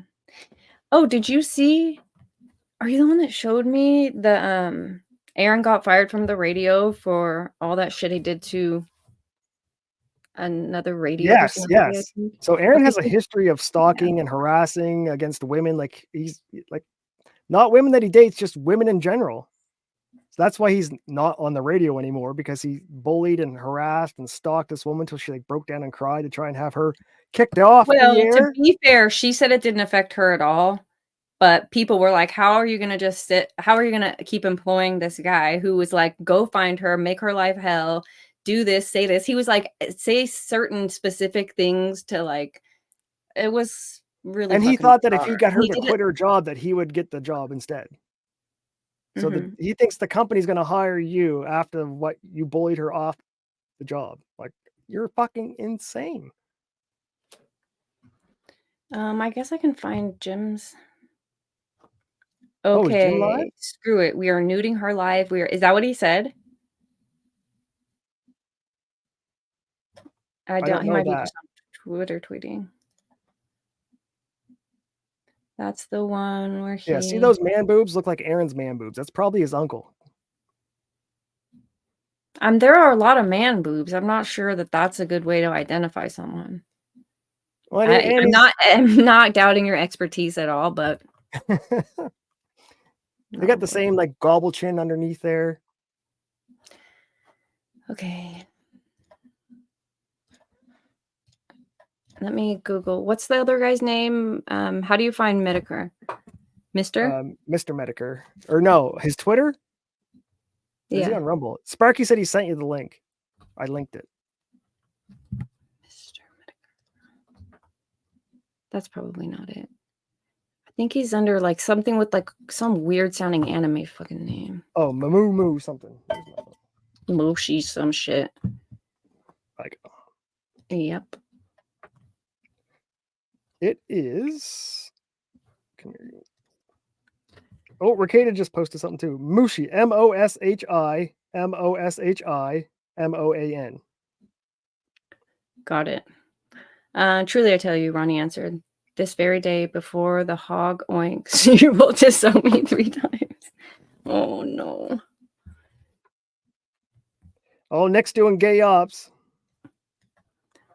Oh, did you see? Are you the one that showed me the Aaron got fired from the radio for all that shit he did to another radio? Yes. So Aaron has a history of stalking and harassing against women. Like he's like not women that he dates, just women in general. So that's why he's not on the radio anymore, because he bullied and harassed and stalked this woman until she like broke down and cried to try and have her kicked off the air. To be fair, she said it didn't affect her at all. But people were like, how are you going to just sit? How are you going to keep employing this guy who was like, go find her, make her life hell, do this, say this. He was like, say certain specific things to like, it was really. And he thought that if he got her to quit her job, that he would get the job instead. So he thinks the company's going to hire you after what you bullied her off the job. Like, you're fucking insane. I guess I can find Jim's. Okay, Jim live? Screw it. We are nuding her live. Is that what he said? I don't. He might be just on Twitter tweeting. That's the one where he. Yeah, see those man boobs look like Aaron's man boobs. That's probably his uncle. There are a lot of man boobs. I'm not sure that that's a good way to identify someone. Well, I'm not doubting your expertise at all, but they got the same like gobble chin underneath there. Okay. Let me Google. What's the other guy's name? How do you find Medicare? Mr. Mr. Medicare. Or no, his Twitter? Is he Yeah. on Rumble? Sparky said he sent you the link. I linked it. Mr. Medicare. That's probably not it. I think he's under like something with like some weird sounding anime fucking name. Oh, Mamu something. Moshi some shit. Like, Yep. it is. Come here. Oh, Rekieta just posted something too. Moshi, Moshi, Moshi, Moan. Got it. Truly, I tell you, Ronnie answered. This very day before the hog oinks, you will disown me 3 times. Oh no. Oh, Nick's doing gay ops.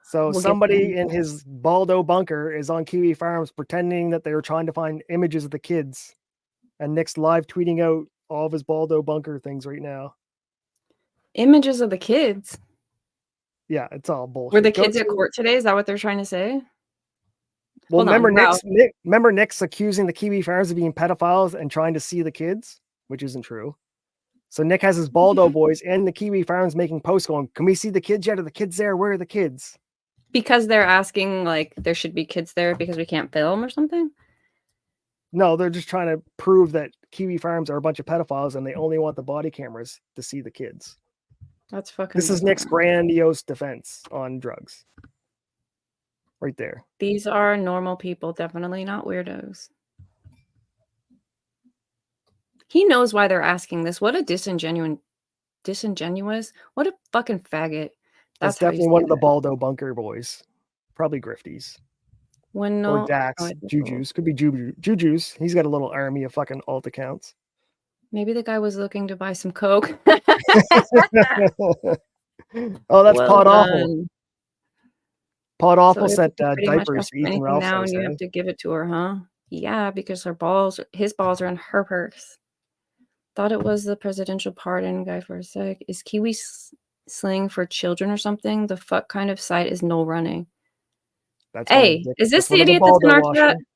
So We'll get somebody them. in his Baldo bunker is on Kiwi Farms pretending that they were trying to find images of the kids. And Nick's live tweeting out all of his Baldo bunker things right now. Images of the kids. Yeah, it's all bullshit. Were the kids at court today? Is that what they're trying to say? Well, Hold on, remember Nick's accusing the Kiwi Farms of being pedophiles and trying to see the kids, which isn't true. So Nick has his Baldo boys and the Kiwi Farms making posts going, can we see the kids yet? Are the kids there? Where are the kids? Because they're asking like there should be kids there because we can't film or something? No, they're just trying to prove that Kiwi Farms are a bunch of pedophiles and they only want the body cameras to see the kids. That's fucking This is Nick's grandiose defense on drugs. Right there. These are normal people, definitely not weirdos. He knows why they're asking this. What a disingenuous, what a fucking faggot. That's how you definitely say one of the that. Baldo bunker boys. Probably grifties. When Or no, Dax. oh, I don't know. Juju's. Could be Juju's. He's got a little army of fucking alt accounts. Maybe the guy was looking to buy some coke. Oh, that's Well Pod Awful. done. Pod Awful So sent you pretty much diapers ask to for Ethan anything Ralph's now, house, and you eh? have to give it to her, huh? Yeah, because his balls are in her purse. Thought it was the presidential pardon guy for a sec. Is Kiwi sling for children or something? The fuck kind of site is no running. That's one of Hey, the- is this that's the one of idiot that's in Baldo our chat? washers.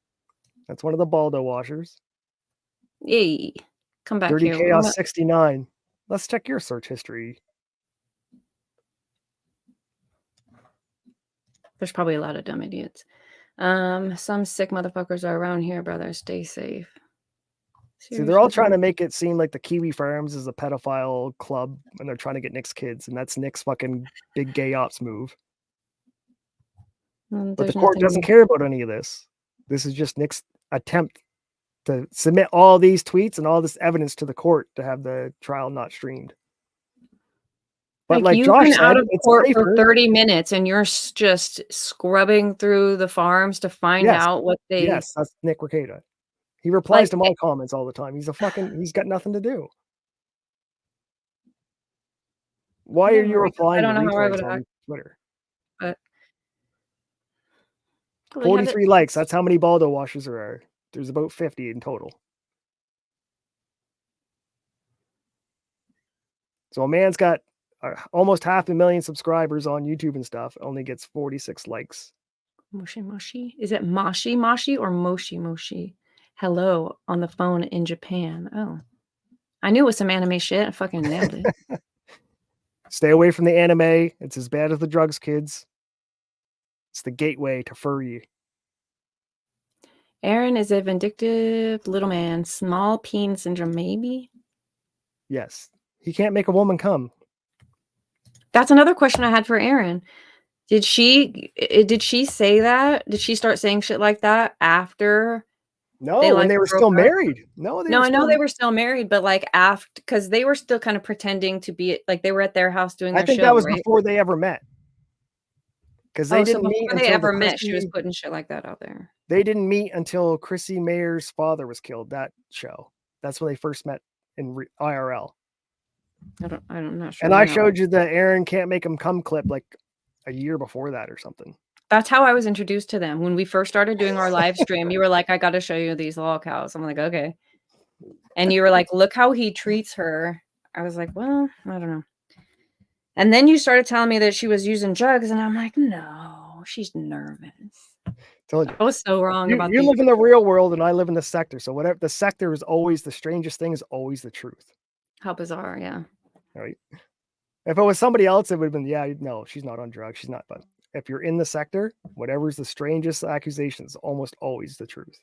That's one of the Baldo washers. Yay. Come back Dirty here. Chaos 69. Let's check your search history. There's probably a lot of dumb idiots. Some sick motherfuckers are around here, brother. Stay safe. See, they're all trying to make it seem like the Kiwi Farms is a pedophile club and they're trying to get Nick's kids, and that's Nick's fucking big gay ops move. But the court doesn't care about any of this. This is just Nick's attempt to submit all these tweets and all this evidence to the court to have the trial not streamed. But like you've Josh been said, out of it's court safer. for 30 minutes and you're just scrubbing through the farms to find out what they. Yes, that's Nick Rekieta. He replies to my comments all the time. He's got nothing to do. Why are you replying to replays on Twitter? But 43 likes. That's how many Baldo washers there are. There's about 50 in total. So a man's got almost 500,000 subscribers on YouTube and stuff. Only gets 46 likes. Moshi. Is it Moshi or Moshi? Hello on the phone in Japan. Oh, I knew it was some anime shit. I fucking nailed it. Stay away from the anime. It's as bad as the drugs, kids. It's the gateway to furry. Aaron is a vindictive little man. Small peen syndrome, maybe? Yes. He can't make a woman come. That's another question I had for Aaron. Did she say that? Did she start saying shit like that after? No, when they were still married. No, I know they were still married, but like after, because they were still kind of pretending to be like they were at their house doing their show. I think that was right? before they ever met. Because they didn't meet before until they ever met. She was putting shit like that out there. They didn't meet until Chrissy Mayer's father was killed. That show. That's when they first met in IRL. I'm not sure. And I showed you the Aaron can't make him come clip like a year before that or something. That's how I was introduced to them. When we first started doing our live stream, you were like, I got to show you these lol cows. I'm like, okay. And you were like, look how he treats her. I was like, well, I don't know. And then you started telling me that she was using drugs, and I'm like, no, she's nervous. Told you. I was so wrong about You these. live in the real world and I live in the sector. So whatever the sector is always the strangest thing is always the truth. How bizarre, yeah. Right. If it was somebody else, it would have been, yeah, no, she's not on drugs. She's not. But if you're in the sector, whatever's the strangest accusation is almost always the truth.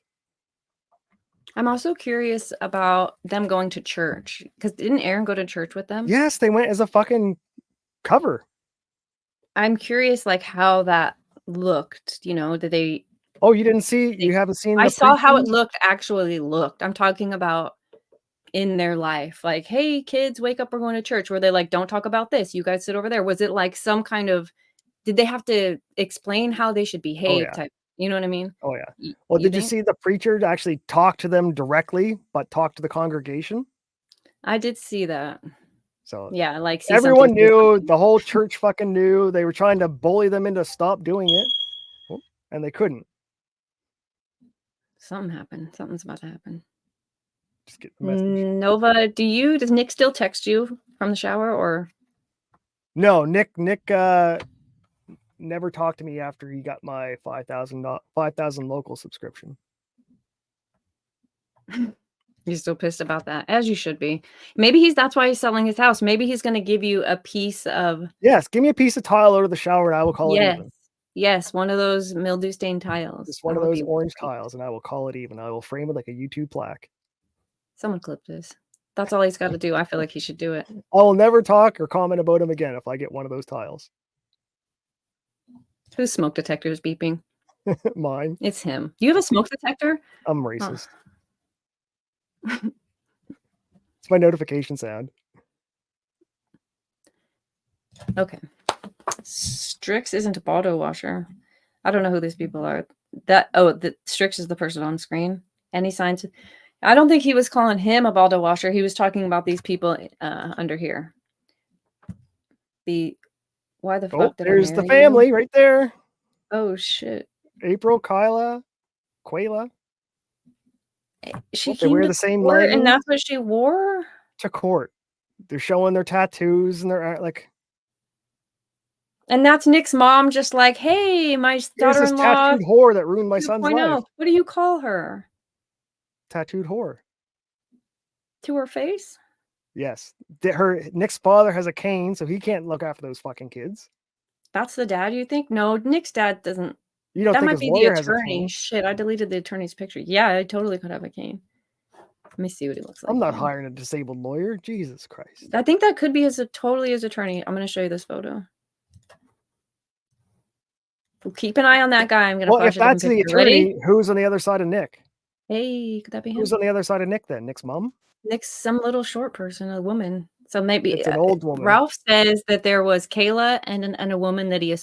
I'm also curious about them going to church. Because didn't Aaron go to church with them? Yes, they went as a fucking cover. I'm curious, like, how that looked. You know, did they... Oh, you didn't see? You haven't seen? I the saw how it preaching? actually looked. I'm talking about in their life. Like, hey, kids, wake up, we're going to church. Where they like, don't talk about this. You guys sit over there. Was it like some kind of... Did they have to explain how they should behave yeah. type? You know what I mean? Oh, yeah. Well, did you see the preacher actually talk to them directly, but talk to the congregation? I did see that. So yeah, like see everyone something knew, the whole church fucking knew. They were trying to bully them into stop doing it, and they couldn't. Something happened. Something's about to happen. Just get the message. Nova, does Nick still text you from the shower or? No, Nick never talked to me after he got my 5,000 local subscription. You're still pissed about that, as you should be. Maybe that's why he's selling his house. Maybe he's going to give you a piece of... Yes, give me a piece of tile out of the shower and I will call it even. Yes, one of those mildew stained tiles. Just one of those orange tiles and I will call it even. I will frame it like a YouTube plaque. Someone clip this. That's all he's got to do. I feel like he should do it. I will never talk or comment about him again if I get one of those tiles. Whose smoke detector is beeping? Mine. It's him. Do you have a smoke detector? I'm racist. It's my notification sound. Okay. Strix isn't a bottle washer. I don't know who these people are. The Strix is the person on screen. Any signs? I don't think he was calling him a bottle washer. He was talking about these people under here. Why the fuck did there's I the marry family you? right there. Oh shit. April, Kyla, Quayla. She they wear the same leggings. And that's what she wore? To court. They're showing their tattoos and they're like... And that's Nick's mom just like, hey, my daughter-in-law. This tattooed whore that ruined my son's life. What do you call her? Tattooed whore. To her face? Yes. Nick's father has a cane, so he can't look after those fucking kids. That's the dad, you think? No, Nick's dad doesn't. You don't that think might his be lawyer the has a attorney. cane? Shit, I deleted the attorney's picture. Yeah, I totally could have a cane. Let me see what he looks like. I'm not hiring a disabled lawyer. Jesus Christ. I think that could be totally his attorney. I'm going to show you this photo. Well, keep an eye on that guy. I'm going to flash if that's the attorney, who's on the other side of Nick? Hey, could that be him? Who's on the other side of Nick then? Nick's mom? Nick's some little short person, a woman. So maybe it's an old woman. Ralph says that there was Kayla and a woman that he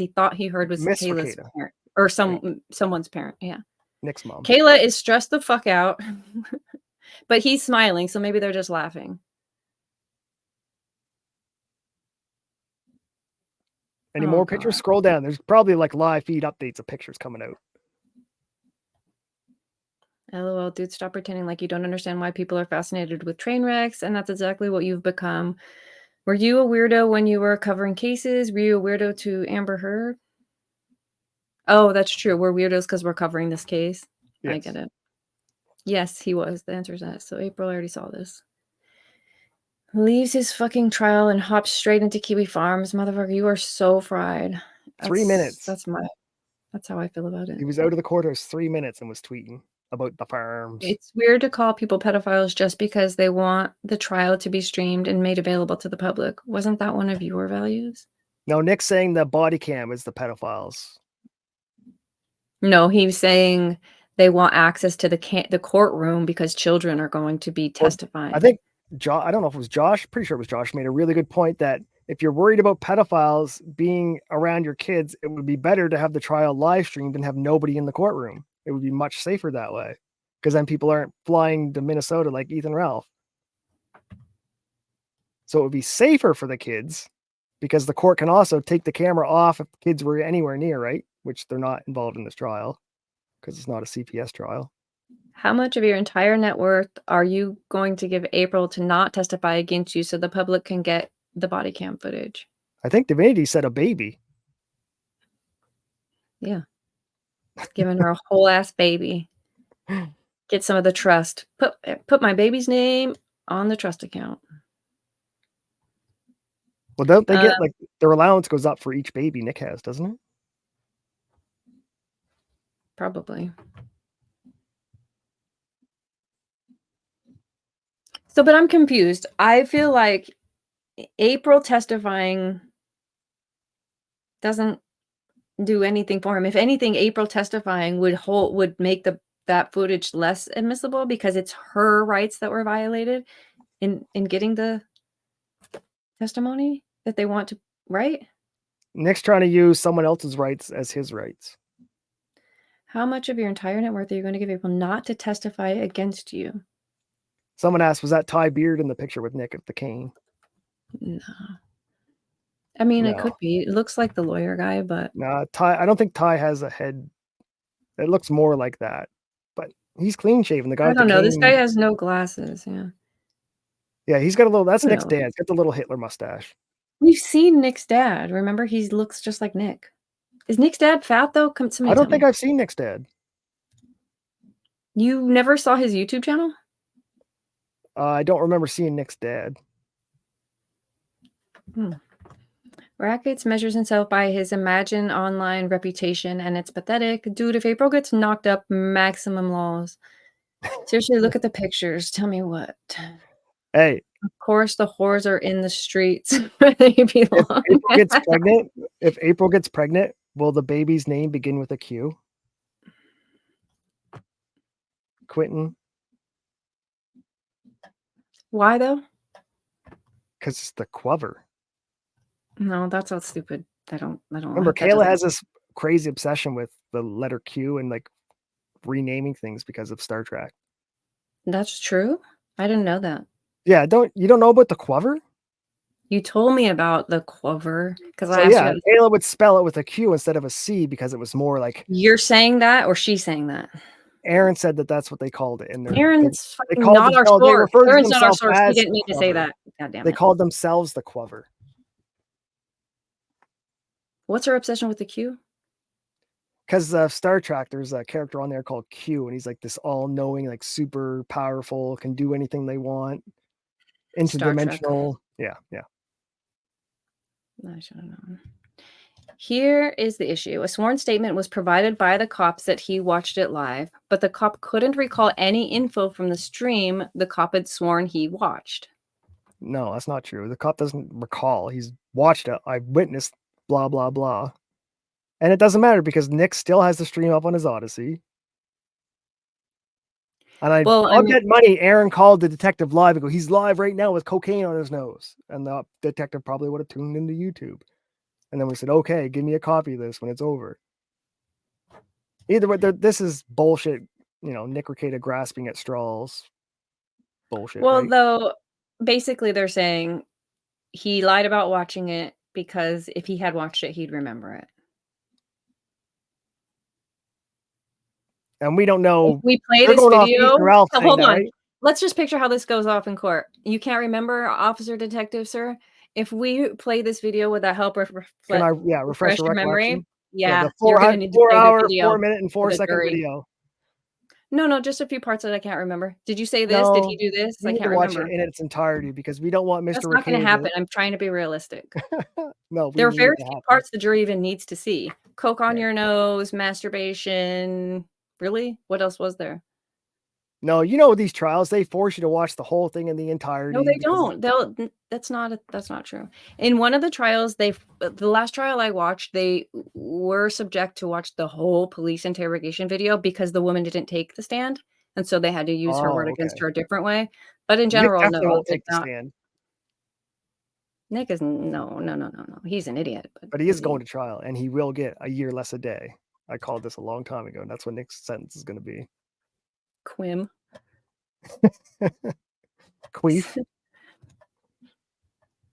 thought he heard was Miss Kayla's Rekieta. parent or someone's parent. Yeah. Nick's mom. Kayla is stressed the fuck out, but he's smiling. So maybe they're just laughing. Any more pictures? Scroll down. There's probably like live feed updates of pictures coming out. LOL, dude, stop pretending like you don't understand why people are fascinated with train wrecks, and that's exactly what you've become. Were you a weirdo when you were covering cases? Were you a weirdo to Amber Heard? Oh, that's true. We're weirdos because we're covering this case. Yes. I get it. Yes, he was. The answer is that. So April already saw this. Leaves his fucking trial and hops straight into Kiwi Farms. Motherfucker, you are so fried. 3 minutes. That's how I feel about it. He was out of the courthouse 3 minutes and was tweeting about the farms. It's weird to call people pedophiles just because they want the trial to be streamed and made available to the public. Wasn't that one of your values? No, Nick's saying the body cam is the pedophiles. No, he's saying they want access to the courtroom because children are going to be testifying. I think I don't know if it was Josh. Pretty sure it was Josh made a really good point that if you're worried about pedophiles being around your kids, it would be better to have the trial live streamed and have nobody in the courtroom. It would be much safer that way because then people aren't flying to Minnesota like Ethan Ralph. So it would be safer for the kids because the court can also take the camera off if the kids were anywhere near, right? Which they're not involved in this trial because it's not a CPS trial. How much of your entire net worth are you going to give April to not testify against you so the public can get the body cam footage. I think Divinity said a baby. Yeah. Giving her a whole ass baby. Get some of the trust. Put my baby's name on the trust account. Well, don't they get like their allowance goes up for each baby Nick has, doesn't it? Probably. So, but I'm confused. I feel like April testifying doesn't do anything for him. If anything, April testifying would make that footage less admissible because it's her rights that were violated in getting the testimony that they want to, right? Nick's trying to use someone else's rights as his rights. How much of your entire net worth are you going to give April not to testify against you? Someone asked, was that Ty Beard in the picture with Nick at the cane? No. I mean, it No. could be. It looks like the lawyer guy, but No, Ty. I don't think Ty has a head. It looks more like that, but he's clean shaven. The guy. I with the don't know. This cane- guy has no glasses. Yeah. Yeah, he's got a little. That's Who Nick's knows? dad. He's got the little Hitler mustache. We've seen Nick's dad. Remember, he looks just like Nick. Is Nick's dad fat though? I don't think I've seen Nick's dad. You never saw his YouTube channel? I don't remember seeing Nick's dad. Rackets measures himself by his Imagine online reputation, and it's pathetic. Dude, if April gets knocked up, maximum laws. Seriously, look at the pictures. Tell me what. Hey. Of course, the whores are in the streets where they belong. If April gets pregnant, will the baby's name begin with a Q? Quentin. Why though? Because it's the Quover. No, that's all stupid. I don't Remember, that Kayla doesn't- has this crazy obsession with the letter Q and like renaming things because of Star Trek. That's true. I didn't know that. Yeah, you don't know about the Quover? You told me about the Quover because So I asked yeah, you. Kayla would spell it with a Q instead of a C because it was more like. You're saying that, or she's saying that? Aaron said that that's what they called it. And Aaron's fucking not our source. Aaron's not our source. He didn't mean to say that. God damn it. They called themselves the Quover. What's her obsession with the Q? Because Star Trek, there's a character on there called Q, and he's like this all-knowing, like super powerful, can do anything they want, interdimensional. Yeah. I should have known. Here is the issue. A sworn statement was provided by the cops that he watched it live, but the cop couldn't recall any info from the stream the cop had sworn he watched. No, that's not true. The cop doesn't recall. He's watched it. I witnessed blah, blah, blah. And it doesn't matter because Nick still has the stream up on his Odyssey. And I'll get money. Aaron called the detective live and go, he's live right now with cocaine on his nose. And the detective probably would have tuned into YouTube. And then we said, okay, give me a copy of this when it's over. Either way, this is bullshit. You know, Nick Rekieta grasping at straws. Bullshit. Well, right? though, basically they're saying he lied about watching it because if he had watched it, he'd remember it. And we don't know. If we play this video. So hold on. right? Let's just picture how this goes off in court. You can't remember, Officer Detective, sir? If we play this video, would that help refresh your memory? Yeah, the you're gonna need to play the video 4 minute and 4 second jury. video. No, just a few parts that I can't remember. Did you say this? No, Did he do this? You I need can't to watch remember. it in its entirety because we don't want Mr. That's not going Rekieta to happen. I'm trying to be realistic. No, there are very few parts the jury even needs to see. Coke on your nose, masturbation. Really? What else was there? No, you know these trials, they force you to watch the whole thing in the entirety. No, they don't. That's not true. In one of the trials, the last trial I watched, they were subject to watch the whole police interrogation video because the woman didn't take the stand, and so they had to use her word against her a different way. But in general, Nick no, won't take the stand. Nick is no. He's an idiot. But he is going to trial, and he will get a year less a day. I called this a long time ago, and that's what Nick's sentence is going to be. Quim. Queef.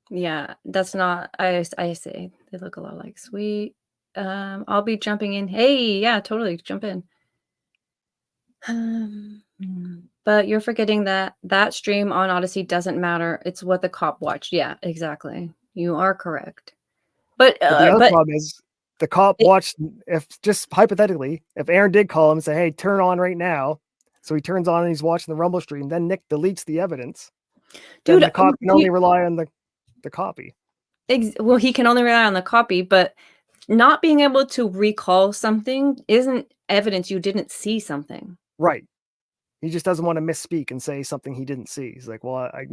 Yeah, that's not. I say they look a lot like sweet. I'll be jumping in. Hey, yeah, totally jump in. But you're forgetting that that stream on Odyssey doesn't matter. It's what the cop watched. Yeah, exactly. You are correct. But the other problem is the cop watched, if just hypothetically, if Aaron did call him and say, hey, turn on right now. So he turns on and he's watching the Rumble stream. Then Nick deletes the evidence. Then Dude, the cop can only rely on the copy. Well, he can only rely on the copy, but not being able to recall something isn't evidence you didn't see something. Right. He just doesn't want to misspeak and say something he didn't see. He's like, well, I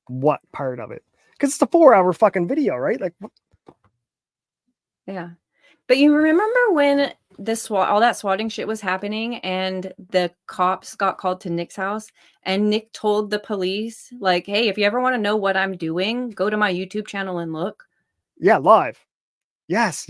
what part of it? Because it's a 4-hour fucking video, right? Like, yeah. But you remember when all that swatting shit was happening and the cops got called to Nick's house and Nick told the police, like, hey, if you ever want to know what I'm doing, go to my YouTube channel and look. Yeah, live. Yes.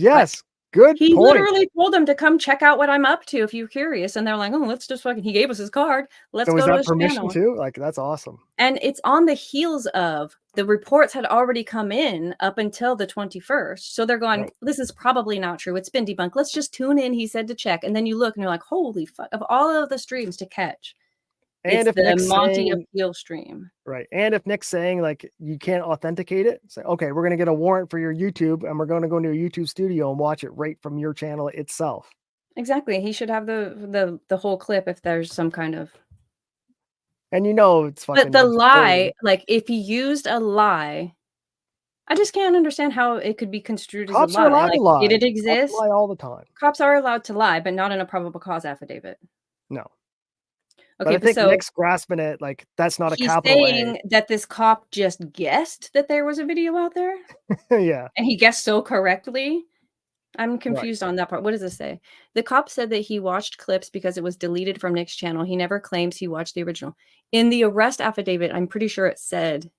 Good He point. literally told them to come check out what I'm up to if you're curious. And they're like, oh, let's just fucking, he gave us his card. Let's So go is to that his permission channel. too? Like, that's awesome. And it's on the heels of the reports had already come in up until the 21st. So they're going, this is probably not true. It's been debunked. Let's just tune in. He said to check. And then you look and you're like, holy fuck, of all of the streams to catch. And it's if the Nick's Monty saying, Appeal stream. Right. And if Nick's saying like you can't authenticate it, say, okay, we're gonna get a warrant for your YouTube and we're gonna go into a YouTube studio and watch it right from your channel itself. Exactly. He should have the whole clip if there's some kind of. And it's fucking. But the lie, like if he used a lie, I just can't understand how it could be construed Cops as a lie. are allowed to lie. Did it exist? Cops lie all the time. Cops are allowed to lie, but not in a probable cause affidavit. No. Okay, but I think so Nick's grasping it like that's not a he's capital saying that this cop just guessed that there was a video out there. Yeah. And he guessed so correctly. I'm confused on that part. What does it say? The cop said that he watched clips because it was deleted from Nick's channel. He never claims he watched the original. In the arrest affidavit, I'm pretty sure it said.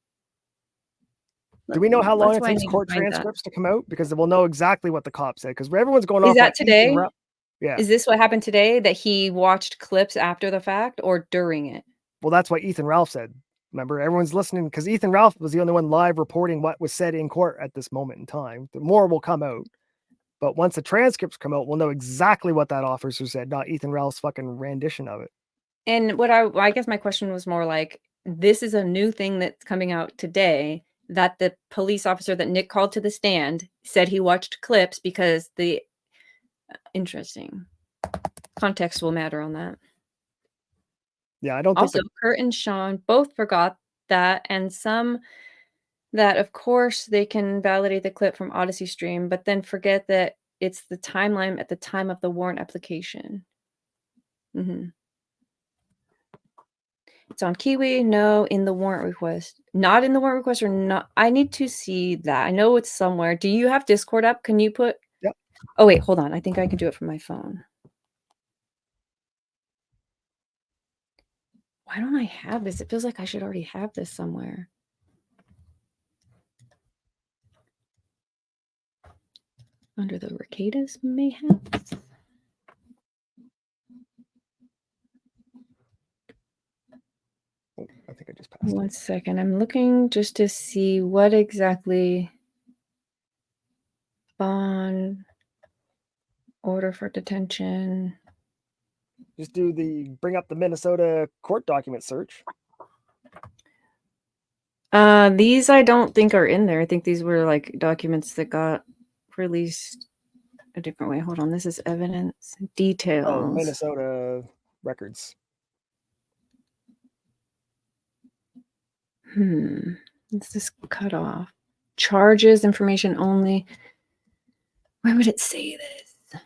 Do we know how long it takes court transcripts to come out? Because we'll know exactly what the cop said. Because everyone's going off. Is that today? Yeah. Is this what happened today? That he watched clips after the fact or during it? Well, that's what Ethan Ralph said. Remember, everyone's listening because Ethan Ralph was the only one live reporting what was said in court at this moment in time. The more will come out. But once the transcripts come out, we'll know exactly what that officer said, not Ethan Ralph's fucking rendition of it. And what I guess my question was more like, this is a new thing that's coming out today that the police officer that Nick called to the stand said he watched clips because the interesting context will matter on that. Yeah, I don't think also Kurt and Sean both forgot that, and some that of course they can validate the clip from Odyssey stream, but then forget that it's the timeline at the time of the warrant application. It's on Kiwi. No, in the warrant request. Not in the warrant request or not. I need to see that. I know it's somewhere. Do you have Discord up? Can you put? Yep. Oh, wait, hold on. I think I can do it from my phone. Why don't I have this? It feels like I should already have this somewhere. Under the Rekieta's mayhaps. I think I just passed. One second. I'm looking just to see what exactly bond order for detention. Just bring up the Minnesota court document search. These I don't think are in there. I think these were like documents that got released a different way. Hold on. This is evidence details. Oh, Minnesota records. It's this cut off. Charges, information only. Where would it say this?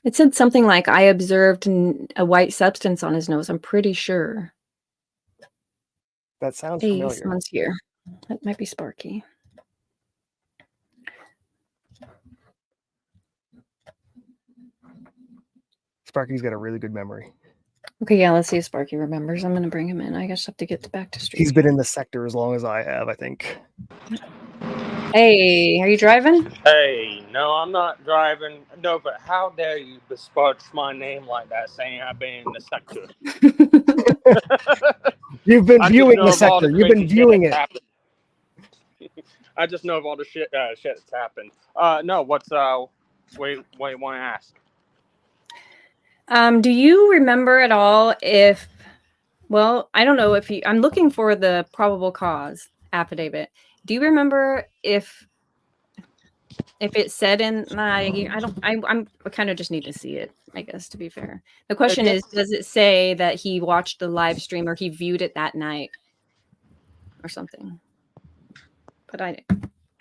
It said something like, I observed a white substance on his nose. I'm pretty sure. That sounds Hey, familiar. someone's here. That might be Sparky. Sparky's got a really good memory. Okay, yeah, let's see if Sparky remembers. I'm going to bring him in. I guess I have to get back to stream. He's been in the sector as long as I have, I think. Hey, are you driving? Hey, no, I'm not driving. No, but how dare you besmirch my name like that, saying I've been in the sector? You've been viewing the sector. You've been viewing it. I just know of all the shit that's happened. No, what's what you want to ask? Do you remember at all if, well, I don't know if you, I'm looking for the probable cause affidavit. Do you remember if it said in my, I kind of just need to see it, I guess, to be fair. The question is, does it say that he watched the live stream or he viewed it that night or something? But I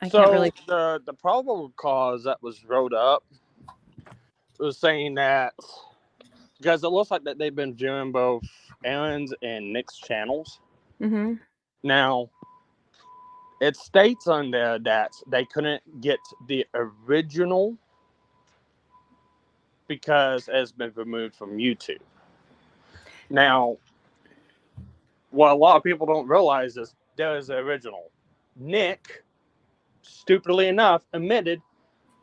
can't really. The probable cause that was wrote up was saying that, because it looks like that they've been viewing both Aaron's and Nick's channels. Mm-hmm. Now, it states on there that they couldn't get the original because it's been removed from YouTube. Now, what a lot of people don't realize is there is the original. Nick, stupidly enough, admitted,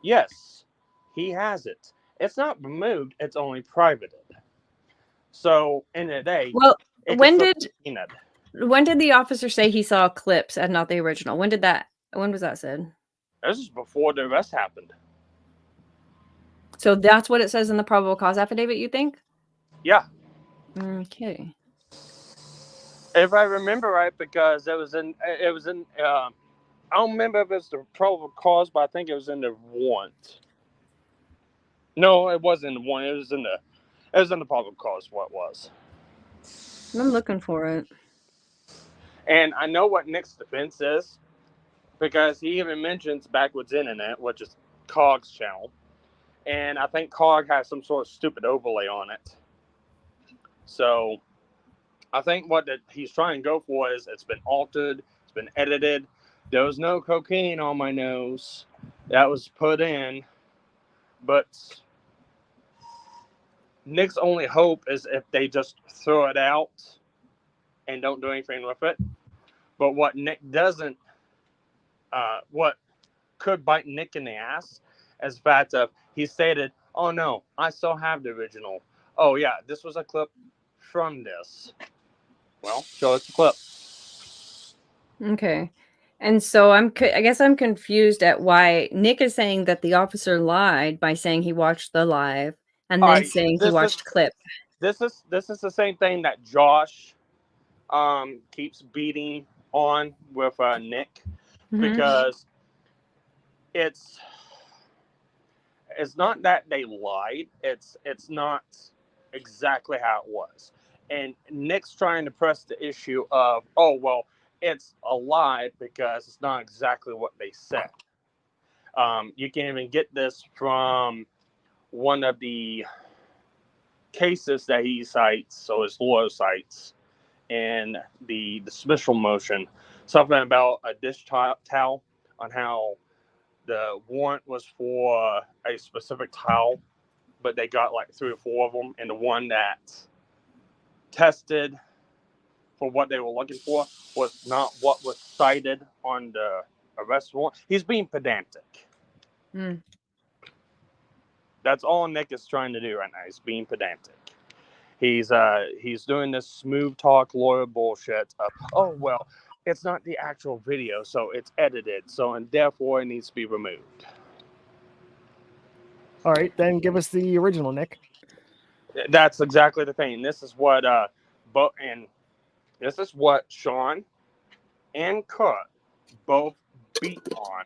yes, he has it. It's not removed, it's only privated. So, in the day, well, when did the officer say he saw clips and not the original? When was that said? This is before the arrest happened. So that's what it says in the probable cause affidavit, you think? Yeah. Okay. If I remember right, because it was in I don't remember if it's the probable cause, but I think it was in the warrant. No, it wasn't the warrant. It was in the probable cause. What was? I'm looking for it. And I know what Nick's defense is, because he even mentions Backwoods Internet, which is COG's channel, and I think COG has some sort of stupid overlay on it. So I think what he's trying to go for is it's been altered, it's been edited. There was no cocaine on my nose. That was put in. But Nick's only hope is if they just throw it out and don't do anything with it. But what Nick doesn't, what could bite Nick in the ass is the fact of he stated, oh no, I still have the original. Oh yeah, this was a clip from this. Well, show us the clip. Okay. And so I guess I'm confused at why Nick is saying that the officer lied by saying he watched the live and then saying he watched clip. This is the same thing that Josh keeps beating on with Nick, because it's not that they lied. It's not exactly how it was. And Nick's trying to press the issue of, oh, well, it's a lie because it's not exactly what they said. You can even get this from one of the cases that he cites, so his lawyer cites, in the dismissal motion, something about a dish towel, on how the warrant was for a specific towel, but they got like 3 or 4 of them, and the one that tested for what they were looking for was not what was cited on the arrest warrant. He's being pedantic. That's all Nick is trying to do right now. He's being pedantic. He's doing this smooth talk lawyer bullshit of, oh well, it's not the actual video, so it's edited, so and therefore it needs to be removed. All right, then give us the original, Nick. That's exactly the thing. This is what this is what Sean and Kurt both beat on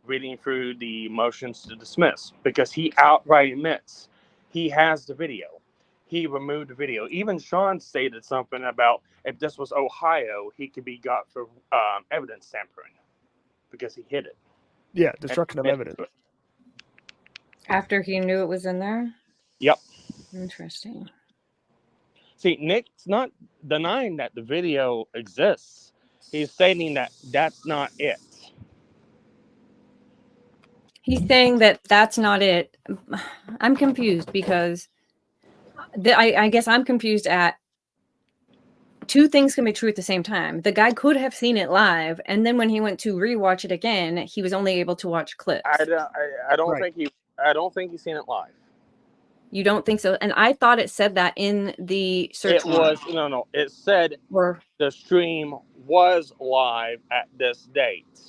reading through the motions to dismiss, because he outright admits he has the video. He removed the video. Even Sean stated something about if this was Ohio, he could be got for evidence tampering because he hid it. Yeah, destruction of evidence. After he knew it was in there? Yep. Interesting. See, Nick's not denying that the video exists. He's stating that that's not it. He's saying that that's not it. I'm confused because I guess I'm confused at two things can be true at the same time. The guy could have seen it live, and then when he went to rewatch it again, he was only able to watch clips. I don't think he's seen it live. You don't think so? And I thought it said that in the search warrant. No. It said the stream was live at this date.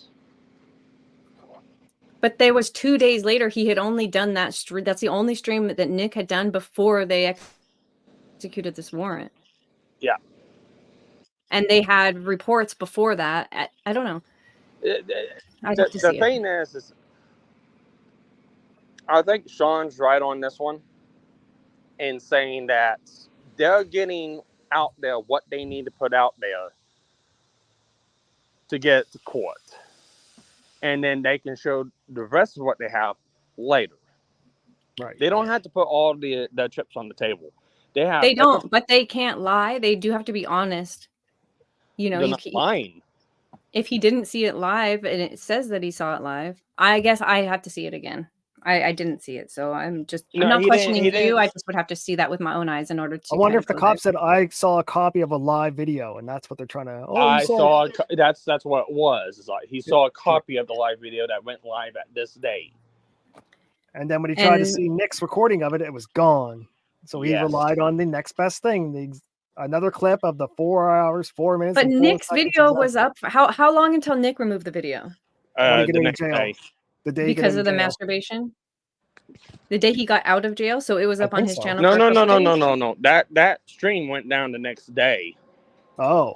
But there was 2 days later. He had only done that stream. That's the only stream that Nick had done before they executed this warrant. Yeah. And they had reports before that. I don't know. I'd have to The see thing is I think Sean's right on this one in saying that they're getting out there what they need to put out there to get to court. And then they can show the rest of what they have later. Right. They don't have to put all the chips on the table. They don't, but they can't lie. They do have to be honest. You know, They're not lying. If he didn't see it live and it says that he saw it live, I guess I have to see it again. I didn't see it, so I'm not questioning you. I just would have to see that with my own eyes in order to. I wonder if the cop said I saw a copy of a live video, and that's what they're trying to. Oh, I saw. That's what it was. It's like he saw a copy of the live video that went live at this date. And then when he tried to see Nick's recording of it, it was gone. So he relied on the next best thing, another clip of the 4 hours, 4 minutes. But Nick's video was up. How long until Nick removed the video? The next day. The day because of the masturbation. The day he got out of jail, so it was up on his channel. No. That stream went down the next day. Oh.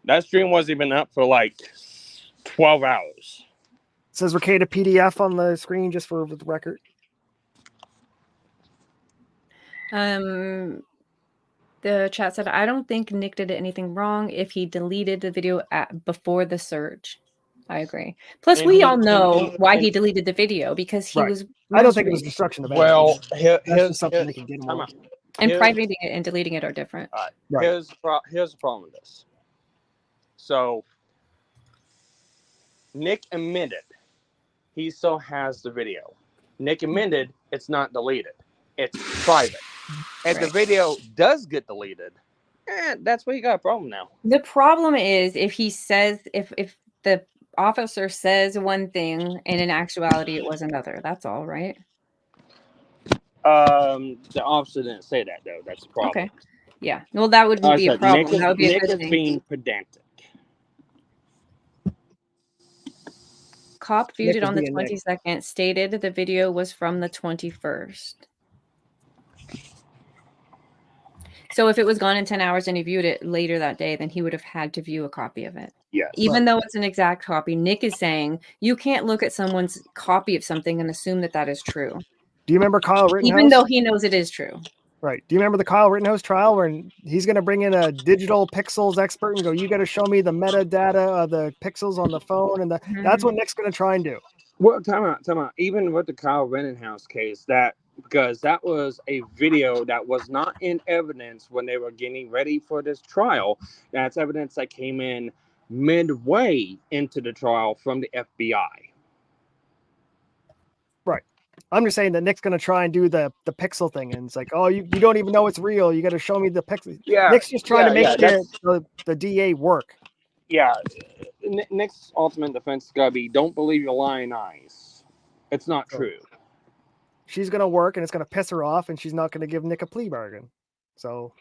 That stream wasn't even up for like 12 hours. It says Rekieta PDF on the screen just for the record. The chat said, I don't think Nick did anything wrong if he deleted the video before the search. I agree. Plus, we all know why he deleted the video because he was. I don't think it was destruction of evidence. Well, here's something they can get him on. And privating it and deleting it are different. Right. Here's the problem with this. So, Nick admitted he still has the video. Nick admitted it's not deleted. It's private. If the video does get deleted, that's where you got a problem now. The problem is if he says, if the officer says one thing and in actuality it was another. That's all, right? The officer didn't say that though. That's the problem. Okay. Yeah. Well, that wouldn't be a problem. That would be a good thing. Nick is being pedantic. Cop viewed it on the 22nd, stated the video was from the 21st. So if it was gone in 10 hours and he viewed it later that day, then he would have had to view a copy of it. Yes. Even though it's an exact copy, Nick is saying you can't look at someone's copy of something and assume that that is true. Do you remember Kyle Rittenhouse? Even though he knows it is true. Right. Do you remember the Kyle Rittenhouse trial where he's going to bring in a digital pixels expert and go, you got to show me the metadata of the pixels on the phone. And that's what Nick's going to try and do. Well, time out. Even with the Kyle Rittenhouse case, because that was a video that was not in evidence when they were getting ready for this trial. That's evidence that came in midway into the trial from the FBI. Right. I'm just saying that Nick's going to try and do the pixel thing. And it's like, oh, you don't even know it's real. You got to show me the pixel. Yeah. Nick's just trying to make the DA work. Yeah. Nick's ultimate defense is going to be, don't believe your lying eyes. It's not true. She's going to work and it's going to piss her off and she's not going to give Nick a plea bargain. So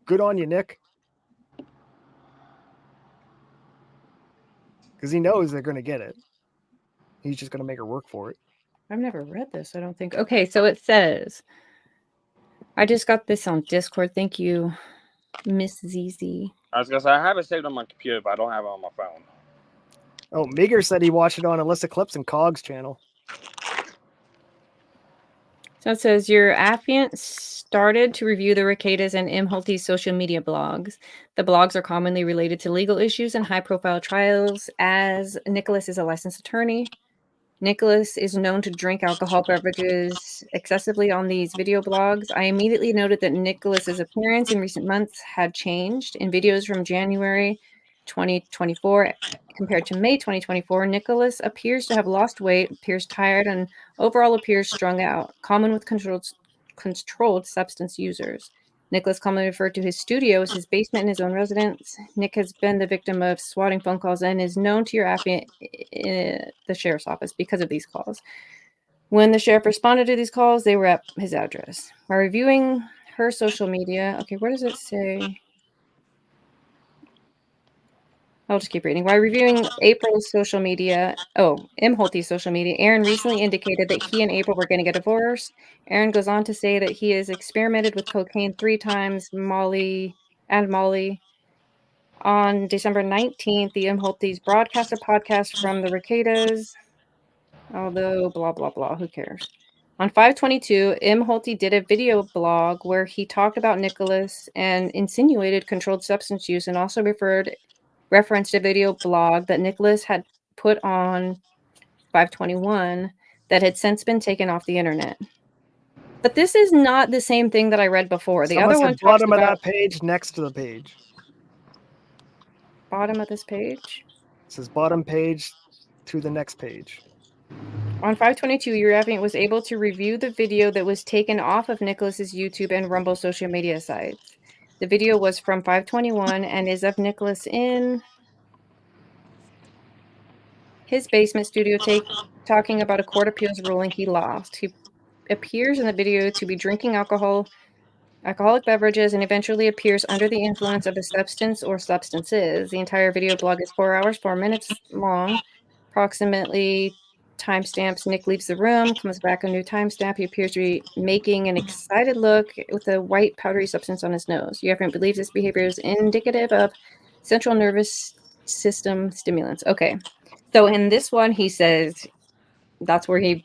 good on you, Nick. Because he knows they're going to get it. He's just going to make her work for it. I've never read this, I don't think. Okay, so it says, I just got this on Discord. Thank you, Miss ZZ. I was going to say, I have it saved on my computer, but I don't have it on my phone. Oh, Meager said he watched it on Alyssa Clips and Cog's channel. So it says, your affiant started to review the Rekieta's and Imholti's social media blogs. The blogs are commonly related to legal issues and high-profile trials, as Nicholas is a licensed attorney. Nicholas is known to drink alcohol beverages excessively on these video blogs. I immediately noted that Nicholas's appearance in recent months had changed. In videos from January 2024 compared to May 2024, Nicholas appears to have lost weight, appears tired, and overall appears strung out, common with controlled substance users. Nicholas commonly referred to his studio as his basement in his own residence. Nick has been the victim of swatting phone calls and is known to your affiant in the sheriff's office because of these calls. When the sheriff responded to these calls, they were at his address. By reviewing her social media, okay, where does it say? I'll just keep reading. While reviewing April's social media, M. Holte's social media, Aaron recently indicated that he and April were getting a divorce. Aaron goes on to say that he has experimented with cocaine 3 times, Molly. On December 19th, the M. Holte's broadcast a podcast from the Reketas, although blah, blah, blah, who cares? On 5/22, M. Holte did a video blog where he talked about Nicholas and insinuated controlled substance use, and also referenced a video blog that Nicholas had put on 5/21 that had since been taken off the internet. But this is not the same thing that I read before. The Someone other said one talks bottom of about that page, next to the page. bottom of this page. It says bottom page to the next page. On 5/22, Uravian was able to review the video that was taken off of Nicholas's YouTube and Rumble social media sites. The video was from 5/21 and is of Nicholas in his basement studio talking about a court appeals ruling he lost. He appears in the video to be drinking alcoholic beverages, and eventually appears under the influence of a substance or substances. The entire video blog is 4 hours, 4 minutes long. Approximately timestamps. Nick leaves the room, comes back a new timestamp. He appears to be making an excited look with a white powdery substance on his nose. Uravian believes this behavior is indicative of central nervous system stimulants. Okay. So in this one, he says that's where he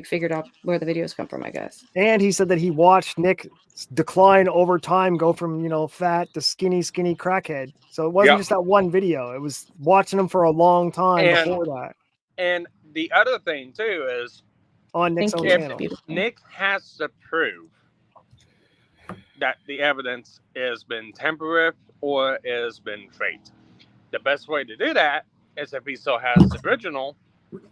figured out where the videos come from, I guess. And he said that he watched Nick decline over time, go from, fat to skinny crackhead. So it wasn't just that one video. It was watching him for a long time before that. And the other thing too is on Nick's own channel. Nick has to prove that the evidence has been temporary or has been faked. The best way to do that is if he still has the original.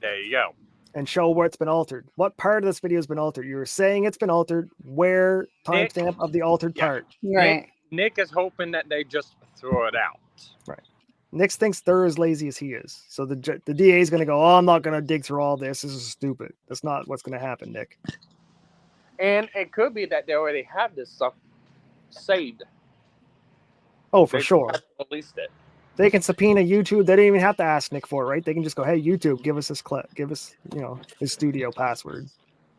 There you go. And show where it's been altered. What part of this video has been altered? You were saying it's been altered. Where timestamp of the altered part? Right. Nick is hoping that they just throw it out. Right. Nick thinks they're as lazy as he is. So the DA is going to go, oh, I'm not going to dig through all this. This is stupid. That's not what's going to happen, Nick. And it could be that they already have this stuff saved. Oh, for sure. Released it. They can subpoena YouTube. They don't even have to ask Nick for it, right? They can just go, hey, YouTube, give us this clip. Give us, his studio password.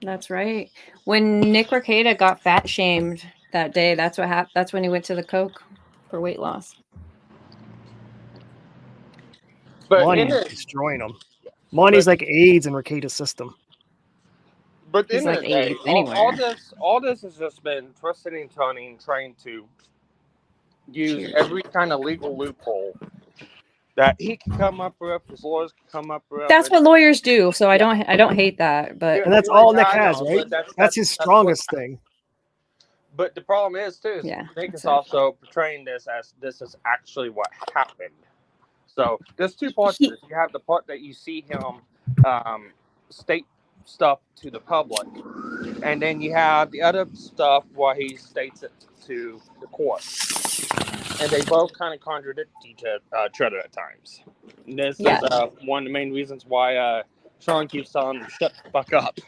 That's right. When Nick Rekieta got fat shamed that day, that's what happened. That's when he went to the coke for weight loss. But Money's destroying him. Money's like AIDS in Rekieta's system. But in like day, all this has just been twisting and turning, trying to use every kind of legal loophole that he can come up with, his lawyers can come up with. That's what lawyers do. So I don't hate that, but and that's all Nick has, right? That's his strongest thing. But the problem is too, Nick is also portraying this as this is actually what happened. So there's two parts to this. You have the part that you see him state stuff to the public, and then you have the other stuff where he states it to the court. And they both kind of contradict each other at times. And this is one of the main reasons why Sean keeps telling him to shut the fuck up.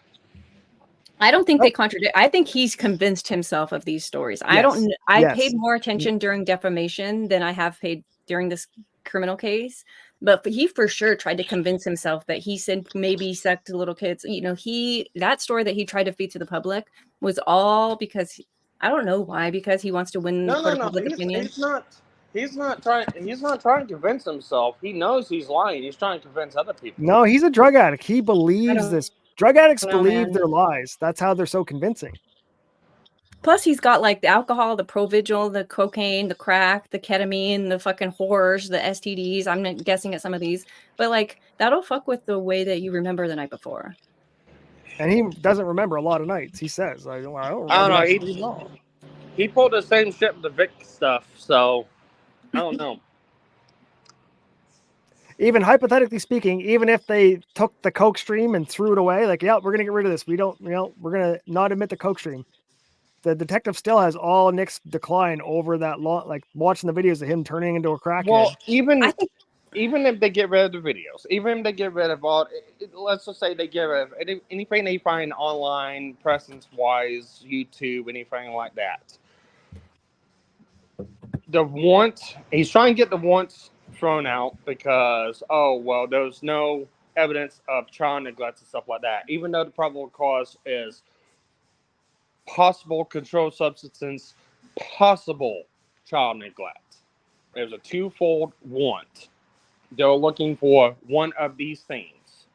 I don't think they contradict. I think he's convinced himself of these stories. Yes. I paid more attention during defamation than I have paid during this criminal case. But he for sure tried to convince himself that he said maybe he sucked little kids. That story that he tried to feed to the public was all because I don't know why, because he wants to win public opinion. He's not trying to convince himself. He knows he's lying. He's trying to convince other people. No, he's a drug addict. He believes this. Drug addicts believe their lies. That's how they're so convincing. Plus, he's got like the alcohol, the Provigil, the cocaine, the crack, the ketamine, the fucking horrors, the STDs. I'm not guessing at some of these, but like that'll fuck with the way that you remember the night before. And he doesn't remember a lot of nights. He says, I don't know. He pulled the same shit with the Vic stuff, so I don't know. Even hypothetically speaking, even if they took the coke stream and threw it away, like, we're going to get rid of this. We're going to not admit the coke stream. The detective still has all Nick's decline over that long, like watching the videos of him turning into a crackhead. Well, even if they get rid of the videos, even if they get rid of all, let's just say they get rid of anything they find online, presence-wise, YouTube, anything like that. He's trying to get the warrants thrown out because, oh, well, there's no evidence of child neglect and stuff like that, even though the probable cause is possible controlled substance, possible child neglect. There's a twofold want. They're looking for one of these things.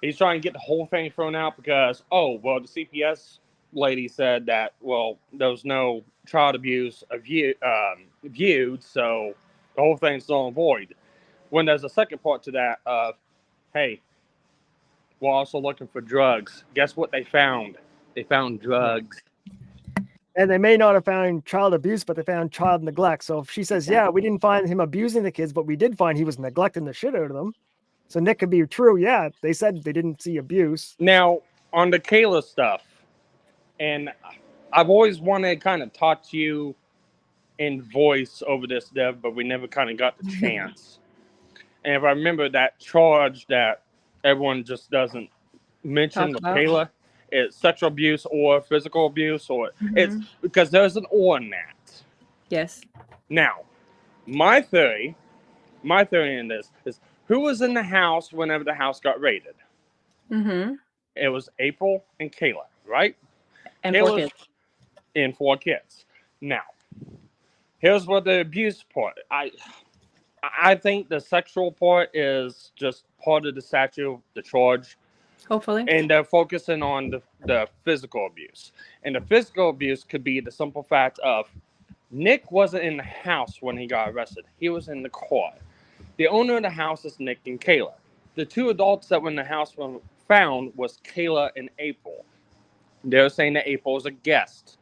He's trying to get the whole thing thrown out because, oh, well, the CPS lady said that, well, there was no child abuse viewed, so the whole thing's null and void. When there's a second part to that of, hey, we're also looking for drugs. Guess what they found? They found drugs. And they may not have found child abuse, but they found child neglect. So if she says, yeah, we didn't find him abusing the kids, but we did find he was neglecting the shit out of them. So Nick could be true. Yeah, they said they didn't see abuse. Now, on the Kayla stuff, and I've always wanted to kind of talk to you in voice over this, Dev, but we never kind of got the chance. And if I remember that charge that everyone just doesn't mention with Kayla, it's sexual abuse or physical abuse, or it's because there's an or in that. Yes. Now, my theory in this is who was in the house whenever the house got raided? It was April and Kayla, right? And 4 kids. And 4 kids. Now, here's what the abuse part. I think the sexual part is just part of the statute, the charge. Hopefully. And they're focusing on the physical abuse. And the physical abuse could be the simple fact of Nick wasn't in the house when he got arrested. He was in the car. The owner of the house is Nick and Kayla. The 2 adults that were in the house when found was Kayla and April. They're saying that April is a guest.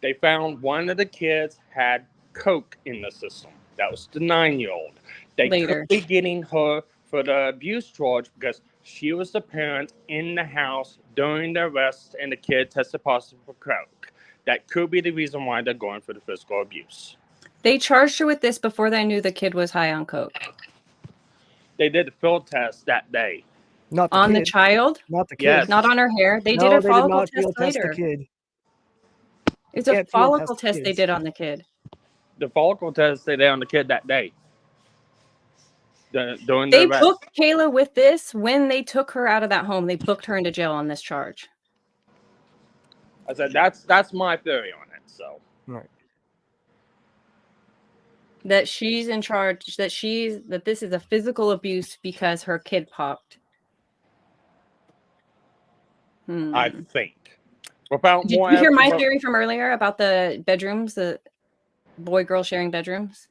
They found one of the kids had coke in the system. That was the 9-year-old. They could be getting her for the abuse charge because she was the parent in the house during the arrest and the kid tested positive for coke. That could be the reason why they're going for the physical abuse. They charged her with this before they knew the kid was high on coke. They did the field test that day. Not the on kid. the child? Not the kid. Yes. Not on her hair. They did a follicle test later. The kid. It's a follicle test they did on the kid. The follicle test they did on the kid that day. They booked Kayla with this when they took her out of that home. They booked her into jail on this charge. I said that's my theory on it. So right. That she's in charge. That this is a physical abuse because her kid popped. I think. Did you hear my theory from earlier about the bedrooms, the boy-girl sharing bedrooms?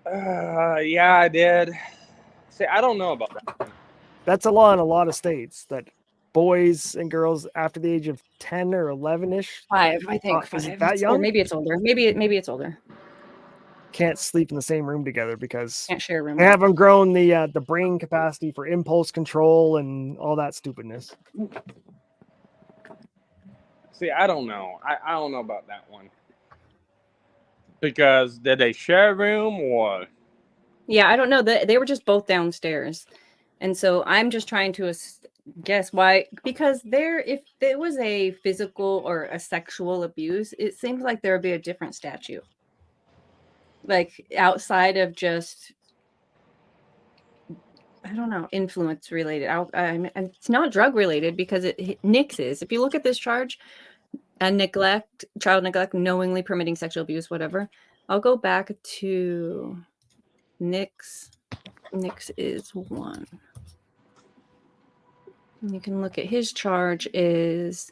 Yeah, I did. See, I don't know about that. That's a law in a lot of states that boys and girls after the age of 10 or 11-ish. 5, I think. Is it that young? Or maybe it's older. Maybe it's older. Can't sleep in the same room together because can't share a room. They haven't grown the brain capacity for impulse control and all that stupidness. See, I don't know. I don't know about that one. Because did they share a room or? Yeah, I don't know. They were just both downstairs. And so I'm just trying to guess why. Because if there was a physical or a sexual abuse, it seems like there would be a different statute. Like outside of just, I don't know, influence related. And it's not drug related because Nick's is. If you look at this charge, and child neglect, knowingly permitting sexual abuse, whatever. I'll go back to Nick's. Nick's is 1. And you can look at his charge is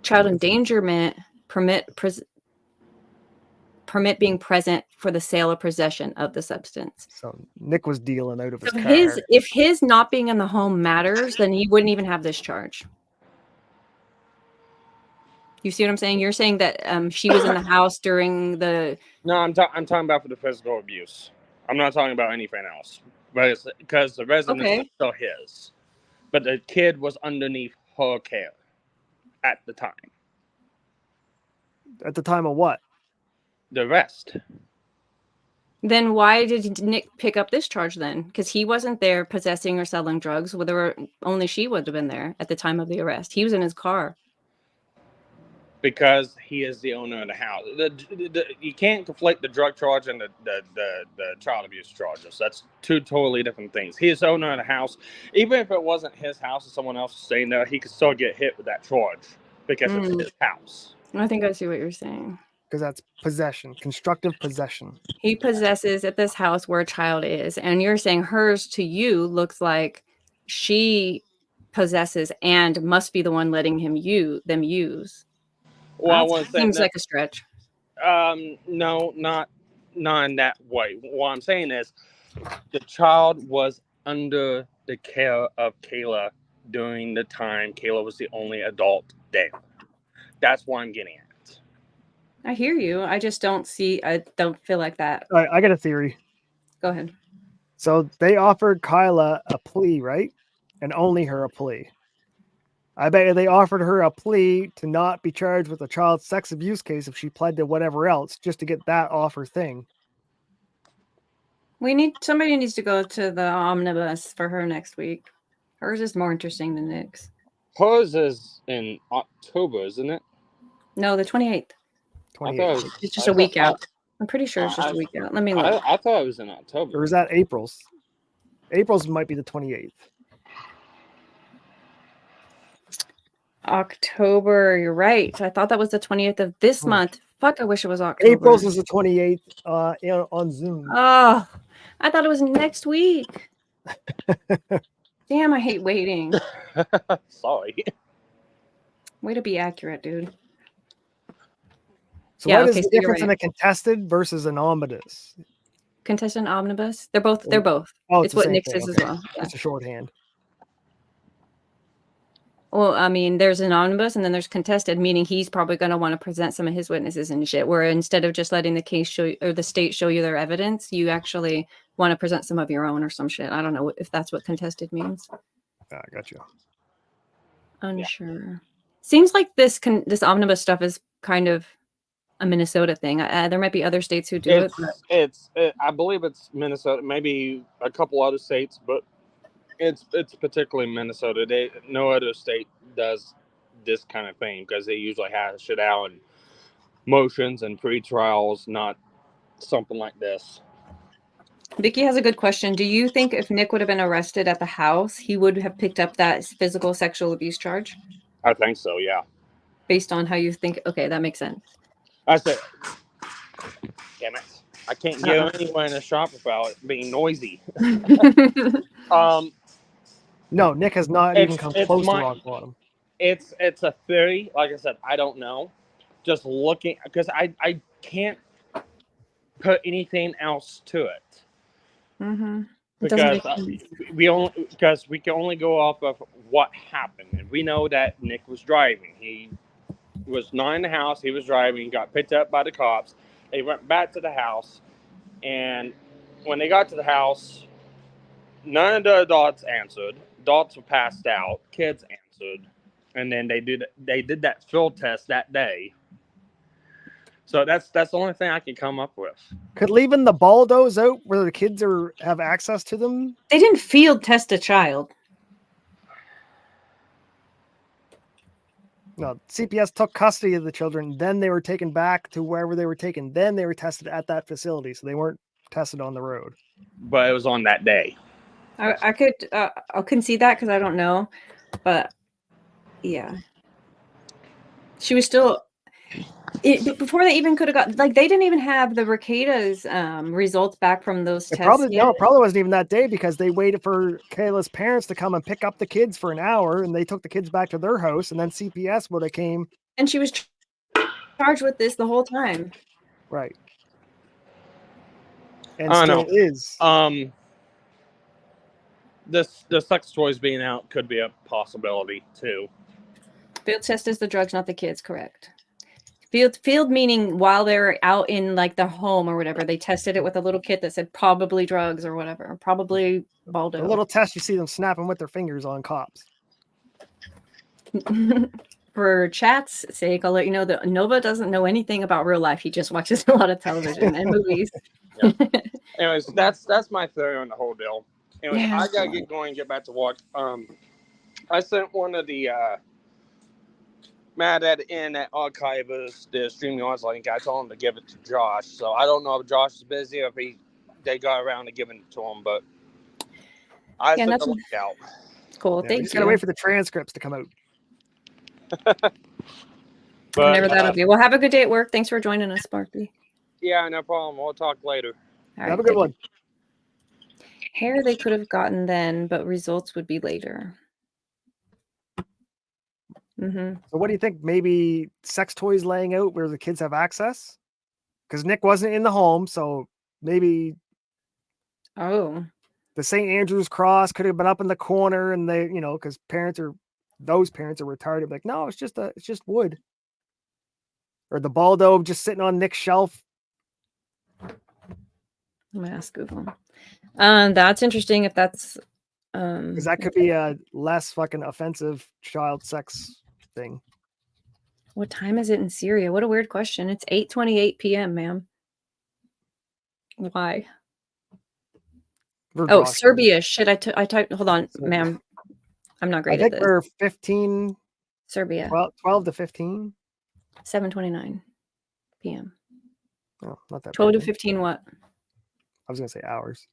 child endangerment, permit being present for the sale or possession of the substance. So Nick was dealing out of his car. If his not being in the home matters, then he wouldn't even have this charge. You see what I'm saying? You're saying that she was in the house during the. No, I'm talking about for the physical abuse. I'm not talking about anything else. But it's because the residence is still his, but the kid was underneath her care at the time. At the time of what? The arrest. Then why did Nick pick up this charge then? Because he wasn't there possessing or selling drugs. Only she would have been there at the time of the arrest. He was in his car. because he is the owner of the house. You can't conflate the drug charge and the child abuse charges. That's two totally different things. He is the owner of the house. Even if it wasn't his house and someone else was staying there, he could still get hit with that charge because it's his house. I think I see what you're saying. Because that's possession, constructive possession. He possesses at this house where a child is, and you're saying hers to you looks like she possesses and must be the one letting them use. Well, I That want to say seems that, like a stretch. no, not in that way. What I'm saying is, the child was under the care of Kayla during the time Kayla was the only adult there. That's what I'm getting at. I hear you. I just don't feel like that. All right, I got a theory. Go ahead. So they offered Kyla a plea, right? And only her a plea. I bet you they offered her a plea to not be charged with a child sex abuse case if she pled to whatever else, just to get that off her thing. Somebody needs to go to the Omnibus for her next week. Hers is more interesting than Nick's. Hers is in October, isn't it? No, the 28th. It's just a week out. I'm pretty sure it's just a week out. Let me look. I thought it was in October. Or is that April's? April's might be the 28th. October, you're right. I thought that was the 20th of this month. Fuck, I wish it was October. April's is the 28th on Zoom. Oh, I thought it was next week. Damn, I hate waiting. Sorry. Way to be accurate, dude. So what is the difference in a contested versus an omnibus? Contested omnibus? They're both. Oh, it's what Nick's is as well. Yeah. It's a shorthand. Well, I mean, there's an omnibus and then there's contested, meaning he's probably going to want to present some of his witnesses and shit. Where instead of just letting the case show or the state show you their evidence, you actually want to present some of your own or some shit. I don't know if that's what contested means. I got you. Unsure. Yeah. Seems like this omnibus stuff is kind of a Minnesota thing. There might be other states who do it. I believe it's Minnesota, maybe a couple other states, but it's particularly Minnesota. No other state does this kind of thing because they usually hash it out in motions and pre-trials, not something like this. Vicky has a good question. Do you think if Nick would have been arrested at the house, he would have picked up that physical sexual abuse charge? I think so, yeah. Based on how you think, okay, that makes sense. I said, damn it. I can't go anywhere in the shop without it being noisy. No, Nick has not even come close to rock bottom. It's a theory. Like I said, I don't know. Just looking, because I can't put anything else to it. Mm-hmm. Because we can only go off of what happened. And we know that Nick was driving. He was not in the house. He was driving. Got picked up by the cops. They went back to the house. And when they got to the house, none of the adults answered. Adults were passed out. Kids answered. And then they did that field test that day. So that's the only thing I can come up with. Could leaving the Baldos out where the kids have access to them? They didn't field test a child. No, CPS took custody of the children. Then they were taken back to wherever they were taken. Then they were tested at that facility. So they weren't tested on the road. But it was on that day. I'll concede that because I don't know. But yeah. She was still... before they even could have got, like, they didn't even have the Rekieta's results back from those tests. Probably wasn't even that day because they waited for Kayla's parents to come and pick up the kids for an hour, and they took the kids back to their house, and then CPS would have came. And she was charged with this the whole time. Right. And still is. The sex toys being out could be a possibility too. Field test is the drugs, not the kids, correct? Field meaning while they're out in like the home or whatever, they tested it with a little kit that said probably drugs or whatever, probably Baldo. A little test, you see them snapping with their fingers on cops. For chat's sake, I'll let you know that Nova doesn't know anything about real life. He just watches a lot of television and movies. Yeah. Anyways, that's my theory on the whole deal. Anyways, Yeah, I gotta get going and get back to work. I sent one of the mad at the internet archivist, the StreamYards link. I told him to give it to Josh. So I don't know if Josh is busy or if they got around to giving it to him, but I sent the link out. Cool, Yeah, we thank just gotta you. wait for the transcripts to come out. Whenever that'll be. Well, have a good day at work. Thanks for joining us, Sparky. Yeah, no problem. We'll talk later. All Have right, a good one. Hair they could have gotten then, but results would be later. So what do you think? Maybe sex toys laying out where the kids have access? Because Nick wasn't in the home, so maybe the St. Andrew's cross could have been up in the corner, and they, because those parents are retarded. Like, no, it's just wood. Or the Baldo just sitting on Nick's shelf. I'm gonna ask Google. That's interesting if that's Because that could be a less fucking offensive child sex thing. What time is it in Syria? What a weird question. It's 8:28 p.m., ma'am. Why? Oh, Serbia. Shit, I typed. Hold on, ma'am. I'm not great I at think this. we're 15. Serbia. 12 to 15. 7:29 p.m. Oh, not that 12 bad. to 15 what? I was gonna say hours.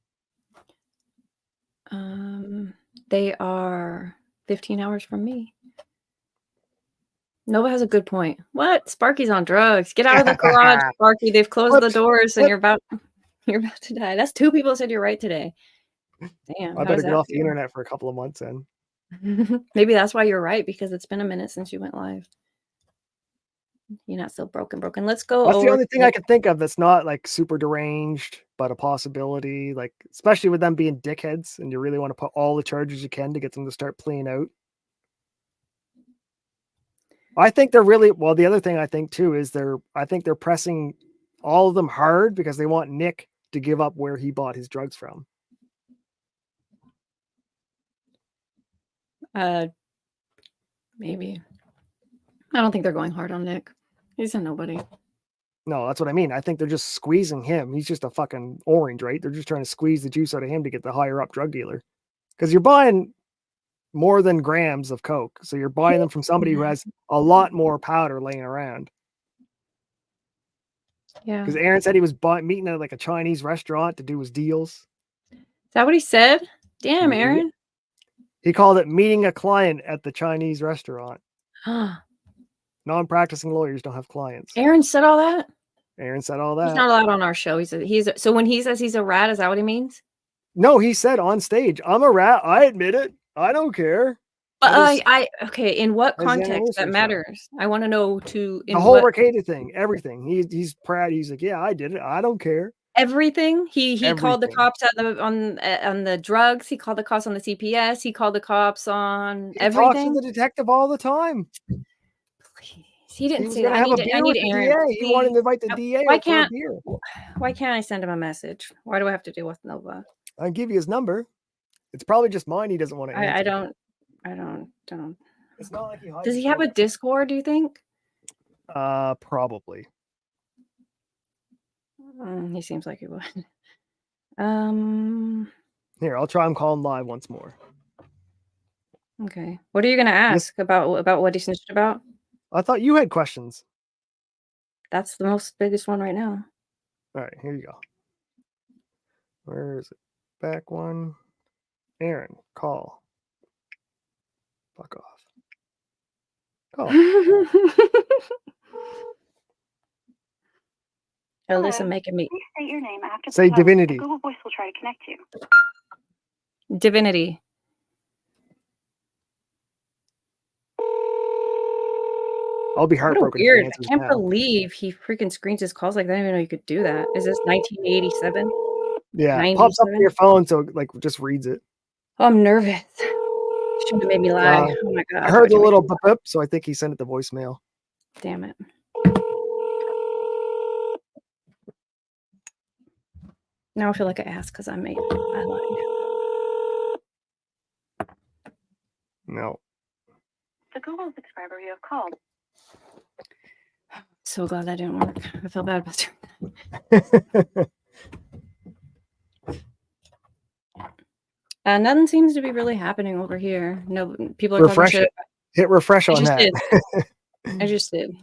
They are 15 hours from me. Nova has a good point. What? Sparky's on drugs. Get out of the garage, Sparky. They've closed the doors and you're about to die. That's 2 people said you're right today. Damn. I better get off the internet for a couple of months then. Maybe that's why you're right, because it's been a minute since you went live. You're not so broken. Let's go. That's the only thing I can think of that's not like super deranged, but a possibility. Like, especially with them being dickheads, and you really want to put all the charges you can to get them to start playing out. I think they're really well. The other thing I think too is I think they're pressing all of them hard because they want Nick to give up where he bought his drugs from. Maybe. I don't think they're going hard on Nick. He's a nobody. No, that's what I mean. I think they're just squeezing him. He's just a fucking orange, right? They're just trying to squeeze the juice out of him to get the higher up drug dealer. Because you're buying more than grams of coke, so you're buying them from somebody who has a lot more powder laying around. Yeah. Because Aaron said he was meeting at like a Chinese restaurant to do his deals. Is that what he said? Damn, Aaron. He called it meeting a client at the Chinese restaurant. Non-practicing lawyers don't have clients. Aaron said all that? Aaron said all that. He's not allowed on our show. So when he says he's a rat, is that what he means? No, he said on stage, I'm a rat. I admit it. I don't care. But okay, in what context that matters? I want to know the whole Rekieta thing, everything. He's proud. He's like, yeah, I did it. I don't care. Everything. He called the cops on the drugs. He called the cops on the CPS. He called the cops on everything. He talks to the detective all the time. Please. He didn't say that. I need Aaron. He wanted to invite the DA. Why can't I send him a message? Why do I have to deal with Nova? I'll give you his number. It's probably just mine. He doesn't want to answer. I don't. It's not like Does he have a Discord, do you think? Probably. He seems like he would. Here, I'll try him calling live once more. Okay. What are you gonna ask about what he snitched about? I thought you had questions. That's the biggest one right now. All right, here you go. Where is it? Back one. Aaron, call. Fuck off. Call. Alyssa making me. Please state your name after Say the tone. Divinity. Google Voice will try to connect you. Divinity. I'll be heartbroken. Weird. I can't believe he freaking screens his calls like that. I didn't even know you could do that. Is this 1987? Yeah, it pops up on your phone, so like just reads it. Oh, I'm nervous. Shouldn't have made me lie. Oh my god. I heard the little beep, so I think he sent it to voicemail. Damn it. Now I feel like I asked because I lied. No. The Google subscriber you have called. So glad that didn't work. I feel bad about that. Nothing seems to be really happening over here. No, people are talking refresh shit. it. Hit refresh on that. I just did.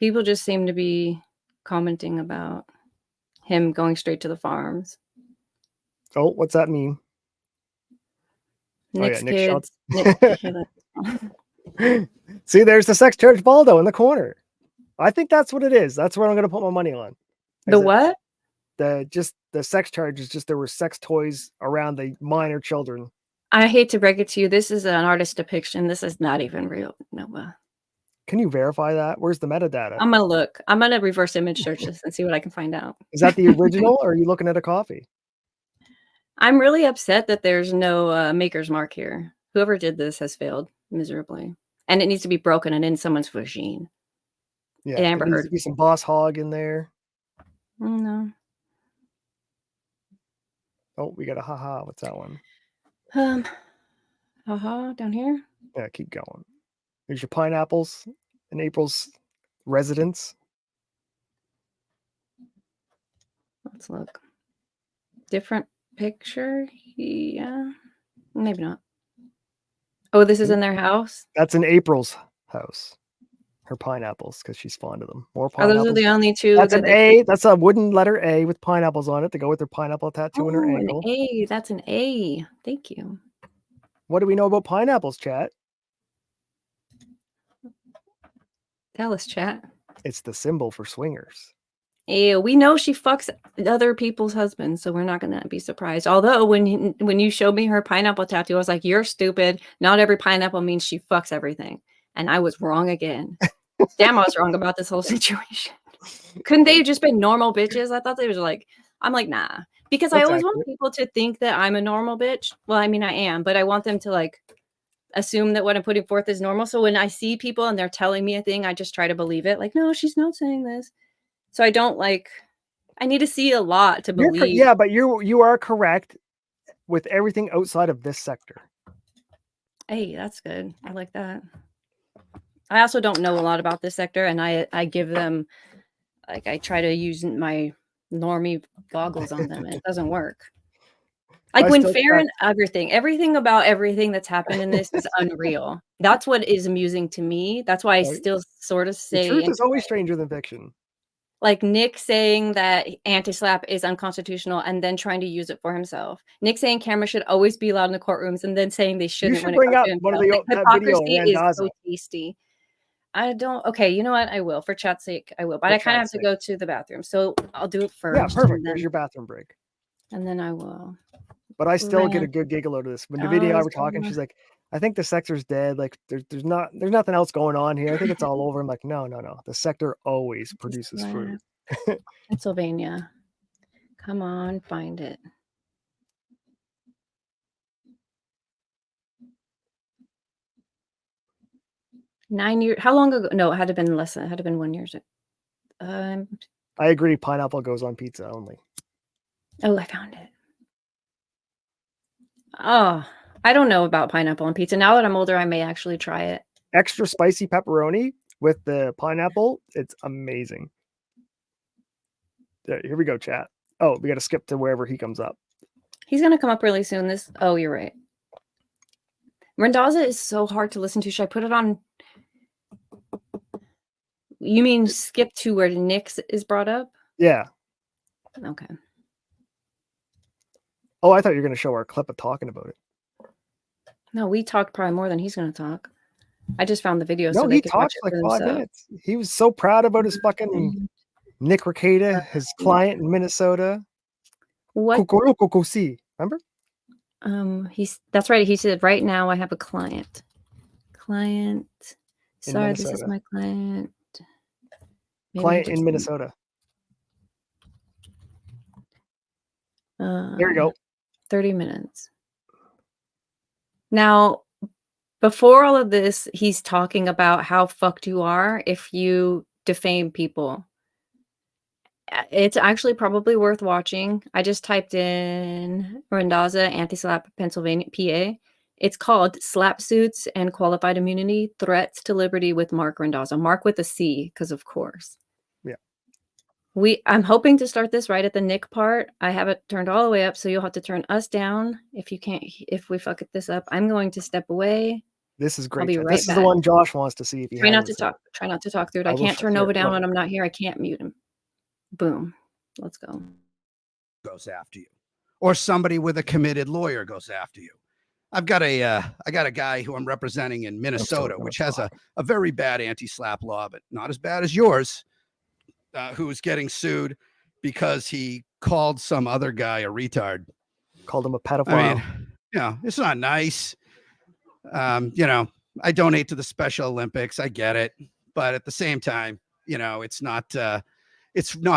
People just seem to be commenting about him going straight to the farms. Oh, what's that mean? Nick's Nick kids. shots. See, there's the sex charge Baldo in the corner. I think that's what it is. That's what I'm going to put my money on. The what? The sex charge is just there were sex toys around the minor children. I hate to break it to you. This is an artist depiction. This is not even real, Noah. Can you verify that? Where's the metadata? I'm gonna look. I'm gonna reverse image search this and see what I can find out. Is that the original, or are you looking at a copy? I'm really upset that there's no maker's mark here. Whoever did this has failed miserably, and it needs to be broken and in someone's machine. Yeah, Amber there needs Heard. to be some Boss Hog in there. No. Oh, we got a haha. What's that one? Down here. Yeah, keep going. There's your pineapples in April's residence. Let's look. Different picture. Yeah, maybe not. Oh, this is in their house. That's in April's house. Her pineapples, because she's fond of them. More Oh, pineapples. those are the only two. That's that an they- A. That's a wooden letter A with pineapples on it to go with her pineapple tattoo on her Oh, ankle. an A. That's an A. Thank you. What do we know about pineapples, chat? Tell us, chat. It's the symbol for swingers. Ew, we know she fucks other people's husbands, so we're not gonna be surprised. Although when you showed me her pineapple tattoo, I was like, "You're stupid. Not every pineapple means she fucks everything." And I was wrong again. Damn, I was wrong about this whole situation. Couldn't they have just been normal bitches? I thought they was like, I'm like, nah, because I That's always want accurate. people to think that I'm a normal bitch. Well, I mean, I am, but I want them to like assume that what I'm putting forth is normal. So when I see people and they're telling me a thing, I just try to believe it. Like, no, she's not saying this. So I don't like. I need to see a lot to believe. Yeah, but you are correct with everything outside of this sector. Hey, that's good. I like that. I also don't know a lot about this sector, and I give them, like, I try to use my normie goggles on them, and it doesn't work. Like I when still Farron, everything about everything that's happened in this is unreal. That's what is amusing to me. That's why I Right. still sort of The say, truth is always stranger than fiction. like Nick saying that anti-slap is unconstitutional and then trying to use it for himself. Nick saying cameras should always be allowed in the courtrooms and then saying they shouldn't should when bring it comes up to one of himself. the- Like, that video of hypocrisy is so Randazza. tasty. I don't. Okay, you know what? I will for chat's sake. I will, but For I kind of have chat's to sake. go to the bathroom, so I'll do it first. Yeah, perfect. And There's then, your bathroom break. and then I will. But I still get a Rant. good giggle out of this. When Oh, Davidia and I it's were talking, over. she's like, "I think the sector's dead. Like, there's nothing else going on here. I think it's all over." I'm like, "No. The sector always produces fruit." Pennsylvania. Come on, find it. Nine years. How long ago? No, it had to been less than. It had to been 1 year. I agree. Pineapple goes on pizza only. Oh, I found it. Oh, I don't know about pineapple on pizza. Now that I'm older, I may actually try it. Extra spicy pepperoni with the pineapple. It's amazing. Here we go, chat. Oh, we got to skip to wherever he comes up. He's gonna come up really soon. Oh, you're right. Randazza is so hard to listen to. Should I put it on? You mean skip to where Nick's is brought up? Yeah. Okay. Oh, I thought you were going to show our clip of talking about it. No, we talked probably more than he's gonna talk. I just found the video No, so he they could watch talked it like for 5 themselves. minutes. He was so proud about his fucking Nick Rekieta, his client in Minnesota. What? Kokorokokosi. Remember? That's right. He said, right now I have a client. Client. In Sorry, this is Minnesota. my client. Maybe Client he in just- Minnesota. There you go. 30 minutes. Now, before all of this, he's talking about how fucked you are if you defame people. It's actually probably worth watching. I just typed in Randazza anti-slap Pennsylvania, PA. It's called Slap Suits and Qualified Immunity Threats to Liberty with Mark Randazza. Mark with a C, because of course. Yeah. I'm hoping to start this right at the Nick part. I have it turned all the way up, so you'll have to turn us down if you can't. If we fuck this up, I'm going to step away. This is I'll great. be chat. right This is the back. one Josh wants to see if he Try not to hasn't seen. talk. Try not to talk through it. I I will can't turn here, Nova down look. when I'm not here. I can't mute him. Boom. Let's go. Goes after you, or somebody with a committed lawyer goes after you. I got a guy who I'm representing in Minnesota, which has a very bad anti-slap law, but not as bad as yours, who's getting sued because he called some other guy a retard. Called him a pedophile. I mean, it's not nice. I donate to the Special Olympics. I get it. But at the same time, it's not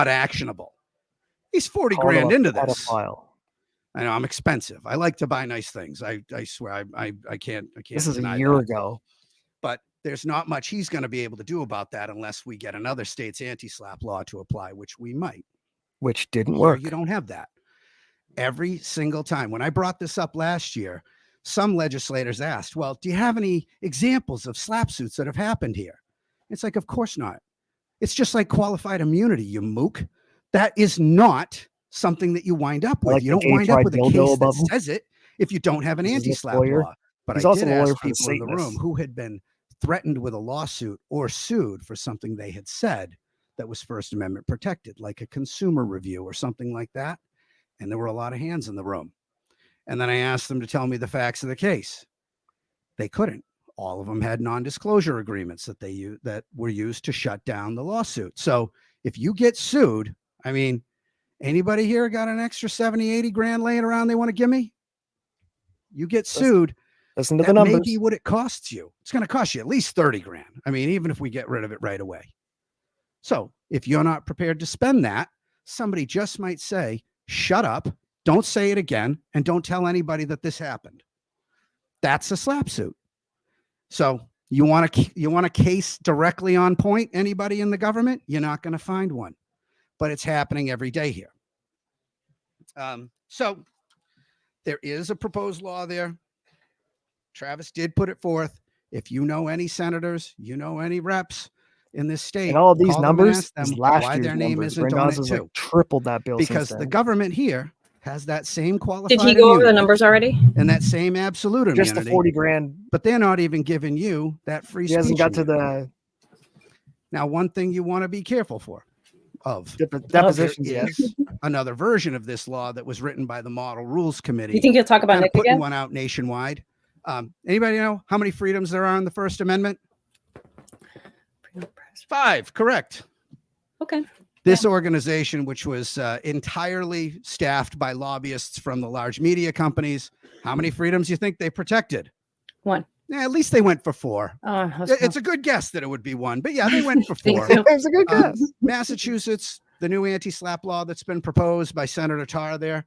actionable. He's 40 grand into this. Pedophile. I know I'm expensive. I like to buy nice things. I swear I can't. This is a deny year that. ago. But there's not much he's going to be able to do about that unless we get another state's anti-slap law to apply, which we might. Which didn't Here, work. you don't have that. Every single time. When I brought this up last year, some legislators asked, well, do you have any examples of slap suits that have happened here? It's like, of course not. It's just like qualified immunity, you mook. That is not something that you wind up with. Like You the don't gay wind up pride with a dildo case above that him. says it if you don't have an This is Nick's anti-slap lawyer. law. But He's I also did a lawyer ask for the people in the room Satanists. who had been threatened with a lawsuit or sued for something they had said that was First Amendment protected, like a consumer review or something like that. And there were a lot of hands in the room. And then I asked them to tell me the facts of the case. They couldn't. All of them had non-disclosure agreements that were used to shut down the lawsuit. So if you get sued, I mean, anybody here got an extra 70, 80 grand laying around they want to give me? You get sued. Listen to the that may numbers. be what it costs you. It's going to cost you at least 30 grand. I mean, even if we get rid of it right away. So if you're not prepared to spend that, somebody just might say, shut up, don't say it again, and don't tell anybody that this happened. That's a slap suit. So you want a case directly on point, anybody in the government? You're not going to find one. But it's happening every day here. So there is a proposed law there. Travis did put it forth. If you know any senators, you know any reps in this state, And all these call them and numbers ask them is last why year's their name numbers. isn't on it Randazza's too. like tripled that bill Because since the then. government here has that same qualified Did he go over the immunity numbers already? and that same absolute immunity. Just the 40 grand. But they're not even giving you that free He speech. hasn't got to immunity. the Now, one thing you want to be careful of depositions there yet. is another version of this law that was written by the Model Rules Committee. You think he'll talk about kinda Nick putting again? one out nationwide. Anybody know how many freedoms there are in the First Amendment? 5, correct. Okay. This organization, which was entirely staffed by lobbyists from the large media companies, how many freedoms do you think they protected? 1. Yeah, at least they went for 4. Oh, It's a good guess that it would be 1, but yeah, they went for 4. Thank you. It's a good guess. Massachusetts, the new anti-slap law that's been proposed by Senator Tarr there,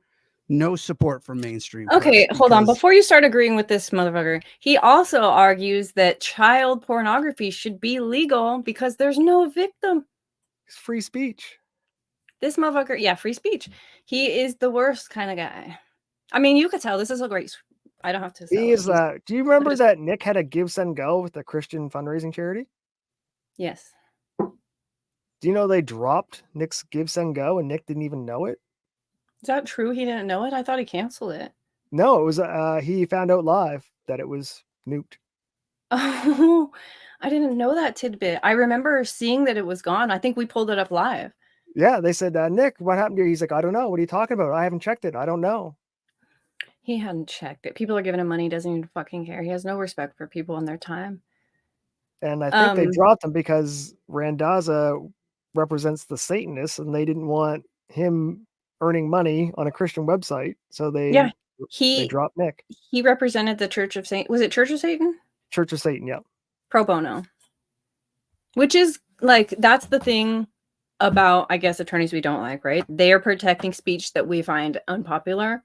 no support from mainstream. Okay, press hold on. because- Before you start agreeing with this motherfucker, he also argues that child pornography should be legal because there's no victim. It's free speech. This motherfucker, yeah, free speech. He is the worst kind of guy. I mean, you could tell this is a great. I don't have to. He is. Do you remember that Nick had a Give Send Go with the Christian fundraising charity? Yes. Do you know they dropped Nick's Give Send Go and Nick didn't even know it? Is that true? He didn't know it. I thought he canceled it. No, it was. He found out live that it was nuked. Oh, I didn't know that tidbit. I remember seeing that it was gone. I think we pulled it up live. Yeah, they said, Nick, what happened to you? He's like, I don't know. What are you talking about? I haven't checked it. I don't know. He hadn't checked it. People are giving him money. He doesn't even fucking care. He has no respect for people and their time. And I think they dropped him because Randazza represents the Satanists and they didn't want him earning money on a Christian website. So they dropped Nick. He represented the Church of Satan. Was it Church of Satan? Church of Satan, yeah. Pro bono. Which is like, that's the thing about, I guess, attorneys we don't like, right? They are protecting speech that we find unpopular.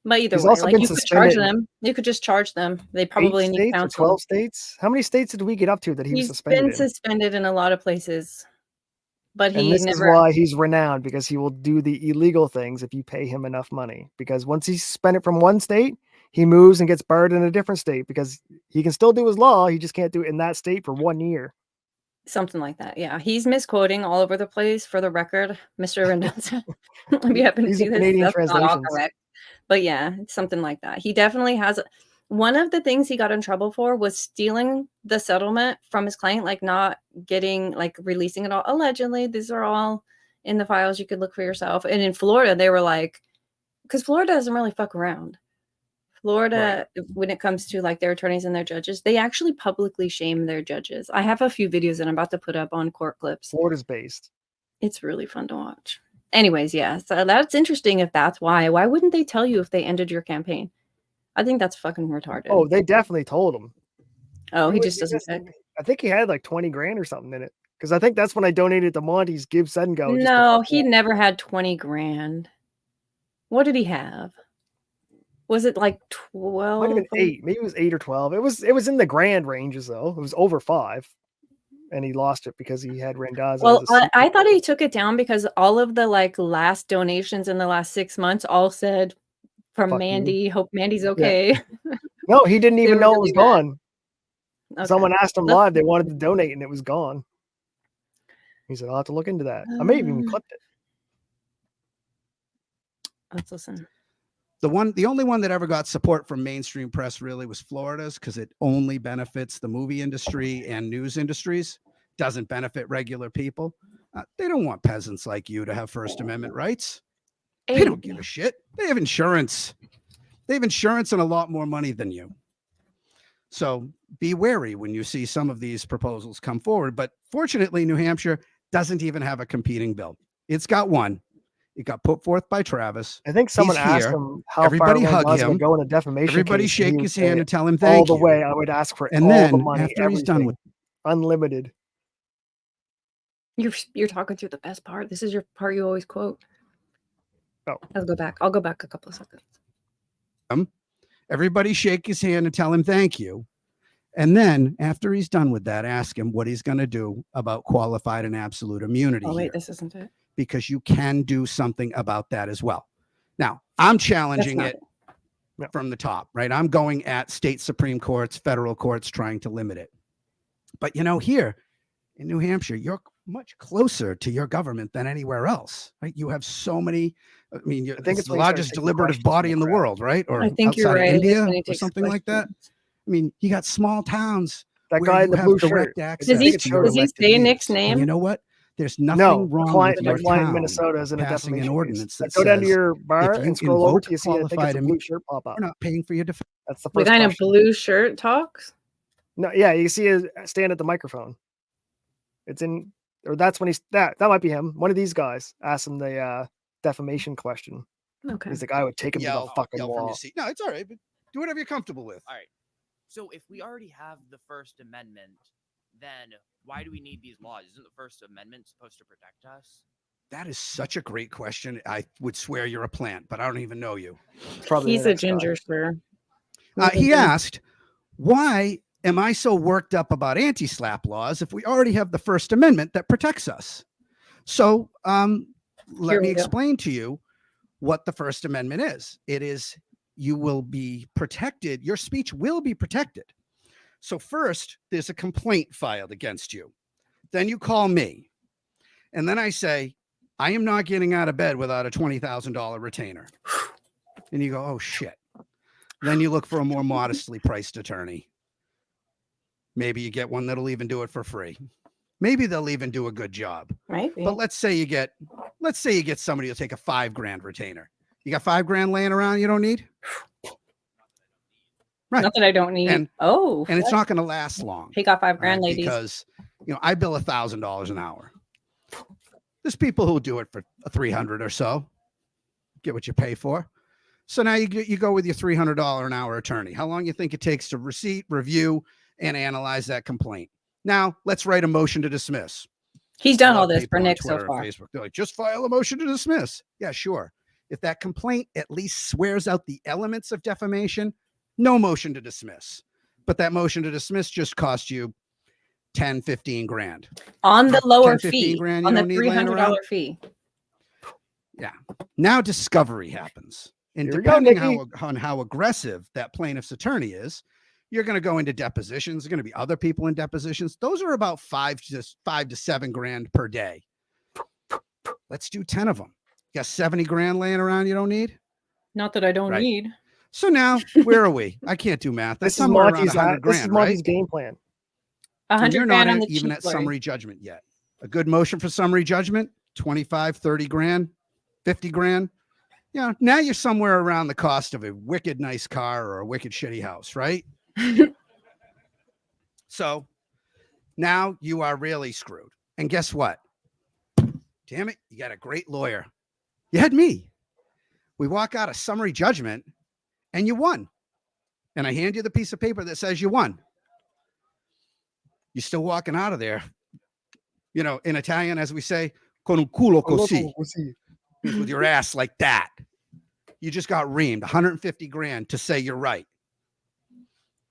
But either He's way, also like been you could charge suspended in them. You could just charge them. They probably 8 need states or counsel. 12 states. How many states did we get up to that he was He's suspended been in? suspended in a lot of places. But And he this never. is why he's renowned, because he will do the illegal things if you pay him enough money. Because once he's suspended from one state, he moves and gets barred in a different state because he can still do his law. He just can't do it in that state for 1 year. Something like that. Yeah. He's misquoting all over the place, for the record, Mr. Randazza. If you happen to He's see a this, Canadian that's not all translations. correct. But yeah, it's something like that. He definitely has. one of the things he got in trouble for was stealing the settlement from his client, like not getting, like releasing it all. Allegedly, these are all in the files. You could look for yourself. And in Florida, they were like, because Florida doesn't really fuck around. Florida, when it comes to like their attorneys and their judges, they actually publicly shame their judges. I have a few videos that I'm about to put up on court clips. Florida's based. It's really fun to watch. Anyways, yeah, so that's interesting if that's why. Why wouldn't they tell you if they ended your campaign? I think that's fucking retarded. Oh, they definitely told him. Oh, he just doesn't pick. I think he had like 20 grand or something in it. Because I think that's when I donated to Monty's Give Send Go. No, he never had 20 grand. What did he have? Was it like 12? Might have been 8. Maybe it was 8 or 12. It was in the grand ranges though. It was over 5. And he lost it because he had Randazza. Well, I thought he took it down because all of the like last donations in the last 6 months all said from Mandy, you. hope Mandy's okay. Yeah. No, he didn't even know it was gone. Okay. Someone asked him live, they wanted to donate and it was gone. He said, I'll have to look into that. I may have even clipped it. Let's listen. The only one that ever got support from mainstream press really was Florida's, because it only benefits the movie industry and news industries, doesn't benefit regular people. They don't want peasants like you to have First Amendment rights. They don't give a shit. They have insurance. They have insurance and a lot more money than you. So be wary when you see some of these proposals come forward. But fortunately, New Hampshire doesn't even have a competing bill. It's got one. It got put forth by Travis. I think someone He's asked here. him how Everybody far hug him. would go in a defamation Everybody case, shake he his would hand say, and tell him all thank the you. way I would ask for And all then the money, after he's done with unlimited. You're talking through the best part. This is your part you always quote. Oh. I'll go back a couple of seconds. Everybody shake his hand and tell him thank you. And then after he's done with that, ask him what he's going to do about qualified and absolute immunity. Oh, wait, here, this isn't it. because you can do something about that as well. Now, I'm challenging it from the top, right? I'm going at state Supreme Courts, federal courts, trying to limit it. But, you know, here in New Hampshire, you're much closer to your government than anywhere else, right? You have so many, I mean, I think it's it's the when you start largest taking deliberative questions body from in the the crowd. world, right? Or I think you're outside of right. India When he or takes something like that. questions. I mean, you got small towns. That where guy you in the have blue direct shirt. access Does he to your say elected Nick's leaders. name? And you know what? There's nothing No, wrong with the your client in town Minnesota is in a passing an defamation ordinance case. that Go down to says your bar if you and scroll over invoke till you see I think it's qualified a blue shirt pop up. you're not paying for your defense. That's the The first guy in a question. blue shirt talks? No, yeah, you see his stand at the microphone. It's in, or that's when he's that might be him. One of these guys asked him the defamation question. Okay. He's the guy would take him to the fucking yell from wall. your seat. No, it's all right, but do whatever you're comfortable with. All right. So if we already have the First Amendment, then why do we need these laws? Isn't the First Amendment supposed to protect us? That is such a great question. I would swear you're a plant, but I don't even know you. Probably He's a ginger sir. He asked, why am I so worked up about anti-slap laws if we already have the First Amendment that protects us? So let me explain to you what the First Amendment is. It is you will be protected. Your speech will be protected. So first, there's a complaint filed against you. Then you call me. And then I say, I am not getting out of bed without a $20,000 retainer. And you go, oh, shit. Then you look for a more modestly priced attorney. Maybe you get one that'll even do it for free. Maybe they'll even do a good job. Right. But let's say you get somebody who'll take a $5,000 retainer. You got $5,000 laying around you don't need? Right. Not that I don't need. And and it's not going to last long. He got $5,000, ladies. Because, you know, I bill $1,000 an hour. There's people who do it for $300 or so. Get what you pay for. So now you go with your $300 an hour attorney. How long you think it takes to review, and analyze that complaint? Now let's write a motion to dismiss. He's done all this for Nick so far. Facebook. They're like, just file a motion to dismiss. Yeah, sure. If that complaint at least swears out the elements of defamation, no motion to dismiss. But that motion to dismiss just cost you 10, 15 grand. On the lower 10, 15 fee. grand On you the don't need laying $300 around? fee. Yeah. Now discovery happens. And Here we go, depending Nikki. on how aggressive that plaintiff's attorney is, you're going to go into depositions. There's going to be other people in depositions. Those are about $5 to $7 grand per day. Let's do 10 of them. You got 70 grand laying around you don't need? Not that I don't Right. need. So now, where are we? I can't do math. That's This is somewhere around Monty's. 100 This is grand, Monty's right? game plan. So 100 you're not grand on the even cheap at lawyer. summary judgment yet. A good motion for summary judgment, 25, 30 grand, 50 grand. Yeah, now you're somewhere around the cost of a wicked nice car or a wicked shitty house, right? So now you are really screwed. And guess what? Damn it, you got a great lawyer. You had me. We walk out of summary judgment and you won. And I hand you the piece of paper that says you won. You're still walking out of there, you know, in Italian, as we say, con un culo così, with your ass like that. You just got reamed 150 grand to say you're right.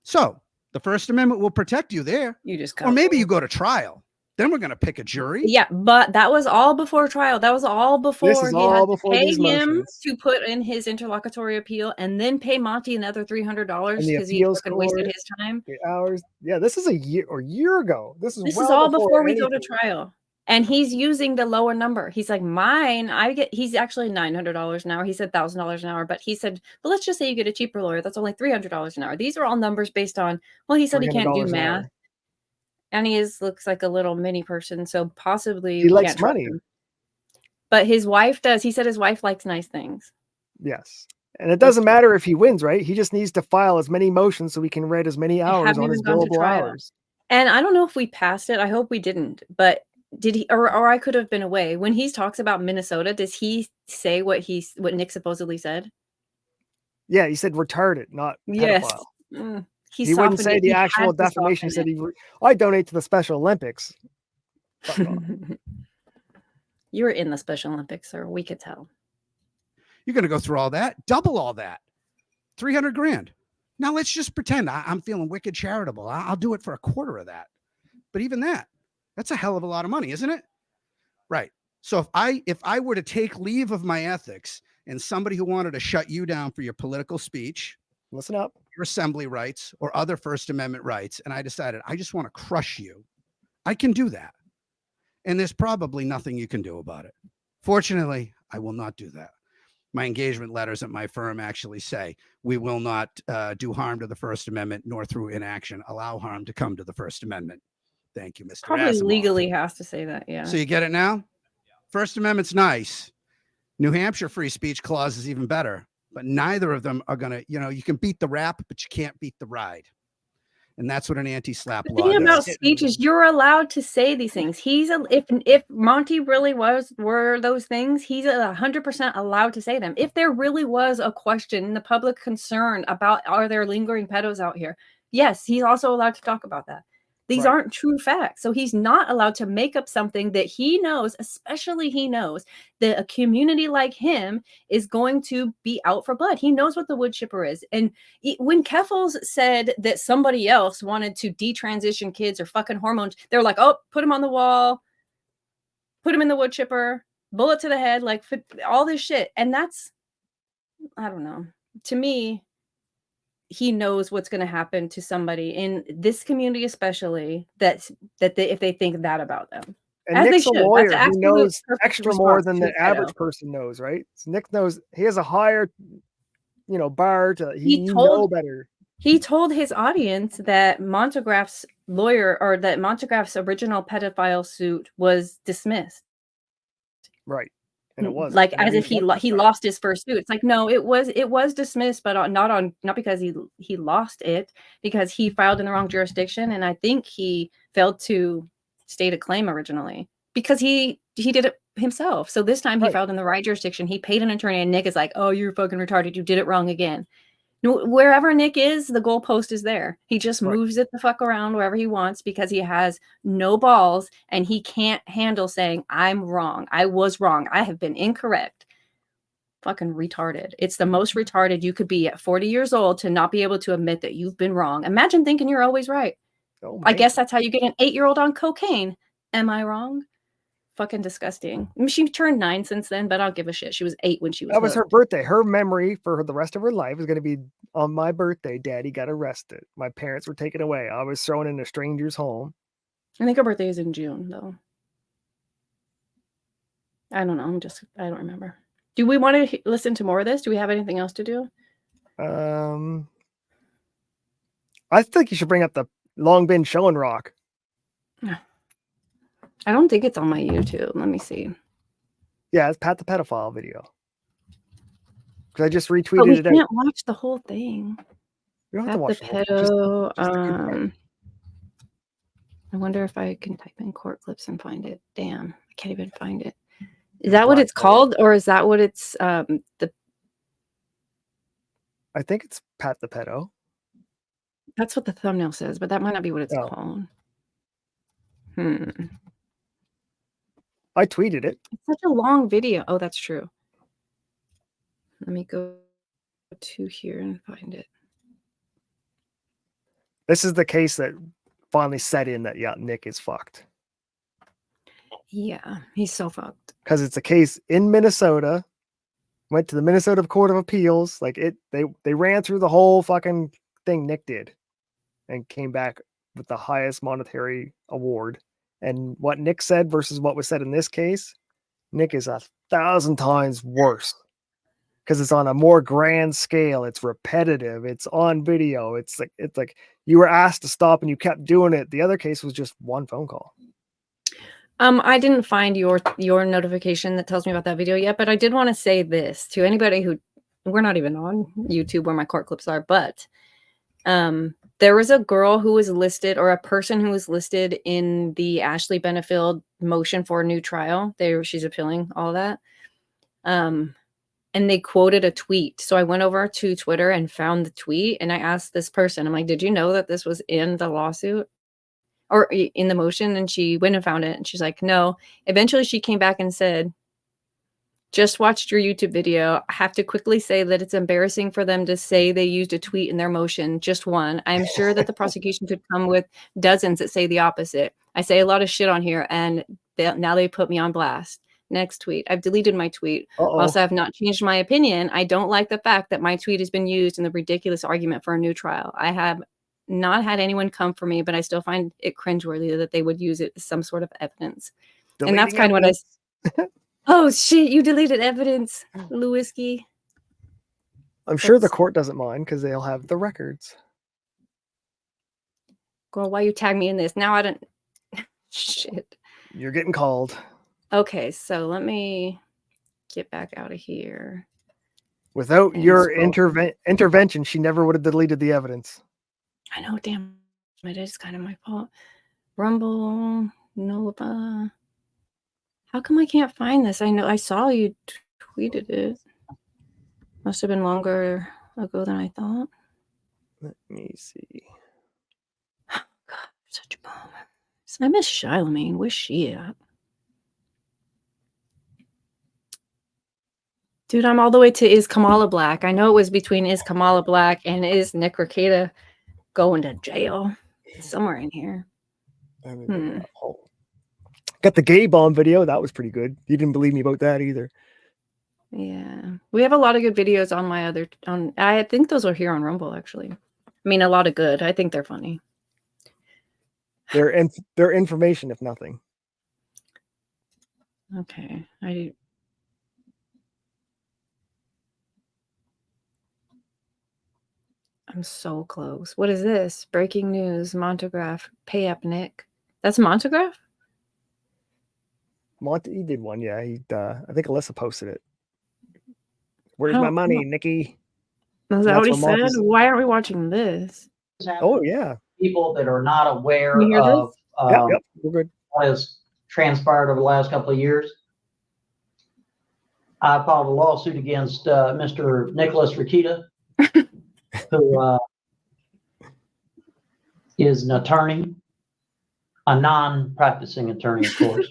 So the First Amendment will protect you there. You just or maybe you go to trial. Then we're going to pick a jury. Yeah, but that was all before trial. That was all before This is he all had to before pay these him motions. to put in his interlocutory appeal and then pay Monty another $300 And the because he appeals fucking wasted court, his time. the hours. Yeah, this is a year ago. This is This well is all before we go anything. to trial. And he's using the lower number. He's like, he's actually $900 an hour. He said $1,000 an hour, but he said, but let's just say you get a cheaper lawyer. That's only $300 an hour. These are all numbers based on, well, he said he can't do $300 an math. hour. And looks like a little mini person. So possibly He we likes can't trust money. him. But his wife does. He said his wife likes nice things. Yes. And it doesn't matter if he wins, right? He just needs to file as many motions so we can write as many hours haven't on his even gone to billable trial. hours. And I don't know if we passed it. I hope we didn't. But did he, or I could have been away. When he talks about Minnesota, does he say what Nick supposedly said? Yeah, he said retarded, not Yes. pedophile. He He wouldn't softened say it. the He had actual to defamation. He soften said I donate to the Special Olympics. You were in the Special Olympics, sir. We could tell. You're going to go through all that, double all that, 300 grand. Now let's just pretend I'm feeling wicked charitable. I'll do it for a quarter of that. But even that's a hell of a lot of money, isn't it? Right. So if I were to take leave of my ethics and somebody who wanted to shut you down for your political speech, listen up, your assembly rights or other First Amendment rights, and I decided I just want to crush you, I can do that. And there's probably nothing you can do about it. Fortunately, I will not do that. My engagement letters at my firm actually say we will not do harm to the First Amendment, nor through inaction allow harm to come to the First Amendment. Thank you, Mr. Probably Asimov. legally has to say that. Yeah. So you get it now? First Amendment's nice. New Hampshire free speech clause is even better, but neither of them are going to, you can beat the rap, but you can't beat the ride. And that's what an anti-slap The law thing about does. speech is you're allowed to say these things. If Monty really were those things, he's 100% allowed to say them. If there really was a question in the public concern about are there lingering pedos out here, yes, he's also allowed to talk about that. These aren't true facts. So he's not allowed to make up something that he knows, especially he knows that a community like him is going to be out for blood. He knows what the wood chipper is. And when Keffels said that somebody else wanted to detransition kids or fucking hormones, they're like, oh, put him on the wall, put him in the wood chipper, bullet to the head, like all this shit. And that's, I don't know. To me, he knows what's going to happen to somebody in this community, especially if they think that about them. And As Nick's they a should. lawyer. That's He absolute knows perfect extra more response than to the a average pedo. person knows, right? So Nick knows he has a higher, bar to He know told better. He told his audience that Montegraff's lawyer or that Montegraff's original pedophile suit was dismissed. Right. And it was Like as if he lost his first suit. It's like, no, it was dismissed, but not because he lost it, because he filed in the wrong jurisdiction. And I think he failed to state a claim originally because he did it himself. So this time he filed in the right jurisdiction. He paid an attorney, and Nick is like, oh, you're fucking retarded. You did it wrong again. No, wherever Nick is, the goalpost is there. He just moves it the fuck around wherever he wants because he has no balls and he can't handle saying, I'm wrong. I was wrong. I have been incorrect. Fucking retarded. It's the most retarded you could be at 40 years old to not be able to admit that you've been wrong. Imagine thinking you're always right. Oh, I guess that's how you get an 8-year-old on cocaine. Am I wrong? Fucking disgusting. I mean, she turned 9 since then, but I don't give a shit. She was 8 when she was That was her hooked. birthday. Her memory for the rest of her life is going to be on my birthday. Daddy got arrested. My parents were taken away. I was thrown in a stranger's home. I think her birthday is in June, though. I don't know. I don't remember. Do we want to listen to more of this? Do we have anything else to do? I think you should bring up the Long Been Showing Rock. I don't think it's on my YouTube. Let me see. Yeah, it's Pat the Pedophile video. Because I just But we retweeted it out. can't watch the whole thing. You don't have to watch the the whole thing, pedo. just the good part. I wonder if I can type in court clips and find it. Damn, I can't even find it. Is that what it's called, or is that what it's the? I think it's Pat the Pedo. That's what the thumbnail says, but that might not be what it's called. I tweeted it. It's such a long video. Oh, that's true. Let me go to here and find it. This is the case that finally set in that, yeah, Nick is fucked. Yeah, he's so fucked. Because it's a case in Minnesota. Went to the Minnesota Court of Appeals. Like they ran through the whole fucking thing Nick did and came back with the highest monetary award. And what Nick said versus what was said in this case, Nick is 1,000 times worse. Because it's on a more grand scale. It's repetitive. It's on video. It's like you were asked to stop and you kept doing it. The other case was just one phone call. I didn't find your notification that tells me about that video yet, but I did want to say this to anybody who, we're not even on YouTube where my court clips are, but there was a girl who was listed, or a person who was listed in the Ashley Benefield motion for a new trial. She's appealing all that. And they quoted a tweet. So I went over to Twitter and found the tweet, and I asked this person, I'm like, did you know that this was in the lawsuit or in the motion? And she went and found it, and she's like, no. Eventually she came back and said, just watched your YouTube video. I have to quickly say that it's embarrassing for them to say they used a tweet in their motion, just one. I'm sure that the prosecution could come with dozens that say the opposite. I say a lot of shit on here, and now they put me on blast. Next tweet. I've deleted my tweet. Also, I have not changed my opinion. I don't like the fact that my tweet has been used in the ridiculous argument for a new trial. I have not had anyone come for me, but I still find it cringeworthy that they would use it as some sort of evidence. And that's kind of what I... Oh, shit, you deleted evidence, Lewiski. I'm sure the court doesn't mind because they'll have the records. Girl, why you tag me in this? Now I don't... Shit. You're getting called. Okay, so let me get back out of here. Without your intervention, she never would have deleted the evidence. I know, damn. It is kind of my fault. Rumble, Nova. How come I can't find this? I know I saw you tweeted it. Must have been longer ago than I thought. Let me see. Oh, God, such a bummer. I miss Charlemagne. Where's she at? Dude, I'm all the way to Is Kamala Black. I know it was between Is Kamala Black and Is Nick Rekieta going to jail. Somewhere in here. Got the gay bomb video. That was pretty good. You didn't believe me about that either. Yeah. We have a lot of good videos on my other... I think those are here on Rumble, actually. I mean, a lot of good. I think they're funny. They're information, if nothing. Okay. I'm so close. What is this? Breaking news. Montagraph. Pay up, Nick. That's Montagraph? He did one, yeah. I think Alyssa posted it. Where's my money, Nikki? Is that what he said? Why aren't we watching this? Oh, yeah. People that are not aware you hear of yep, we're good. What has transpired over the last couple of years. I filed a lawsuit against Mr. Nicholas Rekieta, who is an attorney, a non-practicing attorney, of course.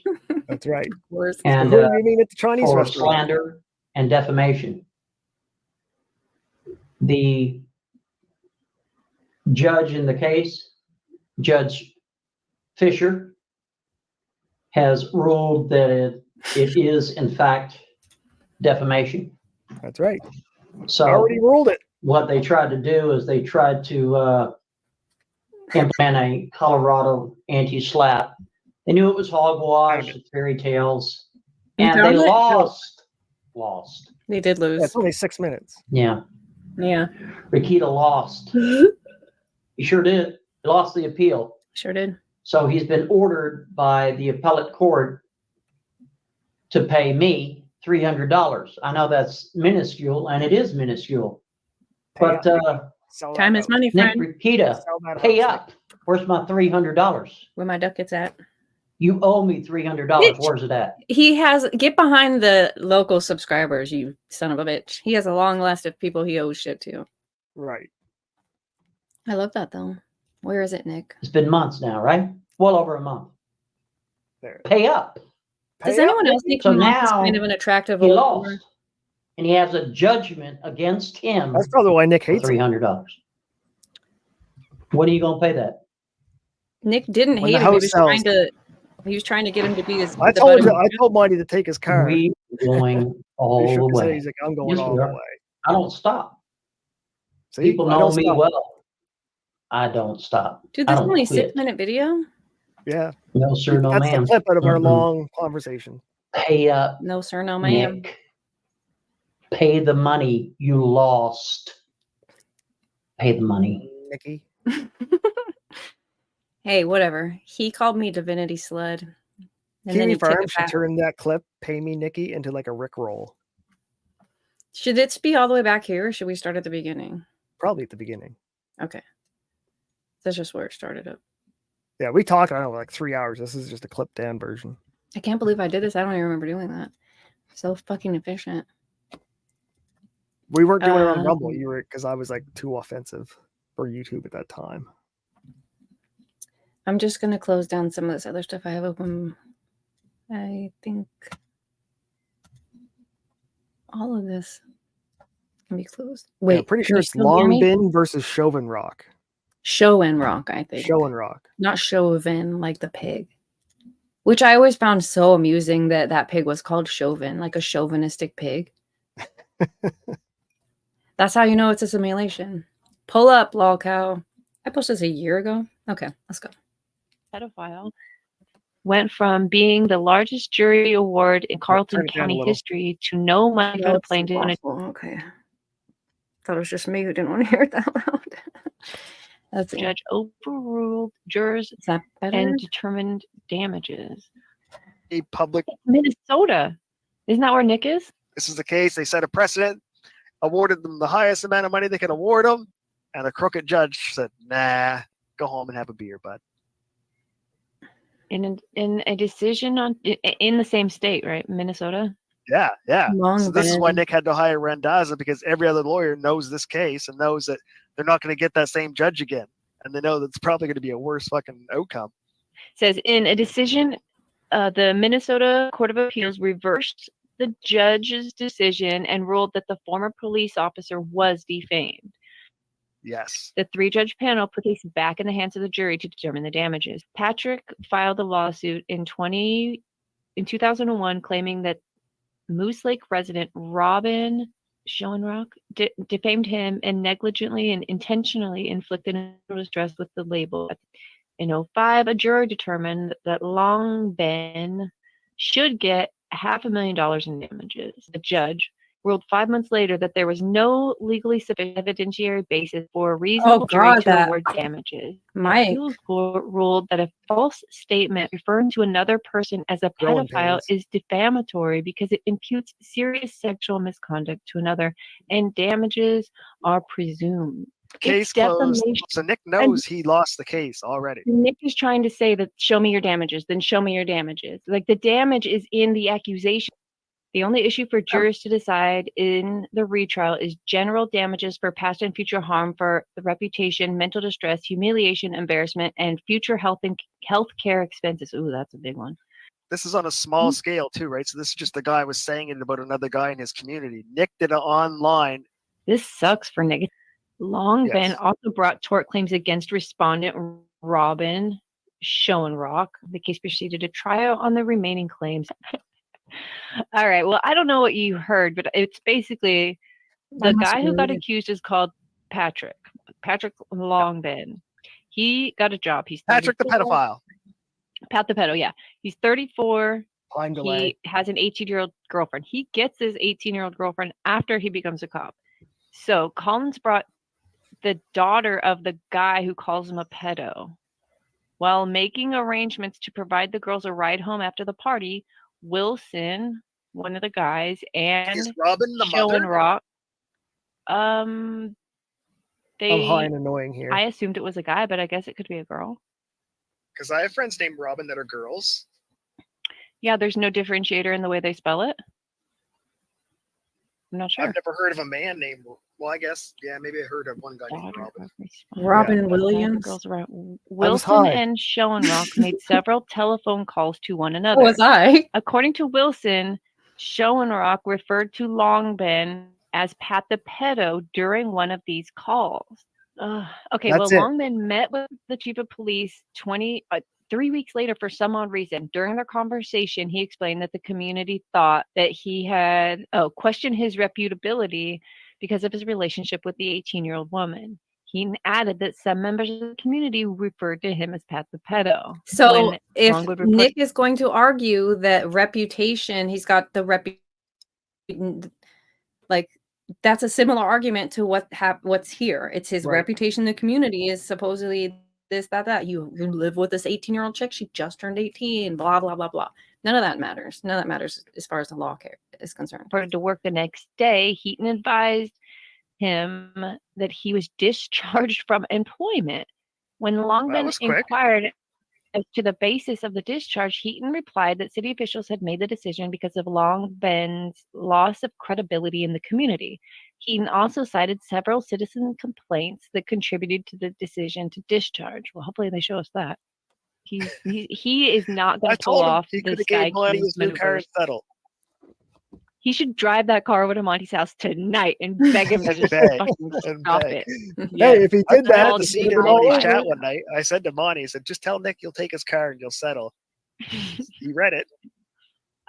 That's right. Of course. And who do you mean at the Chinese for restaurant? slander and defamation. The judge in the case, Judge Fisher, has ruled that it is in fact defamation. That's right. So already ruled it. What they tried to do is they tried to implement a Colorado anti-slap. They knew it was hogwash, it's fairy tales, and they lost. They did lose. That's only 6 minutes. Yeah. Yeah. Rekieta lost. He sure did. He lost the appeal. Sure did. So he's been ordered by the appellate court to pay me $300. I know that's minuscule, and it is minuscule. But time is money, Nick friend. Rekieta, pay up. Where's my $300? Where my duck gets at? You owe me $300. Where's it at? He has get behind the local subscribers, you son of a bitch. He has a long list of people he owes shit to. Right. I love that though. Where is it, Nick? It's been months now, right? Well over a month. There. Pay up. Does anyone else think So he wants now kind of an attractive he old lost, woman? and he has a judgment against him. That's probably why Nick hates him. $300. When are you gonna pay that? Nick didn't When hate the him. house He was trying to get him to be his. I told Marty to take his car. We going all He shook the his head. way. He's like, I'm going Yes, all we the are. way. I don't stop. See, People I know don't me stop. well. I don't stop. Dude, I this is don't only a quit. 6-minute video. Yeah. No sir, no That's ma'am. the clip out of our Mm-mm. long conversation. Pay up, No sir, no ma'am. Nick. Pay the money you lost. Pay the money. Nicky. Hey, whatever. He called me Divinity Sled. And then Kiwi he took Farm it should back. turn that clip, Pay Me Nikki, into like a Rickroll. Should it be all the way back here, or should we start at the beginning? Probably at the beginning. Okay. That's just where it started up. Yeah, we talked, I don't know, like 3 hours. This is just a clipped down version. I can't believe I did this. I don't even remember doing that. So fucking efficient. We weren't doing it on Rumble. You were, because I was like too offensive for YouTube at that time. I'm just going to close down some of this other stuff I have open. I think all of this can be closed. Wait, Yeah, I'm pretty can sure you it's still hear Long me? Bin versus Chauvin Rock. Show and Rock, I think. Show and Rock. Not Chauvin, like the pig. Which I always found so amusing that that pig was called Chauvin, like a chauvinistic pig. That's how you know it's a simulation. Pull up, lol cow. I posted this a year ago. Okay, let's go. Pedophile went from being the largest jury award in Carleton turn it down a County little. history to no money for the That's plaintiff. And awful. Okay. Thought it was just me who didn't want to hear it that loud. That's the judge overruled jurors Is that better? and determined damages. A public. Minnesota. Isn't that where Nick is? This is the case. They set a precedent, awarded them the highest amount of money they could award them, and a crooked judge said, "Nah, go home and have a beer, bud." In a decision on in the same state, right? Minnesota. Yeah, yeah. Long So this is why been. Nick had to hire Randazza, because every other lawyer knows this case and knows that they're not going to get that same judge again, and they know that it's probably going to be a worse fucking outcome. Says in a decision, the Minnesota Court of Appeals reversed the judge's decision and ruled that the former police officer was defamed. Yes. The 3-judge panel put the case back in the hands of the jury to determine the damages. Patrick filed a lawsuit in 2001 claiming that Moose Lake resident Robin Schoenrock defamed him and negligently and intentionally inflicted emotional distress with the label. In 2005, a jury determined that Long Ben should get $500,000 in damages. The judge ruled 5 months later that there was no legally sufficient evidentiary basis for a reasonable jury God, to that- award damages. Mike. The appeals court ruled that a false statement referring to another person as a Growing pedophile pains. is defamatory because it imputes serious sexual misconduct to another, and damages are presumed. Case It's closed. defamation. So Nick knows he lost the case already. Nick is trying to say that show me your damages, then show me your damages. Like the damage is in the accusation. The only issue for jurors to decide in the retrial is general damages for past and future harm for the reputation, mental distress, humiliation, embarrassment, and future health care expenses. Ooh, that's a big one. This is on a small scale too, right? So this is just the guy was saying it about another guy in his community. Nick did it online. This sucks for Nick. Long Yes. Ben also brought tort claims against respondent Robin Schoenrock. The case proceeded to trial on the remaining claims. All right. Well, I don't know what you heard, but it's basically the guy who got accused is called Patrick Longben. He got a job. He's Patrick the 34. pedophile. Pat the pedo, yeah. He's 34. Time delay. He has an 18-year-old girlfriend. He gets his 18-year-old girlfriend after he becomes a cop. So Collins brought the daughter of the guy who calls him a pedo. While making arrangements to provide the girls a ride home after the party, Wilson, one of the guys, and Is Robin the Show and mother? Rock, I'm high they, and annoying here. I assumed it was a guy, but I guess it could be a girl. Because I have friends named Robin that are girls. Yeah, there's no differentiator in the way they spell it. I'm not sure. I've never heard of a man named. Well, I guess maybe I heard of one guy named Robin. Robin Williams. Girls around. Wilson and Schoenrock made several telephone calls to one another. Was I? According to Wilson, Schoenrock referred to Longben as Pat the pedo during one of these calls. Okay, That's well, it. Longben met with the chief of police 3 weeks later for some odd reason. During their conversation, he explained that the community thought that he had questioned his reputability because of his relationship with the 18-year-old woman. He added that some members of the community referred to him as Pat the pedo. So When if Longwood reported- Nick is going to argue that reputation, he's got the reputation, like that's a similar argument to what's here. It's his Right. reputation in the community is supposedly this, that. You live with this 18-year-old chick. She just turned 18, blah, blah, blah, blah. None of that matters. None of that matters as far as the law is concerned. reported to work the next day, Heaton advised him that he was discharged from employment. When Longben was quick. inquired as to the basis of the discharge, Heaton replied that city officials had made the decision because of Longben's loss of credibility in the community. Heaton also cited several citizen complaints that contributed to the decision to discharge. Well, hopefully they show us that. He is not going I to pull told him off he could this have guy gave money King's his new car maneuvers. and settle. He should drive that car over to Monty's house tonight and beg him to And just beg, fucking and stop beg. it. Hey, if he did that, I the the scene scene would in all Monty's over chat it. one night. I said to Monty, I said, just tell Nick you'll take his car and you'll settle. He read it.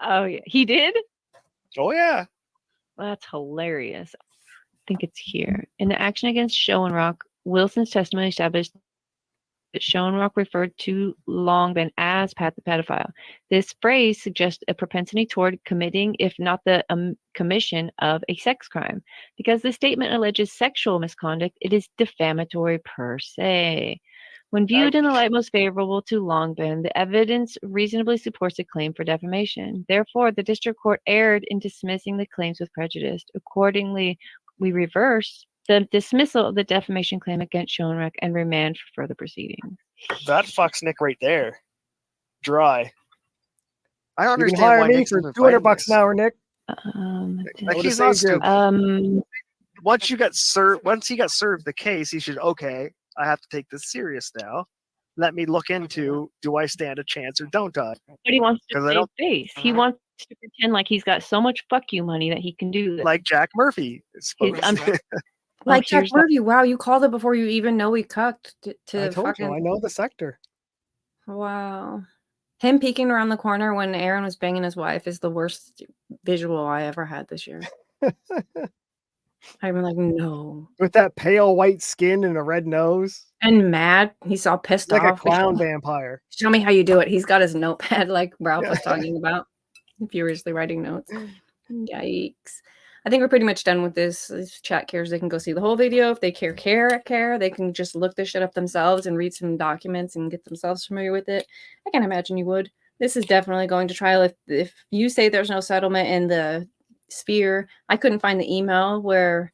Oh yeah, he did. Oh yeah. That's hilarious. I think it's here. In the action against Schoenrock, Wilson's testimony established that Schoenrock referred to Longben as Pat the pedophile. This phrase suggests a propensity toward committing, if not the commission of a sex crime. Because the statement alleges sexual misconduct, it is defamatory per se. When viewed in the light most favorable to Longben, the evidence reasonably supports a claim for defamation. Therefore, the district court erred in dismissing the claims with prejudice. Accordingly, we reverse the dismissal of the defamation claim against Schoenrock and remand for further proceedings. That fucks Nick right there. Dry. I don't You can understand hire why me Nick's for even $200 fighting this. an hour, Nick. Like I he's would've not saved stupid. you. Once he got served the case, he should, okay, I have to take this serious now. Let me look into, do I stand a chance or don't I? But he wants to 'Cause I save don't- face. He wants to pretend like he's got so much fuck you money that he can do this. Like Jack Murphy is supposed to. Like Jack here's the- Murphy, wow, you called it before you even know he cucked to I told fucking. you, I know the sector. Wow. Him peeking around the corner when Aaron was banging his wife is the worst visual I ever had this year. I'm like, no. With that pale white skin and a red nose. And mad. He's all pissed Like a off. clown vampire. Show me how you do it. He's got his notepad like Ralph was Yeah. talking about. Furiously writing notes. Yikes. I think we're pretty much done with this. If chat cares, they can go see the whole video. If they care, they can just look this shit up themselves and read some documents and get themselves familiar with it. I can't imagine you would. This is definitely going to trial. If you say there's no settlement in the sphere, I couldn't find the email where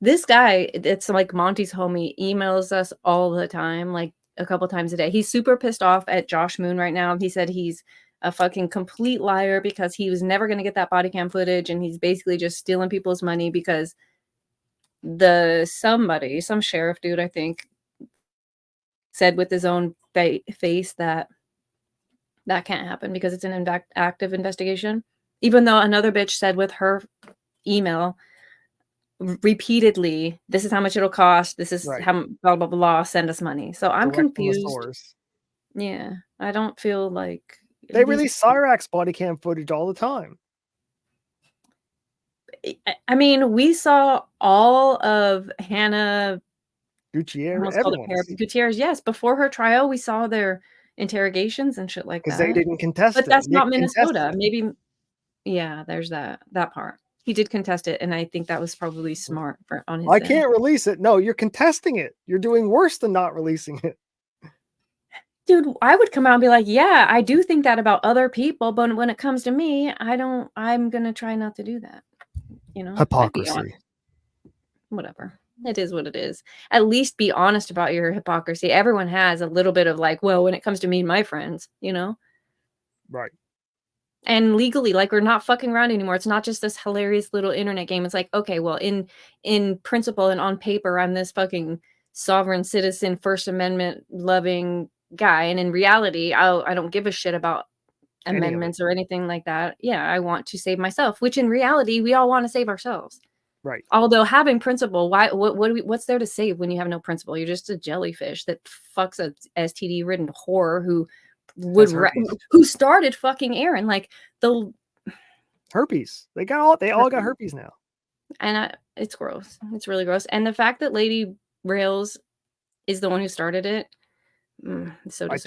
this guy, it's like Monty's homie, emails us all the time, like a couple times a day. He's super pissed off at Josh Moon right now. He said he's a fucking complete liar because he was never going to get that body cam footage, and he's basically just stealing people's money because some sheriff dude, I think, said with his own face that can't happen because it's an active investigation. Even though another bitch said with her email repeatedly, this is how much it'll cost. This is Right. how blah, blah, blah, send us money. So I'm Direct from the confused. source. Yeah. I don't feel like They release Cyrax body cam footage all the time. I mean, we saw all of Hannah Gutierrez, Gutierrez, yes. Before her trial, we saw their interrogations and shit like that. because they didn't contest But it. that's Nick not contested Minnesota. it. Maybe, yeah, there's that part. He did contest it, and I think that was probably smart on his I end. can't release it. No, you're contesting it. You're doing worse than not releasing it. Dude, I would come out and be like, yeah, I do think that about other people, but when it comes to me, I'm going to try not to do that. You know, Hypocrisy. Whatever. It is what it is. At least be honest about your hypocrisy. Everyone has a little bit of like, well, when it comes to me and my friends, you know? Right. And legally, like, we're not fucking around anymore. It's not just this hilarious little internet game. It's like, okay, well, in principle and on paper, I'm this fucking sovereign citizen, First Amendment loving guy, and in reality, I don't give a shit about amendments or anything like that. Yeah, I want to save myself, which in reality, we all want to save ourselves. Right. Although having principle, what's there to save when you have no principle? You're just a jellyfish that fucks a STD-ridden whore who started fucking Aaron, like the herpes. They all got herpes now. And it's gross. It's really gross. And the fact that Lady Rails is the one who started it, so I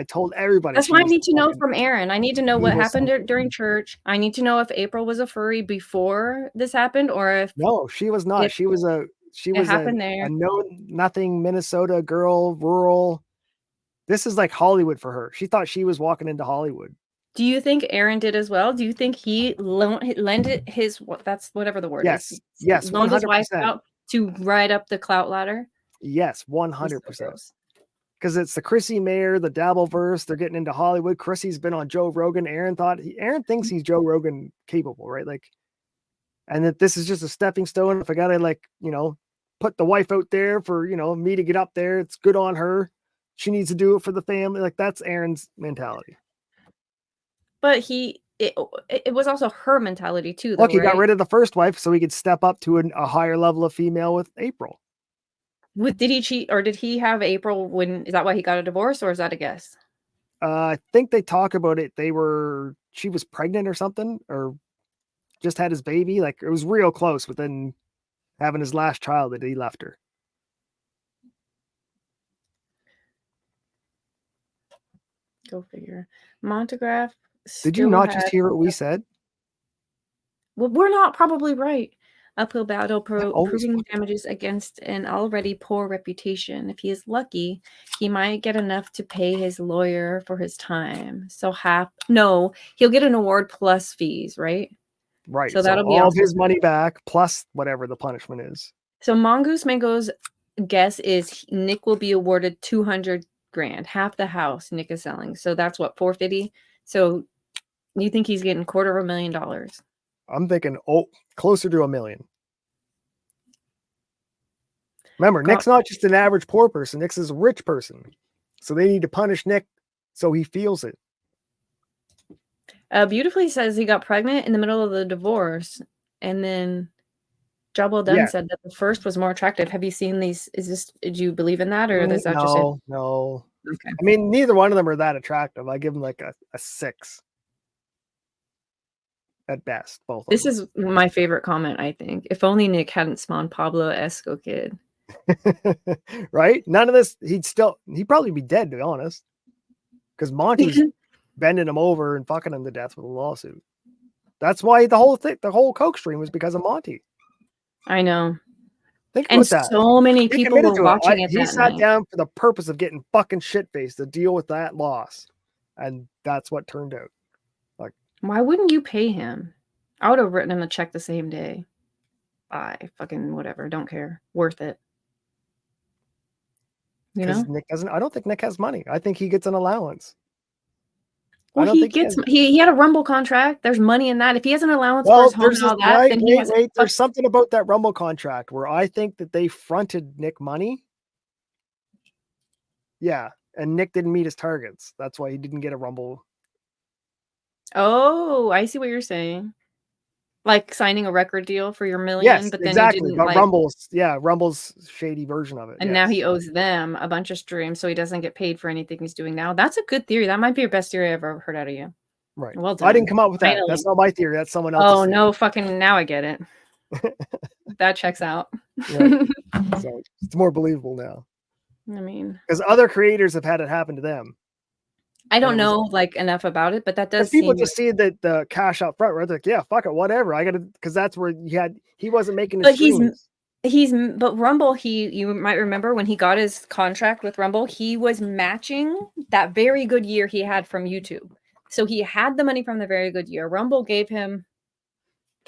told everybody. That's why I need to know from Aaron. I need to know what happened during church. I need to know if April was a furry before this happened, or if she was not. She was a nothing Minnesota girl, rural. This is like Hollywood for her. She thought she was walking into Hollywood. Do you think Aaron did as well? Do you think he lended his that's whatever the word is? Yes, loaned his wife 100%. out to ride up the clout ladder? Yes, 100%. Because it's the Chrissy Mayer, the Dabbleverse. They're getting into Hollywood. Chrissy's been on Joe Rogan. Aaron thinks he's Joe Rogan capable, right? Like, and that this is just a stepping stone. If I gotta put the wife out there for me to get up there, it's good on her. She needs to do it for the family. Like, that's Aaron's mentality. But it was also her mentality too. Look, he got rid of the first wife so he could step up to a higher level of female with April. Did he cheat, or did he have April is that why he got a divorce, or is that a guess? I think they talk about it. She was pregnant or something, or just had his baby. Like, it was real close within having his last child that he left her. Go figure. Montegraph. Did you not just hear what we said? Well, we're not probably right. Uphill battle proving damages against an already poor reputation. If he is lucky, he might get enough to pay his lawyer for his time. So he'll get an award plus fees, right? Right. So that'll be all of his money back plus whatever the punishment is. So Mongoose Mango's guess is Nick will be awarded $200,000, half the house Nick is selling. So that's what, $450,000. So you think he's getting $250,000? I'm thinking, closer to $1 million. Remember, Nick's not just an average poor person. Nick's is a rich person. So they need to punish Nick so he feels it. Beautifully says he got pregnant in the middle of the divorce. And then Job Well Done said that the first was more attractive. Have you seen these? Do you believe in that? Or is that just it? No. Okay. I mean, neither one of them are that attractive. I give them like a 6. At best, both. This is my favorite comment, I think. If only Nick hadn't spawned Pablo Esco Kid. Right? None of this, he'd probably be dead, to be honest. Because Monty's bending him over and fucking him to death with a lawsuit. That's why the whole Coke stream was because of Monty. I know. Think about that. So many people were watching it. He sat down for the purpose of getting fucking shit-faced to deal with that loss. And that's what turned out. Why wouldn't you pay him? I would have written him a check the same day. Bye. Fucking whatever. Don't care. Worth it. You know? Nick doesn't. I don't think Nick has money. I think he gets an allowance. Well, he had a Rumble contract. There's money in that. If he has an allowance for his home and all that, then he has. There's something about that Rumble contract where I think that they fronted Nick money. Yeah, and Nick didn't meet his targets. That's why he didn't get a Rumble. Oh, I see what you're saying. Like signing a record deal for your $1 million, yes, but then exactly. you didn't, Rumble's shady version of it. And now he owes them a bunch of streams, so he doesn't get paid for anything he's doing now. That's a good theory. That might be your best theory I ever heard out of you. Right. Well done. I didn't come up with that. Finally. That's not my theory. That's someone else's. Oh no, fucking now I get it. That checks out. Right. So it's more believable now. I mean, because other creators have had it happen to them. I don't And it was- know like enough about it, but that does Because people seem just see the cash up front, right? They're like, yeah, fuck it, whatever. I gotta, because that's where he wasn't making his But streams. but Rumble, you might remember when he got his contract with Rumble, he was matching that very good year he had from YouTube. So he had the money from the very good year. Rumble gave him,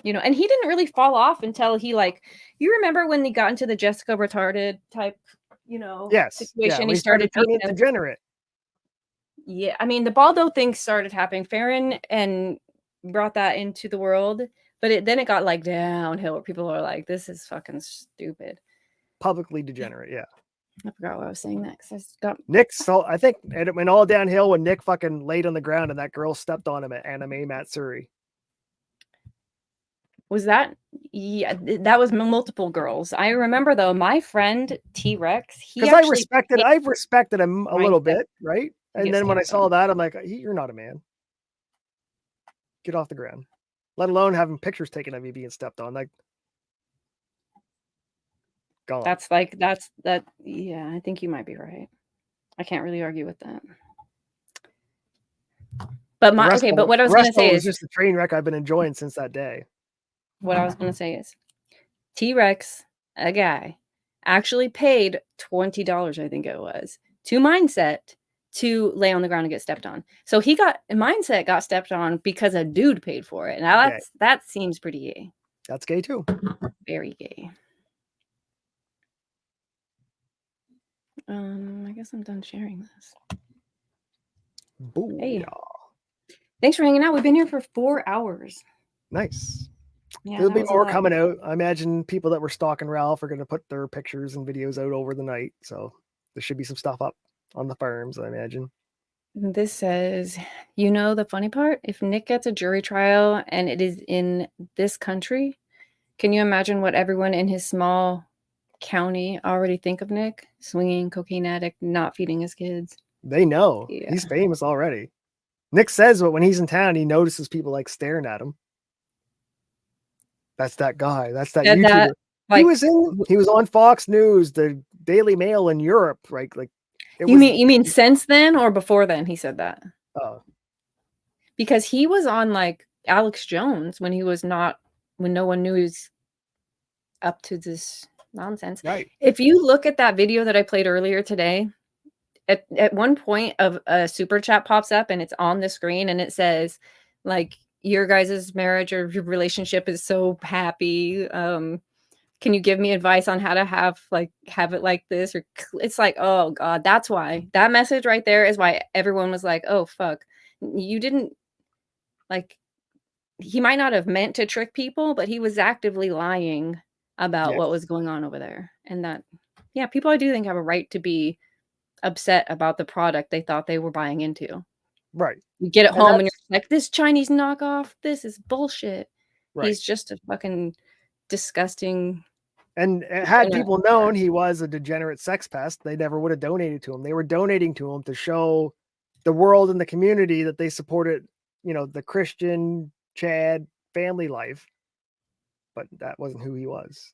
and he didn't really fall off until he you remember when they got into the Jessica retarded type, Yes, situation, we he started turning beating him. degenerate. Yeah, I mean the Baldo thing started happening. Farron and brought that into the world, but then it got downhill where people are like, "This is fucking stupid." Publicly degenerate, yeah. I forgot what I was saying next. I just got Nick, so I think it went all downhill when Nick fucking laid on the ground and that girl stepped on him at Anime Matsuri. Was that? Yeah, that was multiple girls. I remember though, my friend T-Rex, Because I've respected him a little bit, right? And get then when I stepped on. saw that, I'm like, you're not a man. Get off the ground. Let alone having pictures taken of you being stepped on. Like, gone. That's that. Yeah, I think you might be right. I can't really argue with that. But but what I was going to say is just a train wreck I've been enjoying since that day. What I was going to say is T-Rex, a guy, actually paid $20, I think it was, to Mindset to lay on the ground and get stepped on. So Mindset got stepped on because a dude paid for it. Now that seems pretty gay. That's gay too. Very gay. I guess I'm done sharing this. Hey, thanks for hanging out. We've been here for 4 hours. Nice. Yeah, There'll be that was a more lot. coming out. I imagine people that were stalking Ralph are going to put their pictures and videos out over the night. So there should be some stuff up on the farms, I imagine. This says, the funny part? If Nick gets a jury trial and it is in this country, can you imagine what everyone in his small county already think of Nick? Swinging, cocaine addict, not feeding his kids. They know. Yeah. He's famous already. Nick says that when he's in town, he notices people staring at him. That's that guy. That's that YouTuber. He was on Fox News, the Daily Mail in Europe, right? You mean since then or before then he said that? Oh. Because he was on Alex Jones when no one knew he was up to this nonsense. Right. If you look at that video that I played earlier today, at one point of a super chat pops up and it's on the screen and it says your guys' marriage or your relationship is so happy. Can you give me advice on how to have it like this? Or it's oh God, that's why that message right there is why everyone was like, oh fuck, you didn't he might not have meant to trick people, but he was actively lying about what was going on over there. And that, yeah, people I do think have a right to be upset about the product they thought they were buying into. Right. You get it home and you're like, this Chinese knockoff, this is bullshit. Right. He's just a fucking disgusting. And had people known he was a degenerate sex pest, they never would have donated to him. They were donating to him to show the world and the community that they supported, the Christian Chad family life. But that wasn't who he was.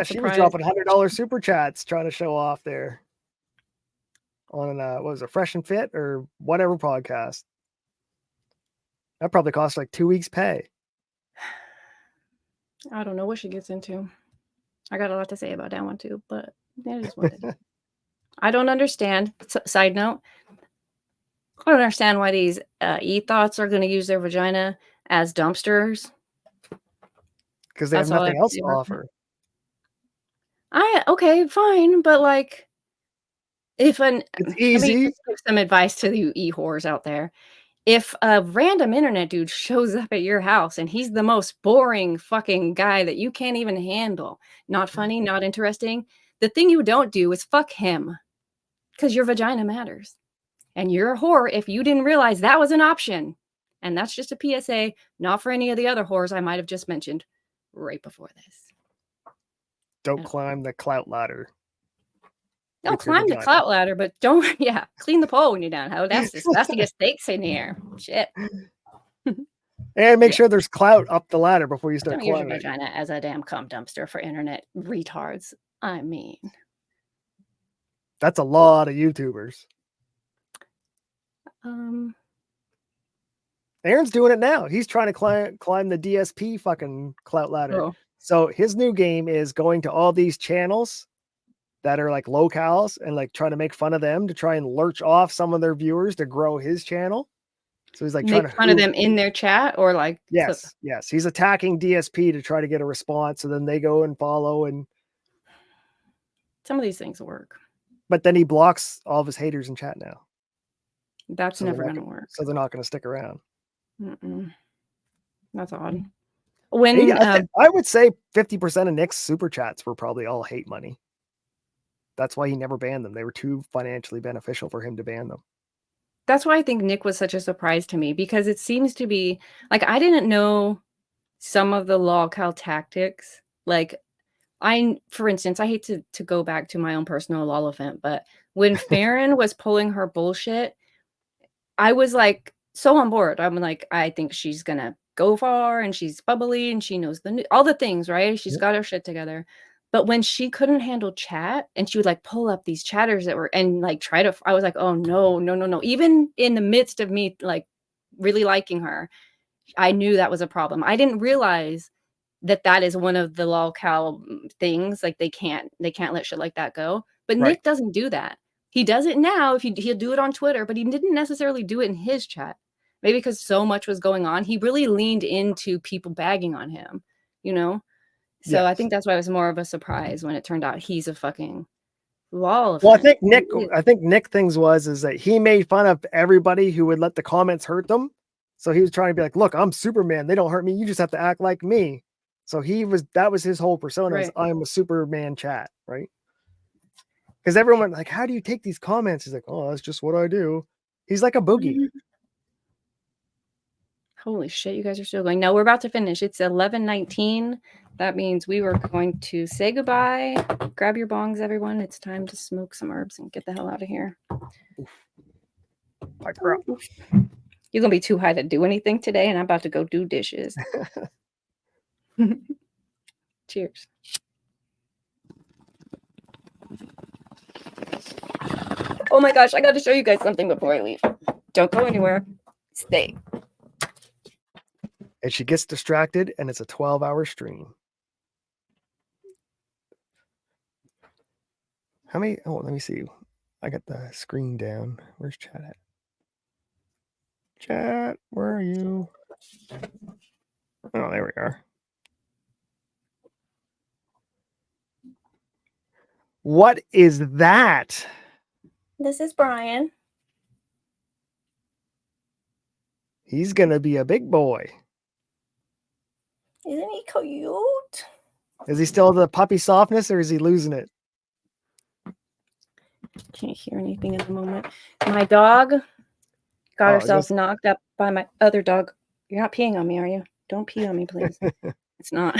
She was dropping $100 super chats trying to show off there on what was it, Fresh and Fit or whatever podcast. That probably cost 2 weeks' pay. I don't know what she gets into. I got a lot to say about that one too, but that is what it is. I don't understand. Side note, I don't understand why these e-thoughts are going to use their vagina as dumpsters. Because they have nothing else to offer. Okay, fine, but it's easy. Let me just give some advice to you e-whores out there. If a random internet dude shows up at your house and he's the most boring fucking guy that you can't even handle, not funny, not interesting, the thing you don't do is fuck him. Because your vagina matters. And you're a whore if you didn't realize that was an option. And that's just a PSA, not for any of the other whores I might have just mentioned right before this. Don't climb the clout ladder. Don't climb the clout ladder, but don't, clean the pole when you're down. How that's disgusting as steaks in here. Shit. And make sure there's clout up the ladder before you start Don't use your climbing. vagina as a damn cum dumpster for internet retards. I mean, That's a lot of YouTubers. Aaron's doing it now. He's trying to climb the DSP fucking clout ladder. Oh. So his new game is going to all these channels that are like locales and like trying to make fun of them to try and lurch off some of their viewers to grow his channel. So he's like trying make to fun of them in their chat or like Yes, yes. He's attacking DSP to try to get a response. So then they go and follow, and some of these things work. but then he blocks all of his haters in chat now. That's So they're never not going to gonna- work. So they're not going to stick around. That's odd. When Hey, I would say 50% of Nick's super chats were probably all hate money. That's why he never banned them. They were too financially beneficial for him to ban them. that's why I think Nick was such a surprise to me, because it seems to be like I didn't know some of the lolcow tactics. Like for instance, I hate to go back to my own personal lol event, but when Farron was pulling her bullshit, I was like so on board. I'm like, I think she's gonna go far and she's bubbly and she knows all the things, right? She's got her shit together. But when she couldn't handle chat and she would like pull up these chatters that were and like try to, I was like, oh no. Even in the midst of me like really liking her, I knew that was a problem. I didn't realize that is one of the lolcow things. Like they can't let shit like that go. But Right. Nick doesn't do that. He does it now. He'll do it on Twitter, but he didn't necessarily do it in his chat. Maybe because so much was going on, he really leaned into people bagging on him, you know? So I think that's why it was more of a surprise when it turned out he's a fucking lol. Well, I think Nick things is that he made fun of everybody who would let the comments hurt them. So he was trying to be like, look, I'm Superman. They don't hurt me. You just have to act like me. So that was his whole persona. Is Right. I'm a Superman chat, right? Because everyone like, how do you take these comments? He's like, oh, that's just what I do. He's like a boogie. Holy shit, you guys are still going. No, we're about to finish. It's 11:19. That means we were going to say goodbye. Grab your bongs, everyone. It's time to smoke some herbs and get the hell out of here. You're going to be too high to do anything today, and I'm about to go do dishes. Cheers. Oh my gosh, I got to show you guys something before I leave. Don't go anywhere. Stay. And she gets distracted, and it's a 12-hour stream. How many? Oh, let me see. I got the screen down. Where's chat at? Chat, where are you? Oh, there we are. What is that? This is Brian. He's gonna be a big boy. Isn't he cute? Is he still the puppy softness, or is he losing it? Can't hear anything at the moment. My dog got herself knocked up by my other dog. You're not peeing on me, are you? Don't pee on me, please. It's not.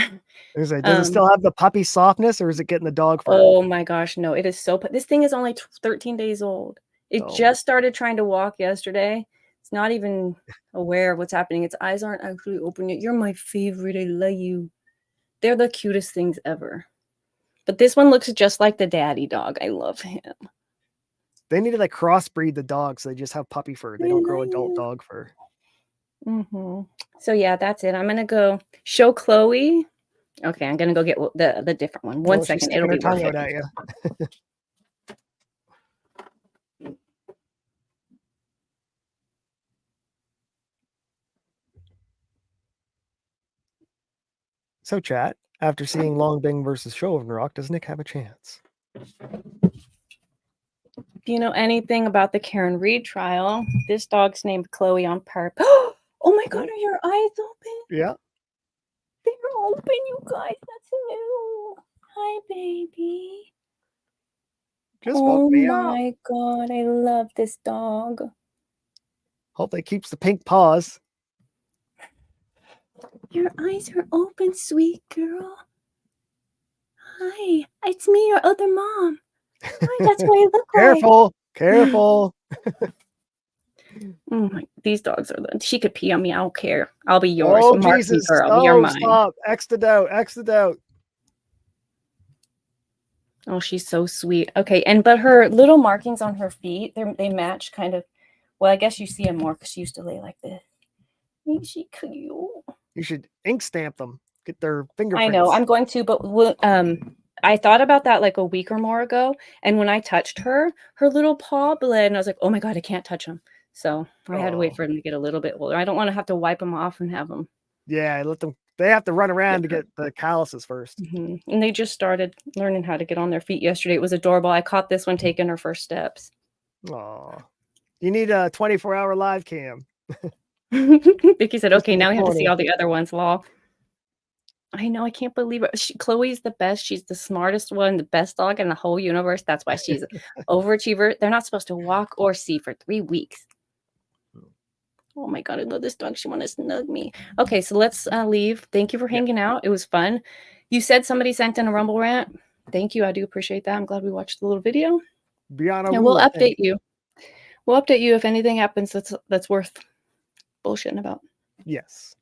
Does it still have the puppy softness, or is it getting the dog fur? Oh my gosh, no. It is so... This thing is only 13 days old. It just started trying to walk yesterday. It's not even aware of what's happening. Its eyes aren't actually open yet. You're my favorite. I love you. They're the cutest things ever. But this one looks just like the daddy dog. I love him. They need to like crossbreed the dogs. So they just have puppy fur. They don't grow adult dog fur. So yeah, that's it. I'm gonna go show Chloe. Okay, I'm gonna go get the different one. One second, it'll be tongue worth out it. at you. So, chat, after seeing Long Bing versus Chauvin Rock, does Nick have a chance? If you know anything about the Karen Reed trial, this dog's named Chloe on purpose. Oh my god, are your eyes open? Yeah. They're open, you guys. That's new. Hi, baby. Just oh woke me up. my god, I love this dog. Hope they keeps the pink paws. Your eyes are open, sweet girl. Hi, it's me, your other mom. Hi, that's what I look like. Careful, careful. Oh my, these dogs are the. She could pee on me. I don't care. I'll be yours. Oh Marky Jesus! girl, you're Oh, mine. stop! Exit out! Exit out! Oh, she's so sweet. Okay, but her little markings on her feet, they match kind of. Well, I guess you see them more because she used to lay like this. Ain't she cute? You should ink stamp them. Get their I fingerprints. know I'm going to, but I thought about that like a week or more ago, and when I touched her little paw bled, and I was like, oh my god, I can't touch him. So I had to wait for him to get a little bit older. I don't want to have to wipe them off and have them. Yeah, let them. They have to run around to get the calluses first. And they just started learning how to get on their feet yesterday. It was adorable. I caught this one taking her first steps. Aw. You need a 24-hour live cam. Vicky said, Just okay, in the now we have to see corner. all the other ones, Law. I know, I can't believe it. Chloe's the best. She's the smartest one, the best dog in the whole universe. That's why she's an overachiever. They're not supposed to walk or see for 3 weeks. Oh my god, I love this dog. She wanted to snug me. Okay, so let's leave. Thank you for hanging out. It was fun. You said somebody sent in a Rumble rant. Thank you. I do appreciate that. I'm glad we watched the little video. Brianna, And we'll update you. We'll update you if anything happens that's worth bullshitting about. Yes.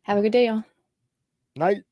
Have a good day, y'all. Night.